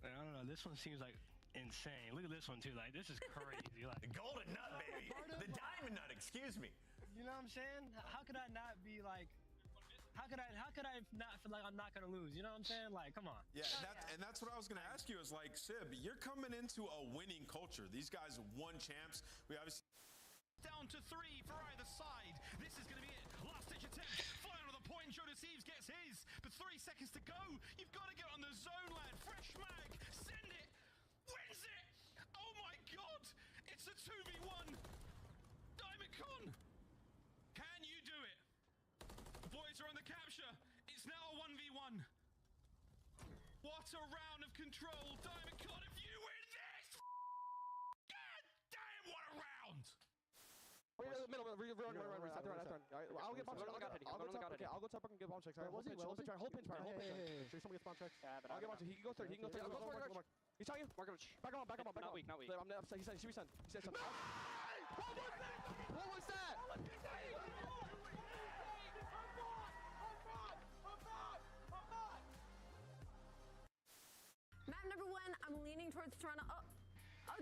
I don't know. This one seems like insane. Look at this one too. Like this is crazy. Like The golden nut, baby. The diamond nut, excuse me. You know what I'm saying? How could I not be like How could I not feel like I'm not gonna lose? You know what I'm saying? Like, come on. Yeah, and that's what I was gonna ask you. Is like, Sib, you're coming into a winning culture. These guys won champs. We obviously Down to 3 for either side. This is going to be it. Last ditch attempt. Flying on the point. Joe Deceives gets his. But 3 seconds to go. You've got to get on the zone, lad. Fresh mag. Send it. Wins it. Oh my god. It's a 2v1. Diamond Con. Can you do it? The boys are on the capture. It's now a 1v1. What a round of control. Diamond Con, if you win this. God damn, what a round. Middle, run. Alright, I'll get bomb checks. I'll go top and get bomb checks. Alright, hold pinch, hold pinch. Sure, someone gets bomb checks. I'll get bomb checks. He can go third. He's telling you. Back on. Not weak. He said, he said something. What was that? Map number 1, I'm leaning towards Toronto. Oh,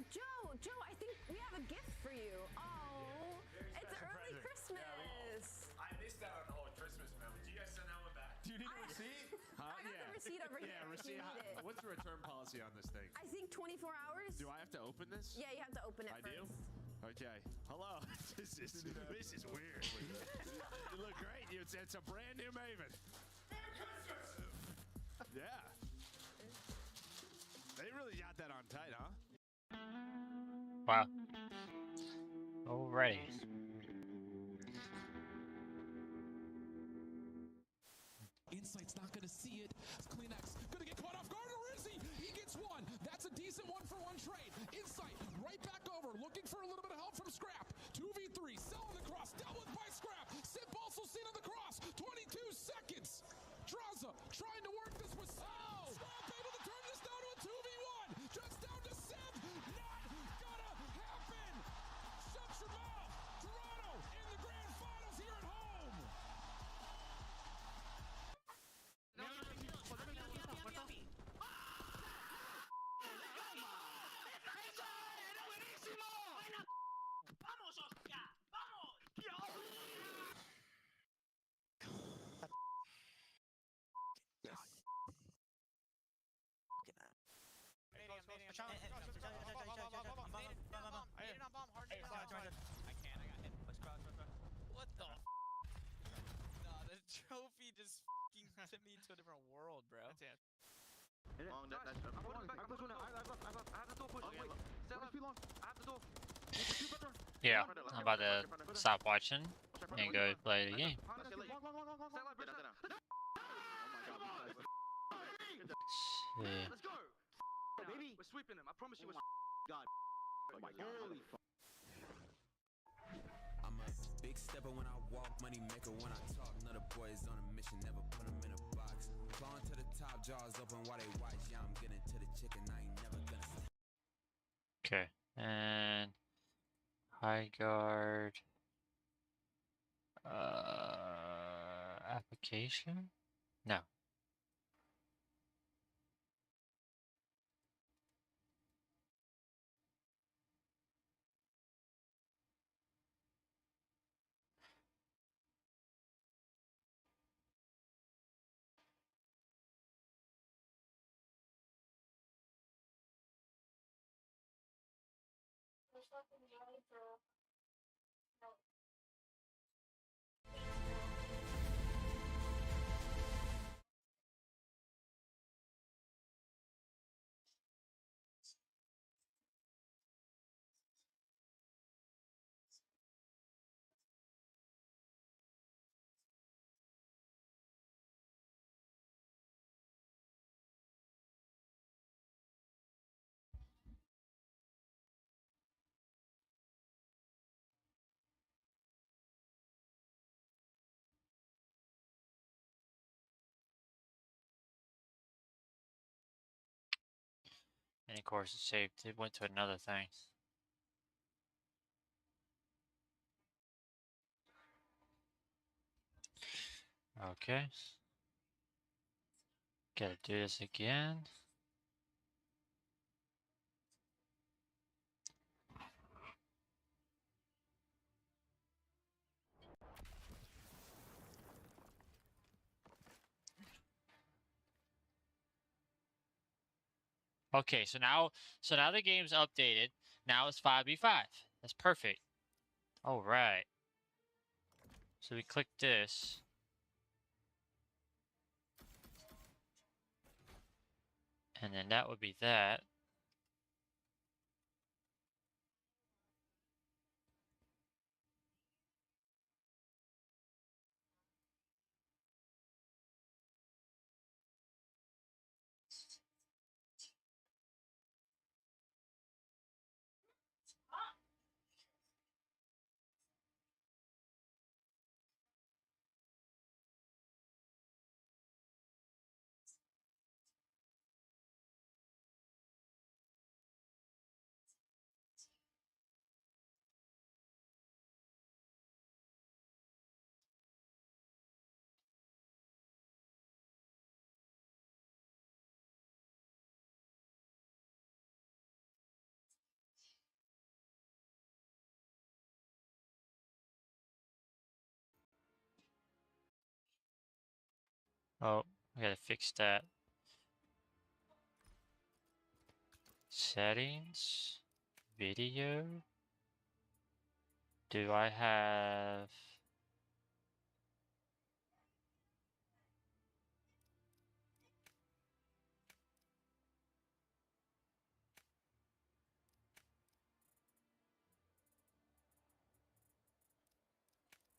Joe, I think we have a gift for you. Oh, it's early Christmas. I missed out on the whole Christmas memo. Did you guys send that one back? Do you need a receipt? I got the receipt over here. Yeah, receipt. What's the return policy on this thing? I think 24 hours. Do I have to open this? Yeah, you have to open it I first. do? Okay. Hello. This is weird. You look great. It's a brand new Maven. Yeah. They really got that on tight, huh? Wow. Alrighty. Insight's not going to see it. Kleenex going to get caught off guard, or is he? He gets one. That's a decent 1-for-1 trade. Insight right back over, looking for a little bit of help from Scrap. 2v3, selling the cross, dealt with by Scrap. Sip also seen on the cross. 22 seconds. Draza trying to work this with Scrap able to turn this down to a 2v1. Just down to Sip. Not gonna happen. Shut your mouth. Toronto in the grand finals here at home. What the No, the trophy just f***ing sent me to a different world, bro. That's it. Yeah, I'm about to stop watching and go play the game. Shit. Let's go! Baby, we're sweeping him. I promise you we're God. Oh my God. I'm a big stepper when I walk, money maker when I talk. Another boys on a mission, never put them in a box. Clawing to the top, jaws open while they watch. Yeah, I'm getting to the chicken, I ain't never gonna stop. Okay, and high guard application? No. And of course it saved, it went to another thing. Okay. Gotta do this again. Okay, so now the game's updated. Now it's 5v5. That's perfect. All right. So we click this. And then that would be that. Oh, I gotta fix that. Settings, video. Do I have?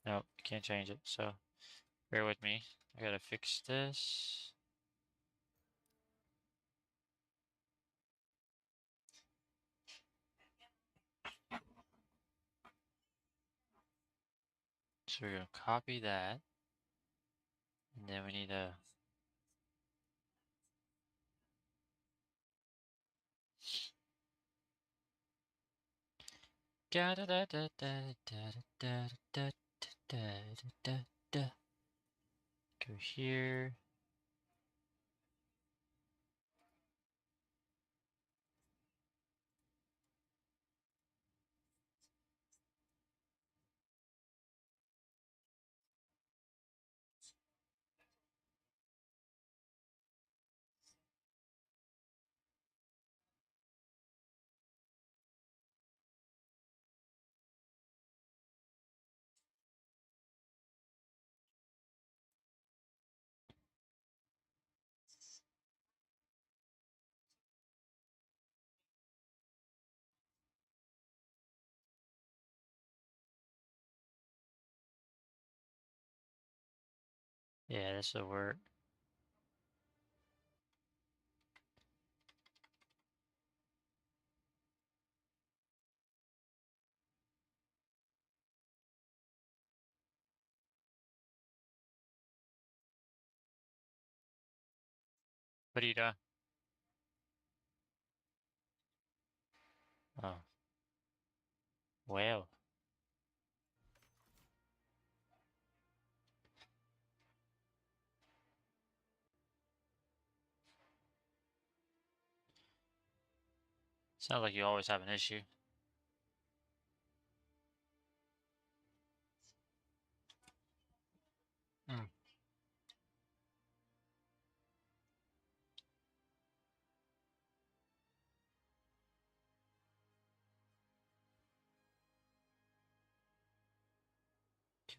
Nope, can't change it. So bear with me. I gotta fix this. So we're gonna copy that. And then we need to da da da da da da da da da da da. Go here. Yeah, this will work. What are you doing? Oh. Well. Sounds like you always have an issue. Hmm.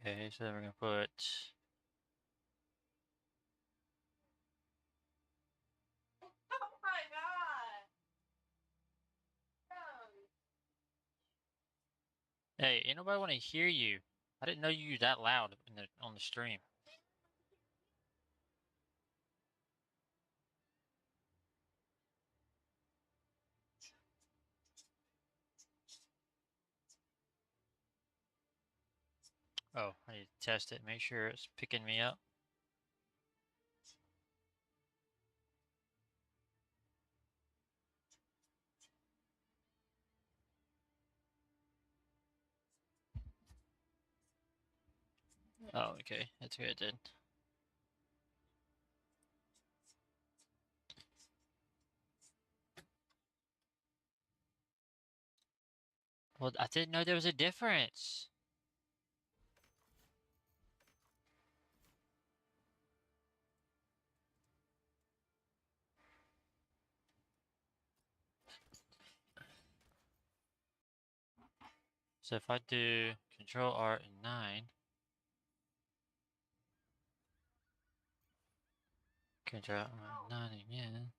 Okay, so then we're gonna put Oh my god! Hey, ain't nobody want to hear you. I didn't know you were that loud in on the stream. Oh, I need to test it, make sure it's picking me up. Oh, okay, that's good then. Well, I didn't know there was a difference. So if I do Control R and 9, Control R and 9 again.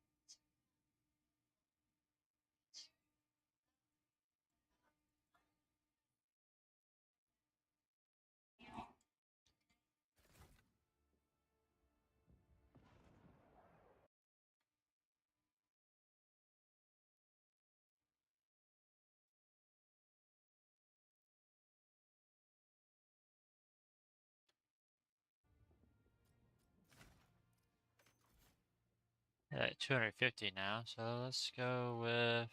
At 250 now, so let's go with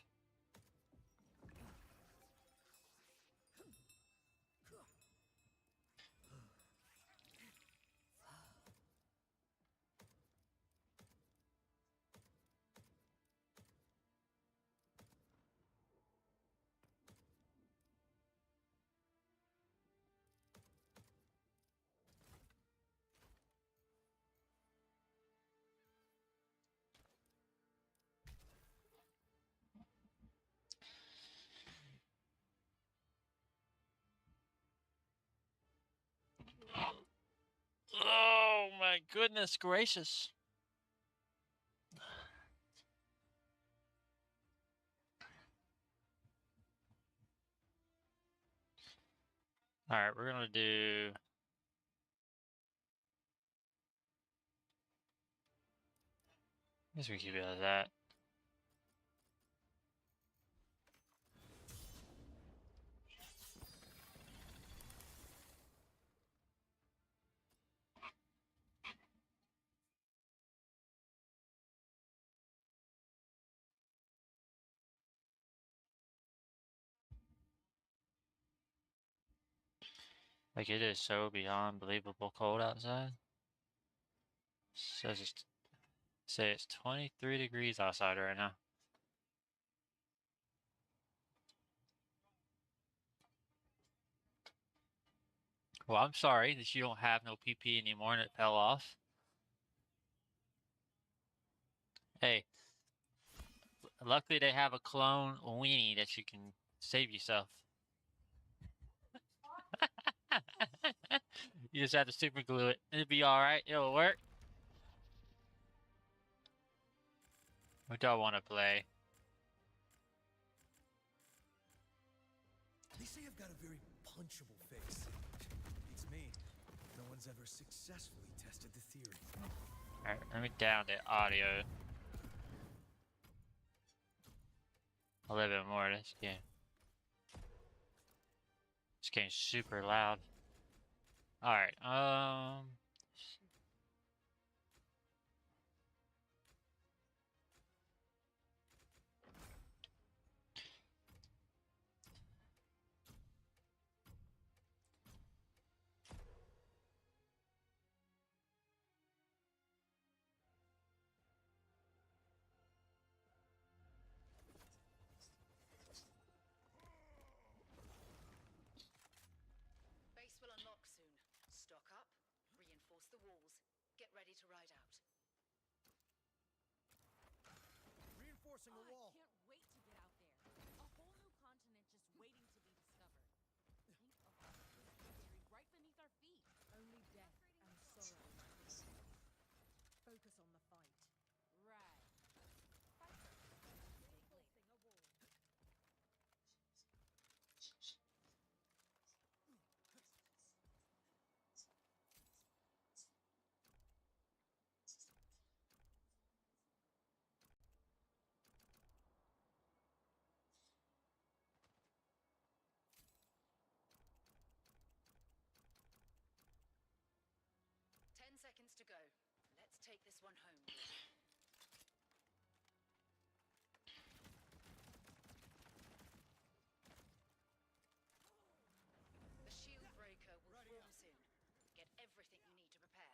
oh my goodness gracious. Alright, we're gonna do I guess we keep it as that. Like it is so beyond believable cold outside. Says it's say it's 23 degrees outside right now. Well, I'm sorry that you don't have no PP anymore and it fell off. Hey, luckily they have a clone weenie that you can save yourself. You just have to super glue it. It'll be alright. It'll work. What do I want to play? They say I've got a very punchable face. It's me. No one's ever successfully tested the theory. Alright, let me down the audio a little bit more. This game. This game's super loud. Alright, Base will unlock soon. Stock up, reinforce the walls. Get ready to ride out. Reinforcing the wall. I can't wait to get out there. A whole new continent just waiting to be discovered. Think of all the history buried right beneath our feet. Only death and sorrow. Focus on the fight. Right. Reinforcing a wall. 10 seconds to go. Let's take this one home. The shield breaker will form soon. Get everything you need to prepare.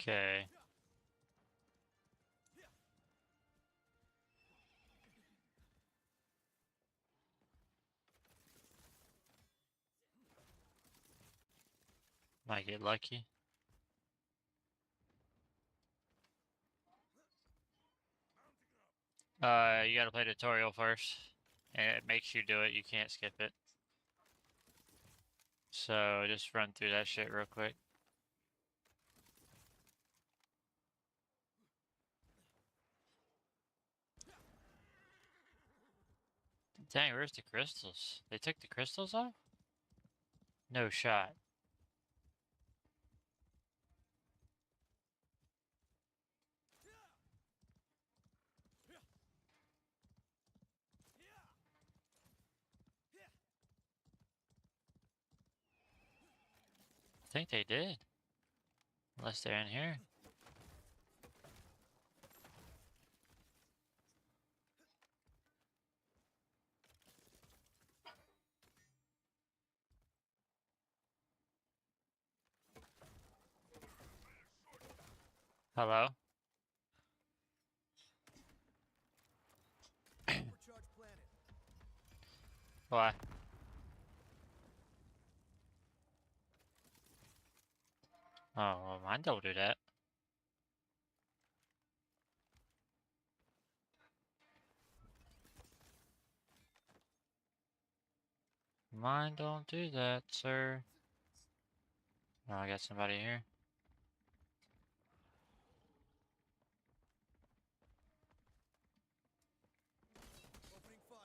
okay. Might get lucky. You gotta play tutorial first. And it makes you do it, you can't skip it. So just run through that shit real quick. Dang, where's the crystals? They took the crystals off? No shot. I think they did. Unless they're in here. Hello? Why? Oh, well, mine don't do that. Mine don't do that, sir. Oh, I got somebody here. Opening fire.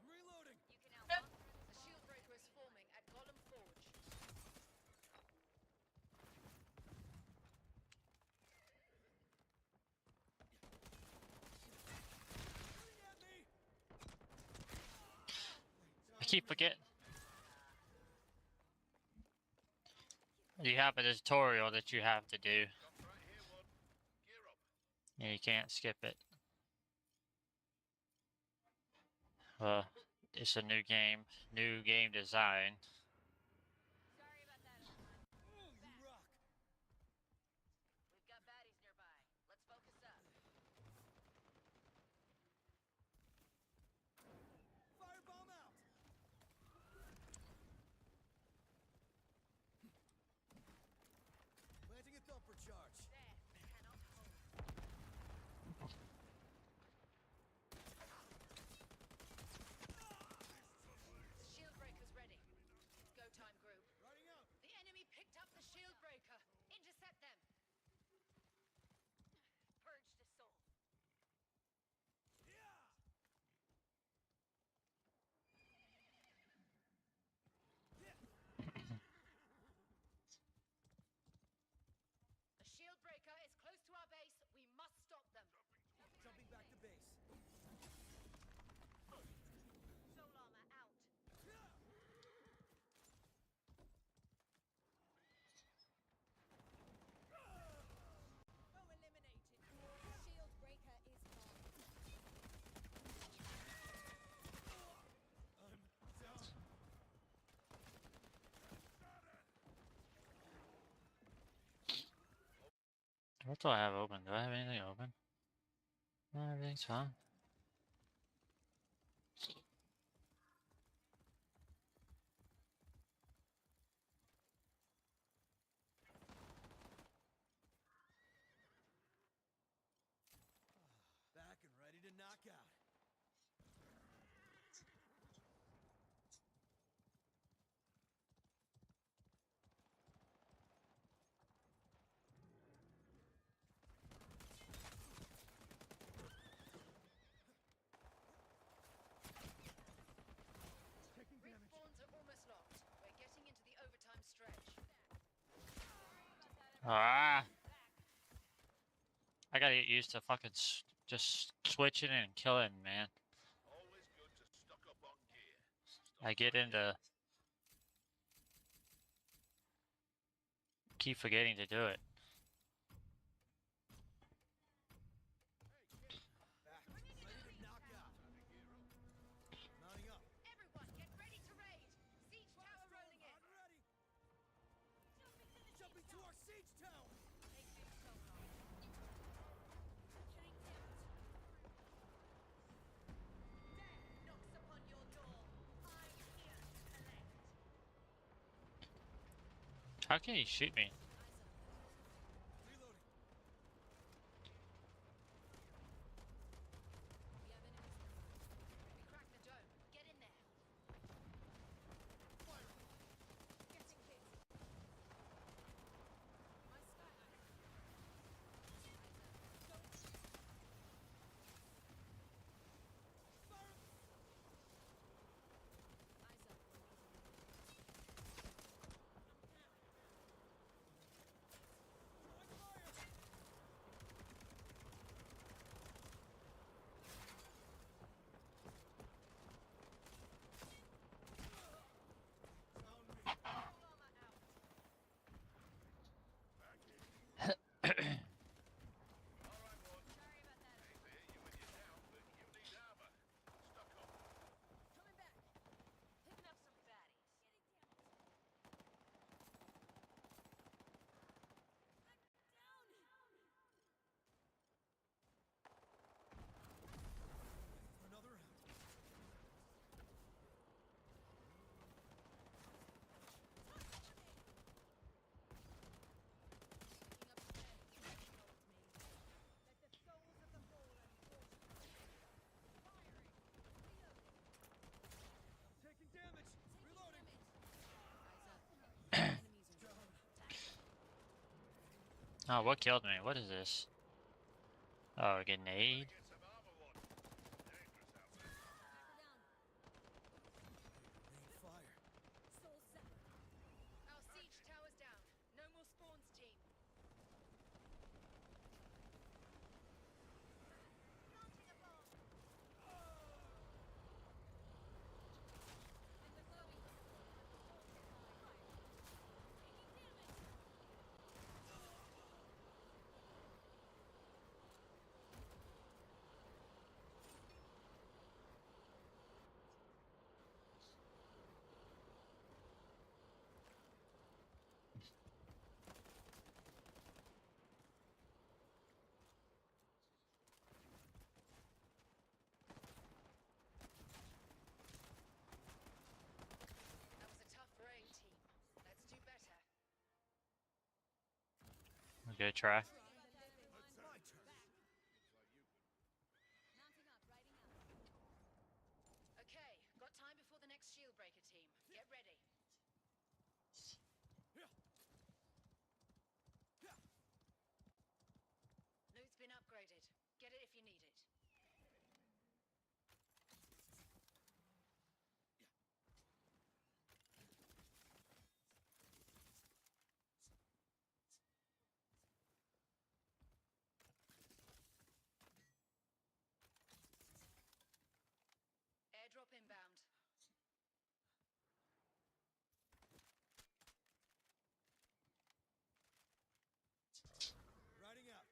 I'm reloading. You can outrun. A shield breaker is forming at Golem Forge. I keep forgetting. You have a tutorial that you have to do. Yeah, you can't skip it. Well, it's a new game design. Sorry about that, everyone. You rock. We've got baddies nearby. Let's focus up. Firebomb out. Planting a thumper charge. There. Cannot hold. The shield breaker's ready. Go time, group. Riding out. The enemy picked up the shield breaker. Intercept them. Purge the soul. A shield breaker is close to our base. We must stop them. Jumping back to base. Soul armor out. Foe eliminated. Shield breaker is gone. I'm down. What do I have open? Do I have anything open? No, everything's fine. Back and ready to knock out. Taking damage. Respawns are almost locked. We're getting into the overtime stretch. Ah! I gotta get used to fucking just switching and killing, man. I get into... keep forgetting to do it. Back. Ready to knock out. Mounting up. Everyone, get ready to raid. Siege tower rolling in. I'm ready. Jumping to our siege town. They do so long. Killing him. Death knocks upon your door. I'm here to collect. How can he shoot me? Reloading. We have enemies. We cracked the dome. Get in there. Oh, what killed me? What is this? Oh, a grenade? Our siege tower's down. No more spawns, team. Planting a bomb. That was a tough raid, team. Let's do better. Good try. Okay, got time before the next shield breaker, team. Get ready. Loot's been upgraded. Get it if you need it. Airdrop inbound. Riding out.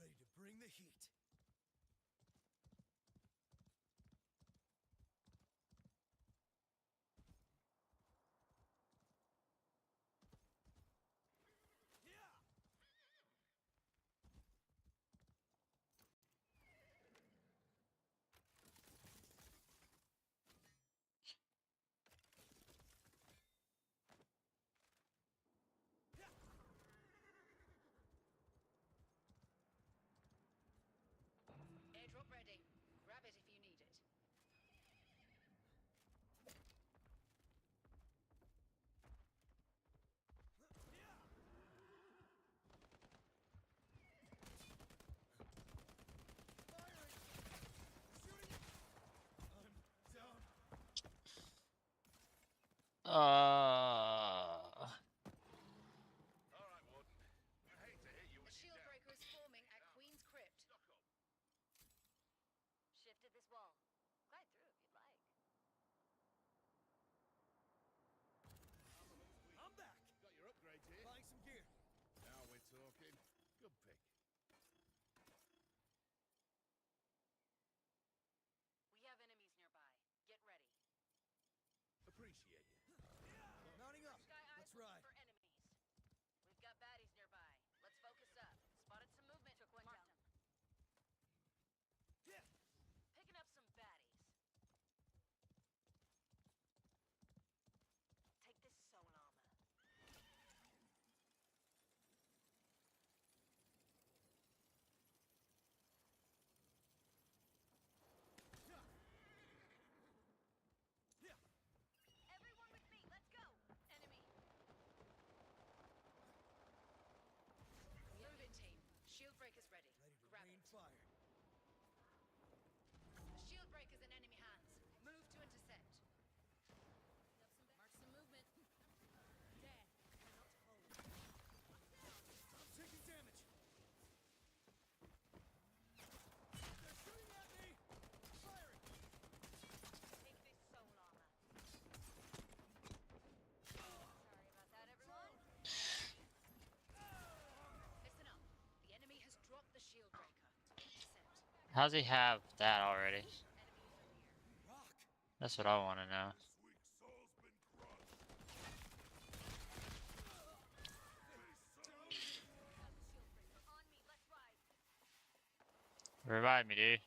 Ready to bring the heat. Airdrop ready. Grab it if you need it. The shield breaker is forming at Queen's Crypt. Shifted this wall. Glide through if you'd like. I'm back. Got your upgrades here. Buying some gear. Now we're talking. Good pick. We have enemies nearby. Get ready. Appreciate you. Mounting up. Sky Eye's Let's looking ride. for enemies. We've got baddies nearby. Let's focus up. Spotted some movement. Took one down. Picking up some baddies. Take this soul armor. Everyone with me. Let's go. Enemy. Move it, team. Shield breaker's ready. Ready to Grab rain it. fire. The shield breaker's in enemy hands. Move to intercept. Mark some movement. Death cannot hold. I'm taking damage. They're shooting at me. Firing. Take this soul armor. Sorry about that, everyone. Listen up. The enemy has dropped the shield breaker. Intercept. How's he have that already? Rock. That's what I want to know. On me. Let's ride. Revive me, dude.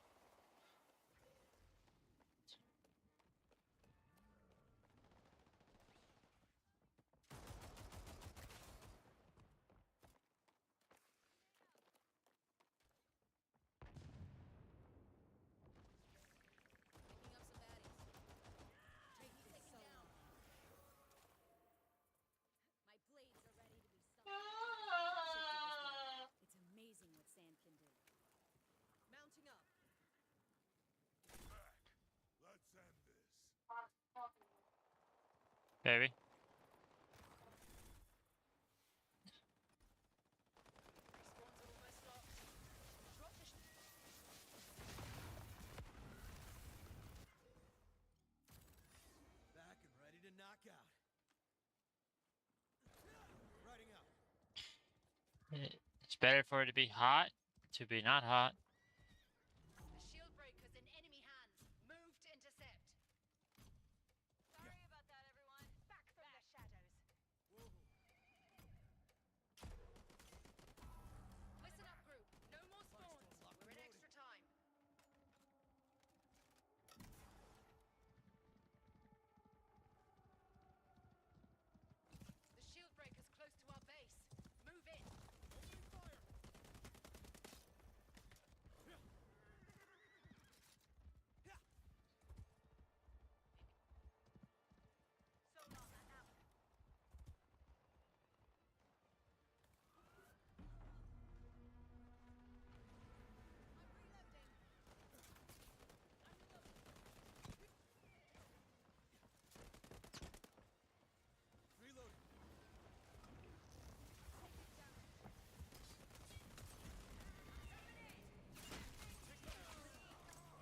baby. Back and ready to knock out. Riding out. It's better for it to be hot to be not hot. The shield breaker's in enemy hands. Move to intercept. Sorry about that, everyone. Back from the shadows. Listen up, group. No more spawns. We're in extra time. The shield breaker's close to our base. Move in. Opening fire. Sonar man out. Reloading.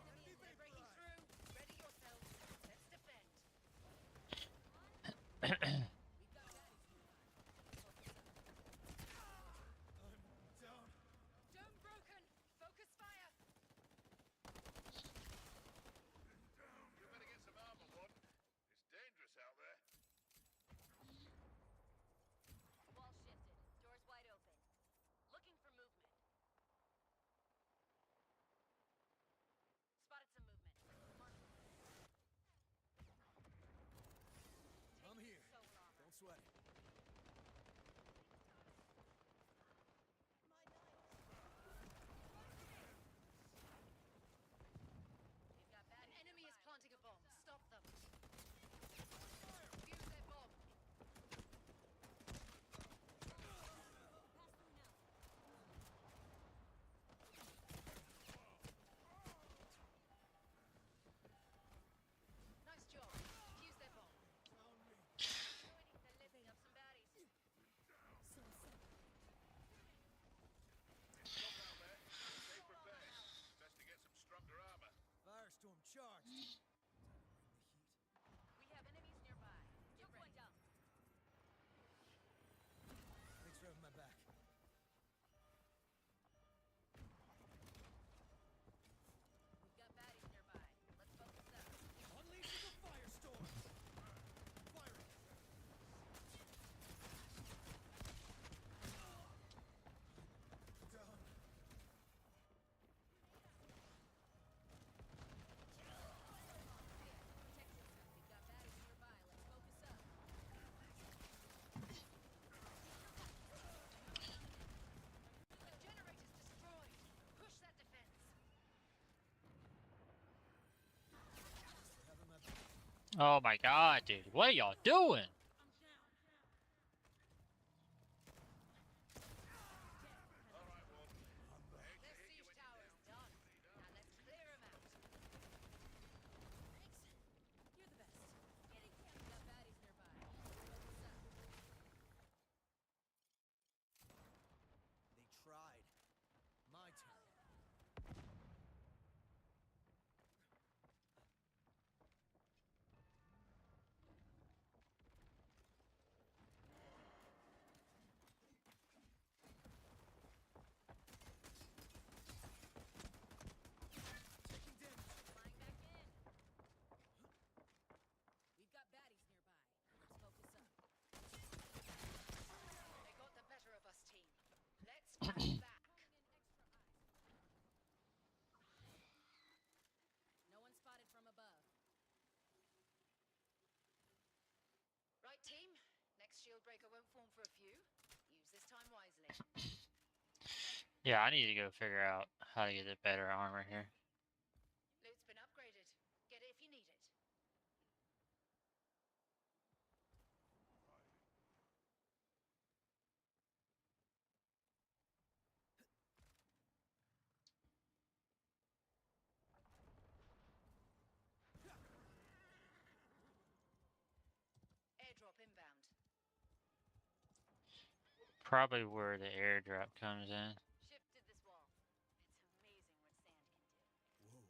Enemy is breaking through. Ready yourselves. Let's defend. I'm down. Dome broken. Focus fire. You better get some armor, Warden. It's dangerous out there. Wall shifted. Doors wide open. Looking for movement. Spotted some movement. I'm here. Don't sweat it. We've got bad. An enemy is planting a bomb. Stop them. Fuse their bomb. Nice job. Fuse their bomb. They're lifting up some baddies. Stop out there. Stay prepared. Best to get some stronger armor. Firestorm charged. We have enemies nearby. Get ready. Thanks for having my back. We've got baddies nearby. Let's focus up. Unleashing the firestorm. Firing. Down. We've got baddies nearby. Let's focus up. The generator's destroyed. Push that defense. Having my back. Oh my god, dude. What are y'all doing? Their siege tower's done. Now let's clear them out. Thanks. You're the best. Getting camp. Got baddies nearby. Focus up. They tried. My turn. Taking damage. Flying back in. We've got baddies nearby. Let's focus up. They got the better of us, team. Let's fight back. No one spotted from above. Right, team. Next shield breaker won't form for a few. Use this time wisely. Yeah, I need to go figure out how to get a better armor here. Loot's been upgraded. Get it if you need it. Airdrop inbound. Probably where the airdrop comes in. Shifted this wall. It's amazing what sand can do. Whoa.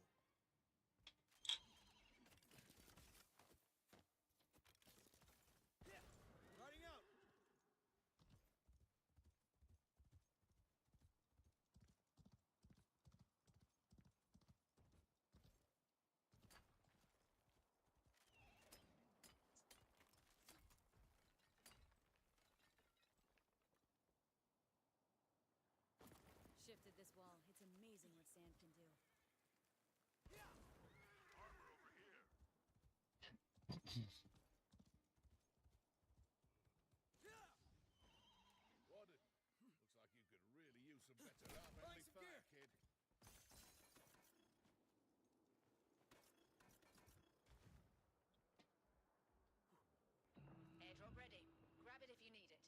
Yeah, riding out. Shifted this wall. It's amazing what sand can do. Looks like you could really use some better armor and fire, kid. Airdrop ready. Grab it if you need it.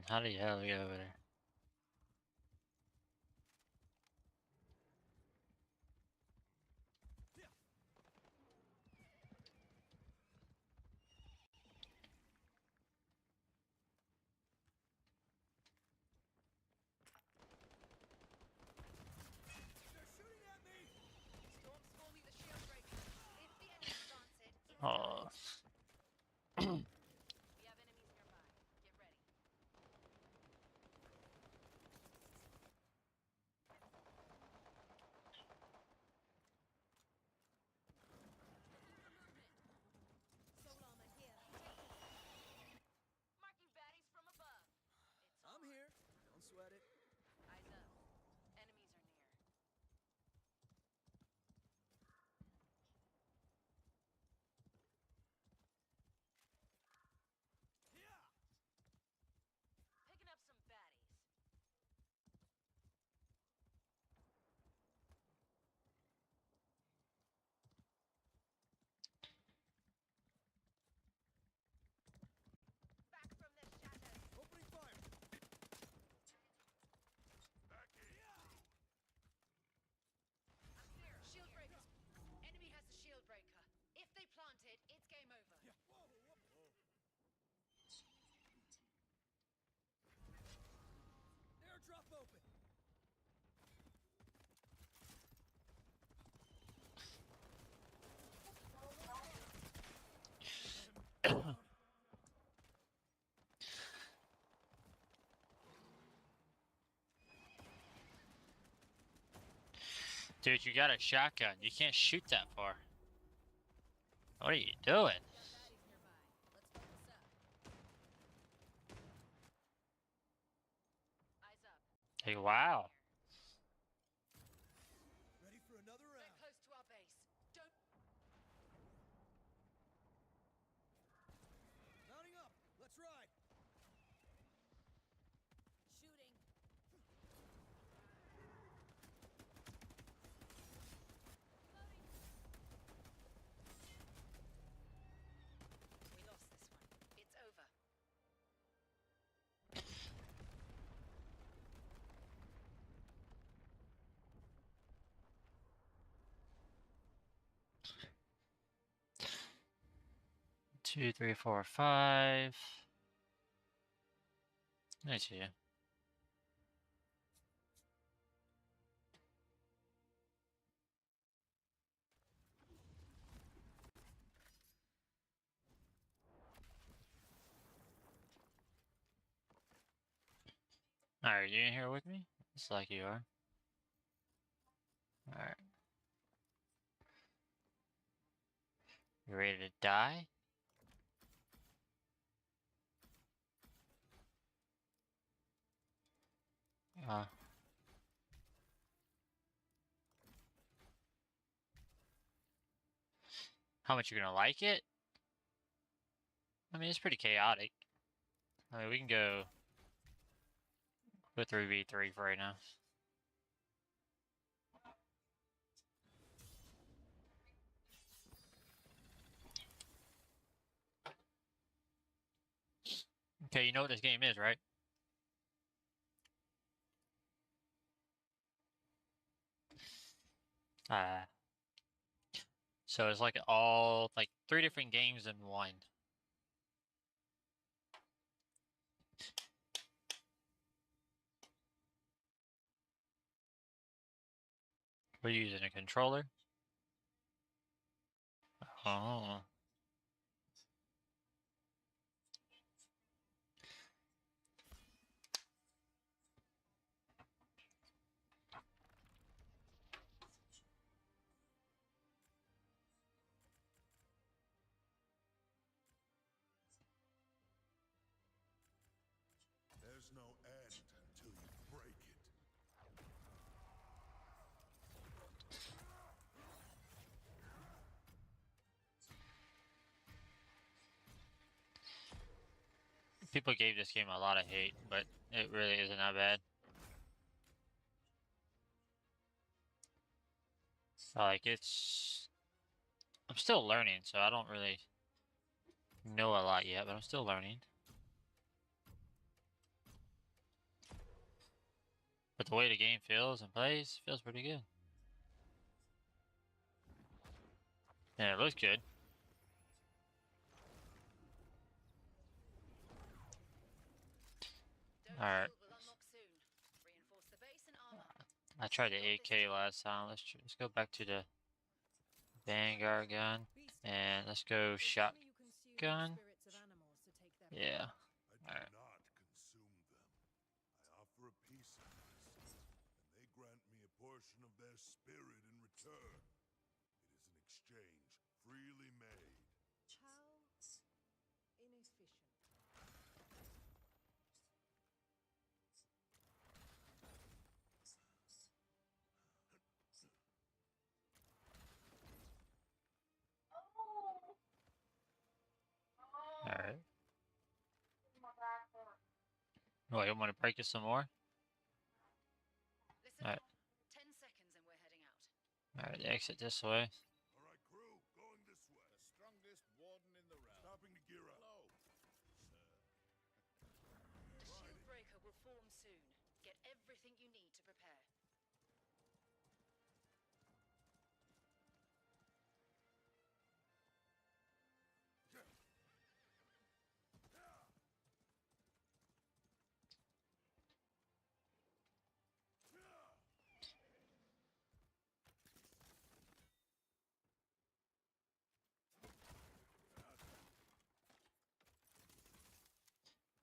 How the hell do we get over there? They're shooting at me. Storm's forming the shield breaker. If the enemy plants it, it's Oh. We have enemies nearby. Get ready. Soul armor here. Marking baddies from above. It's I'm here. Don't sweat it. Eyes up. Enemies are near. Picking up some baddies. Back from the shadows. Opening fire. I'm here. Shield breakers. Enemy has a shield breaker. If they plant it, it's game over. Yeah. Whoa, whoa, whoa. Airdrop open. Dude, you got a shotgun. You can't shoot that far. What are you doing? Baddies nearby. Let's focus up. Eyes up. Hey, wow. Ready for another They're round. close to our base. Don't. Mounting up. Let's ride. Shooting. We lost this one. It's over. Two, three, four, five. I see you. Alright, you in here with me? It's like you are. Alright. You ready to die? How much you gonna like it? I mean, it's pretty chaotic. I mean, we can go with 3v3 for right now. Okay, you know what this game is, right? So it's like all like 3 different games in one. We're using a controller. Oh. There's no end until you break it. People gave this game a lot of hate, but it really isn't that bad. Like I'm still learning, so I don't really know a lot yet, but I'm still learning. But the way the game feels and plays feels pretty good. And it looks good. Alright. I tried the 8K last time. Let's go back to the Vanguard gun. And let's go shotgun. Yeah. Alright. I offer a piece of this, and they grant me a portion of their spirit in return. It is an exchange freely made. How inefficient. Alright. Oh, you want to break it some more? Alright. 10 seconds and we're heading out. Alright, exit this way. All right, crew, going this way. The strongest warden in the realm. Stopping to gear up. The shield breaker will form soon. Get everything you need to prepare.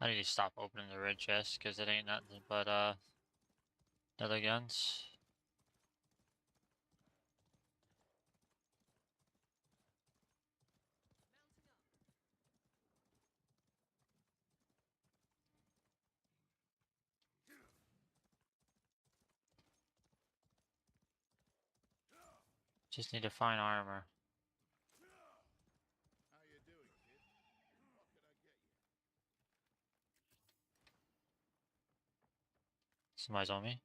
I need to stop opening the red chest because it ain't nothing but other guns. Just need to find armor. How you doing, kid? What can I get you? Somebody's on me.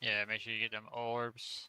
Yeah, make sure you get them orbs.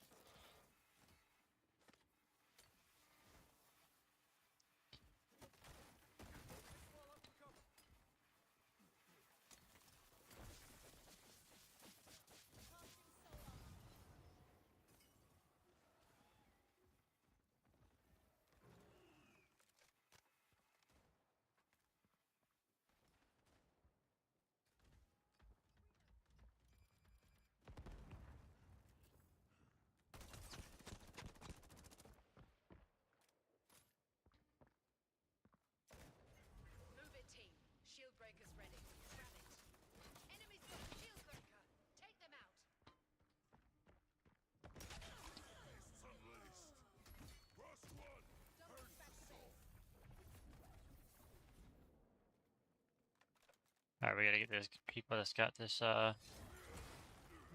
Alright, we gotta get those people that's got this,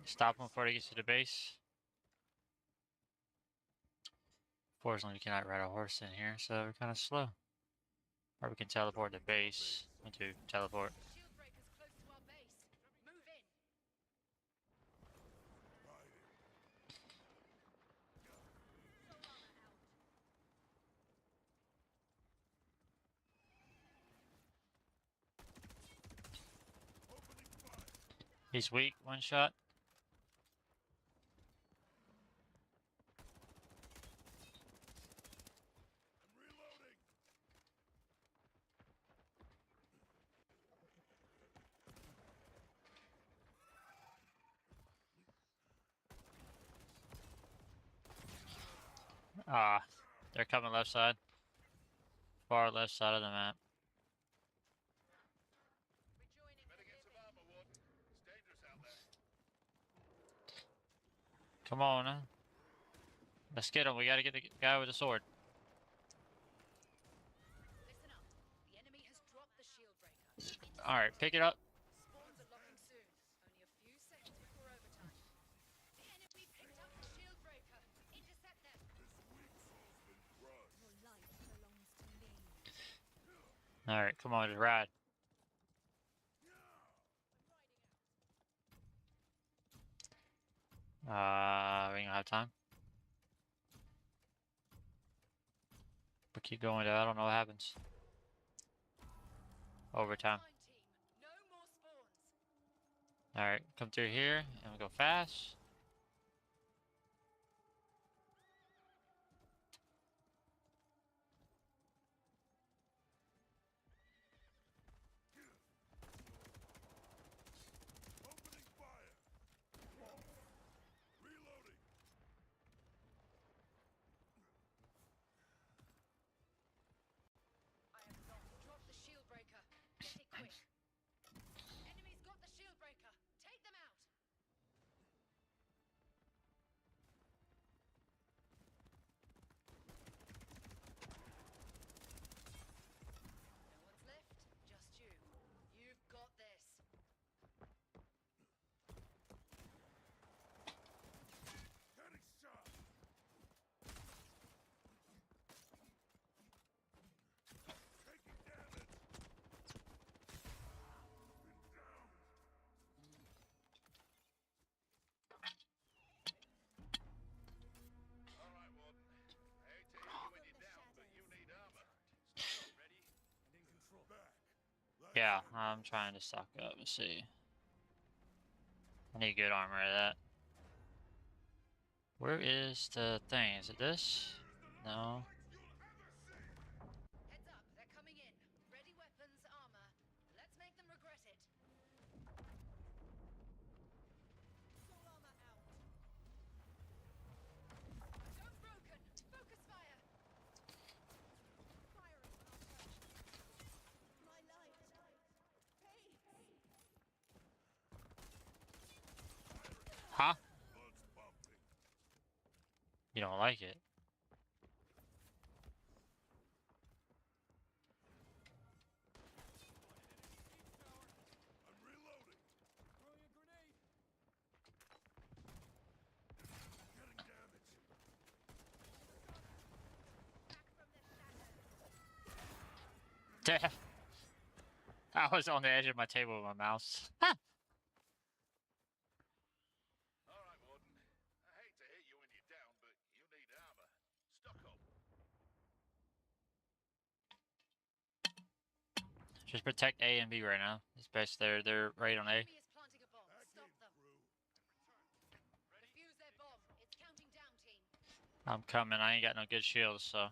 stop him before he gets to the base. Fortunately, we cannot ride a horse in here, so we're kind of slow. Or we can teleport to base. We do teleport. Shield breaker's close to our base. Move in. He's weak, one shot. Ah, they're coming left side. Far left side of the map. Come on, huh? Let's get him. We gotta get the guy with the sword. Listen up. The enemy has dropped the shield breaker. Alright, pick it up. Spawns are locking soon. Only a few seconds before overtime. The enemy picked up the shield breaker. Intercept them. Alright, come on, just ride. We don't have time. But keep going there, I don't know what happens. Overtime. No more spawns. Alright, come through here and we go fast. I have dropped the shield breaker. Get it quick. Enemy's got the shield breaker. Take them out. No one's left. Just you. You've got this. Yeah, I'm trying to stock up. Let's see. I need good armor of that. Where is the thing? Is it this? No. Heads up, they're coming in. Ready weapons, armor. Let's make them regret it. Soul armor out. Dome broken. Focus fire. Fire is on our turret. My light. Huh? You don't like it? Damn. I was on the edge of my table with my mouse. Just protect A and B right now. It's best they're right on A. Enemy is planting a bomb. Stop them. Defuse their bomb. It's counting down, team. I'm coming. I ain't got no good shields, so.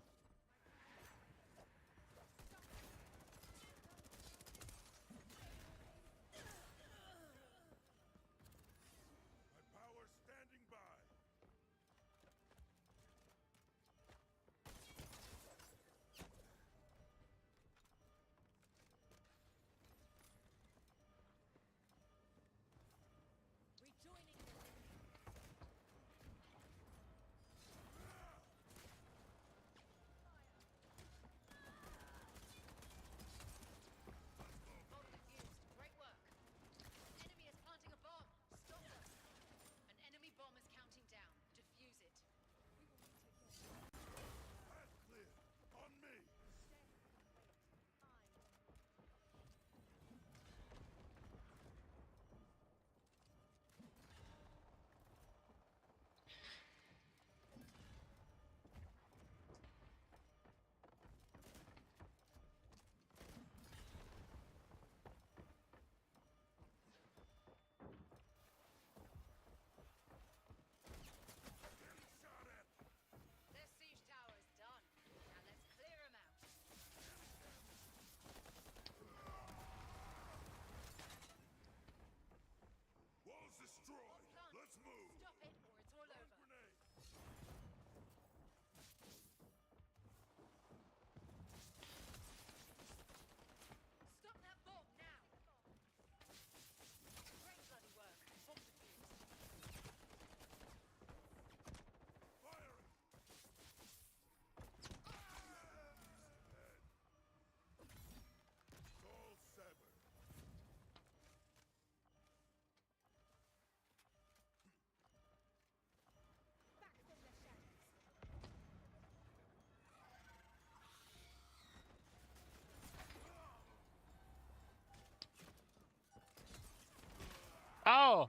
Oh!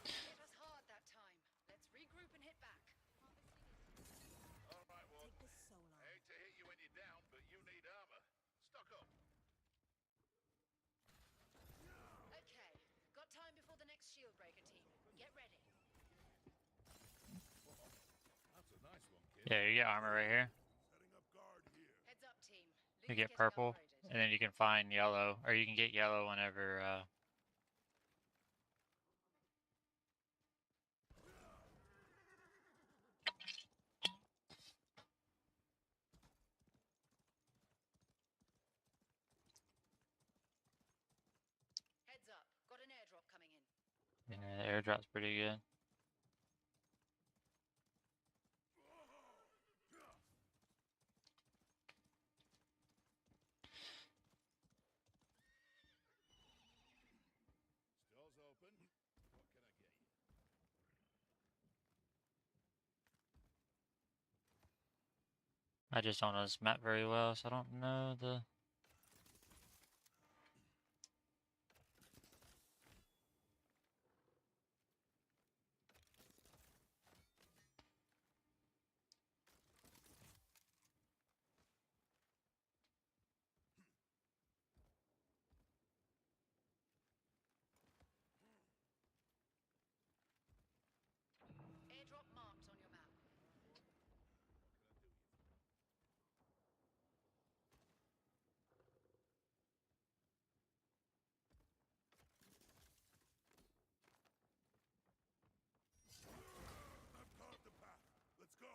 Hit us hard that time. Let's regroup and hit back. All right, well, I hate to hit you when you're down, but you need armor. Stock up. Okay, got time before the next shield breaker team. Get ready. That's a nice one, kid. Yeah, you get armor right here. Setting up guard here. Heads up, team. You Loot's get getting purple, upgraded. and then you can find yellow, or you can get yellow whenever. Heads up. Got an airdrop coming in. Yeah, the airdrop's pretty good. Stores open. What can I get you? I just don't know this map very well, so I don't know the. Airdrop marked on your map. I've carved the path. Let's go.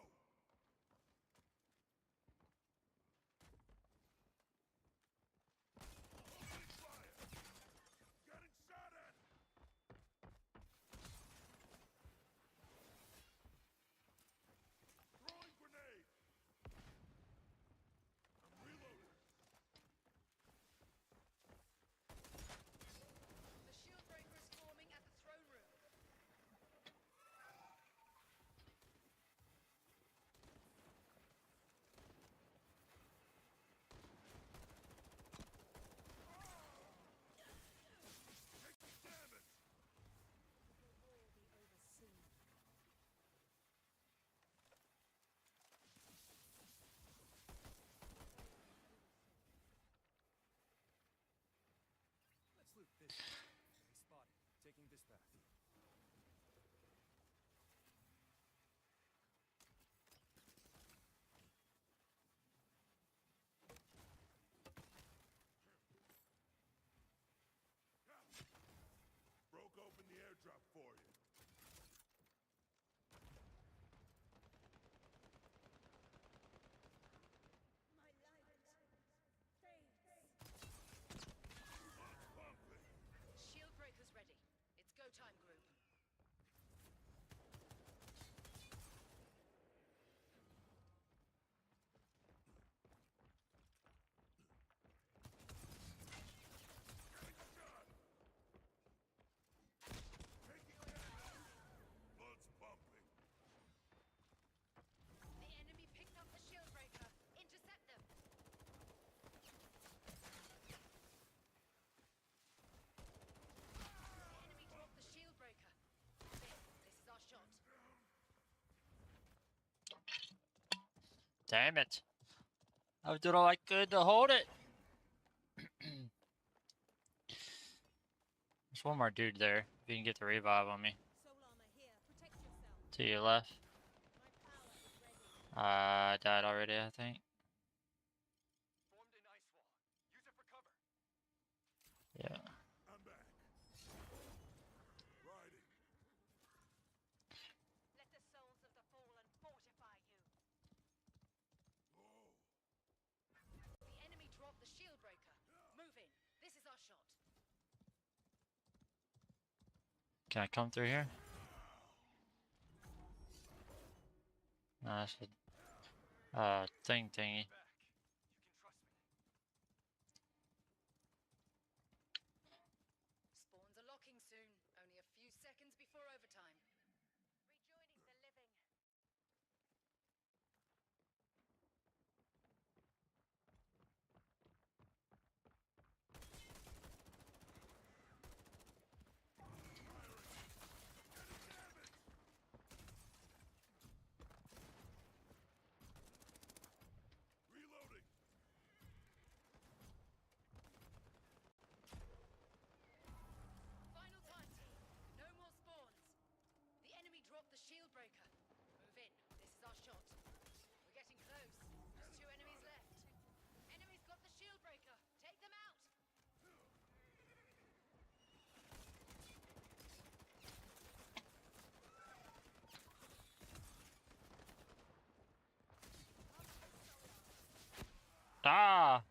Opening fire. Getting shot at. Throwing grenade. I'm reloading. The shield breaker is forming at the throne room. Taking damage. Let's loot this. Enemy spotted. Taking this path. Broke open the airdrop for you. Pumping. Shield breaker's ready. It's go time, group. Getting shot. Taking damage. Blood's pumping. The enemy picked up the shield breaker. Intercept them. The enemy dropped the shield breaker. This is our shot. Damn it! I was doing all I could to hold it. There's one more dude there. If you can get the revive on me. To your left. Died already, I think. Formed an ice wall. Use it for cover. Yeah. I'm back. Riding. Let the souls of the fallen fortify you. Oh. The enemy dropped the shield breaker. Move in. This is our shot. Can I come through here? No, that's a thingy. Spawns are locking soon. Only a few seconds before overtime. Rejoining the living. Ah!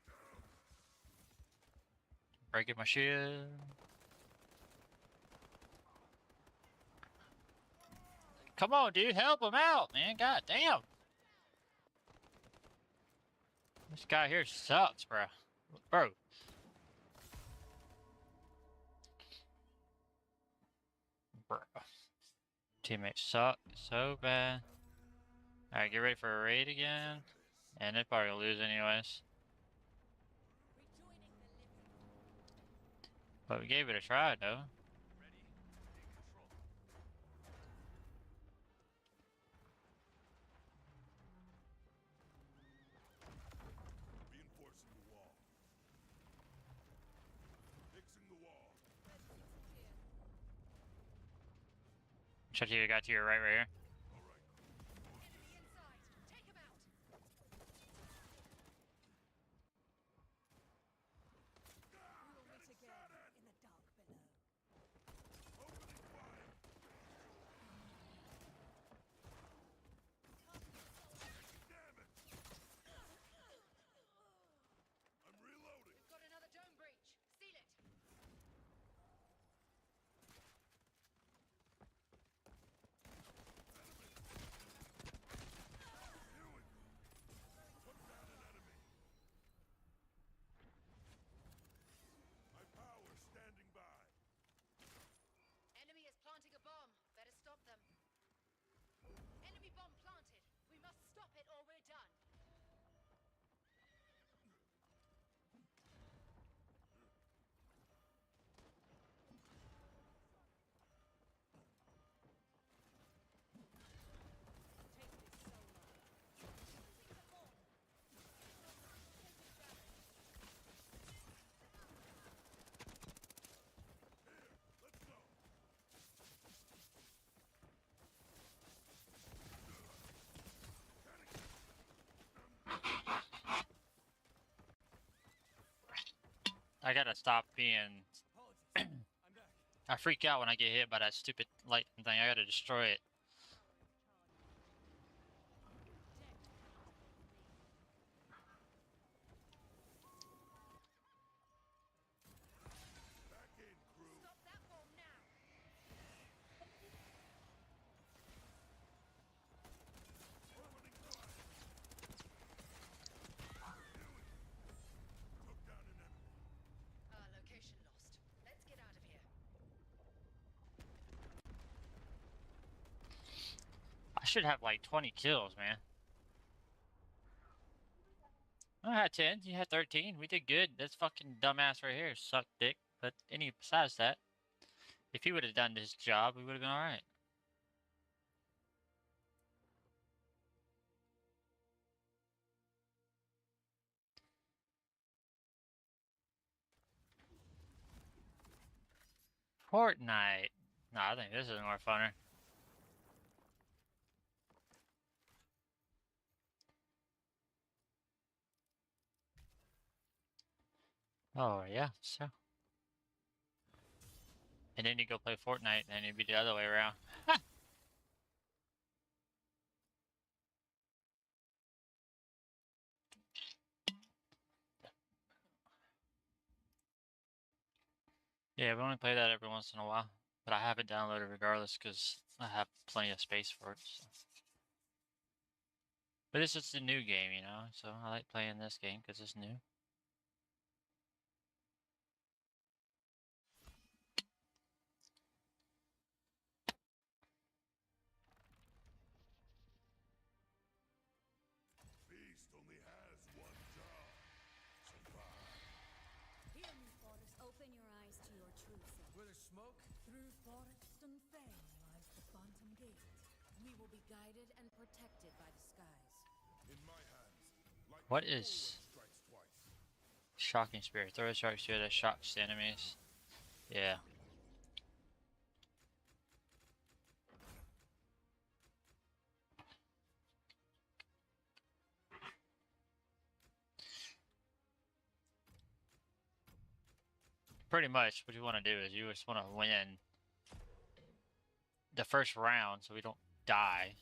Breaking my shield. Come on, dude, help him out, man. God damn. This guy here sucks, bro. Bro. Bro. Teammates suck so bad. Alright, get ready for a raid again. And they're probably gonna lose anyways. But we gave it a try, though. Reinforcing the wall. Fixing the wall. Check you got to your right here. Enemy inside. Take him out. We will meet again in the dark below. Opening fire. Damn it! I'm reloading. We've got another dome breach. Seal it. Here we go. Took down an enemy. My power standing by. Enemy is planting a bomb. Better stop them. Enemy bomb planted. We must stop it or we're done. Take this solo. Let's go. I gotta stop being... I freak out when I get hit by that stupid lightning thing. I gotta destroy it. Back in, crew. Stop that bomb now. Opening fire. Here we go. Took down an enemy. Location lost. Let's get out of here. I should have like 20 kills, man. I had 10, you had 13. We did good. This fucking dumbass right here sucked dick. But besides that, if he would have done this job, we would have been alright. Fortnite. No, I think this is more funner. Oh, yeah, so. And then you go play Fortnite, and it'd be the other way around. Yeah, we only play that every once in a while. But I have it downloaded regardless, because I have plenty of space for it. So. But it's just a new game, you know? So I like playing this game, because it's new. Beast only has one job. Survive. Hear me, Forest. Open your eyes to your true self. Where there's smoke, Through forest and fane lies the Phantom Gate. We will be guided and protected by the skies. In my hands, lightning What always is strikes twice. Shocking Spirit? Throw a shark shield that shocks the enemies. Yeah. Pretty much what you want to do is you just want to win the first round so we don't die.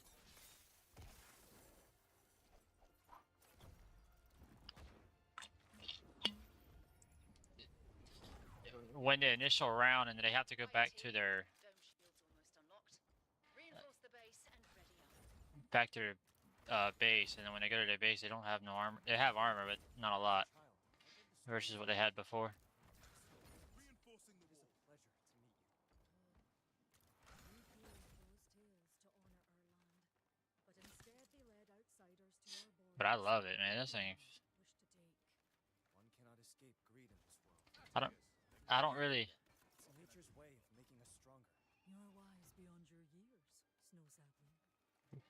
win the initial round, and then they have to go back to their base, and then when they go to their base, they don't have no armor. They have armor, but not a lot versus what they had before. But I love it, man. This thing. One cannot escape greed in this world. I don't really. It's nature's way of making us stronger. You're wise beyond your years, Snow Sapling. I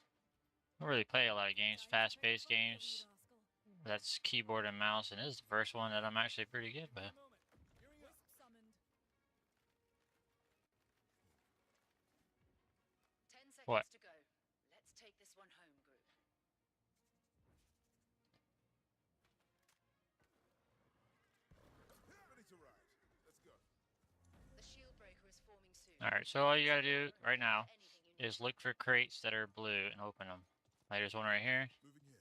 don't really play a lot of games, fast-paced games. That's keyboard and mouse, and this is the first one that I'm actually pretty good with. Wisp summoned. 10 seconds What? to go. Let's take this one home, group. Ready to ride. Let's go. The shield breaker is forming soon. Alright, so all you gotta do right now is look for crates that are blue and open them. Like there's one right here. Moving here.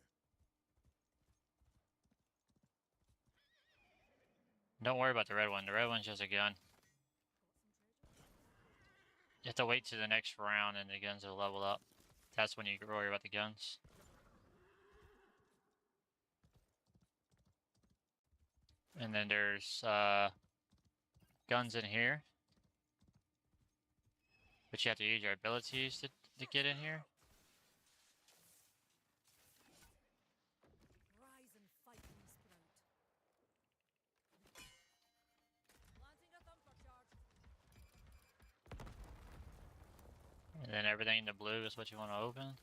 Don't worry about the red one. The red one's just a gun. You have to wait to the next round and the guns will level up. That's when you worry about the guns. And then there's guns in here. But you have to use your abilities to get in here. Rise and fight me, Sprout. Launching a thumper charge. And then everything in the blue is what you want to open.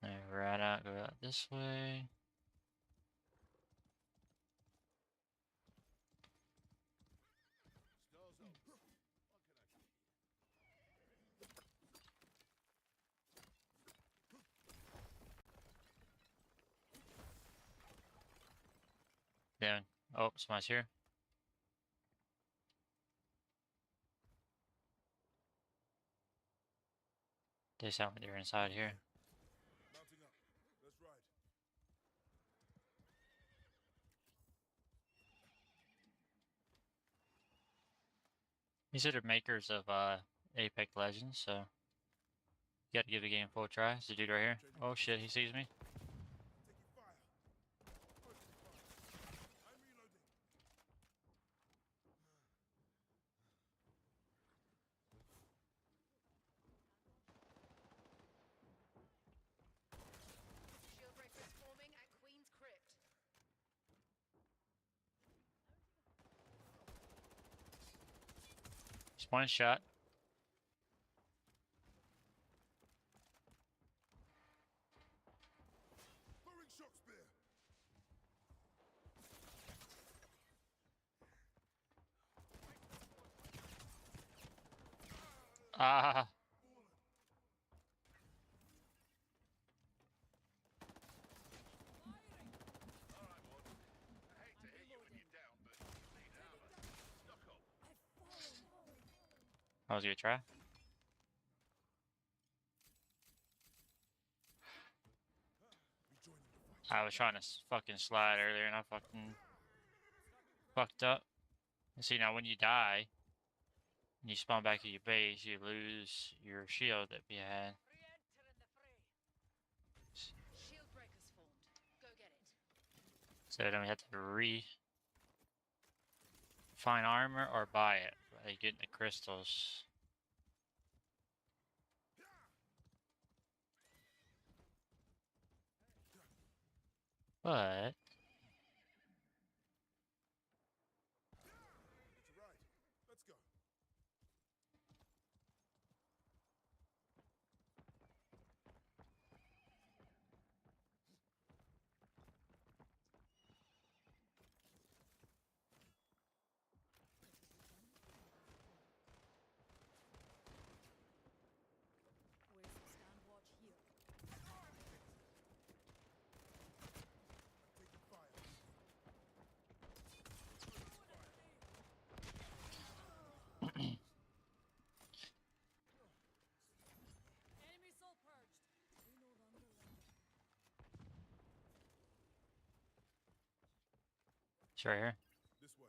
And right out, go out this way. Stars up. What can I do? Then, oh, somebody's here. They sound like they're inside here. Mounting up. Let's ride. These are the makers of Apex Legends, so you gotta give the game a full try. It's the dude right here. Oh shit, he sees me. Taking fire. First fire. I'm reloading. Shield breaker is forming at Queen's Crypt. Just one shot. Throwing shock spear. Ah. That was a good try. I was trying to fucking slide earlier and I fucking fucked up. And see, now when you die, and you spawn back at your base, you lose your shield that you had. Shield breaker's formed. Go get it. So then we have to find armor or buy it by getting the crystals. But Ready to ride. Let's go. Wisp stand watch here. Taking It's right here. This way.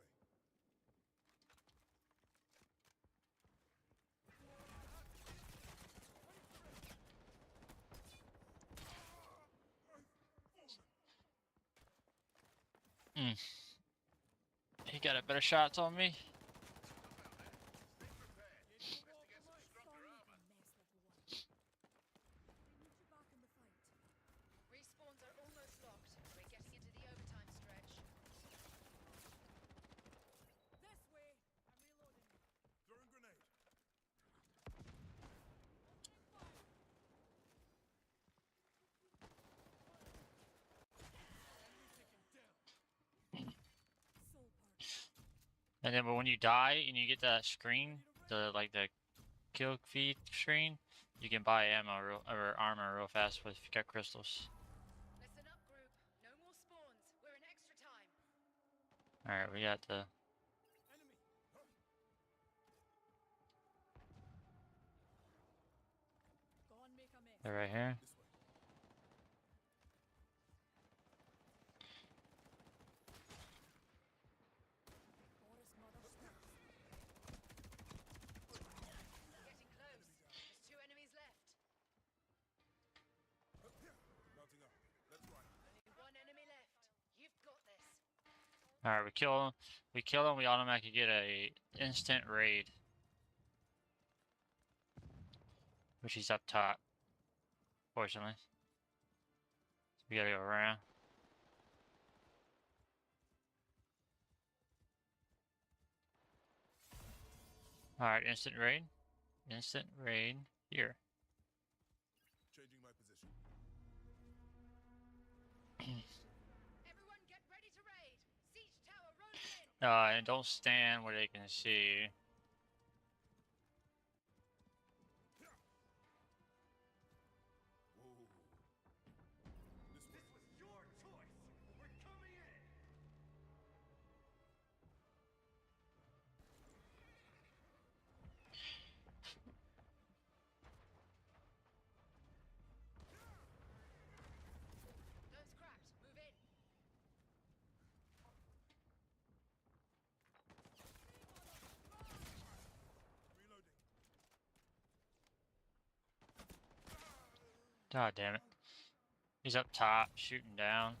He got a better shots on me. Respawns are almost locked. We're getting into the overtime stretch. This way. I'm reloading. Throwing grenade. And then, but when you die and you get that screen, the kill feed screen, you can buy ammo or armor real fast if you got crystals. Listen up, group. No more spawns. We're in extra time. All right, we got the. Go on, make a mess. They're right here. Getting close. There's 2 enemies left. Mounting up. Let's run. Only 1 enemy left. You've got this. All right, we kill them. We kill them. We automatically get a instant raid, which is up top. Fortunately, so we gotta go around. All right, instant raid. Instant raid here. Changing my position. Everyone get ready to raid. Siege tower rolling in. And don't stand where they can see you. This was your choice. We're coming in. Guns cracked. Move in. Reloading. God damn it. He's up top, shooting down.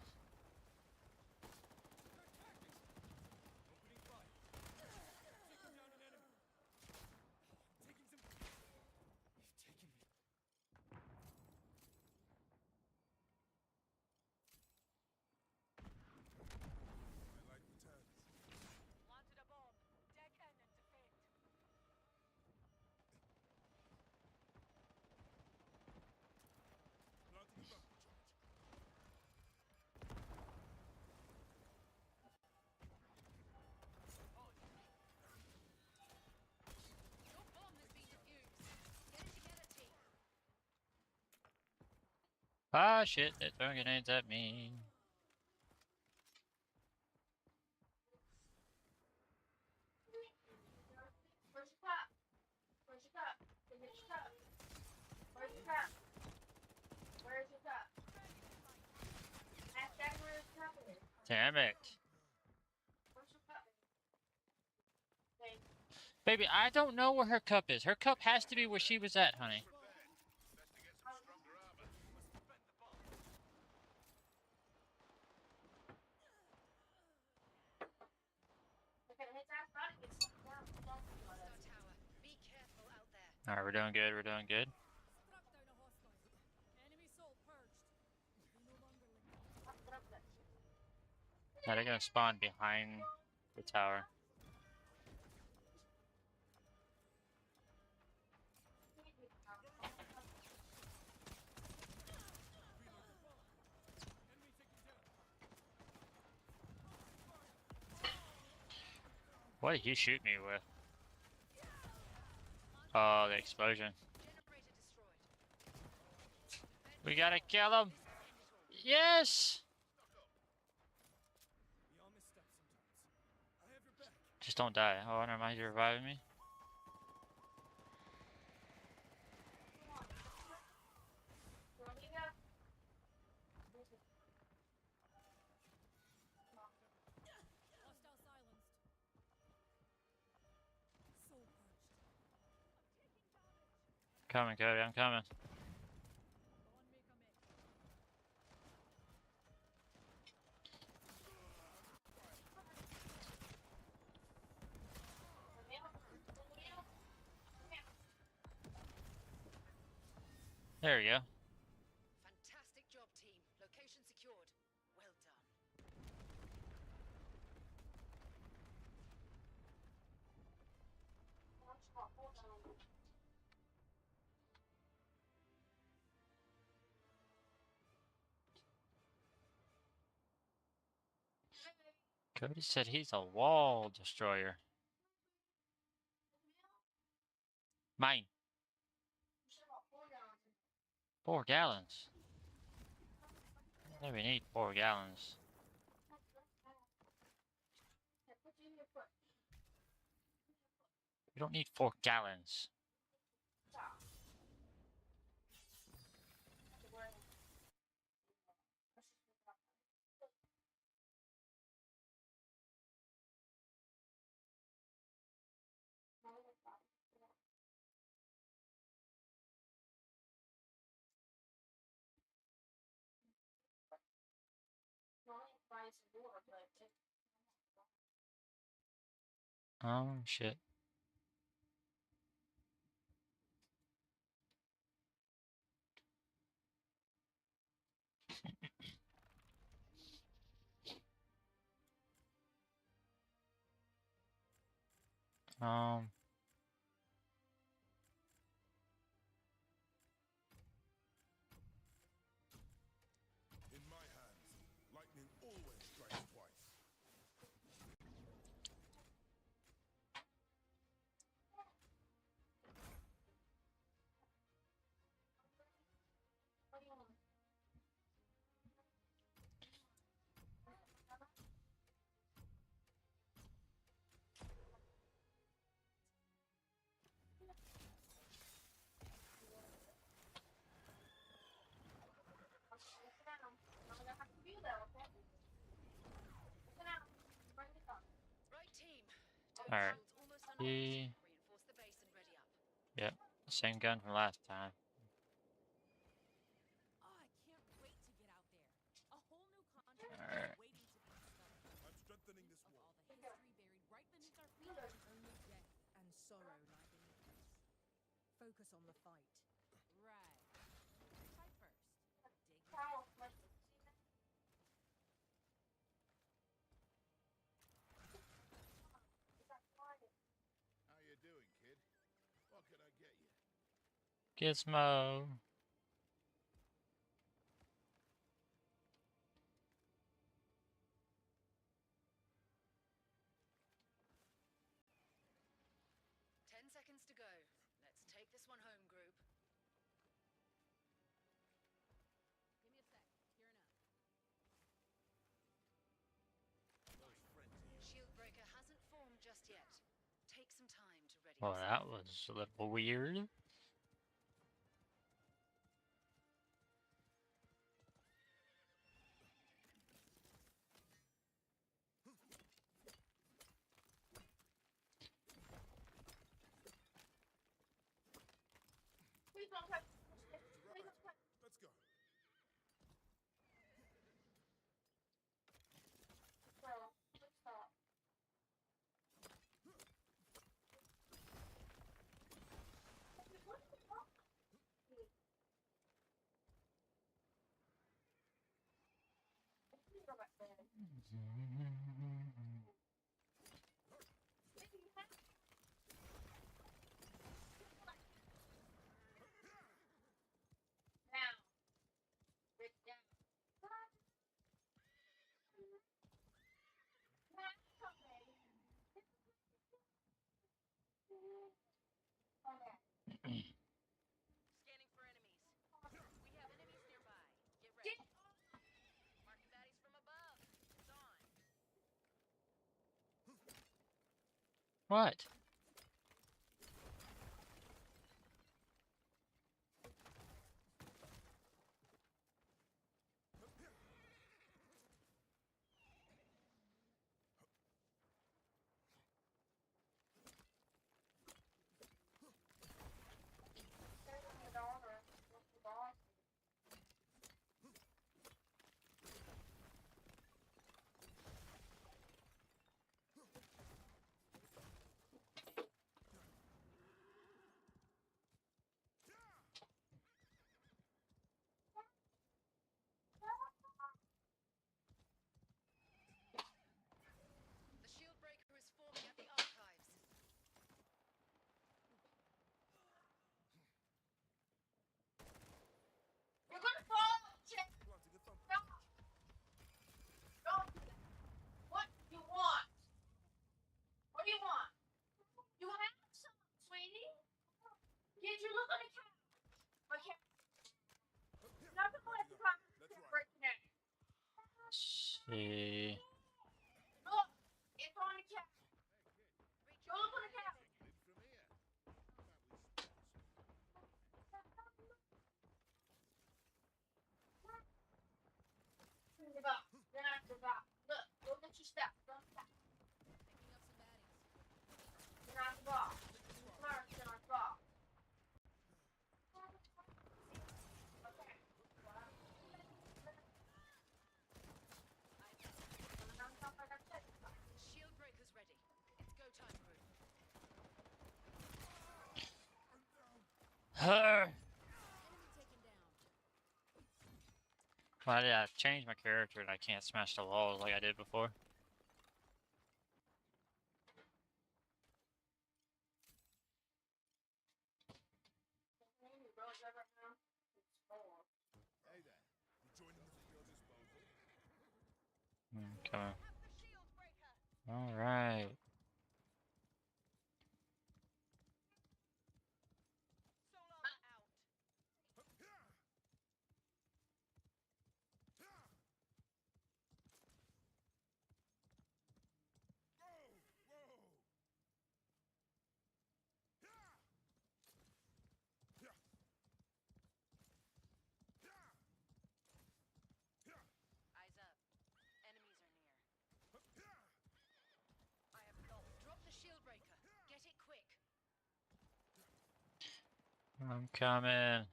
Planted a bomb. Deck in and defend. Planting a buckle charge. Your bomb has been defused. Get it together, team. Ah shit, they're throwing grenades at me. Where's your cup? Where's your cup? Go get your cup. Where's your cup? Where's your cup? Ask Daddy where his cup is. Damn it. Where's your cup? Thanks. Baby, I don't know where her cup is. Her cup has to be where she was at, honey. Okay, hit that button. Get stuck down. Star tower. Be careful out there. Alright, we're doing good, we're doing good. Struck down a hostile. Enemy soul purged. We no longer live. Now they're gonna spawn behind the tower. What did he shoot me with? Oh, the explosion. We gotta kill him. Yes! We all misstep sometimes. I have your back. Just don't die. Oh, never mind, you're reviving me. coming, Cody. I'm coming. There we go. Fantastic job, team. Location secured. Well done. Cody said he's a wall destroyer. Mine. 4 gallons. We need 4 gallons. We don't need 4 gallons. Oh shit. Um. In my hands, lightning always strikes twice. Right, team. Alright. Reinforce the base and ready up. Yep. Same gun from last time. Oh, I can't wait to get out there. A whole new continent Alright. is waiting to be discovered. I'm strengthening this wall. Of all the history buried right beneath our feet. Only death and sorrow lie beneath us. Focus on the fight. Right. Try first. Dig. How you doing, kid? What can I get you? Gizmo. 10 seconds to go. Let's take this one home, group. Give me a sec. Here enough. Shield breaker hasn't formed just yet. Take some time to ready Well, yourself. that was a little weird. Let's go. Scanning for enemies. We have enemies nearby. Get ready. Marking baddies from above. It's on. What? see. Look, it's on the cap. Go look on the cap. Give up. You're not give up. Look at your step. Don't stop. You're not the ball. Smart, you're not the ball. Okay. Shield breaker's ready. It's go time, crew. Her. Why did I change my character and I can't smash the walls like I did before? Hey there. You joining this at your disposal? Come on. All right. Eyes up. Enemies are near. I have got. Drop the shield breaker. Get it quick. I'm coming.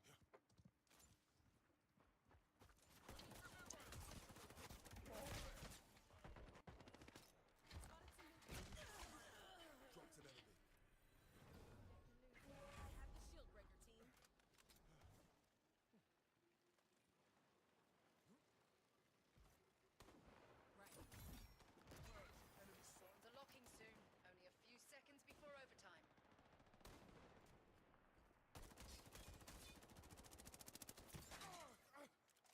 Dropped an enemy. I have the shield breaker, team. The locking soon. Only a few seconds before overtime.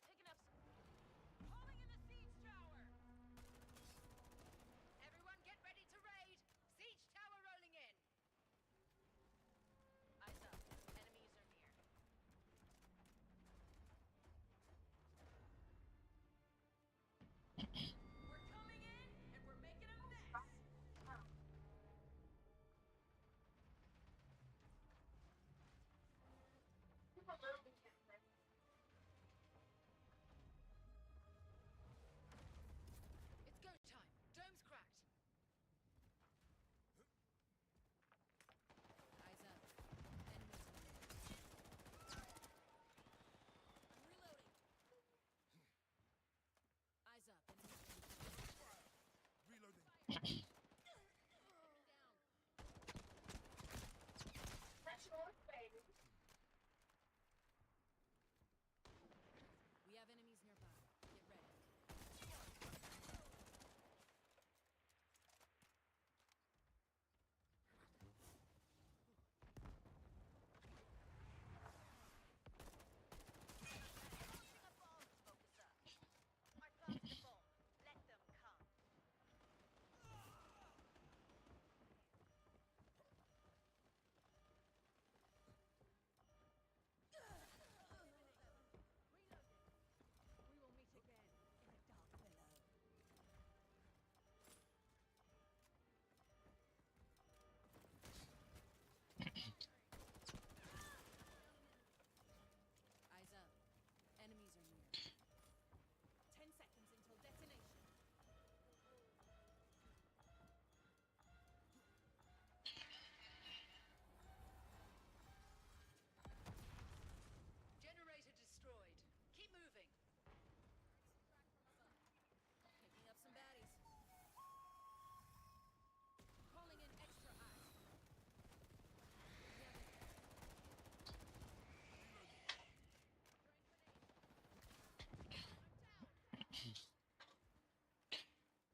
Picking up some. Calling in the siege tower. Everyone get ready to raid. Siege tower rolling in. Eyes up. Enemies are near. We're coming in and we're making a mess. It's go time. Dome's cracked. Eyes up. Enemies are near. I'm reloading. Eyes up. Enemies are near. Reloading. That's yours, baby. We have enemies nearby. Get ready. Focus up. I planted a bomb. Let them come. We will meet again in the dark below. Eyes up. Enemies are near. 10 seconds until detonation. Generator destroyed. Keep moving. Picking up some baddies. Calling in extra eyes. We have it.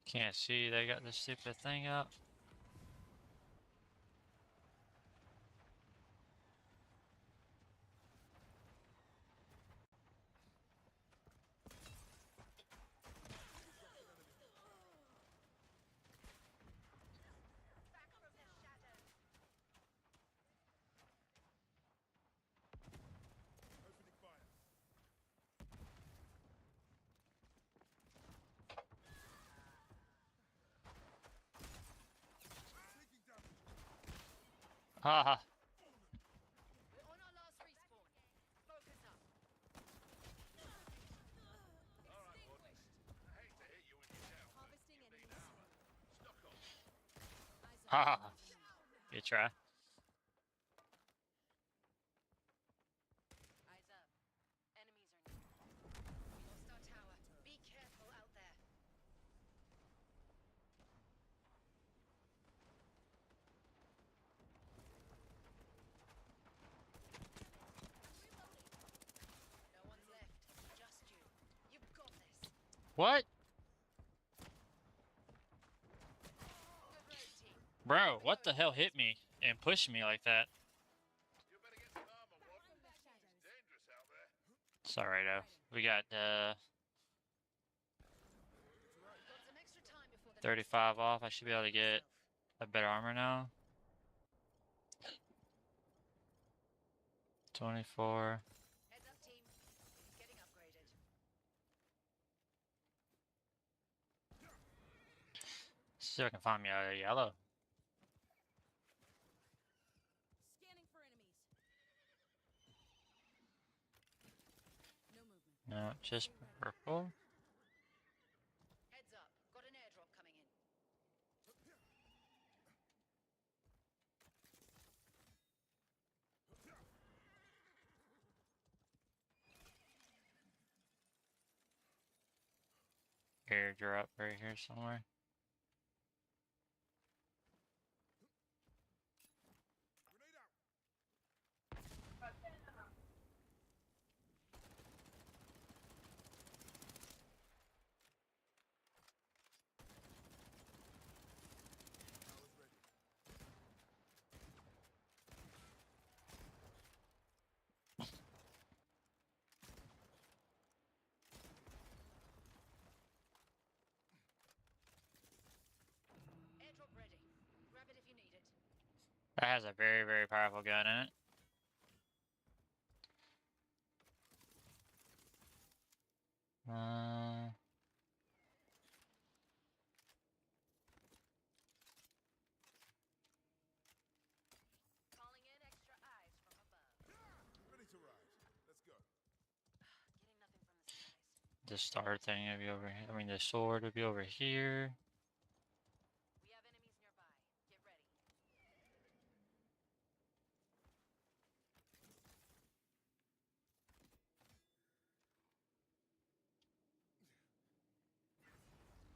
Can't see, they got this stupid thing up. Back from the shadows. Opening fire. Haha. We're on our last respawn. Focus up. Harvesting enemies. Haha. Good try. Eyes up. Enemies are near. We lost our tower. Be careful out there. No one's left. Just you. You've got this. What? Good road, team. Bro, what the hell hit me and pushed me like that? It's alright though. We got Got some extra time before the 35 off. I should be able to get a better armor now. 24. Heads up, team. Getting upgraded. See if I can find me a yellow. Scanning for enemies. No movement. No, just purple. Heads up. Got an airdrop coming in. Airdrop right here somewhere. Airdrop ready. Grab it if you need it. That has a very, very powerful gun in it. Calling in extra eyes from above. Ready to ride. Let's go. Getting nothing from the skies. The star thing would be over here. I mean, the sword would be over here. We have enemies nearby. Get ready.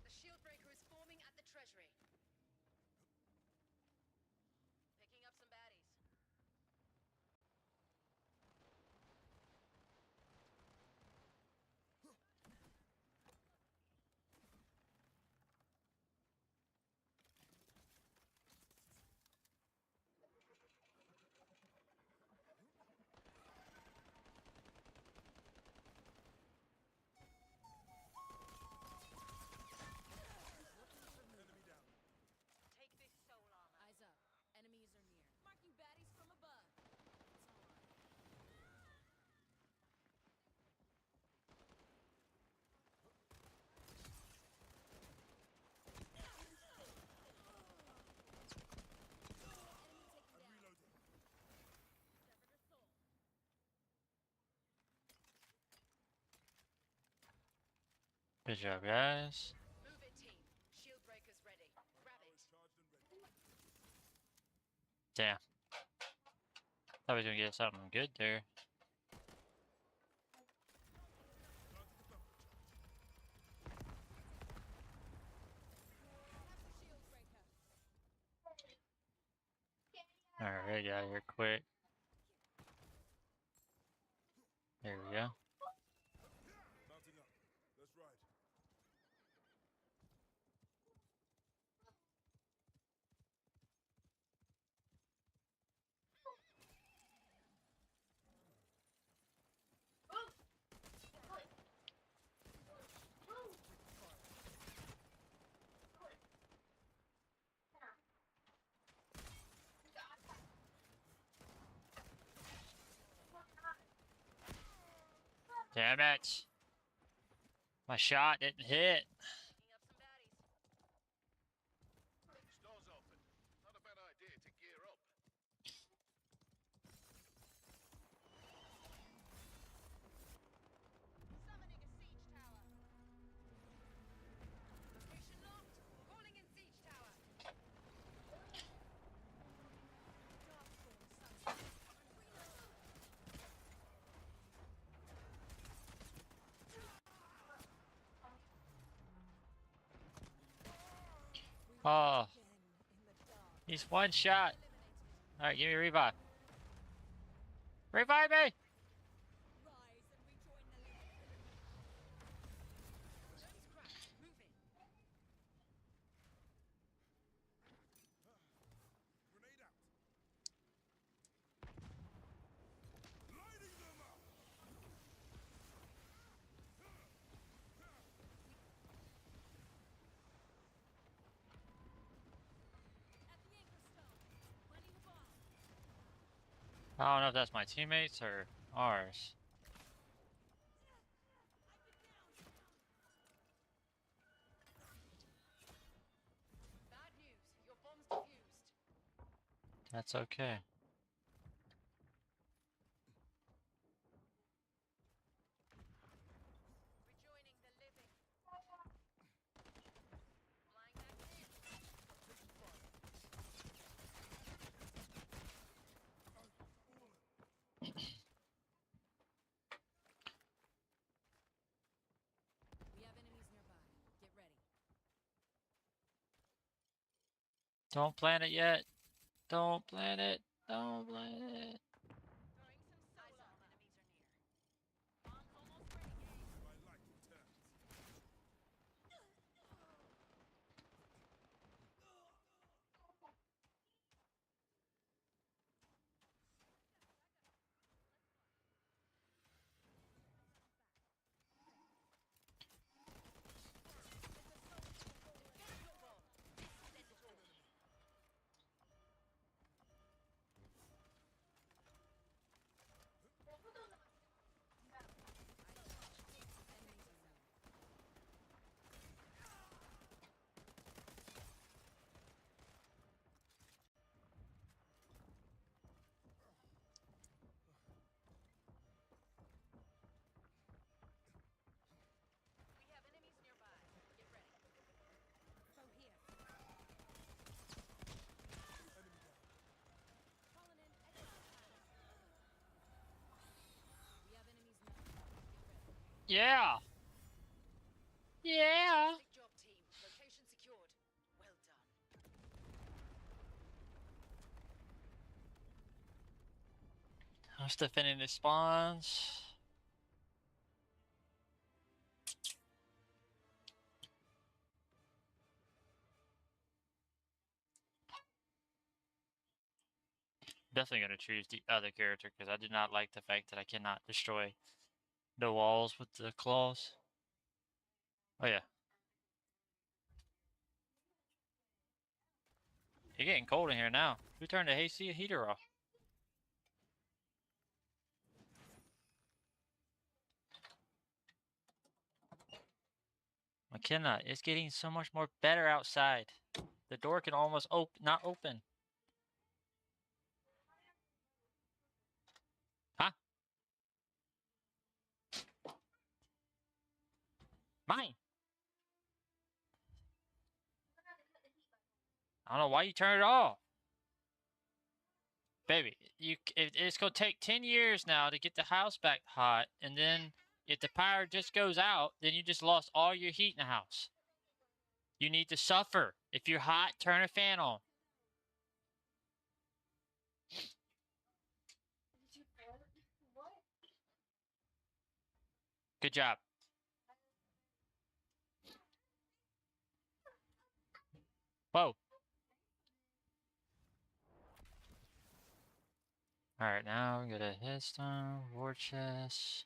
The shield breaker is forming at the treasury. Picking up some baddies. Take this soul armor. Eyes up. Enemies are near. Marking baddies from above. It's all on. Good job, guys. Move it, team. Shield breaker's ready. Grab it. Damn. Thought we was gonna get something good there. Alright, get out of here quick. There we go. Mounting up. Let's ride. Damn it. My shot didn't hit. Picking up some baddies. Stores open. Not a bad idea to gear up. Oh. He's one shot. Alright, give me a revive. Revive me! I don't know if that's my teammates or ours. Bad news. Your bomb's defused. That's okay. Rejoining the living. Flying back in. We have enemies nearby. Get ready. Don't plant it yet. Don't plant it. Don't plant it. Throwing some solar. Enemies are near. Bomb's almost ready, gang. We have enemies nearby. Get ready. Foe here. Calling in extra time. We have enemies nearby. Get ready. Yeah. Yeah. Big job, team. Location secured. Well done. I'm still defending the spawns. Definitely gonna choose the other character because I do not like the fact that I cannot destroy the walls with the claws. Oh yeah. It's getting cold in here now. Who turned the AC heater off? McKenna, it's getting so much more better outside. The door can almost not open. Huh? Mine. I don't know why you turned it off. Baby, it's gonna take 10 years now to get the house back hot, and then if the power just goes out, then you just lost all your heat in the house. You need to suffer. If you're hot, turn a fan on. Good job. Whoa. Alright, now we got a headstone, war chest.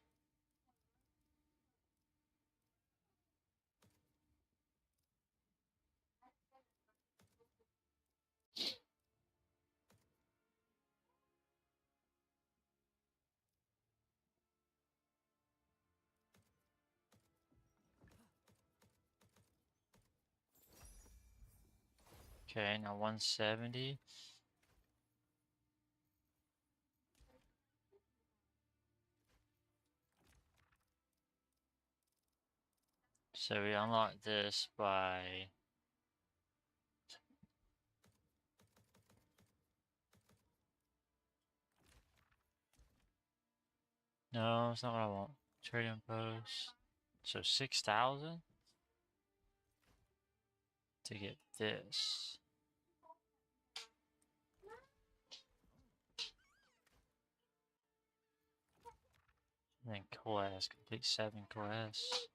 Okay, now 170. So we unlock this by... No, that's not what I want. Trading post. So 6,000? to get this. And then coalesce, complete 7 coalesce.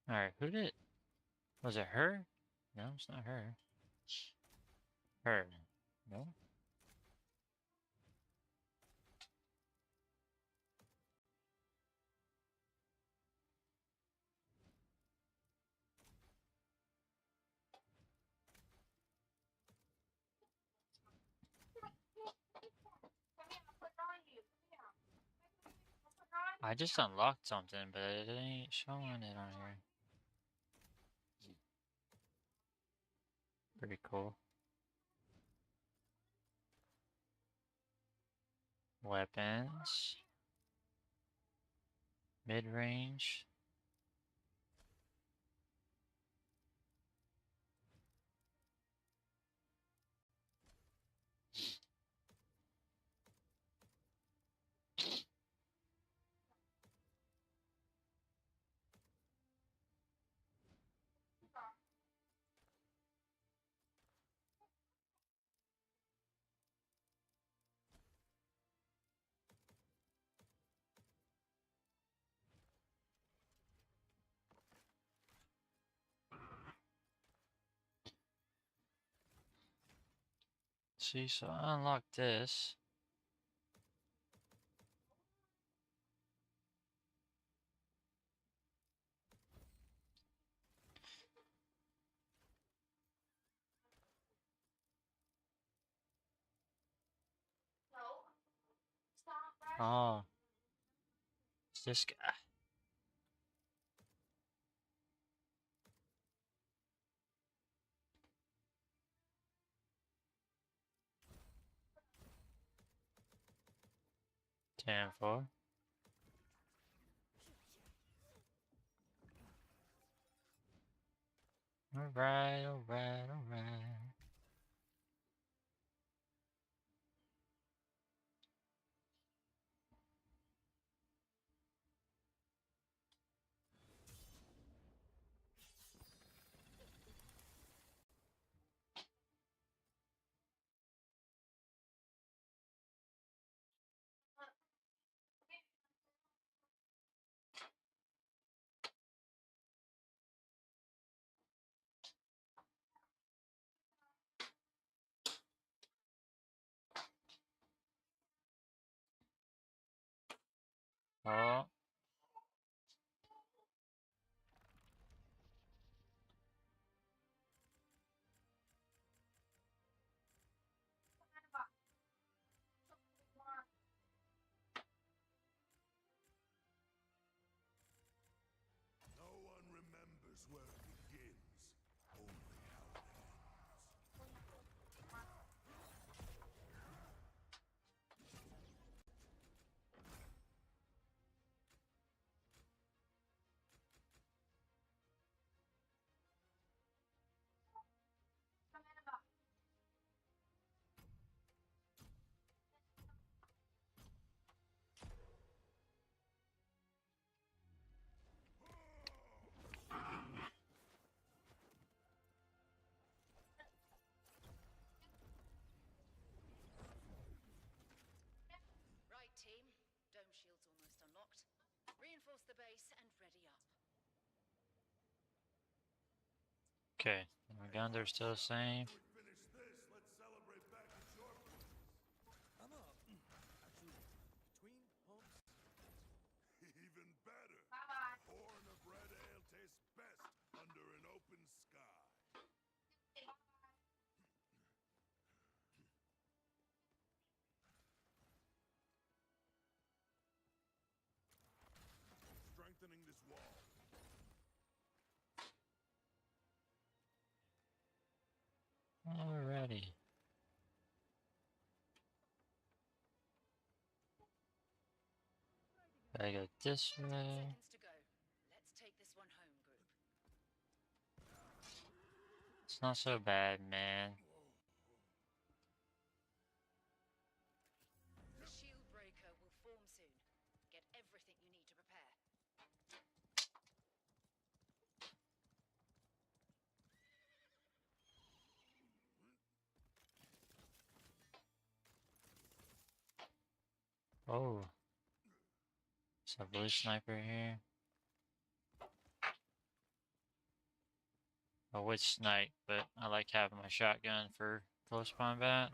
Alright, who did? Was it her? No, it's not her. Her. No? I just unlocked something, but it ain't showing it on here. Pretty cool. Weapons. Mid-range. See, so I unlocked this. Oh. It's this guy. Ten four. Alright, alright, alright. Oh. No one remembers where it begins, only how it Right, team. Dome shield's almost unlocked. Reinforce the base and ready up. Okay. My guns are still the same. finish this. Let's celebrate back at your place. I'm actually between homes. Even better. Horn of red ale tastes best under an open sky. Strengthening this wall. Alrighty. Gotta go this way. Seconds to go. Let's take this one home, group. It's not so bad, man. The shield breaker will form soon. Get everything you need to prepare. Oh. It's a blue sniper here. I would snipe, but I like having my shotgun for close combat.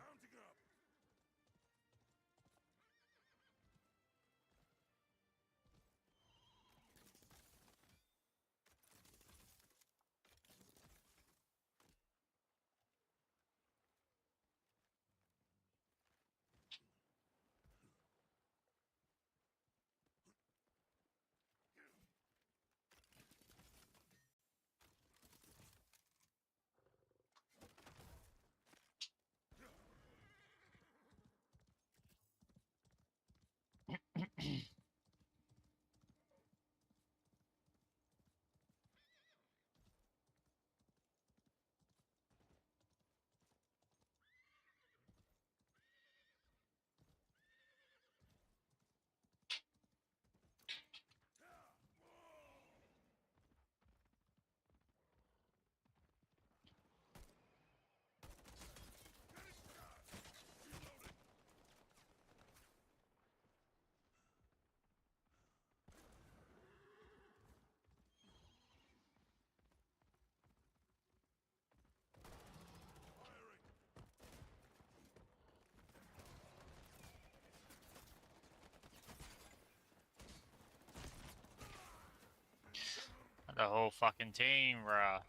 The whole fucking team, bruh.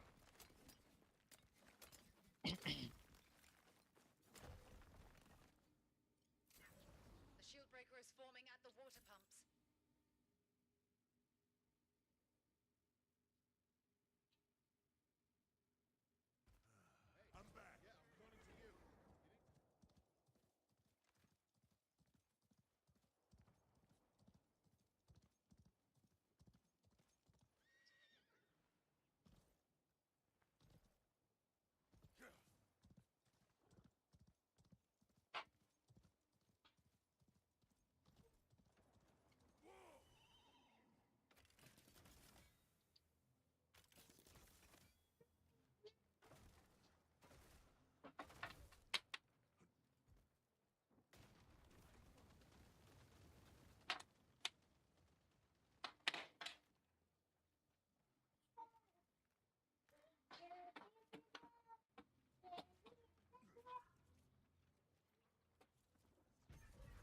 The shield breaker is forming at the water pumps. I'm back. Yeah, I'm running to you.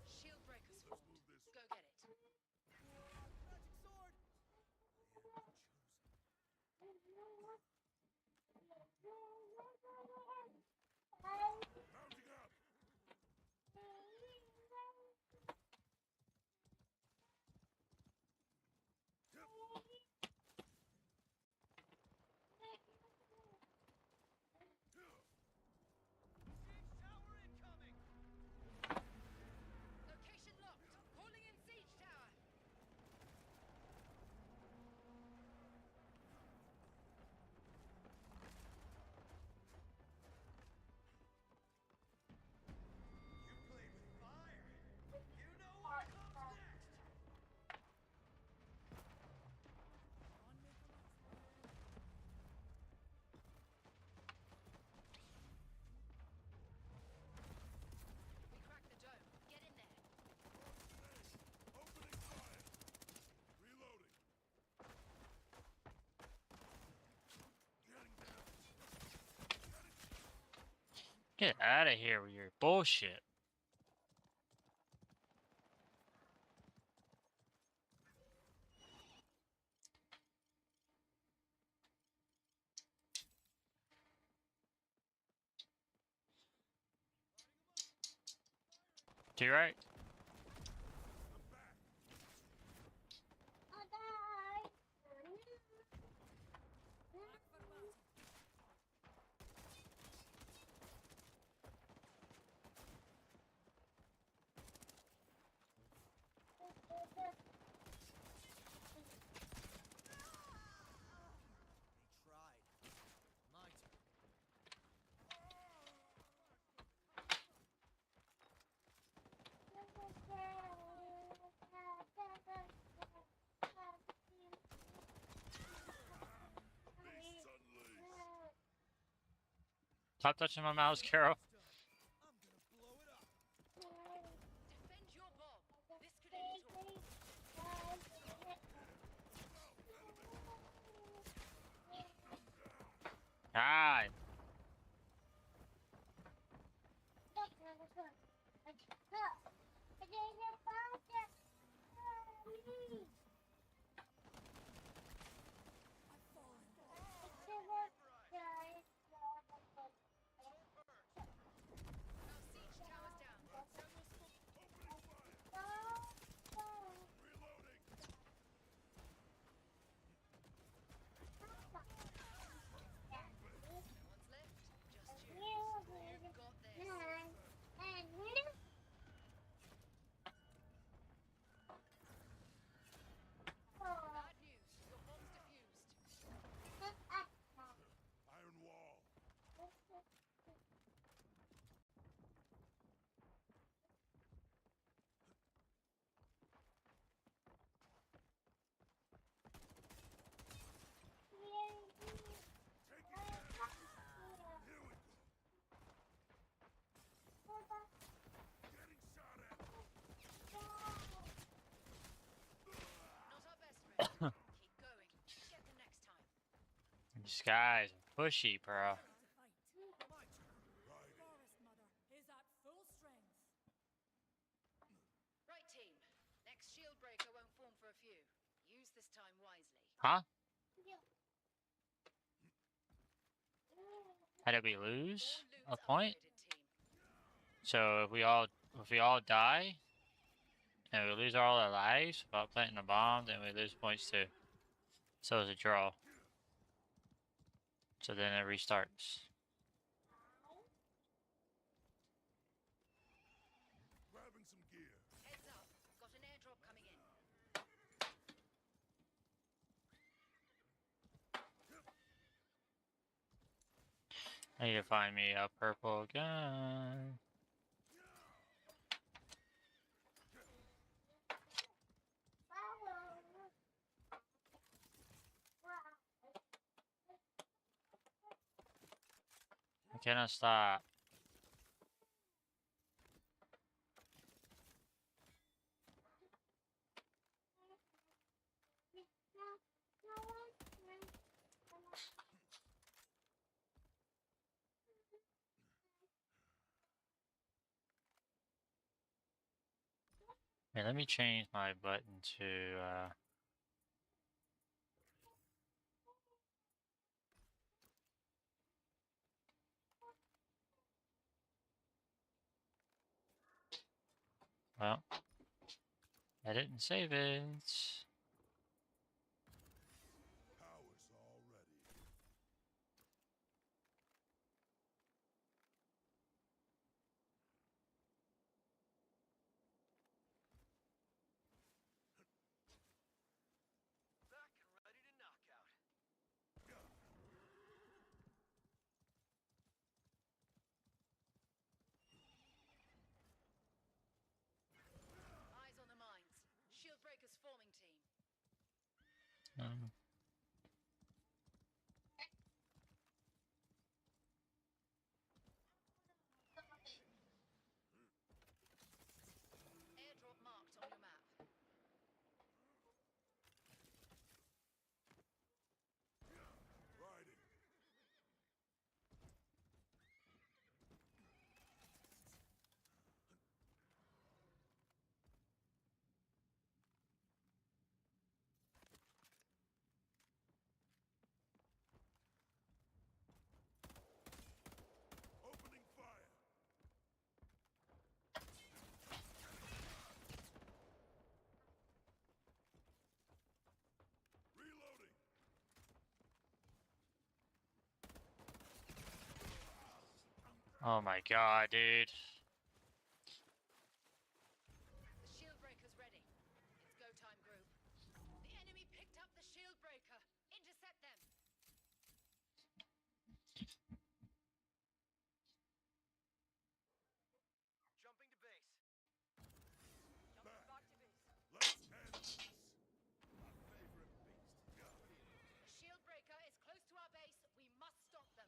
Shield breaker's formed. Go get it. Magic sword! Mounting up. Location locked. Calling in siege tower. You played with fire. You know what comes next. We cracked the dome. Get in there. Opening fire. Reloading. Getting down. Get out of here with your bullshit. To your right. Stop touching my mouse, Carol. Defend your bomb. This could end it all. God. Iron wall. These guys are pushy, bro. Forest Mother is at full strength. Right, team. Next shield breaker won't form for a few. Use this time wisely. Huh? How did we lose a point? So if we all die and we lose all our lives without planting a bomb, then we lose points too. So it's a draw. So then it restarts. Grabbing some gear. Heads up. Got an airdrop coming in. I need to find me a purple gun. I cannot stop. Hey, let me change my button to well, I didn't save it. Power's all ready. Back and ready to knock out. Eyes on the mines. Shield breakers forming, team. Airdrop marked on your map. Riding. Opening fire. Reloading. Oh my god, dude. The shield breaker's ready. It's go time, group. The enemy picked up the shield breaker. Intercept them. Jumping to base. Jumping back to base. Let's end this. My favorite beast. The shield breaker is close to our base. We must stop them.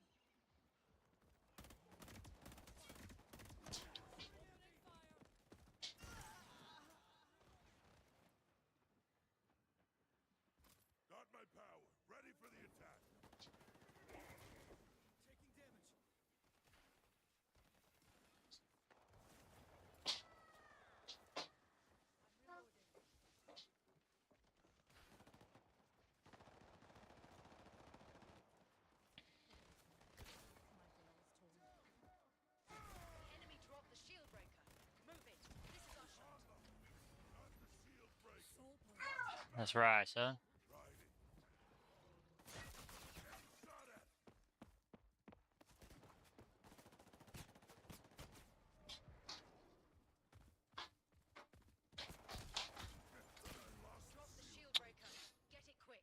my power. Ready for the attack. Taking damage. The enemy dropped the shield breaker. Move it. This is our shot. Not the shield breaker. That's right, son. Riding. Shot at. Drop the shield breaker. Get it quick.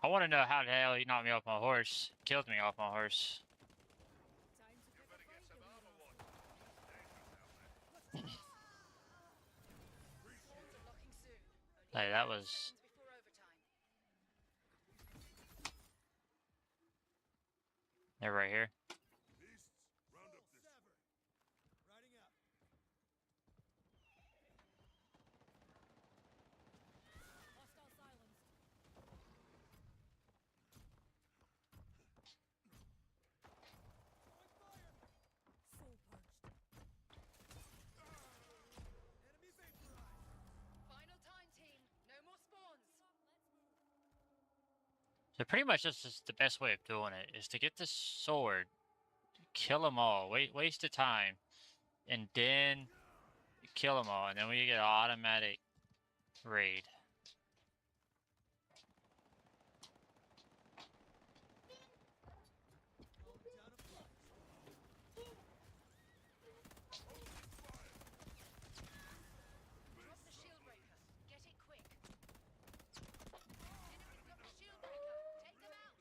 I want to know how the hell he knocked me off my horse. Killed me off my horse. Spawns are locking soon. Hey, that was. Seconds before overtime. They're right here. Beasts, round up this. Riding out. Hostile silenced. Throwing fire. Soul purged. Enemy vaporized. Final time, team. No more spawns. So pretty much this is the best way of doing it, is to get this sword, kill them all, waste the time, and then kill them all, and then we get an automatic raid. Down a flash. Drop the shield breaker. Get it quick. Enemy's got the shield breaker. Take them out.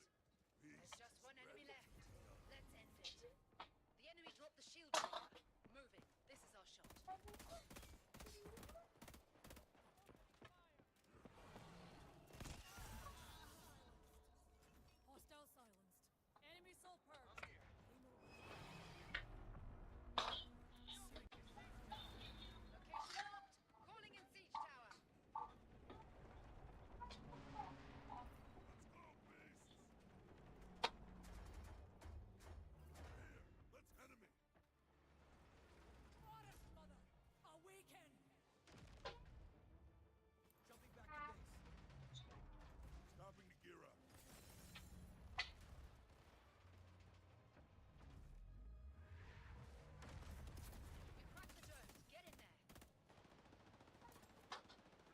There's just one enemy left. Let's end it. The enemy dropped the shield breaker. Move it. This is our shot. Hostile silenced. Enemy soul purged. Location locked. Calling in siege tower. Let's go, beasts. Here, let's enemy. Goddess mother! Awaken! Jumping back to base. Stopping to gear up. We cracked the domes. Get in there.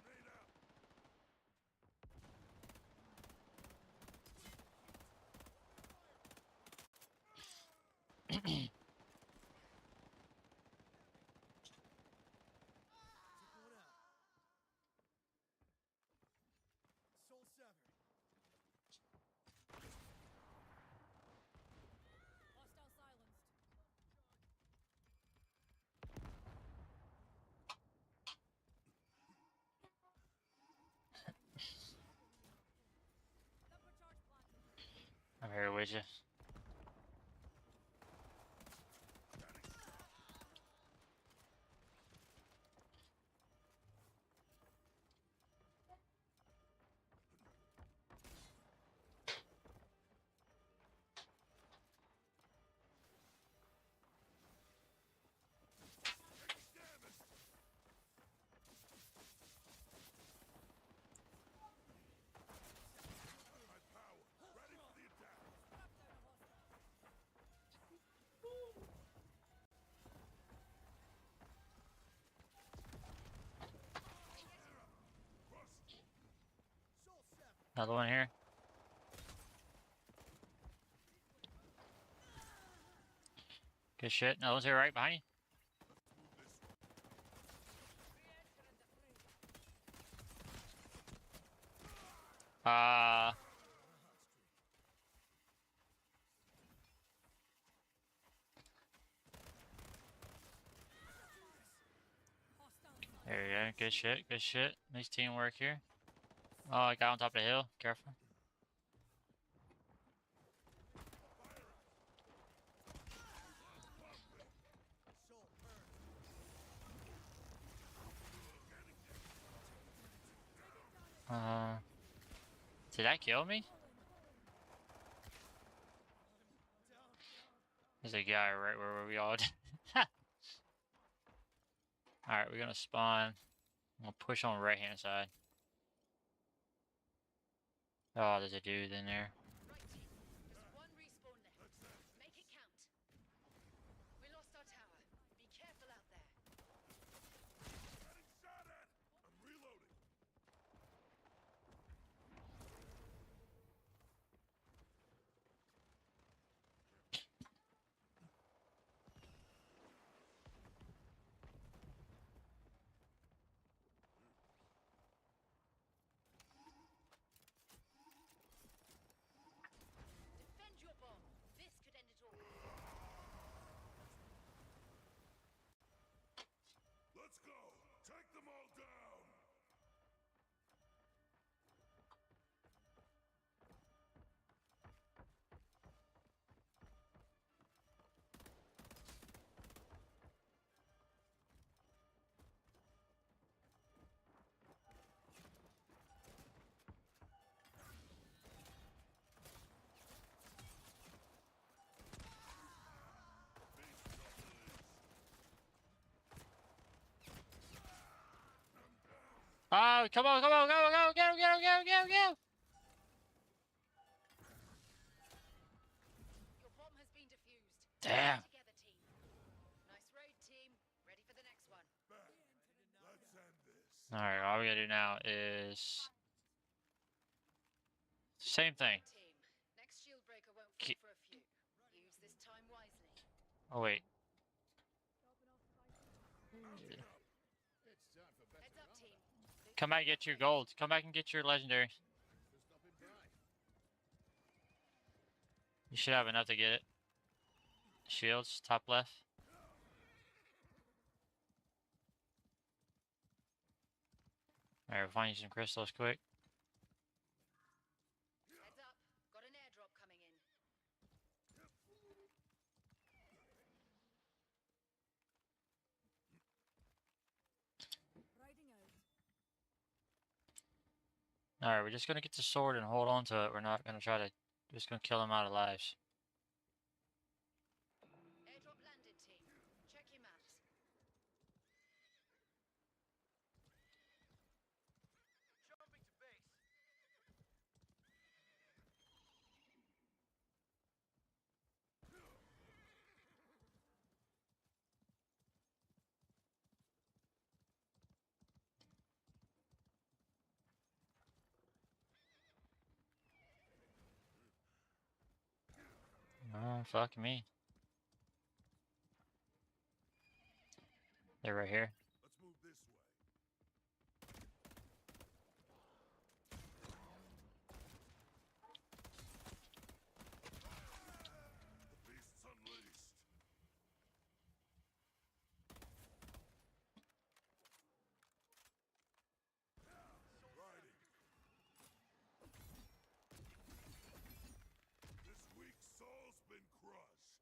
Grenade out. Took one out. Soul severed. Hostile silenced. Leopard charge planted. I'm here with you. Taking damage. My power. Ready for the attack. Cross. Soul severed. Another one here. Good shit. Another one's here right behind you. There you go. Good shit. Good shit. Nice teamwork here. Oh, I got on top of the hill. Careful. Soul purged. Did that kill me? There's a guy right where we all did. Alright, we're gonna spawn. I'm gonna push on the right hand side. Oh, there's a dude in there. Right, team. Just one respawn left. Make it count. We lost our tower. Be careful out there. Getting shot at! I'm reloading. Defend your bomb. This could end it all. Let's go! Take them all down! Oh, come on, go, get him, get him. Your bomb has been defused. Damn. Stay together, team. Nice raid, team. Ready for the next one. Let's end this. Alright, all we gotta do now is same thing. Team. Next shield breaker won't fall for a few. Use this time wisely. Oh wait. Heads up, team. Come back and get your gold. Come back and get your legendary. You should have enough to get it. Shields, top left. Alright, we'll find you some crystals quick. Heads up. Got an airdrop coming in. Riding out. Alright, we're just gonna get the sword and hold on to it. We're not gonna try to, just gonna kill them out of lives. Airdrop landed, team. Check your maps. Jumping to base. Oh, fuck me. They're right here. Let's move this way. The beast's unleashed. Riding. This weak soul's been crushed.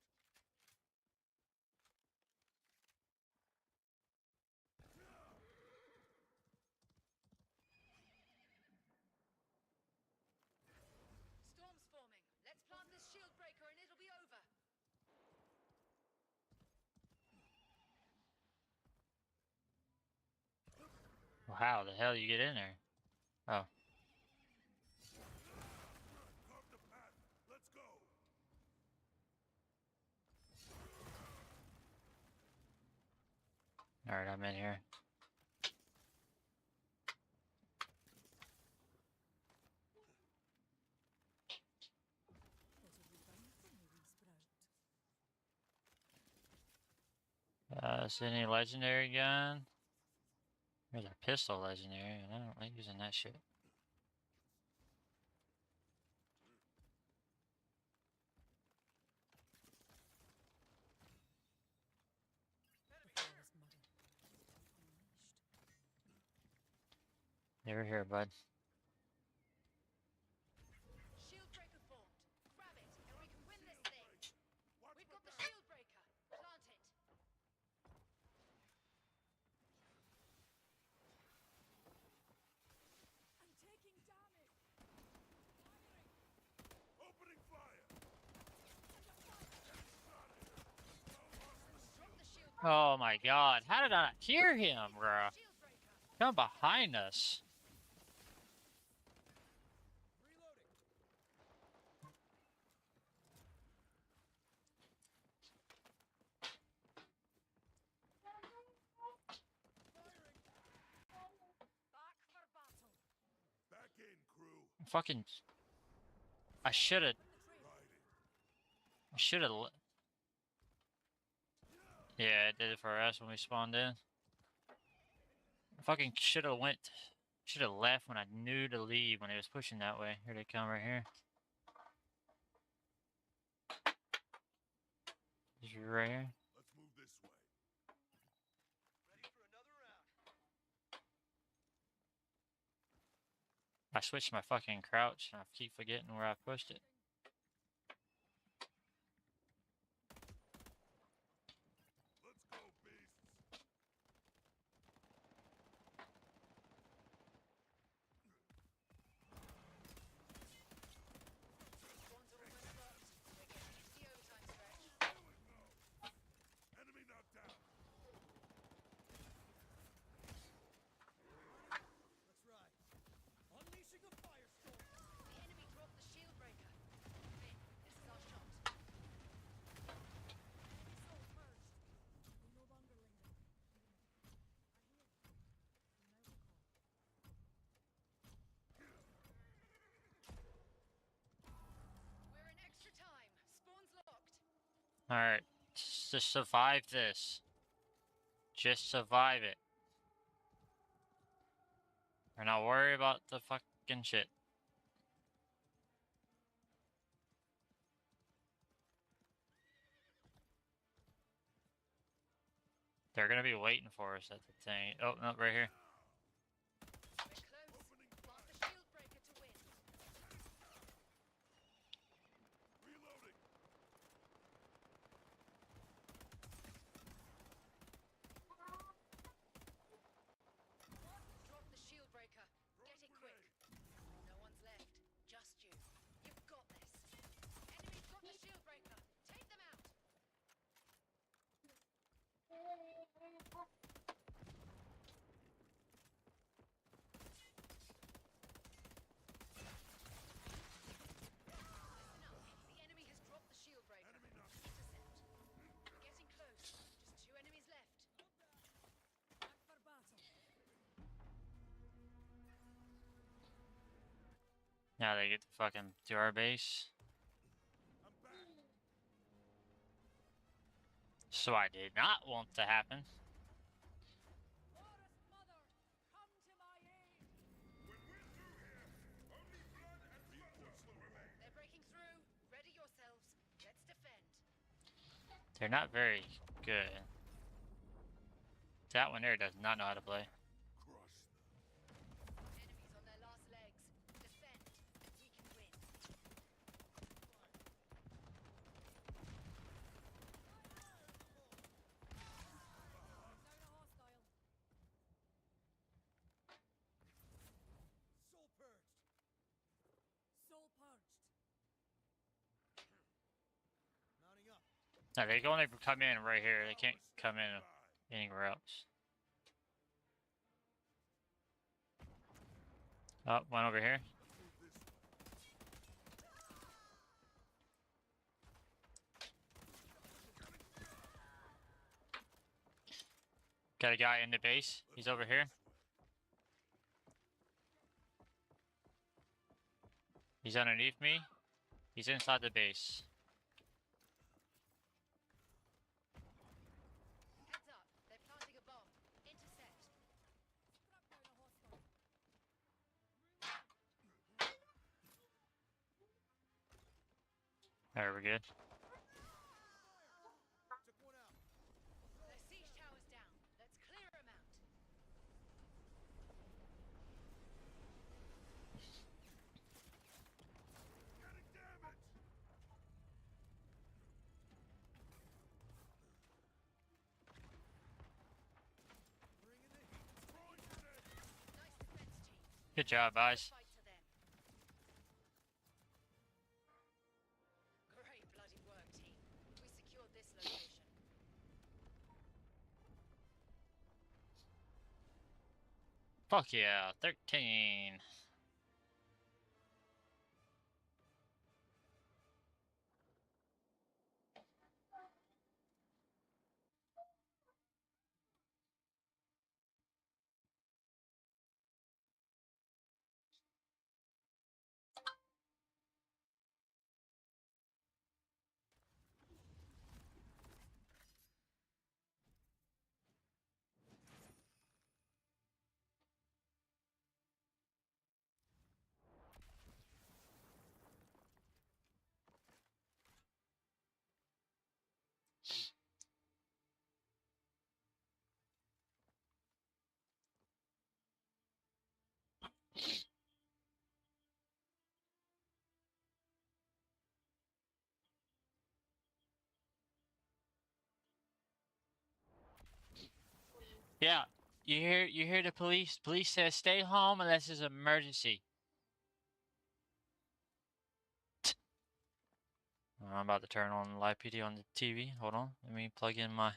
Storm's forming. Let's plant this shield breaker and it'll be over. Well, how the hell you get in there? Oh. Carve the path. Let's go. Alright, I'm in here. Is any legendary gun? There's a pistol legendary, and I don't like using that shit. Never here, bud. Shield breaker formed. Grab it and we can win this thing. We've got the shield breaker. Plant it. I'm taking damage. Oh my god, how did I not hear him, bro? Come behind us. Back in, crew. Fucking. I should've. Yeah, it did it for us when we spawned in. I fucking should've left when I knew to leave when he was pushing that way. Here they come right here. He's right here. Let's move this way. Ready for another round. I switched my fucking crouch and I keep forgetting where I pushed it. Let's go, beasts. Spawns are almost locked. We're getting into the overtime stretch. Enemy knocked down. Let's ride. Unleashing a firestorm. The enemy dropped the shield breaker. Finn, this is our shot. Enemy soul purged. We no longer linger. I hear you. You may recall. We're in extra time. Spawn's locked. Alright, just survive this. Just survive it. We're not worried about the fucking shit. They're gonna be waiting for us at the thing. Oh, no, right here. We're close. Mark the shield breaker to win. Reloading. Drop the shield breaker. Get it quick. No one's left. Just you. You've got this. Enemy dropped the shield breaker. Take them out. Listen up. The enemy has dropped the shield breaker. Intercept. Getting close. Just 2 enemies left. Back for battle. Now they get to fucking do our base. So I did not want to happen. Forest Mother, come to my aid. They're breaking through. Ready yourselves. Let's defend. They're not very good. That one there does not know how to play. Enemies on their last legs. Defend. We can win. Down a hostile. Soul purged. Soul purged. Mounting up. No, they can only come in right here. They can't come in anywhere else. Oh, one over here. Got a guy in the base. He's over here. He's underneath me. He's inside the base. Heads up. They're planting a bomb. Intercept. Scrap down a hostile. Alright, we're good. Took one out. Their siege tower's down. Let's clear them out. Getting damage. Bringing the heat. Throwing grenade. Nice defense, team. Good job, guys. Fight to them. Great bloody work, team. We secured this location. Fuck yeah, 13. Yeah, you hear the police? Police says stay home unless there's an emergency. I'm about to turn on live PD on the TV. Hold on, let me plug in my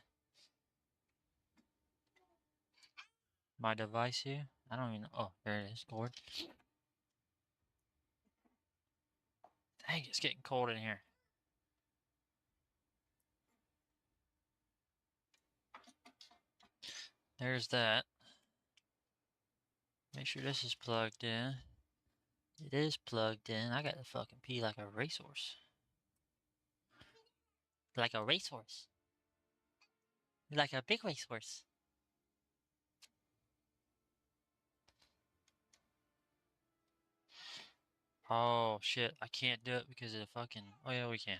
device here. I don't even know. Oh, there it is, cord. Dang, it's getting cold in here. There's that. Make sure this is plugged in. It is plugged in. I got to fucking pee like a racehorse. Like a racehorse. Like a big racehorse. Oh shit, I can't do it because of the fucking... Oh yeah, we can.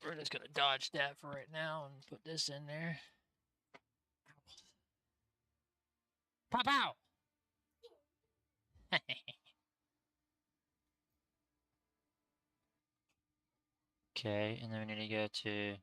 We're just gonna dodge that for right now and put this in there. Pop out! Okay, and then we need to go to